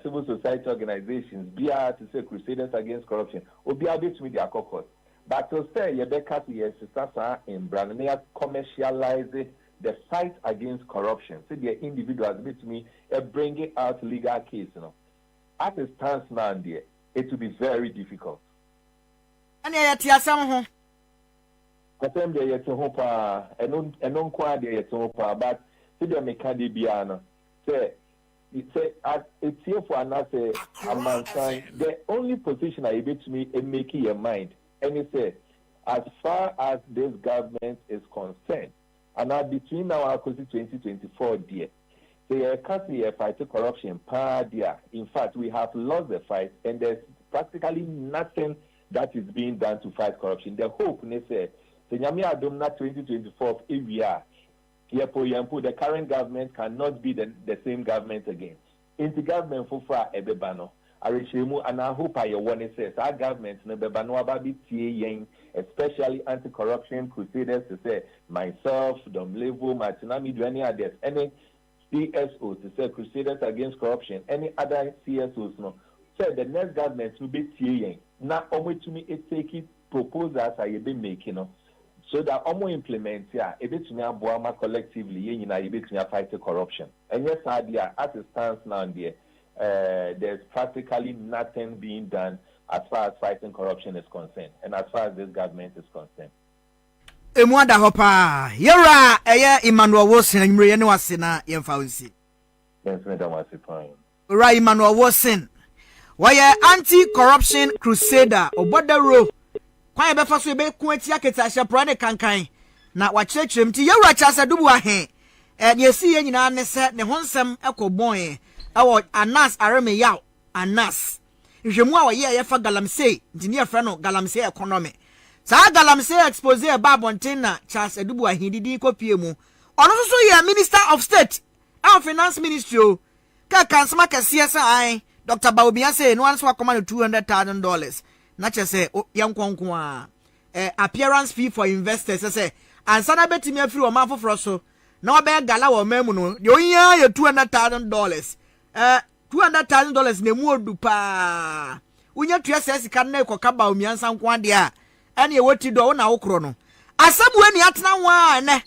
civil society organizations bia to say crusaders against corruption. Obia be to me their court. But to say ye beka to ye sisa in Brana they commercialize the fight against corruption. So the individuals be to me bringing out legal case, you know. As it stands now, dear, it will be very difficult. And yet, some Katem de yet hope, and non quad yet hope, but see the Mecadibiana. Say, it's here for another a man sign. The only position I bet to me is making your mind. And it says, as far as this government is concerned, and now between now and 2024, dear, they can't see a fight to corruption, dear. In fact, we have lost the fight, and there's practically nothing that is being done to fight corruption. The hope, they say, the Nyami Adomna 2024, if we are, the current government cannot be the same government again. into government for far ebebano. Arishemu and I hope I want to say our government no bebano ababi tie especially anti-corruption crusaders to say myself, Dom Levo, Martinami, any others, any CSO to say crusaders against corruption, any other CSOs no. So the next government will be tie now only to me it take it proposals I be making so that omo implement a bit me aboama collectively you know bit me fight corruption. And yes idea as it stands now there. There's practically nothing being done as far as fighting corruption is concerned, and as far as this government is concerned. Emwada hopa yera eye Emmanuel Wilson anyure ne wase na yemfa wonsi. Yes, madam wase fine. Right, Emmanuel Wilson. Why anti-corruption crusader obodaro. Kwa be fa so be ku atia ketasha prane kankan na wa kyerɛkyerɛm ti yewura kyasa dubu ahe. Ne esi ye nyina ne se ne honsem ekobon awo Anas areme yaw Anas ihwemu a ye fa galamsey ntini ye fra no galamsey economy sa galamsey expose e babonten na Charles Edubu ahindidi kopie mu ono so ye minister of state and finance ministry o ka kansama kase sa ai Dr. Bobie Ansah no one so akoma $200,000 na chese yankonko a appearance fee for investors say ansa na betimi afiri o man foforo so na obe gala wo mamu no de onya ye $200,000 $200,000 na mu odu pa unya tua sika na ekoka ba omiansa nko ade a ene ewoti do na wokro no asamu ani atena wa ne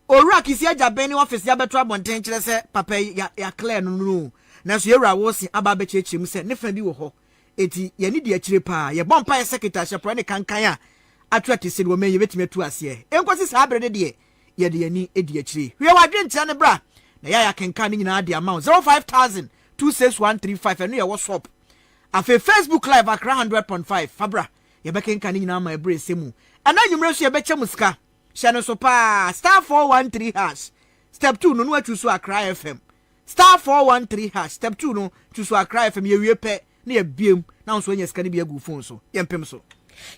owura kisi ajaben ni office ya beto abonten kire se papa ya clear no na so yewura wo si aba be chechim se ne fa bi wo ho eti ye ni de akire pa ye bompa ye secretary shepro ne kankan a atwati se wo men ye betime tu ase enkosi sa abrede de ye de ani edi akire hwe wadwe ntia ne bra na ya kenkan ni nyina de amount 05,000-26135 eno ye WhatsApp afi Facebook live akra 100.5 fabra ye be kenkan ni nyina ma ebre semu ana nyumre so ye be chemuska hye no so pa *413# step 2 no no atuso akra FM *413# step 2 no tuso akra FM ye wie pe na ye biem na so nya ska ni bi agu phone so ye mpem so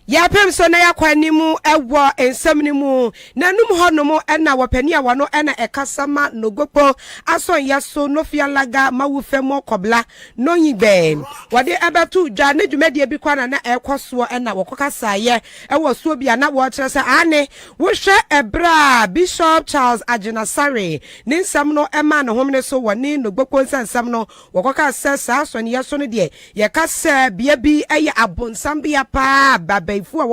ya pem so na yakwanimu ewo ensamnimu nanum honomo ena wapani a wano ena ekasama nogopo ason yaso no fialaga mawufemo kobla no yibe wade abatu dwa ne dwumade bi kwana na ekoso ena wokokasa ye ewo so bia na wo kire se ane wo hwe ebra Bishop Charles Ajenasare ne nsam no ema ne homne so woni nogopo nsam no wokokasa sa so ne yaso no de ye kasa bia bi eye abonsam bia pa babaifu a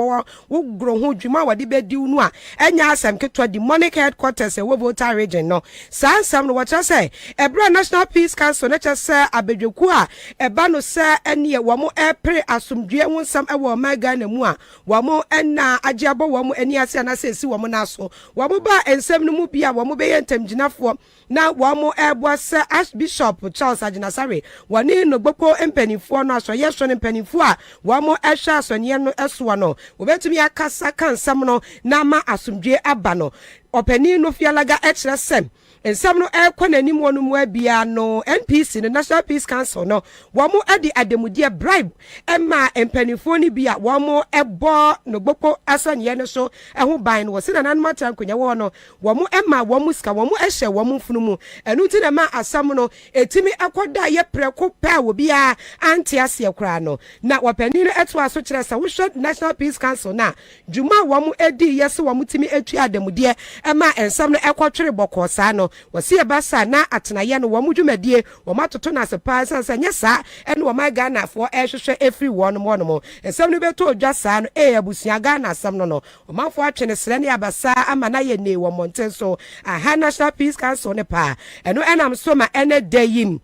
wo gro ho dwuma wade bedi unu a enya asem ketwa demonic headquarters e wo voter region no sansam no wacha say ebra National Peace Council na cha say abedweku a eba no say ene wo mo epre asomdwe ho nsam e wo maga na mu a wo mo ena agiabo wo mo eni ase na say si wo mo na so wo mo ba ensam no mu bia wo mo be yentamgyinafo na wo mo ebo say Archbishop Charles Ajenasare woni no gboko empanifo no aso yeso ne empanifo a wo mo ehwa asonye no eso no wobetumi akasa kan sam no na ma asomdwe aba no opani no fialaga ekire sem ensam no ekwanani mu no abia no NPC no National Peace Council no wo mo adi ademudie bribe ema empanifo ni bia wo mo ebo no gboko asonye no so eho ban no se na nan mata nkonya wo no wo mo ema wo mo ska wo mo ehye wo mo funu mu enu ti na ma asam no etimi akoda ye preko pa wo bia anti ase kra no na wopani no eto aso kire sa wo National Peace Council na juma wo mo edi yese wo mo timi etu ademudie ema ensam no ekotwere boko sa no wasi ebasa na atenaye no wo mo dwumadie wo matoto na sepa sansa nyesa ene wo ma Ghana fo ehwehwe every one mo ensam no beto odwa sa no abusia Ghana asam no wo manfo atwene sere ne abasa ama na ye ne wo monten so aha National Peace Council ne pa eno enam so ma ene dayim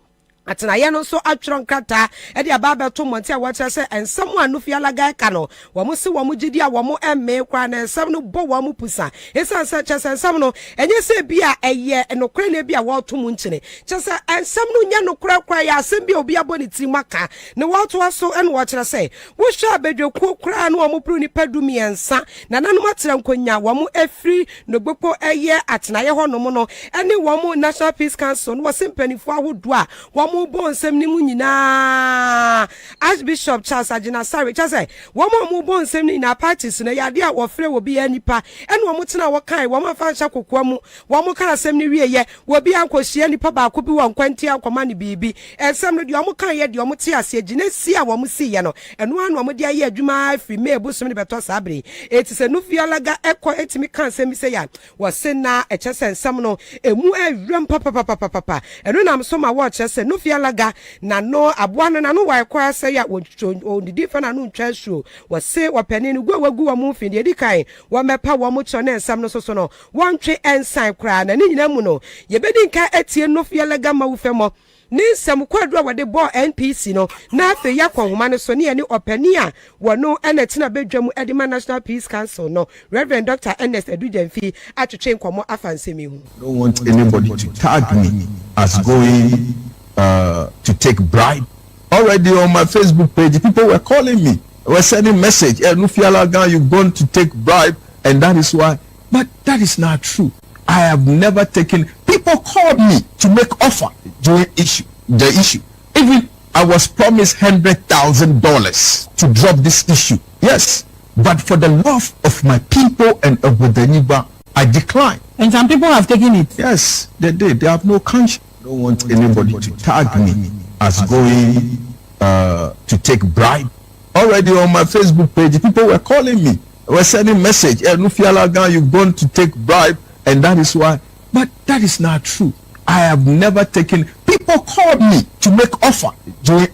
atenaye no so atwron krata e de ababa to monte a wacha se ensam anu fialaga ka no wo mo se wo mo gidi a wo mo emme kwa na ensam no bo wo mo pusa esan se chese ensam no enye se bia eye enokre na bia wo to mu nchine chese ensam no nya nokra kwa ya asem bia obi aboni ti maka ne wo to aso ene wo kire se wo hwa abedweku kra na wo mo pru ni padumi ensa na nanu matira nkonya wo mo afri no gboko eye atenaye ho no mo no ene wo mo National Peace Council no wo sempanifo ahodo a wo mu bon sem ni mu nyina Archbishop Charles Agina Sari say woman mu bon sem ni na parties na yade a wo frɛ wo bia nipa ene wo mutena wo kan wo mafa hya kokwa mu wo mu kan asem ni wieye wo bia nkohia nipa ba ko bi wo nkwanti akoma ne bibi esem no de wo kan ye de wo te ase agina si a wo mu si ye no eno anu wo de aye adwuma afri me ebusum ne beto sabre eti se no fialaga ekọ etimi kan sem se ya wo se na echese nsam no emu awrem papa eno nam so ma wo chese no fialaga na no aboa no na no wa ekọ ase ya wo didi fa na no ntwa suo wo se wo pani no gwagu wo mu fi de di kan wo mepa wo mu cho ne nsam no so no won twe ensan kra na ni nyina mu no ye bedi nka etie no fialaga ma wo femo ni nsam kwadro wode bo NPC no na afi yakọ homa no so ne ani opani a wono ena tina bedwam Edema National Peace Council no Reverend Dr. Ernest Edujemfi atwetwe nkomo afansemi hu. Don't want anybody to tag me as going to take bribe. Already on my Facebook page, people were calling me, were sending message, Nufialaga, you've gone to take bribe, and that is why. But that is not true. I have never taken. People called me to make offer during the issue. Even I was promised $100,000 to drop this issue. Yes, but for the love of my people and of the Niba, I declined. And some people have taken it. Yes, they did. They have no conscience. Don't want anybody to tag me as going to take bribe. Already on my Facebook page, people were calling me, were sending message, Nufialaga, you've gone to take bribe, and that is why. But that is not true. I have never taken. People called me to make offer during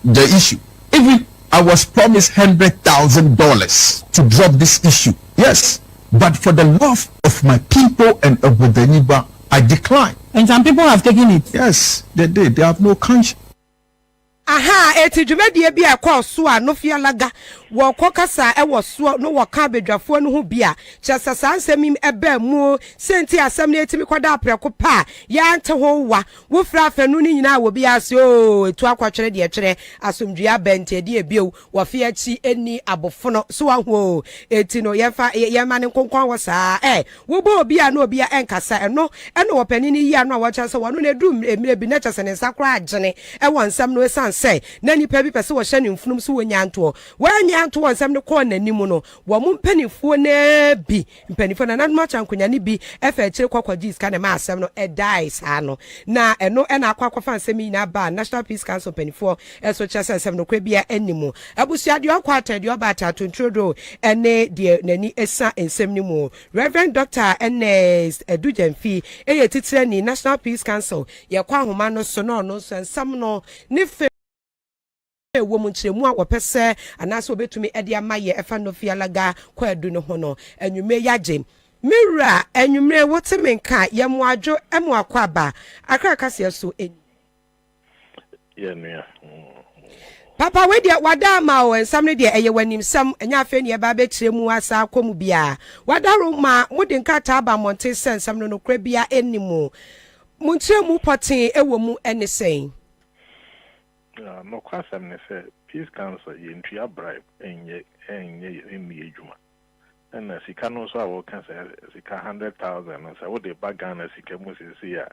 the issue. Even I was promised $100,000 to drop this issue. Yes, but for the love of my people and of the Niba, I declined. And some people have taken it. Yes, they did. They have no conscience. Aha, eti dwumadie bi akọ so a no fialaga wo kokasa e wo so no wo ka bedwafo no ho bia kyesa sansemi ebe mu senti asem na etimi kwada apreko pa ya nte ho wa wo fra afanu ni nyina wo bia se o etu akwatwere de twere asomdua bente de ebio wo fe achi eni abofono so wa ho eti no ye ma ne konkon wo saa wo bo obi a no obi a enkasa eno wo panini yi ano a wo kyesa wo no na du emire bi na kyesa ne sakra agene e wo nsam no esan say na nipa bi pese wo hye ne mfunum so wonyanto wanyanto wonsam ne ko nanim no wo mu mpanifo na bi mpanifo na nanuma chankonya ne bi efa akire kwakwaji iska na ma asem no edai saa no na eno na akwafa nsem yi na ba National Peace Council mpanifo eso kyese nsem no kwa bia animu abusua de akwata de obata tontrodo ene de nani esa nsem ni mu Reverend Dr. Ernest Edujemfi eye titire ni National Peace Council ye kwa homa no so no nsam no ne wo mu nkyeremu a wopese anaso obetumi ede amaye efa no fialaga kwa adu no ho no anwume yaje mira anwume woteme nka yemu adwo emu akwaba akra kase so en yenua papa we dia wada ma o ensam ne dia eye wanim sam enya afa ne ba be kyeremu asa akomu bia wada ro ma mudi nka ta ba monte sensam no kra bia enimu mu nkyeremu poten ewo mu enesen no kwasam ne say Peace Council yentua bribe enye ejuma na sika no so awo kan say sika 100,000 no say wo de bagana sika mu sisi ya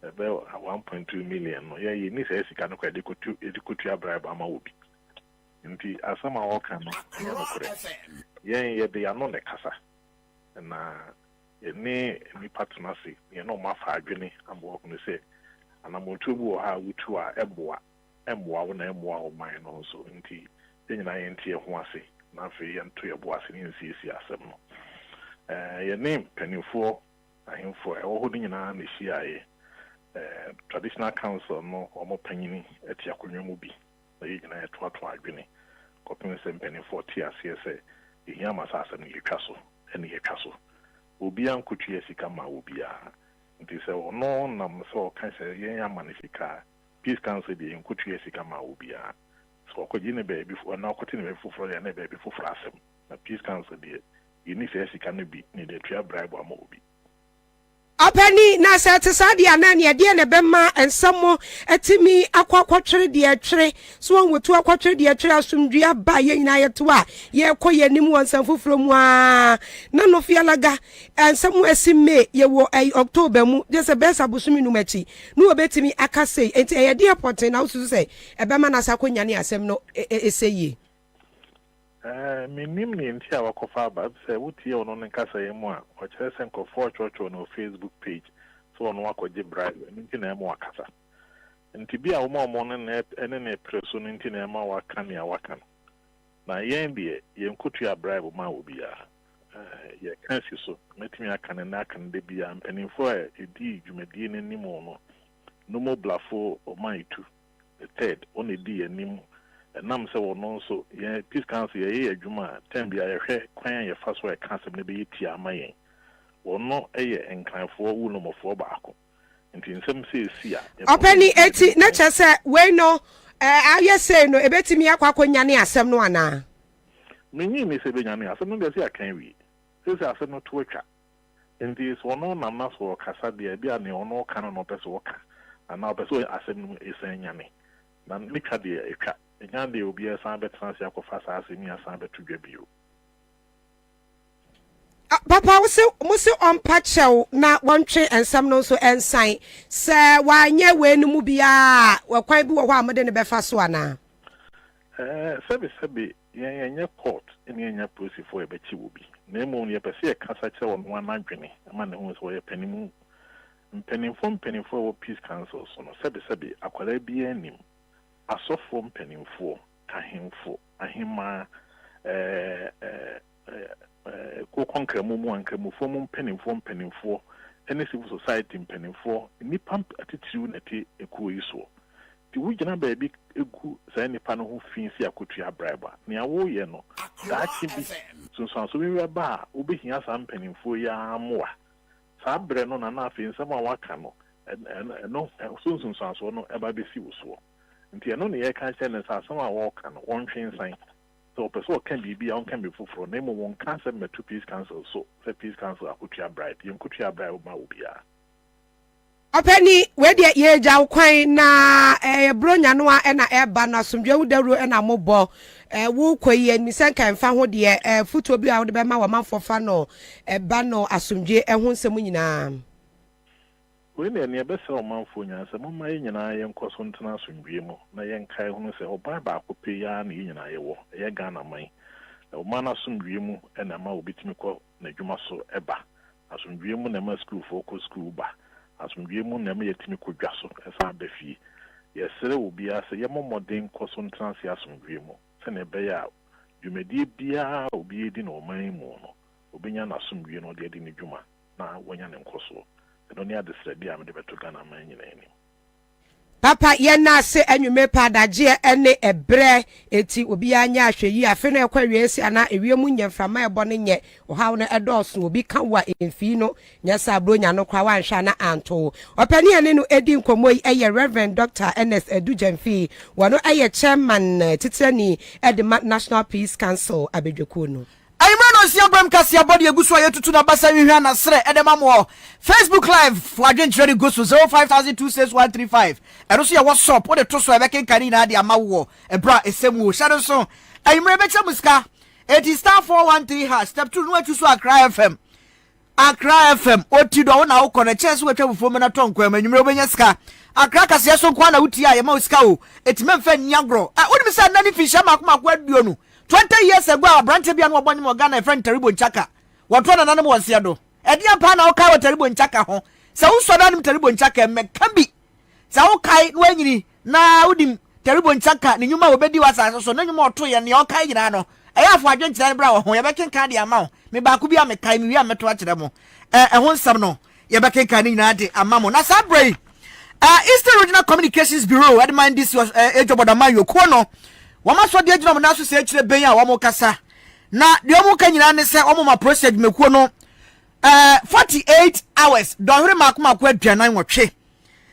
be 1.2 million no ye ni say sika no kwa de kotua bribe ama obi nti asama wo kan no no kure ye de ya no ne kasa na ye ni partner say ye no ma fa adwene ambo ko no say anamotu bu ha wutu a eboa wo na emwa o man no so nti nyina ye ntie ho ase na afi ye nto ye bo ase ni nsisi asem no ye name penifo ahemfo e wo ho nyina na hia ye traditional council no omo panyini eti akonwa mu bi na ye nyina ye to adwene kopin se penifo ti ase se ehia masa asem ni yetwa so ene yetwa so obi an kutu ye sika ma obi a nti se ono nam so kan se ye ya manifika Peace Council be in kutu yesika ma obia so ko gine be before na ko tini be fufuro ya na be fufuro asem na Peace Council be ini se yesika no bi ni de tua bribe ama obi Apani na sete sadi anani ade ne bema ensamo etimi akwakwotre de atwere so wonwotu akwatwere de atwere asumdua ba ye nyina yeto a ye koye nim wonsam foforo mu a na no fialaga ensamo esime ye wo October mu de se besa busumi no machi no obetimi akase enti ye de airport na usu se ebema na sakonya ne asem no eseye minim ni nti a wakofa ba se wutie ono nkasa yemu a o kire se nkofo chocho no Facebook page so ono wakoje bribe nti na emu wakasa nti bia wo mo ne ne preso nti na ema waka ne awaka na yen bi yen kutu ya bribe ma obi a ye kansi so metimi aka ne na aka ne bia mpanimfo a edi dwumadie ne nimo no mo blafo o maitu the third on edi anim nam se wono so ye peace council ye adwuma tem bia ye hwe kwan ye fa so e council ne be yeti amayen wono eye enkranfo wu no mofo baako nti nsem se si a openi eti na chese we no aye say no ebetimi akwakonya ne asem no ana menyi me se benya ne asem no be se akan wi se asem no to atwa nti so wono nam na so kasa de bia ne wono kan no pese woka ana pese asem no esenya ne na mika de etwa nyande obi asan betanse akofa saase mi asan betudwa bio papa musi on pachew na wontwe ensam no so ensan se wanye we no mu bia wakwan bi wo ho amede ne befa so ana sebe yenye court ene yenye police for ebechi wo bi na emo ne pese e kasa che won wan adwene ama ne ho so ye panimu mpanimfo wo peace council so no sebe akwara bi anim asofo mpanimfo kahemfo ahima ko konkremu mu ankremufo mu mpanimfo ene civil society mpanimfo nipa atitiru nete ekuo iso ti wugina ba bi egu sa nipa no ho finsi akotu abraiba ne awo ye no daachi bi sunsanso bi ba obehia sa mpanimfo ya amoa sa bre no na afi nsema waka no no sunsanso no eba besi wo nti eno ne ye kan che ne sa sama wo kan won twensan so person can be on can be fufuro na mo won kan se metu peace council so se peace council akutua bribe yen kutua bribe ma obia openi we de ye ja kwan na bronya no a na eba na somdwe wudaro na mobo wo koyi ni senkan fa ho de futuo bi a wo de be ma wa manfofa no eba no asomdwe ho nsem nyina we ne bese o manfo nya se mo mai nyina ye nkoso ntena asomdwe mu na ye nkai ho se oba ba akope ya na ye nyina ye wo ye Ghana mai o mana asomdwe mu na ma obitimi ko na dwuma so eba asomdwe mu na ma school for ko school ba asomdwe mu na ma yetimi ko dwa so esa ba fie ye sere obi ase ye momoden nkoso ntena se asomdwe mu se na be ya dwumadi bia obi edi na o mai mu no obenya na asomdwe no de edi ni dwuma na wonya ne nkoso no ni adesredi am de beto Ghana man nyina ni papa ye na se anwume padaje ene ebre eti obi anya ahweyi afe no ekwawie si ana ewiemu nyemframa ebo ne nye ohaw no edoso obi ka wa emfi no nyasa bronya no kwa wanhwa na anto opani ene no edi nkomoyi eye Reverend Dr. Ernest Edujemfi wano eye chairman titrani Edema National Peace Council abedweko no Aimano si abram kasi abodi eguso ayetutu na basa hwehwa na sre edema mo Facebook live for adventure guso 05,26135 ero so ya WhatsApp wo de to so ebeken kani na ade amawo ebra esemu shado so aimre becha muska it is star 413 # step 2 no atu so Accra FM otido na wo kone chance wo twabufo me na tonko amanyumre obenya ska Accra kasi so kwa na wuti a ye ma uska o etimemfa nyagro woni bisa nani fisha makoma aduo no 20 years ago abrante bia no obonye mo Ghana friend Taribo Nchaka wato na nanem wonse do edia pa na okai Taribo Nchaka ho se wo so na Taribo Nchaka meka bi se wo kai no anyini na udim Taribo Nchaka ne nyuma obedi wasa so na nyuma oto ye ne okai nyina no eya afo adwenkyere bra wo ho ye bekenka de ama wo me ba ku bia me kai me wi ameto akere mo ho nsam no ye bekenka ne nyina de ama mo na sabrei Eastern Regional Communications Bureau adman this was ejobodaman yoko no wama so de agina mo na so se akire ben a wamo kasa na de omo ka nyina ne se omo ma process mekuo no 48 hours don hore makoma kwa aduanan wotwe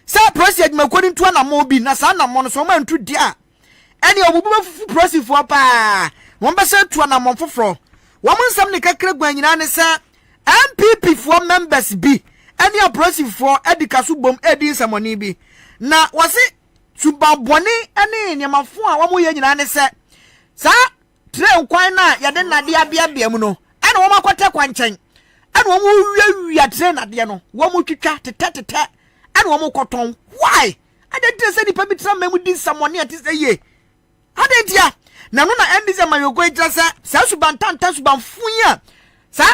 se process mekuo ni ntua na mo bi na sa na mo no so ma ntu dia ene obubu fufu process fo pa mo be se tua na mo foforo wamo nsam ne kakra gwa nyina ne se MPP for members bi any oppressive for edikasu bom edi samoni bi na wase subabone any nyamafo a wo ye nyina ne se sa train kwan na ya de nade abia mu no ana wo makote kwanchen ana wo wiya train nade no wo mu twitwa tete ana wo koton why ade say nipa bi tra memu di samoni ati say ye ade dia na no na endi say mayogo itra sa subantanta subanfuya sa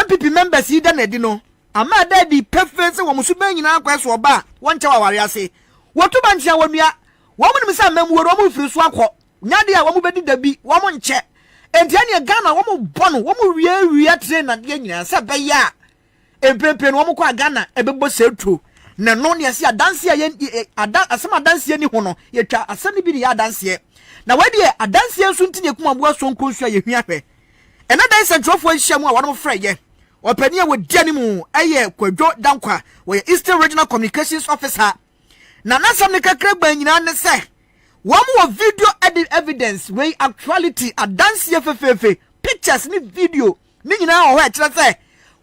MPP members yi da na di no ama daddy perfect wo musu ban nyina akwa so ba won cha waware ase wotu ba ntia wonua wo mu nim sa mem wo mu firi so akọ nyade a wo mu bedi dabi wo mu nche entia ne Ghana wo mu bono wo mu wiya train na de nyina sa be ya empepe no wo mu kwa Ghana ebebo setu na no ne ase adanse asema adanse ni ho no yetwa asem bi ne ya adanse na wadi adanse nso ntinye kuma bo so nkonsu a yehua hwe ena dan sentrofo hia mu a wo frɛ ye opania wo diani mu eye Kwadwo Dankwa wo Eastern Regional Communications Officer na nasam ne kakra gba nyina ne se wo mu video evidence we actuality adanse fefefe pictures ni video ni nyina ho e kire se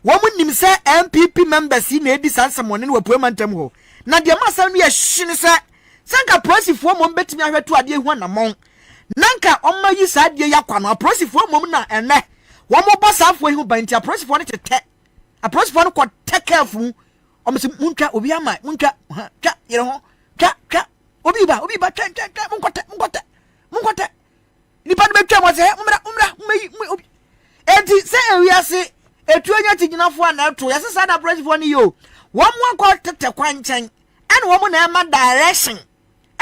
wo mu nim se MPP members na edi sansamone ne wapuamantam ho na de masam no ye hye se sanka prosifo mo betimi ahweto ade hu na mon nanka omma yi sa ade yakwa no prosifo mo na ene wo mo bossa afo hu banti prosifo ne tete prosifo no ko take careful omse muntwa obi ama muntwa twa yere ho twa obi ba twa munkote nipa no betwa mo se umra obi enti se ewiase etuanya tiginafo ana to yase sa na prosifo ne yo wo mo ko tete kwanchen ene wo mo na ema direction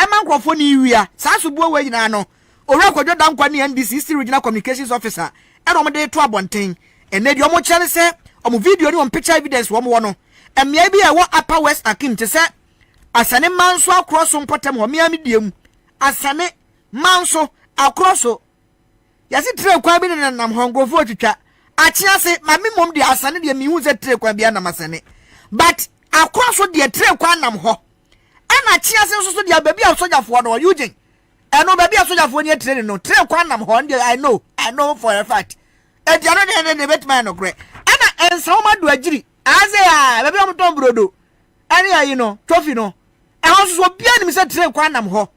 ema nkrofo ni wia sa so buo we nyina no owura Kwadwo Dankwa ni NDC Eastern Regional Communications Officer ene wo de to abonten ene de wo kyere se omo video ni on picture evidence wo mo no emia bi e wo Upper West Akim te se asane manso akroso mpotem ho mia mediem asane manso akroso yase tre kwa bi ne nam ho nkrofo atwitwa achia se mame mom de asane de mi hu ze tre kwa bi na masane but akroso de tre kwa nam ho ana chia se so de baby a sojafo no Eugene eno baby a sojafo ni training no tre kwa nam ho de I know for a fact e dia no de betman no kre ana ensa ma do agiri aze a baby am ton brodo ani ayi no trophy no e ho so bia ni se tre kwa nam ho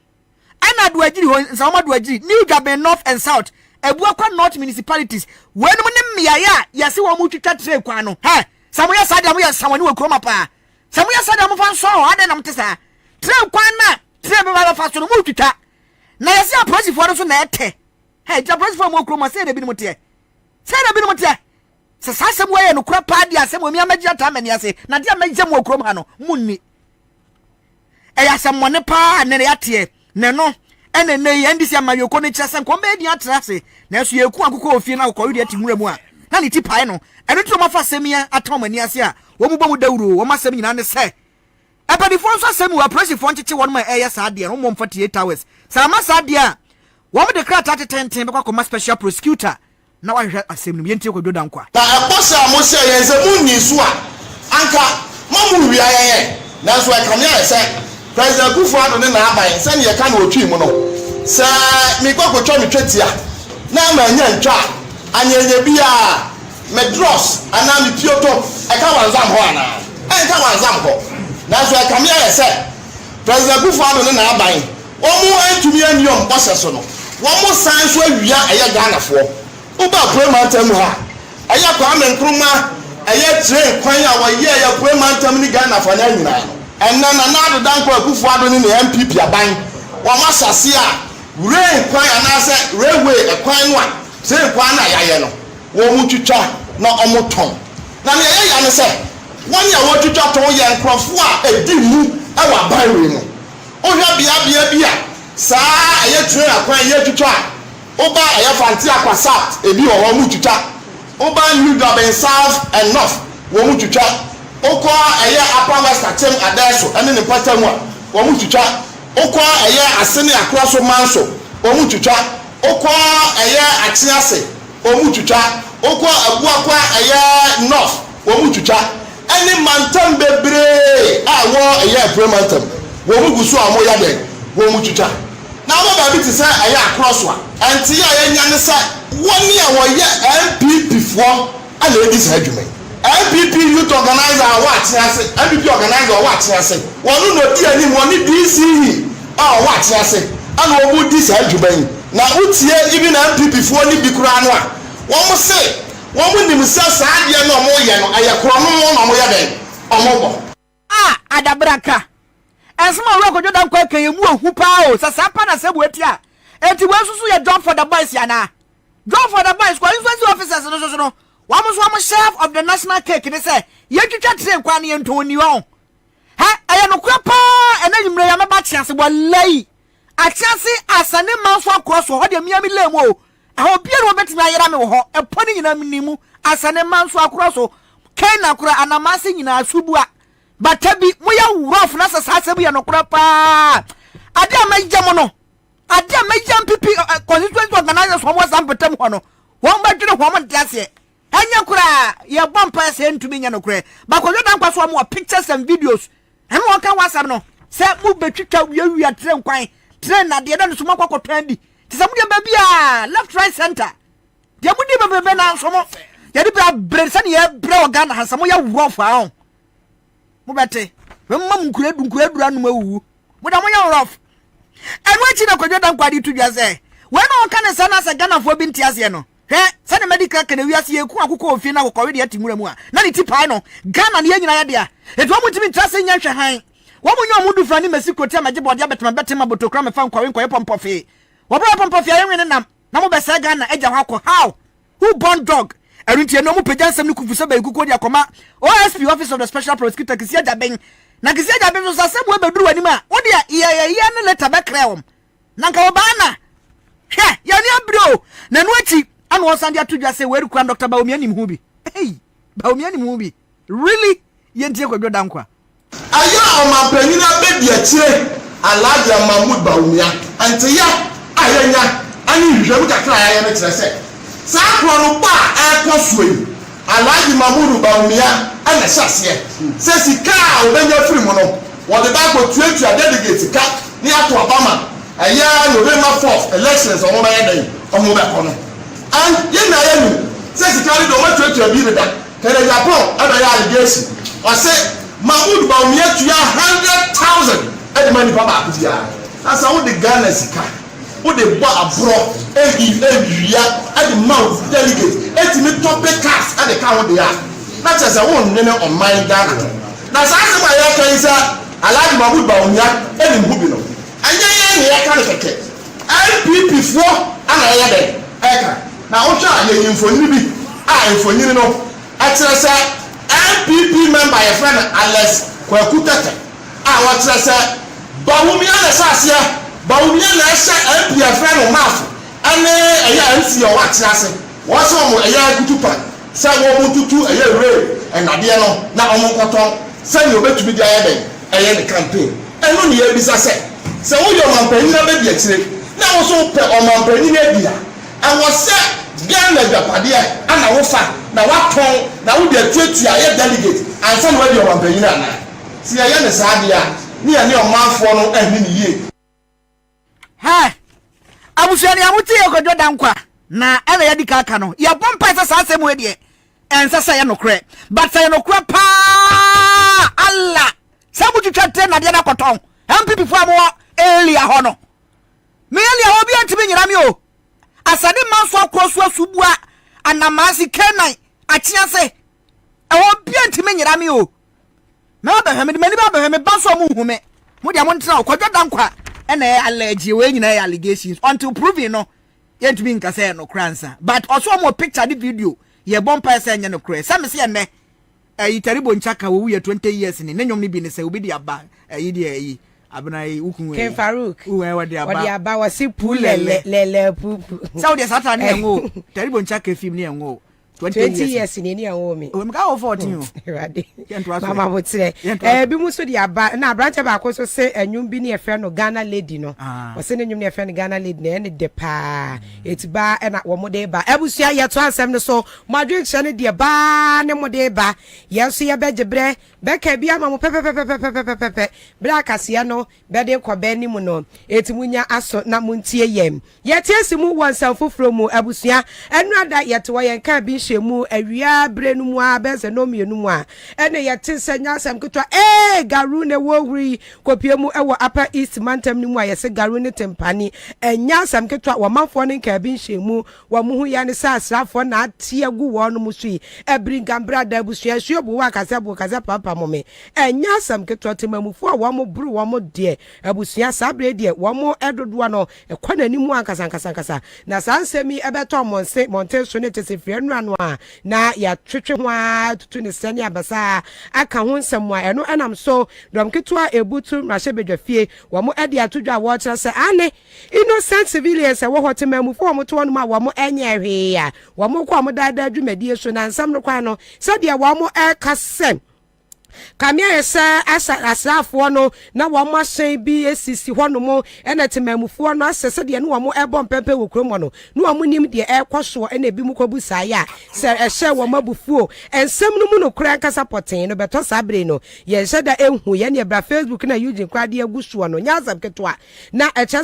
ana do agiri ho ensa ma do agiri New Gaben North and South ebuakwa North municipalities wenu ne mmia ya yase wo mu twitwa tre kwa no ha samoya sadia mo ya samoni we kroma pa samoya sadia mo fa so ho ade nam tesa tre kwa na tre be ba fa so no mu twitwa na yase aprosifo no so na ete he ja aprosifo mo kroma se de bi no te se sasem we no kura pa dia se mo mi amagya ta mani ase na dia magya mo krom ha no munni e ya se mo ne pa ne ya te ne no ene ne ye ndisi amayoko ne kyerese ko be dia trase na so yeku akoko ofie na akoko wi ati nwura mu a na ne ti pae no eno to ma fa semia atom mani ase a wo mu ba mu dawuro wo ma sem nyina ne se epadi fo so sem wa pressure fo ncheche won ma eye sa de no mo 48 hours sa ma sa de a wo mu de krata tetenten be kwa special prosecutor na wa hwehwe asem no yentie Kwadwo Dankwa ta ebosa mo se yen se munni so a anka mamu wi ayeye na so e kamya se President Kufuor ne na aban se ne ye ka na otwi mu no se mi kwakotwa mi twetia na ma nya ntwa anyenye bia medros ana mi pioto e ka wanzam ho ana e ka wanzam ho na so e kamya se President Kufuor ne na aban omu antumi aniom bosse so no wo mo san so awia eye Ghana fo uba premantem ha aya kwa menkruma aya train kwan ya wo ye ya premantem ni Ghana fa na nyina enna na Dankwa Kufuor ni MPP aban wo masase a rain kwan anase railway kwan no a train kwan na yaye no wo mu twitwa na omoton na me ya ne se won ya wo twitwa to ye nkrofo a edi mu e wa ban we no o hwa bia saa aya train kwan ye twitwa oba aya fanti akwasa ebi wo mu twitwa oba New Gaben South and North wo mu twitwa okwa aya Upper West Atem adeso ene ne patamu a wo mu twitwa okwa aya asene akroso manso wo mu twitwa okwa aya atiase wo mu twitwa okwa abuakwa aya North wo mu twitwa ene mantam bebre a wo aya premantam wo mu gusu amo ya den wo mu twitwa na wo ba bi ti se aya akroso a enti ya nya ne se woni a wo ye MPP fo ala edi sa adwuma MPP youth organizer what say MPP organizer what say one no di ani one DCE what say and obu dis adjuban na utie even MPP fo ni bi kura no a won mo say won mo nim say saa de no mo ye no ayekoro no mo ye den omobo adabraka esma wura kojo dan kwa kan yemu ohu pa o sasa pa na sebu etia enti we susu ye job for the boys yana job for the boys kwa influence officers no Wamu chef of the national cake they say ye twitwa tren kwa ne ntoni won ha aye no kwa pa ena yimre ya meba chiase wallahi achiase asane manfo akroso ho de miami lemu o ho bia no betimi ayera me ho epo ni nyina mnimu asane manfo akroso kai na kura anamase nyina asubua batabi moya rough na sasa bu ya no kura pa ade amajam no ade amajam pipi constituency organizers ho mo sampetam ho no won ba dwene ho mo ntiase anya kura ya bompa se ntumi nya no kura ba ko yodan kwa so mo pictures and videos em won kan WhatsApp no se mu betwitwa wiawia tren kwan tren na de da no so makwa trendi ti se mu de ba bia left right center de mu de ba na so mo ya de bra bre se ne ya bra organ ha se mo ya wo fa on mu bete we mam nkura dura no mawu mu da mo ya rough en wa chi na ko yodan kwa di tu bia se we no kan se na se Ghana fo bi ntiase no sani medical kana wiase ye ku akoko ofie na akoko we de atimura mu a na ni tipai no Ghana ne nyina ya de a etu omu timi trase nya hwe han wo mu nyo mu du fra ni mesiko te maje bode betema botokra me fa nkwawe nkwaye pompofe wo bra pompofe aye wene nam na mo besa Ghana eja hwa ko how who born dog eruntie no mu pejansem ni kufuso ba ikuko de akoma OSP office of the special prosecutor kisia jaben na kisia jaben so sasem we beduru wani ma wo de ye ne letter be krewom na nka wo ba na hwe ya ni abro na no achi and was and to just say where you Dr. Bawumia Mubi. Hey, Bawumia Mubi. Really? Yentie kwa dankwa. Aya o ma panina be de akire Alhaji Mahmoud Bawumia. Ante ya ayanya ani hwehwem kakra ya ne kire se. Sa akro no ba ekosuo. Alhaji Mahmoud Bawumia ana hyase. Se sika obenya firi mo no. Wo de ba ko tuatua delegate ka ni ato Obama. Aya November 4th elections o mo ba yeden. O mo ba kono. And yena yenu says carry the one to be that can Japan and allegation or say Mahmoud Bawumia to 100,000 at the money papa kudia as I would the Ghana sika would the bar abroad every at the mouth delegate et me topic cast at the count they are not as I won't name on my Ghana now say my can say Alhaji Mahmoud Bawumia and Mubino and ya can MPP 4 and I na ocha ye infoni bi infoni no atrese MPP member your friend Alex Kwakutete what atrese Bawumia na sasia Bawumia na ese MP your friend Maf ane eya MC o atrese wo so mo eya kutupa se wo mo tutu eya re enade no na omo koton se ni obetumi dia ye den eya the campaign eno ni ebisa se wo yo mampani na be di akire na wo so pe o mampani na bia and was said Ghana Japadia and a wofa na waton na wo de tuatua ye delegate and some wey your campaign na see ya ne sadia ni ya ne omanfo no ahni ni ye ha abusuani amuti ye kodo dankwa na ene ya dika aka no ya bompa sa asem we de ensasa ya nokre but say nokre pa Allah sabu twatwe na de na koton MPP fo amo elia ho no me elia ho bi antimi nyira mi o asade manso akroso asubua anamasi kenai achia se ewo bia ntime nyira mi o na ba hame mani ba hame baso mu hume mu dia mo ntra okwadwa dankwa ena allergy we nyina allegations until proving no yentumi nka se no kransa but also mo picture the video ye bompa se nya no kre sam se ene itaribo nchaka wo ye 20 years ni nyom ni bi ne se obi dia ba di abnai ukun Ken Farouk uwe wadi aba wasi pulele pupu Saudi sata ni ngo taribo nchaka film ni ngo 20 years ni ngo mi o mka 14 rade mama botire bi muso di aba na branch ba ko so se enwum bi ne efe no Ghana lady no o se ne nwum ne efe no Ghana lady na ene de pa etiba na wo mo de ba ebusua ye to ansem no so madwe hye ne de ba ne mo de ba ye so ye begebre beka bi ama mo pepepepepepepepe bra kasia no be de Kwabena ni mu no etimunya aso na muntie yem ye tiesi mu wonsam foforo mu ebusua enu ada ye to ye nka bi shemu awia bre no mu a be se no mienu mu a ene ye te se nyasam ketwa garu ne wo huri kopie mu ewo upper east mantam ni mu a ye se garu ne tempani nyasam ketwa wo manfo ne nka bi shemu wo mu hu ya ne sa asrafo na atie gu wo no mu sui ebringambra da busua suobu wa kasa papa mome nyasam ketwa temamufo a wo mo bru wo mo de abusua sabre de wo mo edodo no ekwana ni mu ankasa na sansemi ebeto monte so ne tese frienu ano a na ya twetwe ho a tutu ne sane abasa aka ho nsem a eno enam so dom ketwa ebutu mahye bedwafie wo mo ede atodwa wo kira se ane innocent civilians wo hotemamufo wo mo to no ma wo mo enye hwe ya wo mo kwa mo dada adwumadie so na nsam no kwa no se de wo mo ekasem kamia yesa asrafo no na wo masen bi esisi hono mo ena temamufo no asese de no wo mo ebo mpempe wo kromo no no wo nim de ekoso ena bi mu kwabu saya se ehye wo mabufuo ensem no mu no kura nkasa poten no beto sabre no ye hye da ehu ye ne bra Facebook na Eugene kwade agusuo no nyazam ketwa na eche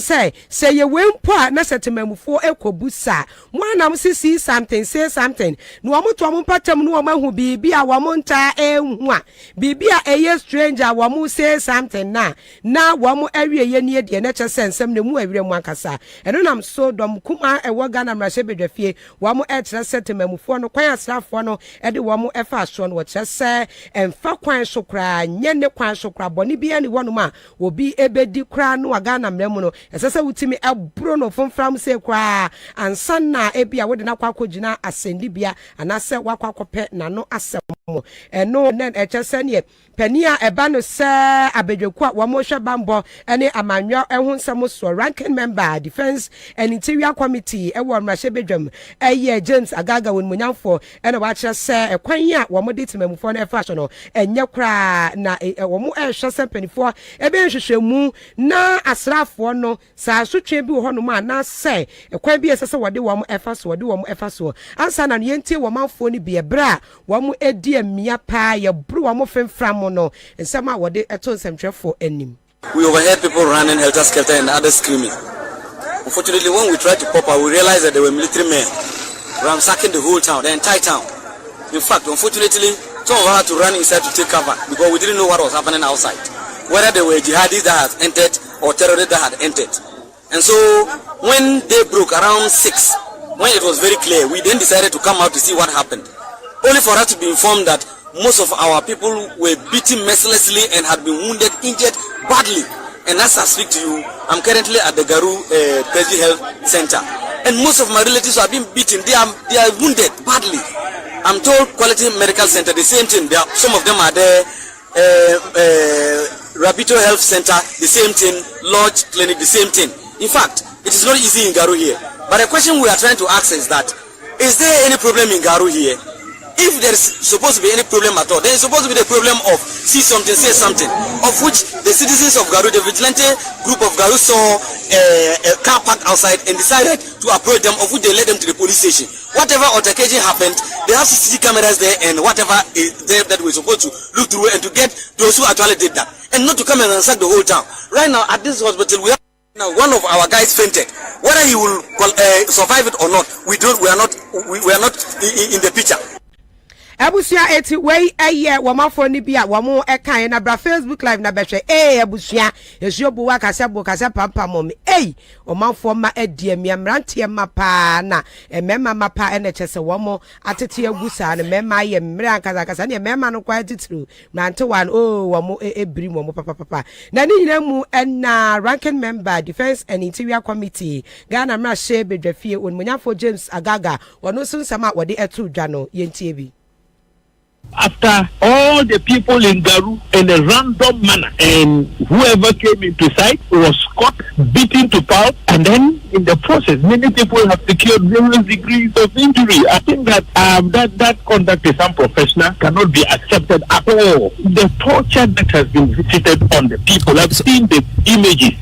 se ye wempo a na se temamufo ekobusa mo anam sisi something say something no wo mo to mo patam no wo mahu bibi a wo mo nta ehu a bibia eye stranger wo mu say something na wo mu awie ye ne de na che sensem na mu awire mu akasa eno nam so dom kuma ewo Ghana mrahye bedwafie wo mu etre setemamufo no kwan asrafo no ede wo mu efa so no wo che se emfa kwan so kra nye ne kwan so kra boni bia ni wono ma obi ebedi kra no Ghana mramu no esese wutimi ebro no fomfram se kra ansan na ebia wo de na kwakogina asendi bia anase wakwakope na no asem eno nen eche se ne pania eba no se abedweku a wo mo hwe bambo ene amanyo ehun nsem so ranking member defense and interior committee ewo mrahye bedwam eye James Agaga won munyamfo ene wa kire se ekwan a wo mo de temamufo na efa so no enye kra na wo mo ehwe se penifo ebe nhwehwemu na asrafo no sa sotwe bi ho no ma na se ekwan bi esese wo de wo mo efa so ansa na yentie wo manfo ni bi ebra wo mo edi amia pa ye bru wo mo femfram no nsema wo de eto nsemtwefo anim. We overheard people running helter-skelter and others screaming. Unfortunately, when we tried to pop out, we realized that there were military men ransacking the whole town, the entire town. In fact, unfortunately, some of us had to run inside to take cover because we didn't know what was happening outside. Whether they were jihadis that had entered or terrorists that had entered. And so, when they broke around 6, when it was very clear, we then decided to come out to see what happened. Only for us to be informed that most of our people were beaten mercilessly and had been wounded, injured badly. And as I speak to you, I'm currently at the Garu Peji Health Center. And most of my relatives have been beaten. They are wounded badly. I'm told Quality Medical Center, the same thing. Some of them are there. Rabito Health Center, the same thing. Lodge Clinic, the same thing. In fact, it is not easy in Garu here. But the question we are trying to ask is that, is there any problem in Garu here? If there is supposed to be any problem at all, there is supposed to be the problem of see something, say something, of which the citizens of Garu, the vigilante group of Garu, saw a car park outside and decided to approach them, of which they led them to the police station. Whatever altercation happened, they have CCTV cameras there and whatever is there that we're supposed to look through and to get those who actually did that. And not to come and ransack the whole town. Right now at this hospital, we have now one of our guys fainted. Whether he will survive it or not, we are not in the picture. Abusia eti wey eye wo mafo ni bia wo mo ekan na bra Facebook live na behwe abusia esuobu wa kasa pampa mom o mafo ma adie miamrante ma pa na emema ma pa ene chese wo mo atete agusa na mema ye mre ankasa na mema no kwa titru mrante wan wo mo ebiri mo papa na ni nyina mu na ranking member defense and interior committee Ghana mrahye bedwafie onmunyafo James Agaga wono sunsama wode etu dwa no yentie bi. After all the people in Garu in a random manner, and whoever came into sight was caught, beaten to pulp, and then in the process, many people have secured various degrees of injury. I think that that conduct is unprofessional, cannot be accepted at all. The torture that has been visited on the people, I've seen the images.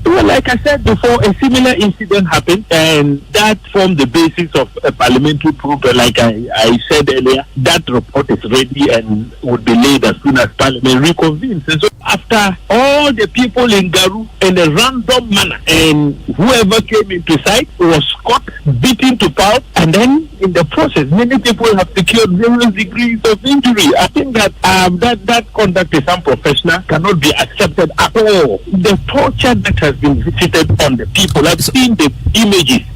Well, like I said before, a similar incident happened, and that formed the basis of a parliamentary proof. Like I said earlier, that report is ready and would be laid as soon as Parliament reconvenes. And so, after all the people in Garu in a random manner, and whoever came into sight was caught, beaten to pulp, and then in the process, many people have secured various degrees of injury. I think that that conduct is unprofessional, cannot be accepted at all. The torture that has been visited on the people, I've seen the images.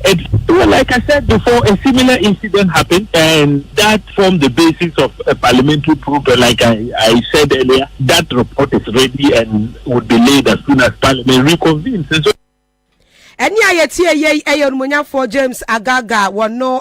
Well, like I said before, a similar incident happened, and that formed the basis of a parliamentary proof. Like I said earlier, that report is ready and would be laid as soon as Parliament reconvenes. And so Any ayeti for James Agaga wano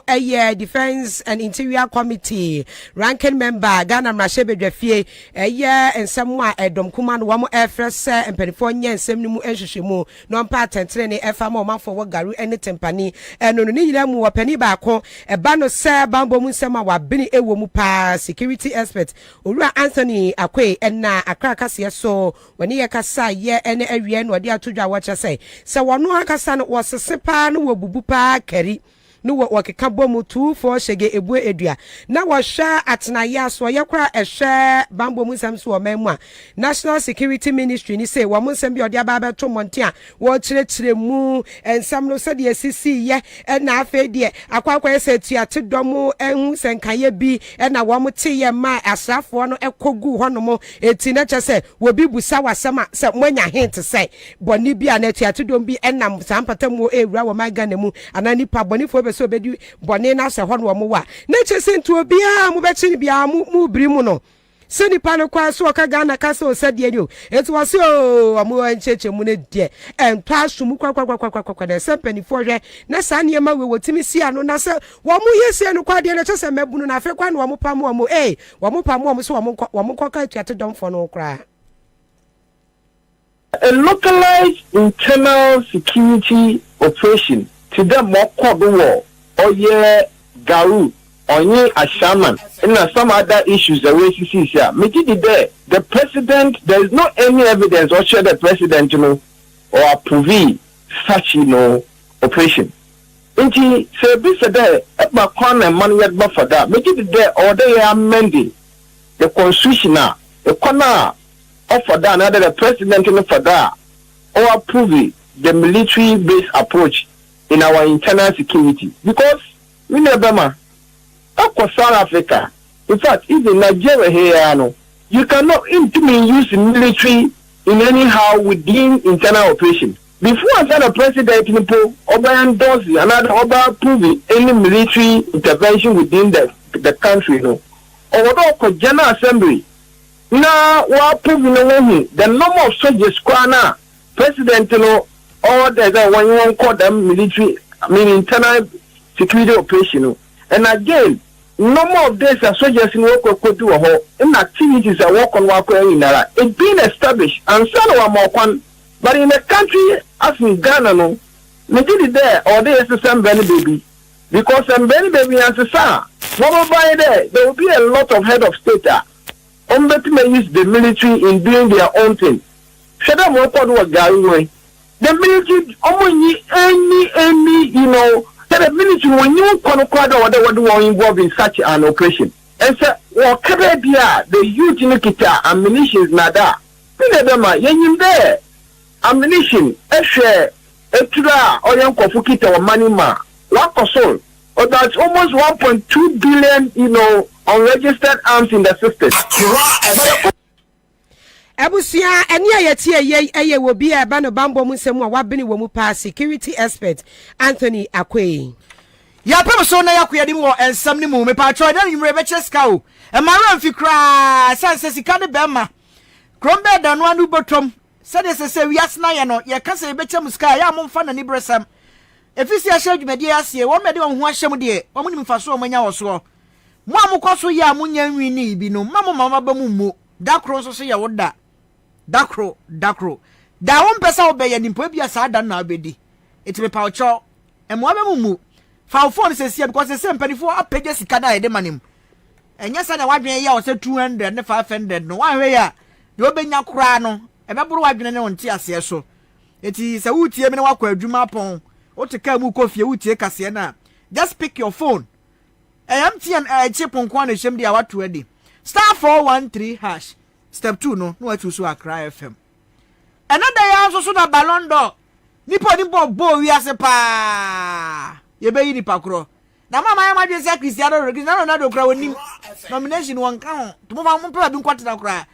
Defense and Interior Committee ranking member Ghana Mrashebe Dwefie and somewhere Edom Kuman wamo efrese and Penfonia and Semnimu Enshimu non patent training efamo man for garu any tempani and no mu wapeni bako e bano se bambo musema wa bini ewo mu pa security expert Owura Anthony Akwe na Accra kase so wani ye kasa ye ene awie no de atodwa wacha say se wono akasa was a sepa no wabubu pa kari no wakeka bomu 24 shege ebu edua na washa atnaya so yakra ehwe bambo musam so memwa National Security Ministry ni say wo musam bi ode aba beto monte a wo kirekire mu ensam no se de asisi ye na afa de akwakwa ese tuate domo ehu senkaye bi na wo mte ye ma asrafo no ekogu honomo eti na chese wo bi busa wasama se mwanya hint say boni bi na tuate dom bi enam sampatam ewura wo magana mu anani pa boni fo so bedi bone na se ho no mo wa na chese ntu obia mo be chi bia mu biri mu no se ni pa no kwa so ka Ghana ka so sadie ni o etu wase o amu ancheche mu ne de ento asum kwa de se panifo hwe na sa ne ma we wotimi si ano na se wo mu yesi no kwa de na chese mabunu na afa kwa no wo pa mo wo mo pa mo so wo mo kwa tuate dom fo no kra. A localized internal security operation to them more war or Garu onye Ashaman and some other issues that we see here. Make it there. The president, there is no any evidence or show the president or approve such operation. Inti say this there at my corner money yet for that. Make it there or they are amending the constitution the corner for that another the president for that or approve the military based approach in our internal security because we never across South Africa. In fact, even Nigeria here, you cannot use military in anyhow within internal operation. Before the president endorse another approve any military intervention within the country, or General Assembly. Now we approve the number of soldiers president all the when you want call them military, internal security operation. And again, no more of this as soldiers in work could do in activities that work on work in it being established and some more one. But in a country as in Ghana, no, maybe there or there is some baby. Because some baby as a son, what by there will be a lot of head of state may use the military in doing their own thing. Should I work on what Gary the military only any the military when you conquer whatever do involved in such an operation. And so whatever the youth in the kita ammunition nada. Yen there ammunition extra or young kofukita or money ma wakosol. Or that's almost 1.2 billion, unregistered arms in the system. Ebusia eni ayeti will be a bano bambo musemu wabini womu pa security expert Anthony Akwe. Ya pem so na yakuyadi mo ensam ni mu me pa tro dan yimre be cheska o. E mara mfi kra sanse sika ne bema. Krombe da no anu botom. Sade se wiasna ye no ye kasa be chem ska ya momfa na ni bresam. Efisi a hye dwumadi ase wo mede wo ho ahyem de wo mu nimfaso o manya wo so. Mo amukwaso ya munya nwi ni bi no mama ba mu mu. Dakro so ye woda. Dakro da won pesa obeye nimpo bia sa da na abedi etime pa ocho emo abe mu fa phone se sia because se mpanifo apege sika da ede manim enya sa na wadwen ya o se 200 ne 500 no wan hwe ya de obenya kura no ebe buru wadwen ne wonti ase so eti se wutie me ne wakwa adwuma pon o te ka mu kofie wutie kase na just pick your phone MTN chipon kwa na hjem dia watu edi *413# Step 2 no what you so Accra FM. Another year so na Ballon d'Or. Nipo bo wi ase pa. Ye be yi nipa kro. na mama ya madwe say Cristiano Ronaldo kra wonim nomination won kan to mo pa bi nkwatena kra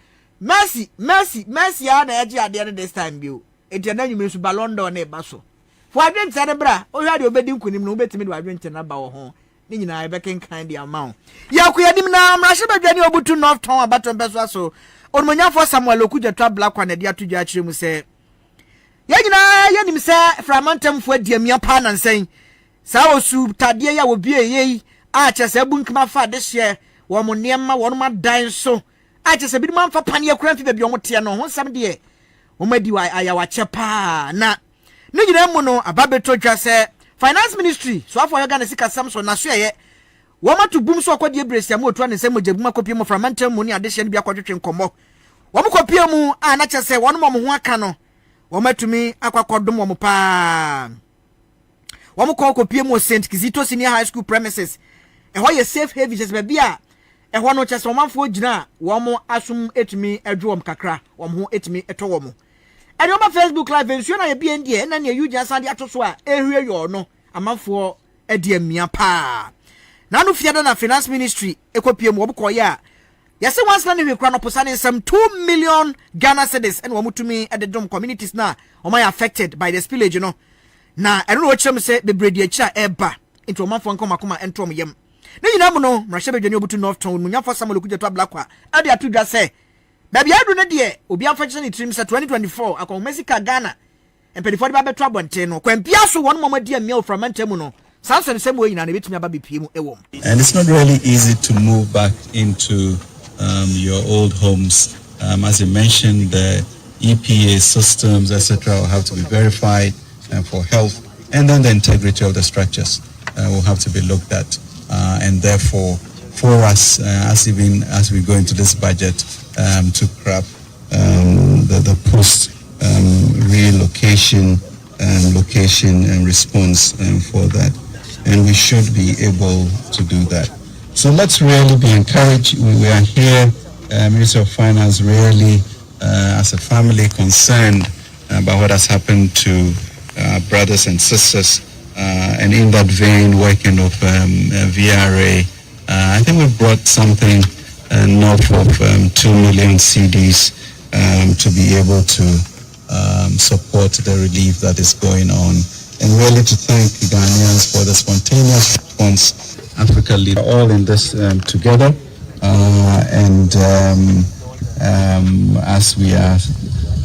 Messi ya na eji ade this time bio enti na nyume su Ballon d'Or na ba so fo adwen tse de bra o hwa de obedi nkunim no obetimi de adwen tse na ba wo ho ni nyina ebe kenkan de amount ya ku yadim na mrahye badwani obutu North Town abaton peso so onmonyafo Samuel Okudjetwa Black one de atudwa akire mu se ya nyina yanim se framantamfo adiamia pa na nsen sa osu tade ya obi eyei a chese bunkima fa de hye wo mo niema wo ma dan so a chese bi ma mfa pane akura mfi be omo te no ho sam de o madi wa ayawa chepa na ni nyina mu no ababeto dwa se finance ministry so afọ yoga na sika samson na so ye wo ma to bum so akwade ebresia mo otu anesem mogabuma kopie mo framantam mu ni ade hye no bi akwadwetwe nkomo wo mo kopie mu a na chese wo no mo ho aka no wo matumi akwakodom wo mo pa wo mo kopie mu St Kizito Senior High School premises ho ye safe haven just be bia ho no chese wo manfo gina wo mo asum etumi adwo wo kakra wo mo etumi eto wo mo ade oma Facebook live nsuo na ye bia ndie na ne yuji asande atoso a ehwie yo no amanfo ade amia pa na no fiada na finance ministry ekopie mu obko ya yase wansla ne hwekra no posane some 2 million Ghana cedis and wo mutumi at the dom communities na o may affected by the spillage no na eno wo chem se bebredi akira eba into omanfo nkoma entom yem ne nyina mu no mrahye bedwani obutu North Town munyafo Samuel Okudjetwa Black wa ade atudwa se baby adu ne de obi amfache ne trim se 2024 akon Mexico Ghana empedifo de ba beto abonte no kwampia so won momadi amia framantam no Samson semo nyina na betumi aba bepiem ewom. And it's not really easy to move back into your old homes. As you mentioned, the EPA systems, etc., will have to be verified for health, and then the integrity of the structures will have to be looked at. And therefore, for us, as we go into this budget, to craft the post relocation location and response for that, and we should be able to do that. So let's really be encouraged. We are here, Minister of Finance, really as a family concerned about what has happened to brothers and sisters, and in that vein, working of VRA. I think we've brought something north of 2 million CDs to be able to support the relief that is going on, and really to thank the Ghanaians for the spontaneous response. Africa lead all in this together, and as we are,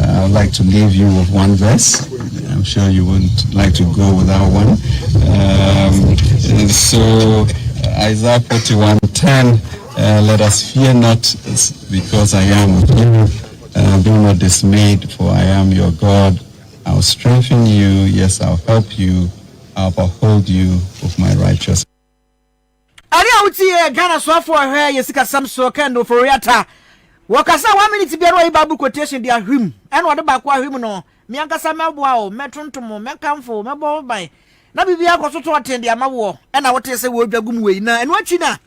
I would like to leave you with one verse. I'm sure you wouldn't like to go without one. So Isaiah 41:10, let us fear not, because I am with you. Be not dismayed, for I am your God. I'll strengthen you, yes, I'll help you, I'll uphold you with my righteousness. Ari auti Ghana so afọ ahwe yesika samso kendo for yata wakasa 1 minute biara wa bible quotation dia hwim eno de ba kwa hwim no me ankasa meboa o metontomo mekamfo mebo ban na bibia akosoto atende amawo ena wote se wo dwagum wei na eno achi na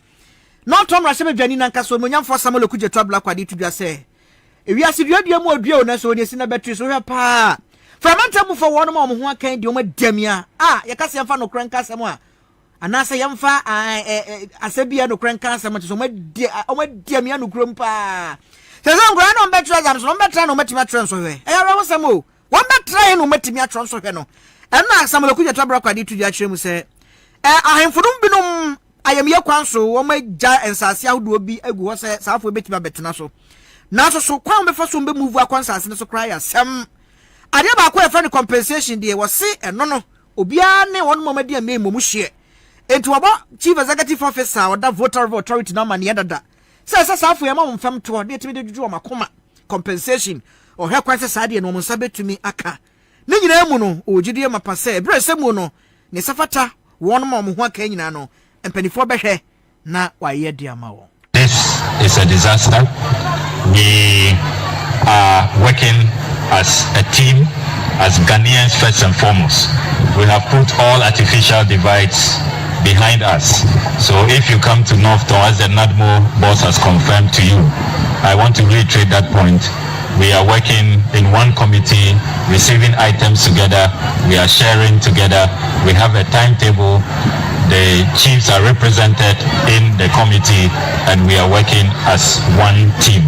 no tom ra se bedwani na ankasa mo nyamfo Samuel Okudjetwa Black kwade tudwa se ewiase duadua mu odua o na so oni si na betri so hwa pa famanta mu fo wono mo ho akan de o madamia yakase yamfa no kranka asem a anasa yamfa asebia no kranka asem so omadiamia no krom pa sezon gura no betra jam so betra no matima tren so hwe eyara wo sem o won betra no matimi atron so hwe no ena Samuel Okudjetwa Black kwade tudwa kyerem se ahemfodum binom ayamye kwan so wo magya ensase ahodo bi agu ho se saafo betima betena so na so kwan be fa so be move akwansase ne so kra ya sem ade ba ko e fa ne compensation de wo se eno no obia ne won momadi am mu hye enti wabo chief executive officer or that voter of authority na man yedada say saafo ya ma mfam to de timi de juju o makoma compensation o he kwan se saade no mo nsa betumi aka ne nyina mu no ogidie mapase bre se mu no ne safata won mo ho aka nyina no empanifo behwe na waye de ama wo. This is a disaster. We are working as a team, as Ghanaians first and foremost. We have put all artificial divides behind us. So if you come to North Town, as the NADMO boss has confirmed to you, I want to reiterate that point. We are working in one committee, receiving items together. We are sharing together. We have a timetable. the chiefs are represented in the committee and we are working as one team.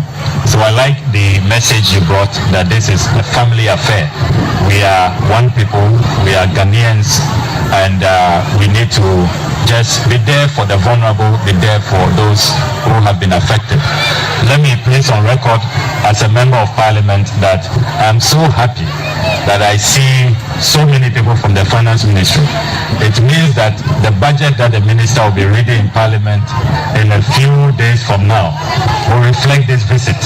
So I like the message you brought that this is a family affair. We are one people, we are Ghanaians, and we need to just be there for the vulnerable, be there for those who have been affected. Let me place on record as a member of parliament that I'm so happy that I see so many people from the finance ministry. It means that the budget that the minister will be reading in parliament in a few days from now will reflect this visit.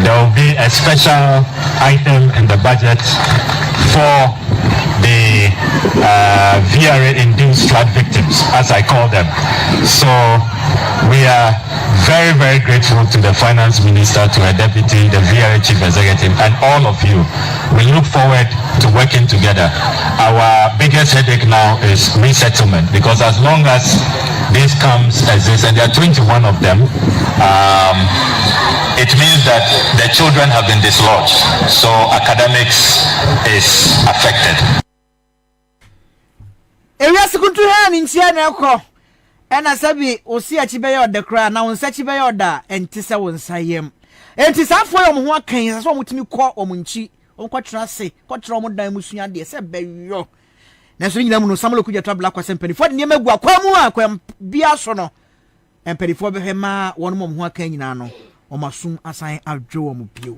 There will be a special item in the budget for the VRA-induced flood victims, as I call them. So we are very, very grateful to the finance minister, to her deputy, the VRA chief executive, and all of you. We look forward to working together. Our biggest headache now is resettlement, because as long as this comes as this, and there are 21 of them, it means that the children have been dislodged, so academics is affected. Area secondary and in ena sabi osi achibeya oda kra na wonsa chibeya oda entisa wonsa yem entisa afo yom ho akan so mutimi kɔ omunchi onkɔtena se kɔtena mo dan musua de se beyo na so nyina mu no samlo kugya tabla kwase mpanifo de nема gu akwamu akwam bia so no mpanifo behema won mo ho akan nyina no omasum asan adwo mo bio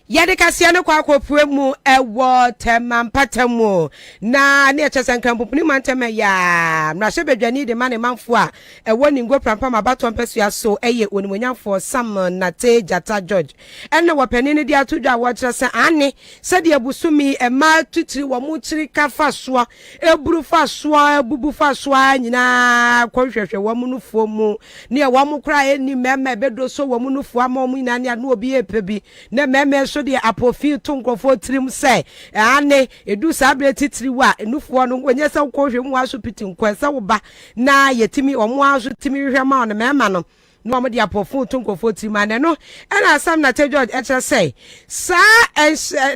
yade kasia no kwa akopue mu ewo temampatamu na ne echese nkrampopuni mantema ya mrahye bedwani de mane manfo a ewo ningo prampa mabato mpesua so eye onimonyamfo Sam Nate Jata George enne wopani ne dia tudwa wo kyerese ane sede abusumi ema tutiri wo mu kyiri kafa so eburu fa so ebubu fa so nyina kwhwehwe wo mu nufuo mu ne wo mu kra eni meme bedo so wo mu nufuo ama mu nyina ne na obi epebi ne meme so de apofi to nkrofo tirim se ane edu sabre titiri wa enufuo no onye se kwhwehwe mu aso piti nkwese wo ba na yetimi omo aso timi hwehwe ma no mema no no mo dia pofo to nkofo timane no na Sam Nate George eche say sa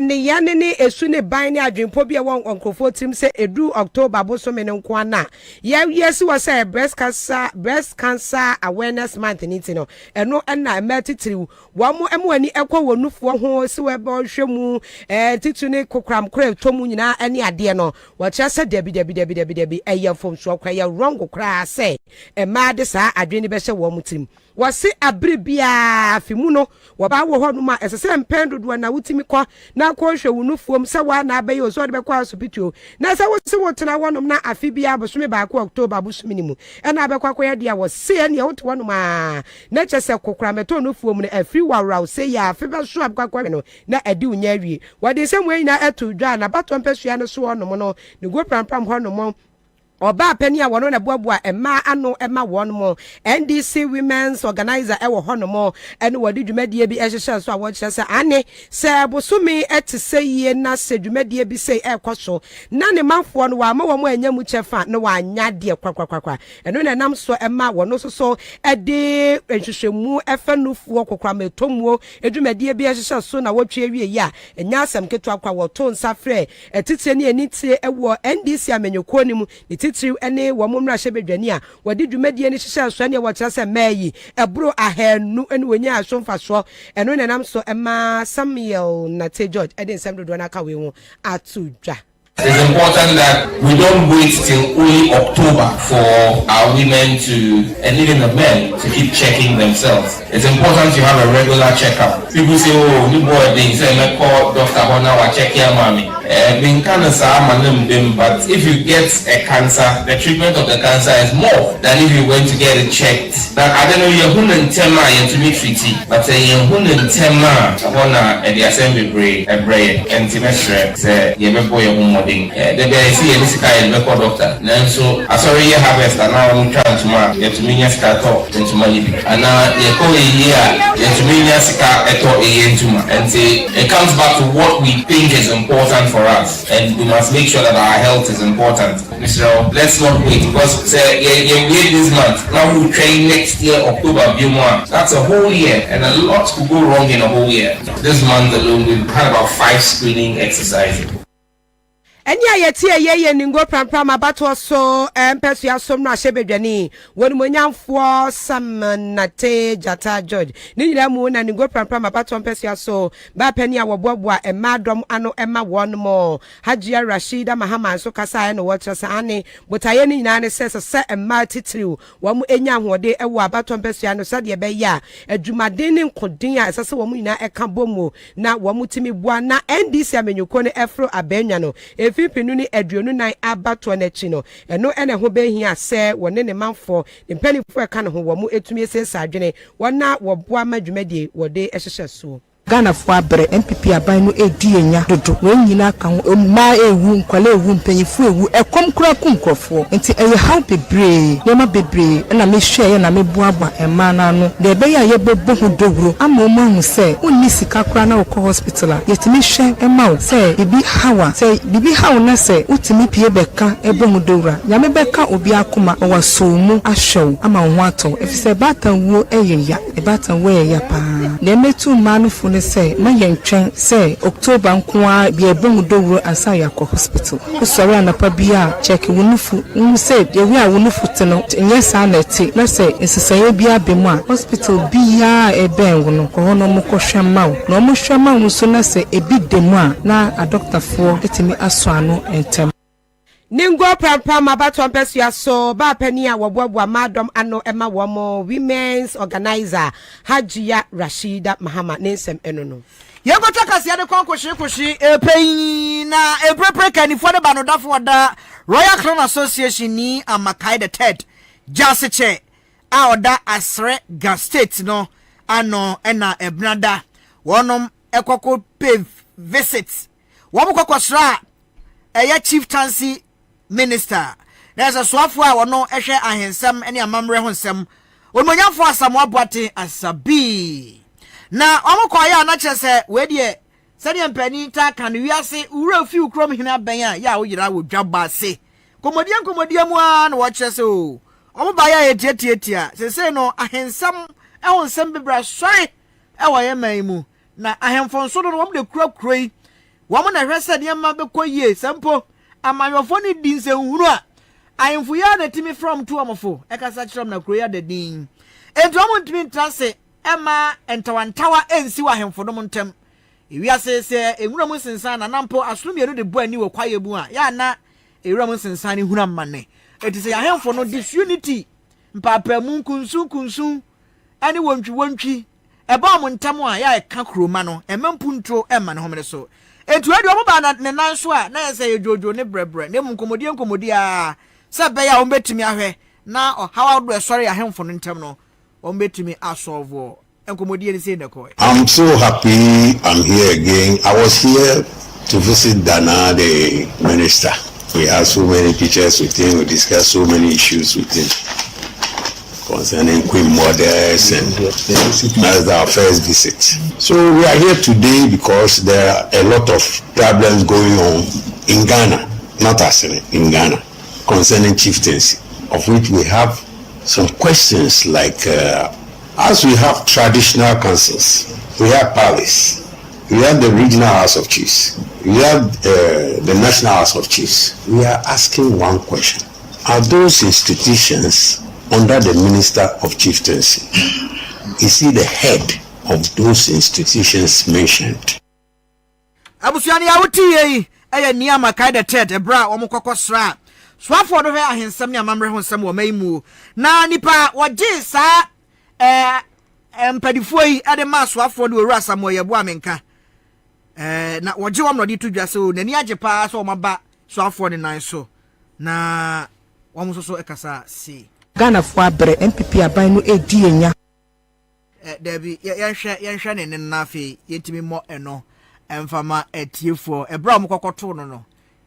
ne yane ne esu ne ban ne adwempo bia won nkofo tim se edu October boso me ne nko ana yes was say breast cancer awareness month ni ti no eno na emetitiri wo mo emwani ekwa wonufuo ho se we ba hwemu titu ne kokram kra to mu nyina ene ade no wo kya se debi eyefom so kwa ya wrong kra say ma de sa adwene be hye wo mutim wasi abribia afimu no waba wo ho no ma esese mpendodo na wutimi kwa na kwa hwe wunufuom se wa na abaye oso de be kwa asopitio na se wo se wotena wonom na afibia abosome ba kwa October abosome ni mu na abekwa kwa dia wo se ne wote wonom a na chese kokra meto no fuom na afri wawraw se ya afibe so abekwa kwa no na adi unya awie wade se mwe nyina eto dwa na baton pesua no so wonom no ne go prampram honom oba peni a wono na boaboa ema ano ema wonmo NDC Women's Organizer ewo honomo ene wadi dwumadie bi ehhehye so a wo kyerese ane se bosumi etise yie na se dwumadie bi se ekoso na ne manfo no wa ma wo mo anya mu chefa na wa anya de kwakwa eno na nam so ema wono so ede ehhehwemu efanufuo kokra metomuo edwumadie bi ehhehye so na wotwe awie ya enya asem keto akwa wo to nsafre etitire ne enitie ewo NDC amenyoko ni mu titiri ene wo momra hye bedwani a wadi dwumadie ne hyehyɛ so ne wo kyerɛ sɛ mayi ebro ahanu ene wonya asomfa so eno nenam so ema Samuel Nate George eden sem dodo na ka we ho atudwa. It's important that we don't wait till only October for our women to, and even the men, to keep checking themselves. It's important to have a regular checkup. People say, oh, new boy, they say, I call Dr. Hona, check your mommy. But if you get a cancer, the treatment of the cancer is more than if you went to get it checked. Now, I don't know, you're going to be treaty, but you're going to the assembly brain, a brain, and semester, say, you're the guy see a sky record doctor. So I saw you harvest and now I'm trying to mark. You have to mean your scar talk into money. And now you call a year, you have to mean your scar at all and say it comes back to what we think is important for us. And we must make sure that our health is important. Mr. Let's not wait because say you wait this month. Now we'll train next year, October, that's a whole year and a lot could go wrong in a whole year. This month alone we've had about 5 screening exercises. Enya ye ningo pram abato so empesu ya somno ahebedwani wonimonyamfo Samnate Jata George ni nyira mu na ningo pram abato empesu ya so ba pani a woboboa emadom ano ema won mo Hajia Rashida Mahama so kasa no watcha ane botaye ni nyina ne se emma titiriu wo mu enya hode ewo abato empesu ya no sade be ya adwumaden ne nkodin a esese wo mu nyina eka bomu na wo mu timi bua na NDC amenyuko ne efro abenwa no efipinu ni aduonu nan abato na chi no eno ene ho behia se wone ne manfo ne mpanifo eka ne ho wo mu etumi esesa adwene wona wo boa madwumadie wode ehyehyɛ so Ghana for abre MPP aban no edi enya dodo wen nyina kan ma ewu nkwale ewu mpanyifo ewu ekom kura kunkrofo nti eye how bebre nema bebre na me hwe na me boaba ema na no de be ya ye bebo ho dowuro ama omo hu se onni sika kura na okọ hospital a yetimi hwe ema o se bibi hawo na se utimi pie beka ebo ho dowura ya me beka obi akoma o wasomu ahwew ama ho ato efise batan wo eyeya e batan wo eyeya pa na metu manufo say ma yentwen say October nkoa bi ebon dowuro ansa yakọ hospital usori anapa bia check wunufu say de wi a wunufu teno nyesa na ti na say nsesaye bia bemu a hospital bia eben wono ko hono mo kohwe mawo na mo hwe mawo so na say ebi demu a na a doctor fo etimi aso ano entem Ningo pram abato empesu ya so ba pani a woboboa madom ano ema womo women's organizer Hajia Rashida Mahama nensem eno no Yegota kasia de konkwoshi epeyin na eprepre kanifo de banodafo da Royal Crown Association ni amakai the third Jaseche a oda Asre Gas State no ano ena ebnada wonom ekoko pay visit womo kokosra eya chieftaincy minister there's a swafo a wono ehwe ahensem ene amamre ho nsem onmonyafo asamo aboate asabi na omokoya na chese we de sede mpani ta kan wiase ura fi ukrom hina ben a ya wo yira wo dwaba se komodian mu a na wo chese o omobaya etietia sese no ahensem ehon nsem bibra sori ewo ye man mu na ahemfonso no wo de kurakuroi wo na hwese de ma bekoyie sempo amayofo ni dinse nhuru a ayemfu ya na timi from to amofo ekasa chirom na kroya de din entu amontimi ntrase ema entawantawa ensi wa ahemfo no ntem ewiase se enwura mu sensan na nampo asomieru de bo ani wo kwaye bu a ya na ewura mu sensan ni hura manne etise ahemfo no disunity mpapa mu kunsun ani wontwi eba mo ntem a ya eka kroma no emempu ntro ema ne homere so etu ade omo ba na ne nan so a na yese yejojo ne brebre ne mu nkomodi a se be ya ombetimi ahwe na hawa do esori ahemfo no ntem no ombetimi asolve enkomodi ni say ne ko. I'm so happy I'm here again. I was here to visit Dana, the minister. We had so many pictures with him, we discussed so many issues with him concerning Queen Mothers, and that's our first visit. So we are here today because there are a lot of problems going on in Ghana, not as in Ghana, concerning chieftaincy, of which we have some questions like, as we have traditional councils, we have palace, we have the regional house of chiefs, we have the national house of chiefs. We are asking one question: are those institutions under the Minister of Chieftaincy? Is he the head of those institutions mentioned? Abusuani awuti yi eye niama kai the third ebra omukokosra swafo do he ahensem ni amamre ho nsem wo maimu na nipa woje sa empadifo yi ade ma swafo do wura samo ye bo amenka na woje wo mrodi to dwase o nani ajepa so omaba swafo ni nan so na womusoso ekasa si Ghana for abre MPP aban no edi enya Debbie yenhwe ne nafe yetimi mo eno emfama etiefo ebra mo kokoto no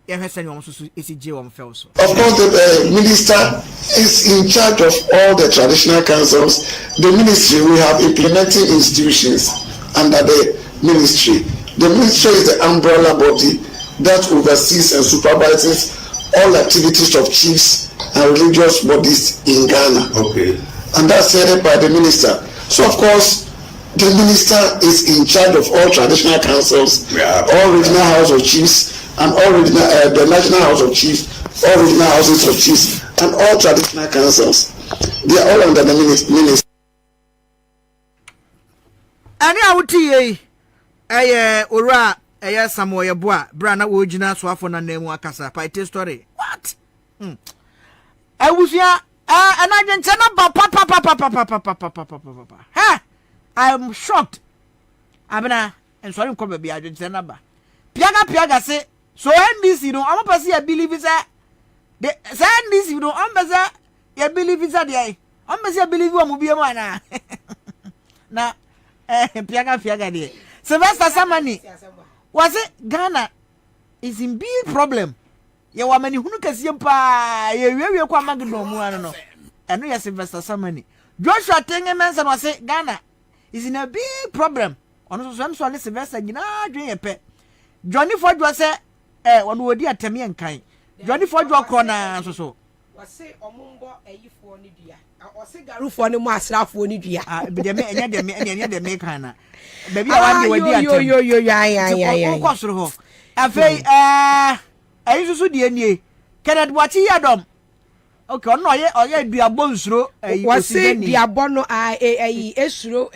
yenhwe sene wo so esije wo mfel so. Of course the minister is in charge of all the traditional councils. The ministry, we have implementing institutions under the ministry. The ministry is the umbrella body that oversees and supervises all activities of chiefs and religious bodies in Ghana. Okay. And that's headed by the minister. So of course, the minister is in charge of all traditional councils, all regional house of chiefs, and all regional, the National House of Chiefs, all regional houses of chiefs, and all traditional councils. They are all under the ministry. Ani awuti ora Samuel Yeboah brana wojina so afọ na nemu akasa paite story. What? Awusia anagentena ba pa. Ha! I'm shocked. Abena ensori nko ba bia agentena ba. Piaga say so NDC no am pese ya believe say the NDC no am pese ya believe say dey. Am pese ya believe wa mu bia mu ana. Na piaga dey. Sylvester Samani was it Ghana is in big problem. Ye wa mani hunu kasiye pa ye wiye kwa magno mu ano no. Eno ya Sylvester Samani. Joshua Tengemensa was it Ghana is in a big problem. Ono so so Sylvester gina dwen ye pe. Johnny Ford was say ono odi atemi enkan. Johnny Ford wa kona so. Was say omumbo eyifo ni dua. O se garufo ni mu asrafo ni dua. Be me enya de me kan na. Baby I want you wadi atem. Yo ya. Ko soro ho. Afei ayisusu de anie. Kenneth Wachi Yadom. Okay, ono oye duabo nsuro wase duabo no esuro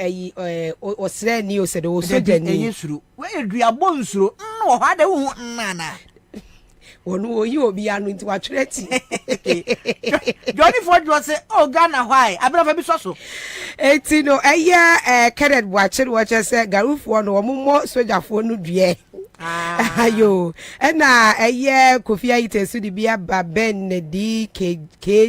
osre ni osede osodani esuro we duabo nsuro no ha de hu nana wonu oyi obi anu nti watwereti Johnny Ford was say oh Ghana why abrafa bi so eti no Kenneth Wachi say garufo no omo sojafo no due ayo na Kofi Ayite su di bia ba Ben di ke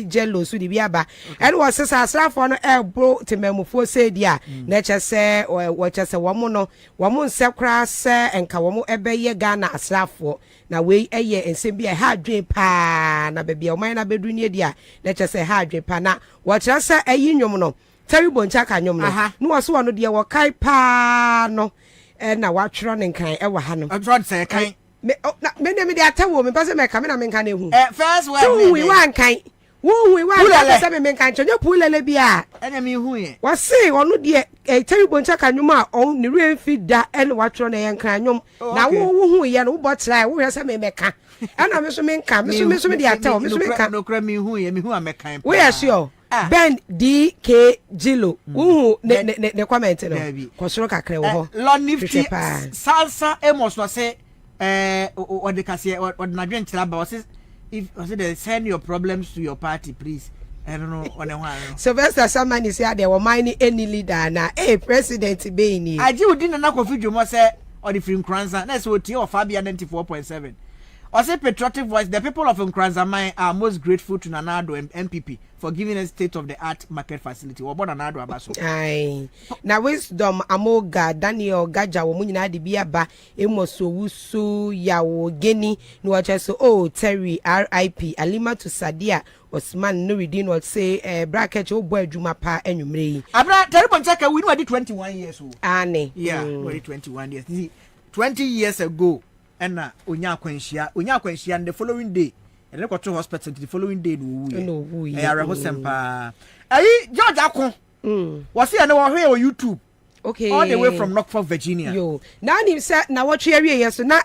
jelo su di bia ba and was say asrafo no bro temamufo say dia na che say wo che say wo mo no wo mo nse kra se enka wo mo ebeye Ghana asrafo na we ensem bia ha dwen pa na bia o man na bedu ne dia na che say ha dwen pa na wo che say nwom no terrible ncha ka nwom no no wo so wo no dia wo kai pa no na watchro nkan wa ha no atro say kan me de atawo me pase me ka me na me nkan ehu first one we wan kan we wan pase me nkan chonyo pulele bia ena me hu ye wase onu de terrible ncha ka nwom a on ni re fida en watchro na nkan nwom na wo hu ye no wo try wo hwe se me ka ana me so me nkan me so me de atawo me so me nkan no kra me hu ye me hu a me kan we are sure Ben DK Jilo ne comment no kosoro kakre wo ho Lord Nifty Salsa Amos was say o de kase o na dwen tira ba was if was they send your problems to your party please I don't know on one Sylvester Samani say there were mine any leader na president be ni aji odi na Kofi Dwomo say or the film Nkranza na so tie of Fabia 94.7 or say patriotic voice the people of Nkranza mine are most grateful to Nanado and MPP for giving us state of the art market facility. Wo bona na do abaso. Ai. Na wisdom amoga Daniel Gaja wo munyina de bia ba emoso wusu ya wo geni no wacha so Terry RIP Alima to Sadia Osman Nuruddin would say bracket o boy adwuma pa anwumre yi. Abra Terry Bonchaka we no 21 years old. Ane. Yeah, 21 years. 20 years ago and onya kwanhia the following day and they got to hospital the following day no we sempa George Akon was here no on YouTube okay all the way from Norfolk Virginia yo now him say na what you area so na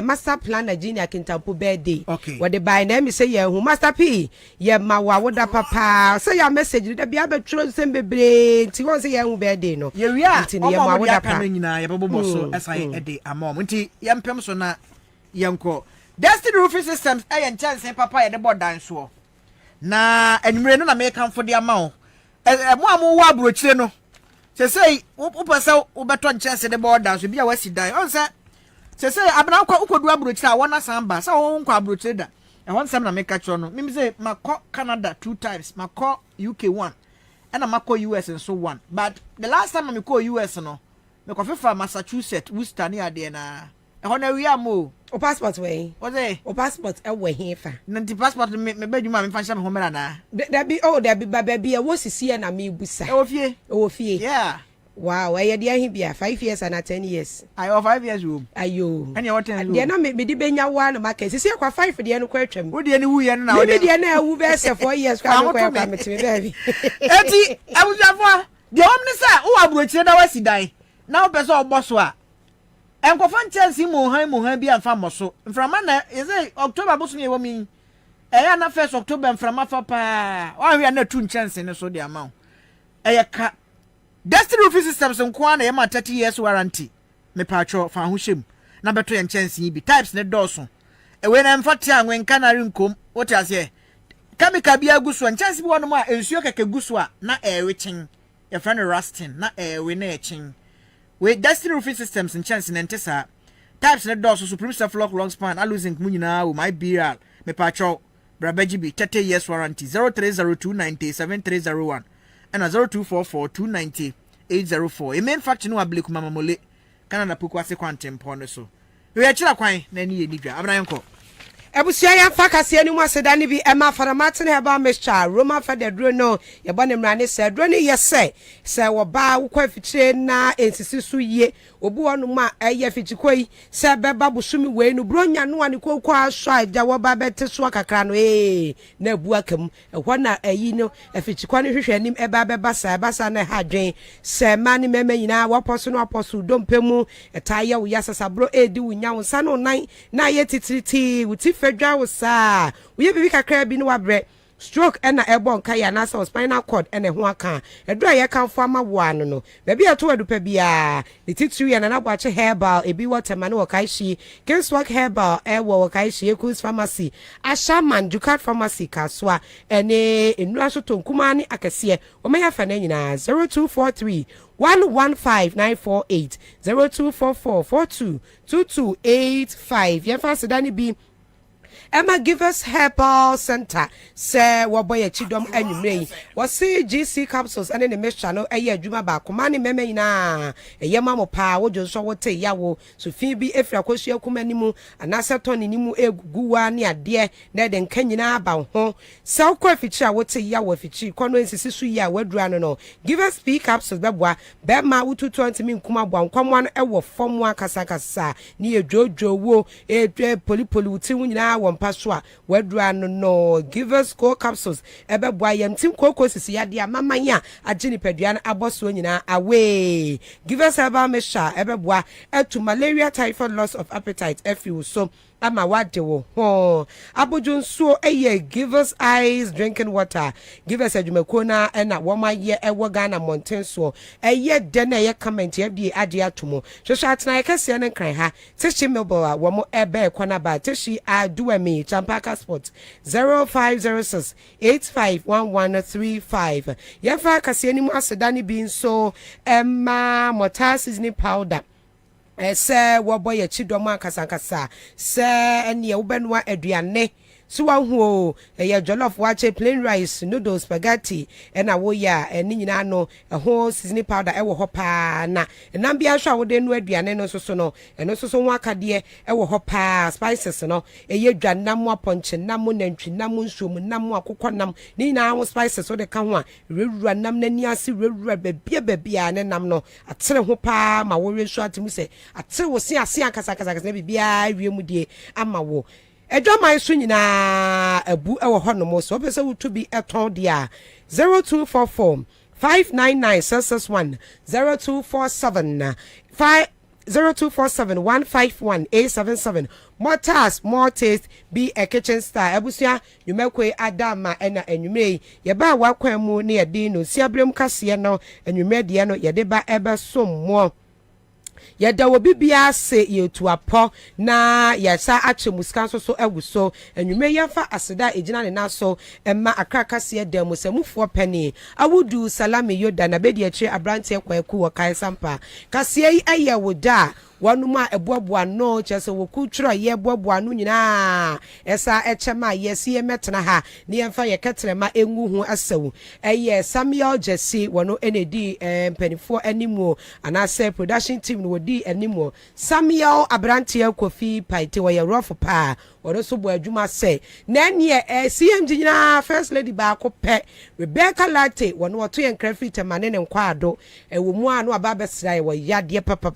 master plan Virginia Kintampo birthday okay what the by name say ye hu master P ye ma wa woda papa say your message da bia betro sem bebre ti won say ye hu birthday no ye wi a ye ma woda pa nyina ye bobo so esai e de amom nti ye mpem so na ye nko Destiny Roofing Systems chance papa ye de bodan so na enwure no na me kan fo de ama o mo amu wa abrochire no say wo pesa wo beto chance de bodan so bia wasi dan on say abna kwa ukodu abrochire a wona samba say wo nkwa abrochire da e won sem na me ka cho no me say makọ Canada 2 times makọ UK 1 and makọ US and so 1 but the last time me call US no me ko fefa Massachusetts Worcester ni ade na e ho na wi amo o passport we o say o passport e we hefa nanti passport me badwuma me fa hye me ho mera na da bi baba bi e wo sisi na me busa e wo fie yeah wow e de ahi bia 5 years and 10 years ayo 5 years wo ayo anya what 10 de na me di benya wa na market sisi kwa 5 de no kwa twam wo de ni wu ye na wo de na wu be se 4 years kwa kwa me timi baby eti abujafo de omni sa wo abrochire na wasi dan na wo pese oboso a enkofo ntensi mo han bi amfa moso mframa na eze October boso ne wami eya na 1st October mframa fa pa wa hwe na tu ntensi ne so de ama eya ka Destiny Roofing Systems nko na yema 30 years warranty me patcho fa ho hyem na beto ye ntensi bi types ne dɔso ewe na mfate anwen kanari nkom wote ase chemical bi aguso ntensi bi wono a ensuo keke guso a na ewechen ye friend rusting na ewe na echen we Destiny Roofing Systems ntensi ne ntesa types ne dɔso supreme flock long span alusink mu nyina wo my BR me patcho brabaji bi 30 years warranty 0302907301 and 0244290804 a main fact no ablik mama mole Canada poko ase kwantem pon so we akira kwan na ni enidwa abrayanko ebusia ya fakase ni mu asedane bi ema faramate ne heba mesha Roma fede duro no ye bone mrane se duro ni yese se wo ba wo kwa fichire na ensisi su ye obu wonu ma eye fichikoi se beba busumi we no bronya no ane kokwa aso aja wo ba bete so kakra no na bu akam ehwo na ayi no afichikwa no hwehwe anim eba beba sa na hadwen se ma ne mema nyina woposo no aposo dompemu etaye wo yasasabro edi wunya wo sa no nan na ye titiriti wuti fedwa wo sa wo bibi kakra bi no wabre stroke ena ebon kaya na so spinal cord ena ho aka edura ye kan fo ama wo ano no baby ato adupa bia the titru ye na na bwache herbal ebi water man wo kai shi Kingswalk herbal wo kai shi Ekus pharmacy Ashaman Dukat pharmacy kaswa ene enura so tonkuma ni akese o me ya fa na nyina 0243 115948 0244422285 ye fa sedani bi Emma Givers Herbal Center say woboy chidom anwumrei wose GC capsules ane ne mixture no eye adwuma ba komane meme ina eye mamo pa wojo so wote yawo so fi bi efra kwasua kumanimu anase toni nimu eguguwa ne ade na de nkanyina ba ho se okwa fichi a wote yawo fichi kono ensisi su ya wadura no Givers P capsules beboa be ma wutu 20 min kuma bwa nkwamwa no ewo fom akasakasa ne edwojo wo polipoli wuti nyina wo paso a wadura no Givers Core capsules ebeboa yam tim koko sisi yade amamanya agini pedua na aboso nyina away Givers herbal mesha ebeboa etu malaria typhoid loss of appetite efiu so ama wade wo ho abojun so eye Givers eyes drinking water Givers adwumako na na woma ye ewo Ghana mountain so eye de na ye comment ye bi ade atomo hwehwe atena ye kase ne kran ha tishi milboa womo ebe kwana ba tishi aduami champaka sport 0506 851135 ye fa kase ni mu asedane bi so emma mortar seasoning powder se woboy chidom akasankasa se ene wobenwa aduane so wanhu ye jollof wache plain rice noodles spaghetti ena wo ya eni nyina no ho seasoning powder ewo ho pa na enam bia hwa wo de no aduane no so no eno so ho akade ewo ho pa spices no eye dwanam aponche nam nantwi nam nsuom nam akokɔ nam ni nyina ho spices wo de ka ho a rewura nam nani ase rewura bebia ne nam no atere ho pa ma wo resu atemu se atere wo se ase akasakasa bibia wiemu die ama wo Edwama isu nyina abu ewo honomo so pese wutu bi eton dia 0244 599 0247 151 more task more taste be a kitchen star abusia nyumekwe adama ena enwumei ye ba wakwan mu ne ye din no siabrem kase no enwume de no ye de ba ebe sommo yada wo bibia se yetu apɔ na yasa ache musika so ewuso enwume yemfa aseda ejina ne naso emma akrakase dem musamufo pani awudu salami yoda na bedi achi abrante kwaku wo kai sampa kase yi aye woda wanuma eboaboa no chese wo kutro ye eboaboa no nyina esa echema yesi emetena ha ne yemfa ye ketrema engu hu asewu eye Samuel Jesse wono enedi mpanifo animu anase production team no di animu Samuel Abrante Kofi Paite wo ye rough pa ɔno so bɔ adwuma sɛ na neɛ CMG nyinaa first lady baako pɛ Rebecca Latte wɔno wɔto yɛ nkra free temane ne nkwado ɛwɔ mu a no aba bɛsra yɛ wɔ yadeɛ papa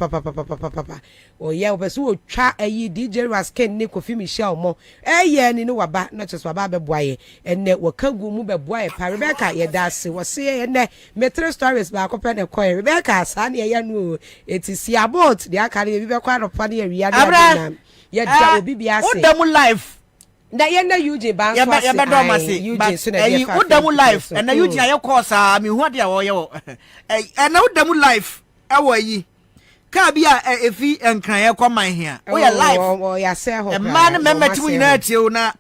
ɔyɛ wɔbɛso wɔtwa ayi DJ Rasken ne Kofi Michelle mo ɛyɛ ni no waba na kyerɛ so aba bɛboa yɛ ɛnɛ wɔka gu mu bɛboa yɛ pa Rebecca yɛda ase wɔse ɛnɛ metre stories baako pɛ ne kɔɛ Rebecca saa ne ɛyɛ no eti si about de aka ne bi bɛkɔ anɔpa ne awia de yɛda obi bi ase wodamu life na yɛnda UJ ban so ase yɛbɛdɔ ma se UJ so na yɛ fa wodamu life ɛna UJ ayɛ kɔ saa me hu ade a wɔyɛ wɔ ɛna wodamu life ɛwɔ yi ka bi a efi nkran yɛ kɔ man hia woyɛ life yɛ sɛ hɔ ɛma ne mɛmɛti mu nyinaa tie wo na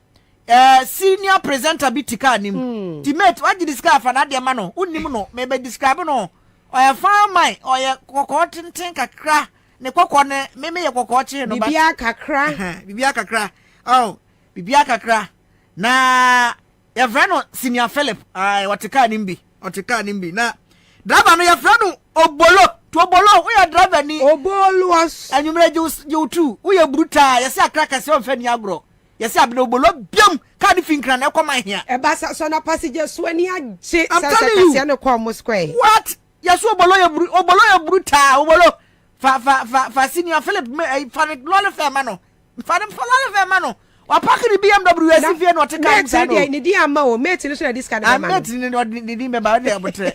senior presenter bi tika nim timate wagye discuss afa na de ma no unnim no me be describe no oya fan man oya kokko tenten kakra ne kokko ne me ye kokko che no ba bibia kakra bibia kakra na ya freno senior Philip watika nim bi na driver no ya freno obolo we ya driver ni obolo anwumre ju tu we ya brutal ya se akra kase on fa ni agro yes abno obolo biam ka de finkra na ekoma hia e ba so na passenger so ani agye kase ne kwa mo square what yes obolo ya brutal obolo fa senior Philip fa ne lole fa ma no wa pack the BMW SUV no take am sa no ni di ama o mate ni so na discount na ma mate ni di me ba de abotre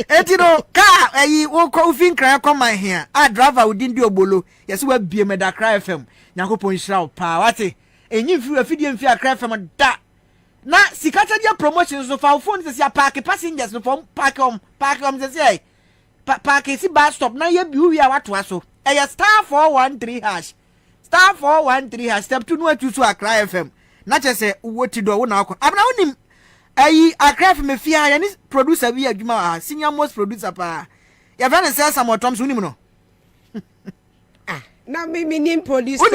etino ka wo ko finkra ekoma hia a driver within di obolo yes wa bie me da Accra FM Yakopon Shroud pa wate enyi fi afidie mfi Accra FM da na sikata dia promotions so fa phone se park passengers no from park om se say park si bus stop na ye bi wi a wato aso star 413 hash star 413 hash step 2 no atu so Accra FM na che se woti do wo na akọ abna wonim Accra FM fia ya ni producer bi adwuma senior most producer pa ya fa ne say Samuel Thompson wonim no na me nim producer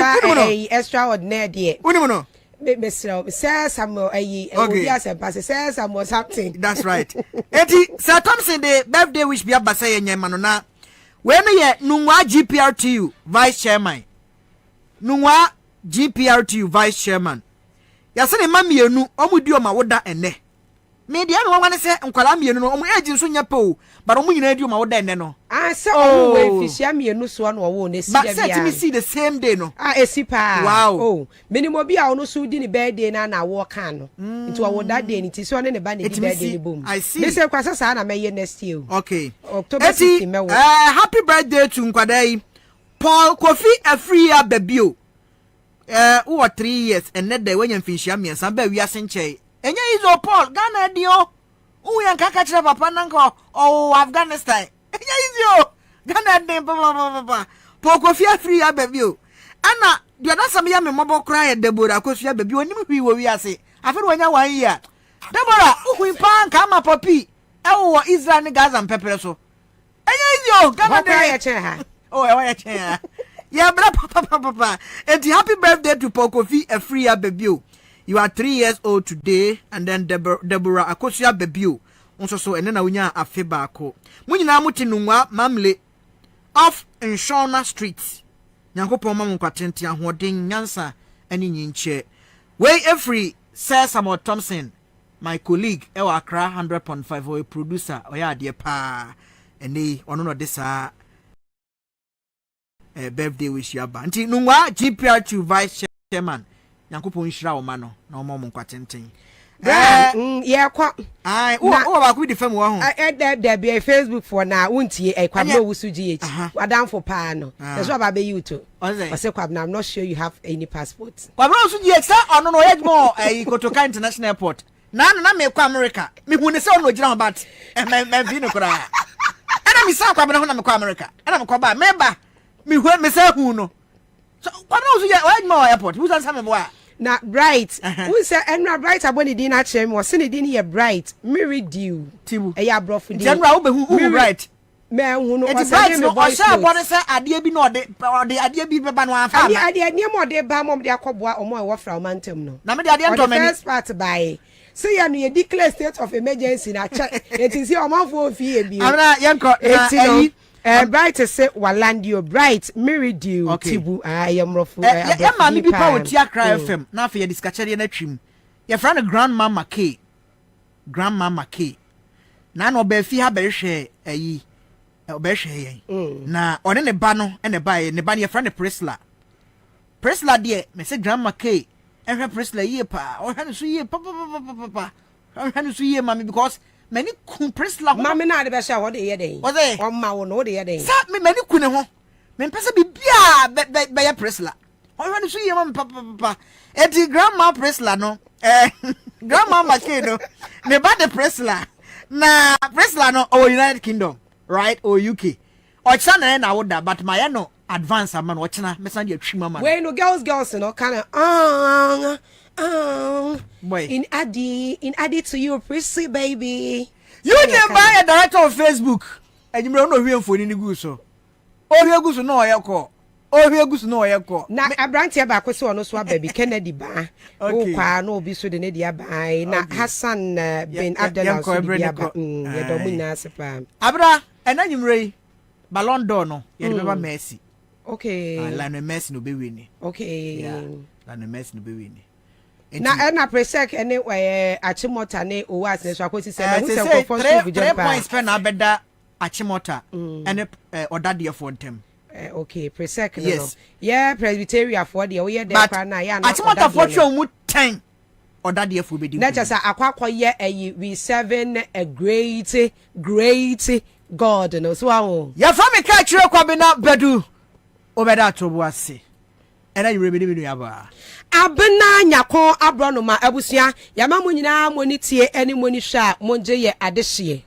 extraordinary there unim no me say Samuel obi asempa say Samuel something that's right eti Sir Thompson the birthday wish bi abasa ye nyema no na we no ye Nungwa GPRTU vice chairman Nungwa GPRTU vice chairman ya se ne mamienu omudi o ma woda ene me dia no wane se nkwala mienu no omo age nso nya po but omo nyina di o ma woda ene no se omo we fisia mienu so no wo ne si da bia but set me see the same day no esi pa wow minimo bia ono so di ni birthday na wo kan no nti wo da day ni ti so ne ba ne di birthday ni bom me say kwasa sa na meye next year okay October 16 me wo happy birthday to nkwadai Paul Kofi Afriya Babio who 3 years and net day when you finish your meals and be we are senche enye izo Paul Ghana dio uya nkaka chira papa nanko Afghanistan enye izo Ghana dem papa Paul Kofi Afriya Babio ana dia na sam ya me mobo kra ya Deborah Kofi Babio onim hwi wo wi ase afere wanya 1 year Deborah uhu pan kama papi ewo Israel ni Gaza mpepere so enye izo Ghana dem ya che ha ya che ha yeah, papa. And happy birthday to Pokofi Afriya Babio. You are 3 years old today, and then Deborah Akosia Babio. So and then unya afeba ko. Munyina muti Nungwa Mamle off Inshona Street. Nyankopon mamu kwatenti ahoden nyansa ani nyinche. Way every Sir Samuel Thompson, my colleague, Ewa Accra 100.5 or a producer, oya de pa. Eni ono no desa birthday wish ya ba nti Nungwa GPRTU vice chairman Yakopon Shira o ma no na o mo kwatenten ye kwa wo ba ku di fam wo ho there be a Facebook for na wontie Kwabena Wusuji wadam for pa no that's what about you too I say Kwabena, I'm not sure you have any passport Kwabena Wusuji say ono no ye mo Kotoka International Airport na me kwa America me hu ne say ono gira about me bi no kra ana mi sa Kwabena ho na me kwa America ana me kwa ba me ba me say who no so Kwabena Wusuji where mo airport who say me boa na bright who say enra bright aboni din a chem wo se ne din here bright me read you tibu e ya brofo din enra wo be who bright me hu no o say me boy say aboni say ade bi no de ade bi be ba no afa ma ade ne mo de ba mom de akoboa omo e wo fra omantem no na me de ade ento me first part by say ya no ye declare state of emergency na check it is your man for fie bi amna yenko Bright say Walandio Bright Miridu Tibu Ayamrofu. Mami bi pa woti Accra FM na afa ye discacheri na twim. Ye fra no Grandmama K. Grandmama K. Na no ba fi ha be hwe ayi. Be hwe yen. Na one ne ba no ne ba ye ye fra ne Prisla. Prisla de me say Grandma K. Ehwe Prisla ye pa. O hwa no so ye pa. O hwa no so ye mami because many kun Prisla mami na de be sha what dey dey. What dey? O ma wo no dey dey. Sa me many kun ne ho. Me pese bibia be ye Prisla. O hwa no so ye mami pa. Eti Grandma Prisla no. Grandma Make no. Ne ba de Prisla. Na Prisla no o United Kingdom, right? Or UK. O chana na woda but my no advance man o chana me san de twima man. When no girls no kind boy. In Adi to you Prissy baby. You dey buy a director of Facebook. And you no hwe mfoni ni gu so. O hwe gu so no ye ko. O hwe gu so no ye ko. Na abrantie ba ko se ono so baby Kennedy ba. O kwa no obi so de ne dia ba. Na Hassan bin Abdullah so dia ba. Ye do mu na sepa. Abra enanyimrei Ballon d'Or no ye de beba Messi. Okay. Lionel Messi no be win. Okay. Yeah. Lionel Messi no be win. Na presek ene Achimota ne Owas ne so akosi se na who se for 3 points pe na beda Achimota ene odade for ntem. Okay, presek no. Yes. Yeah, Presbyteria for the we there kwa na ya na Achimota for twa mu 10 odade for bedi. Na just akwakwa ye we serving a great God no so awo. Ya fa me ka kire Kwabena Badu obeda tobo ase. Ena yirebe ni aba. Abena nyako abronoma abusua yama mo nyina monitie eni moni hwa monje ye adehye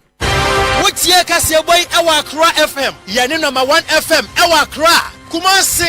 wotie kase boy ewa Accra FM ye ne number 1 FM ewa Accra Kumasi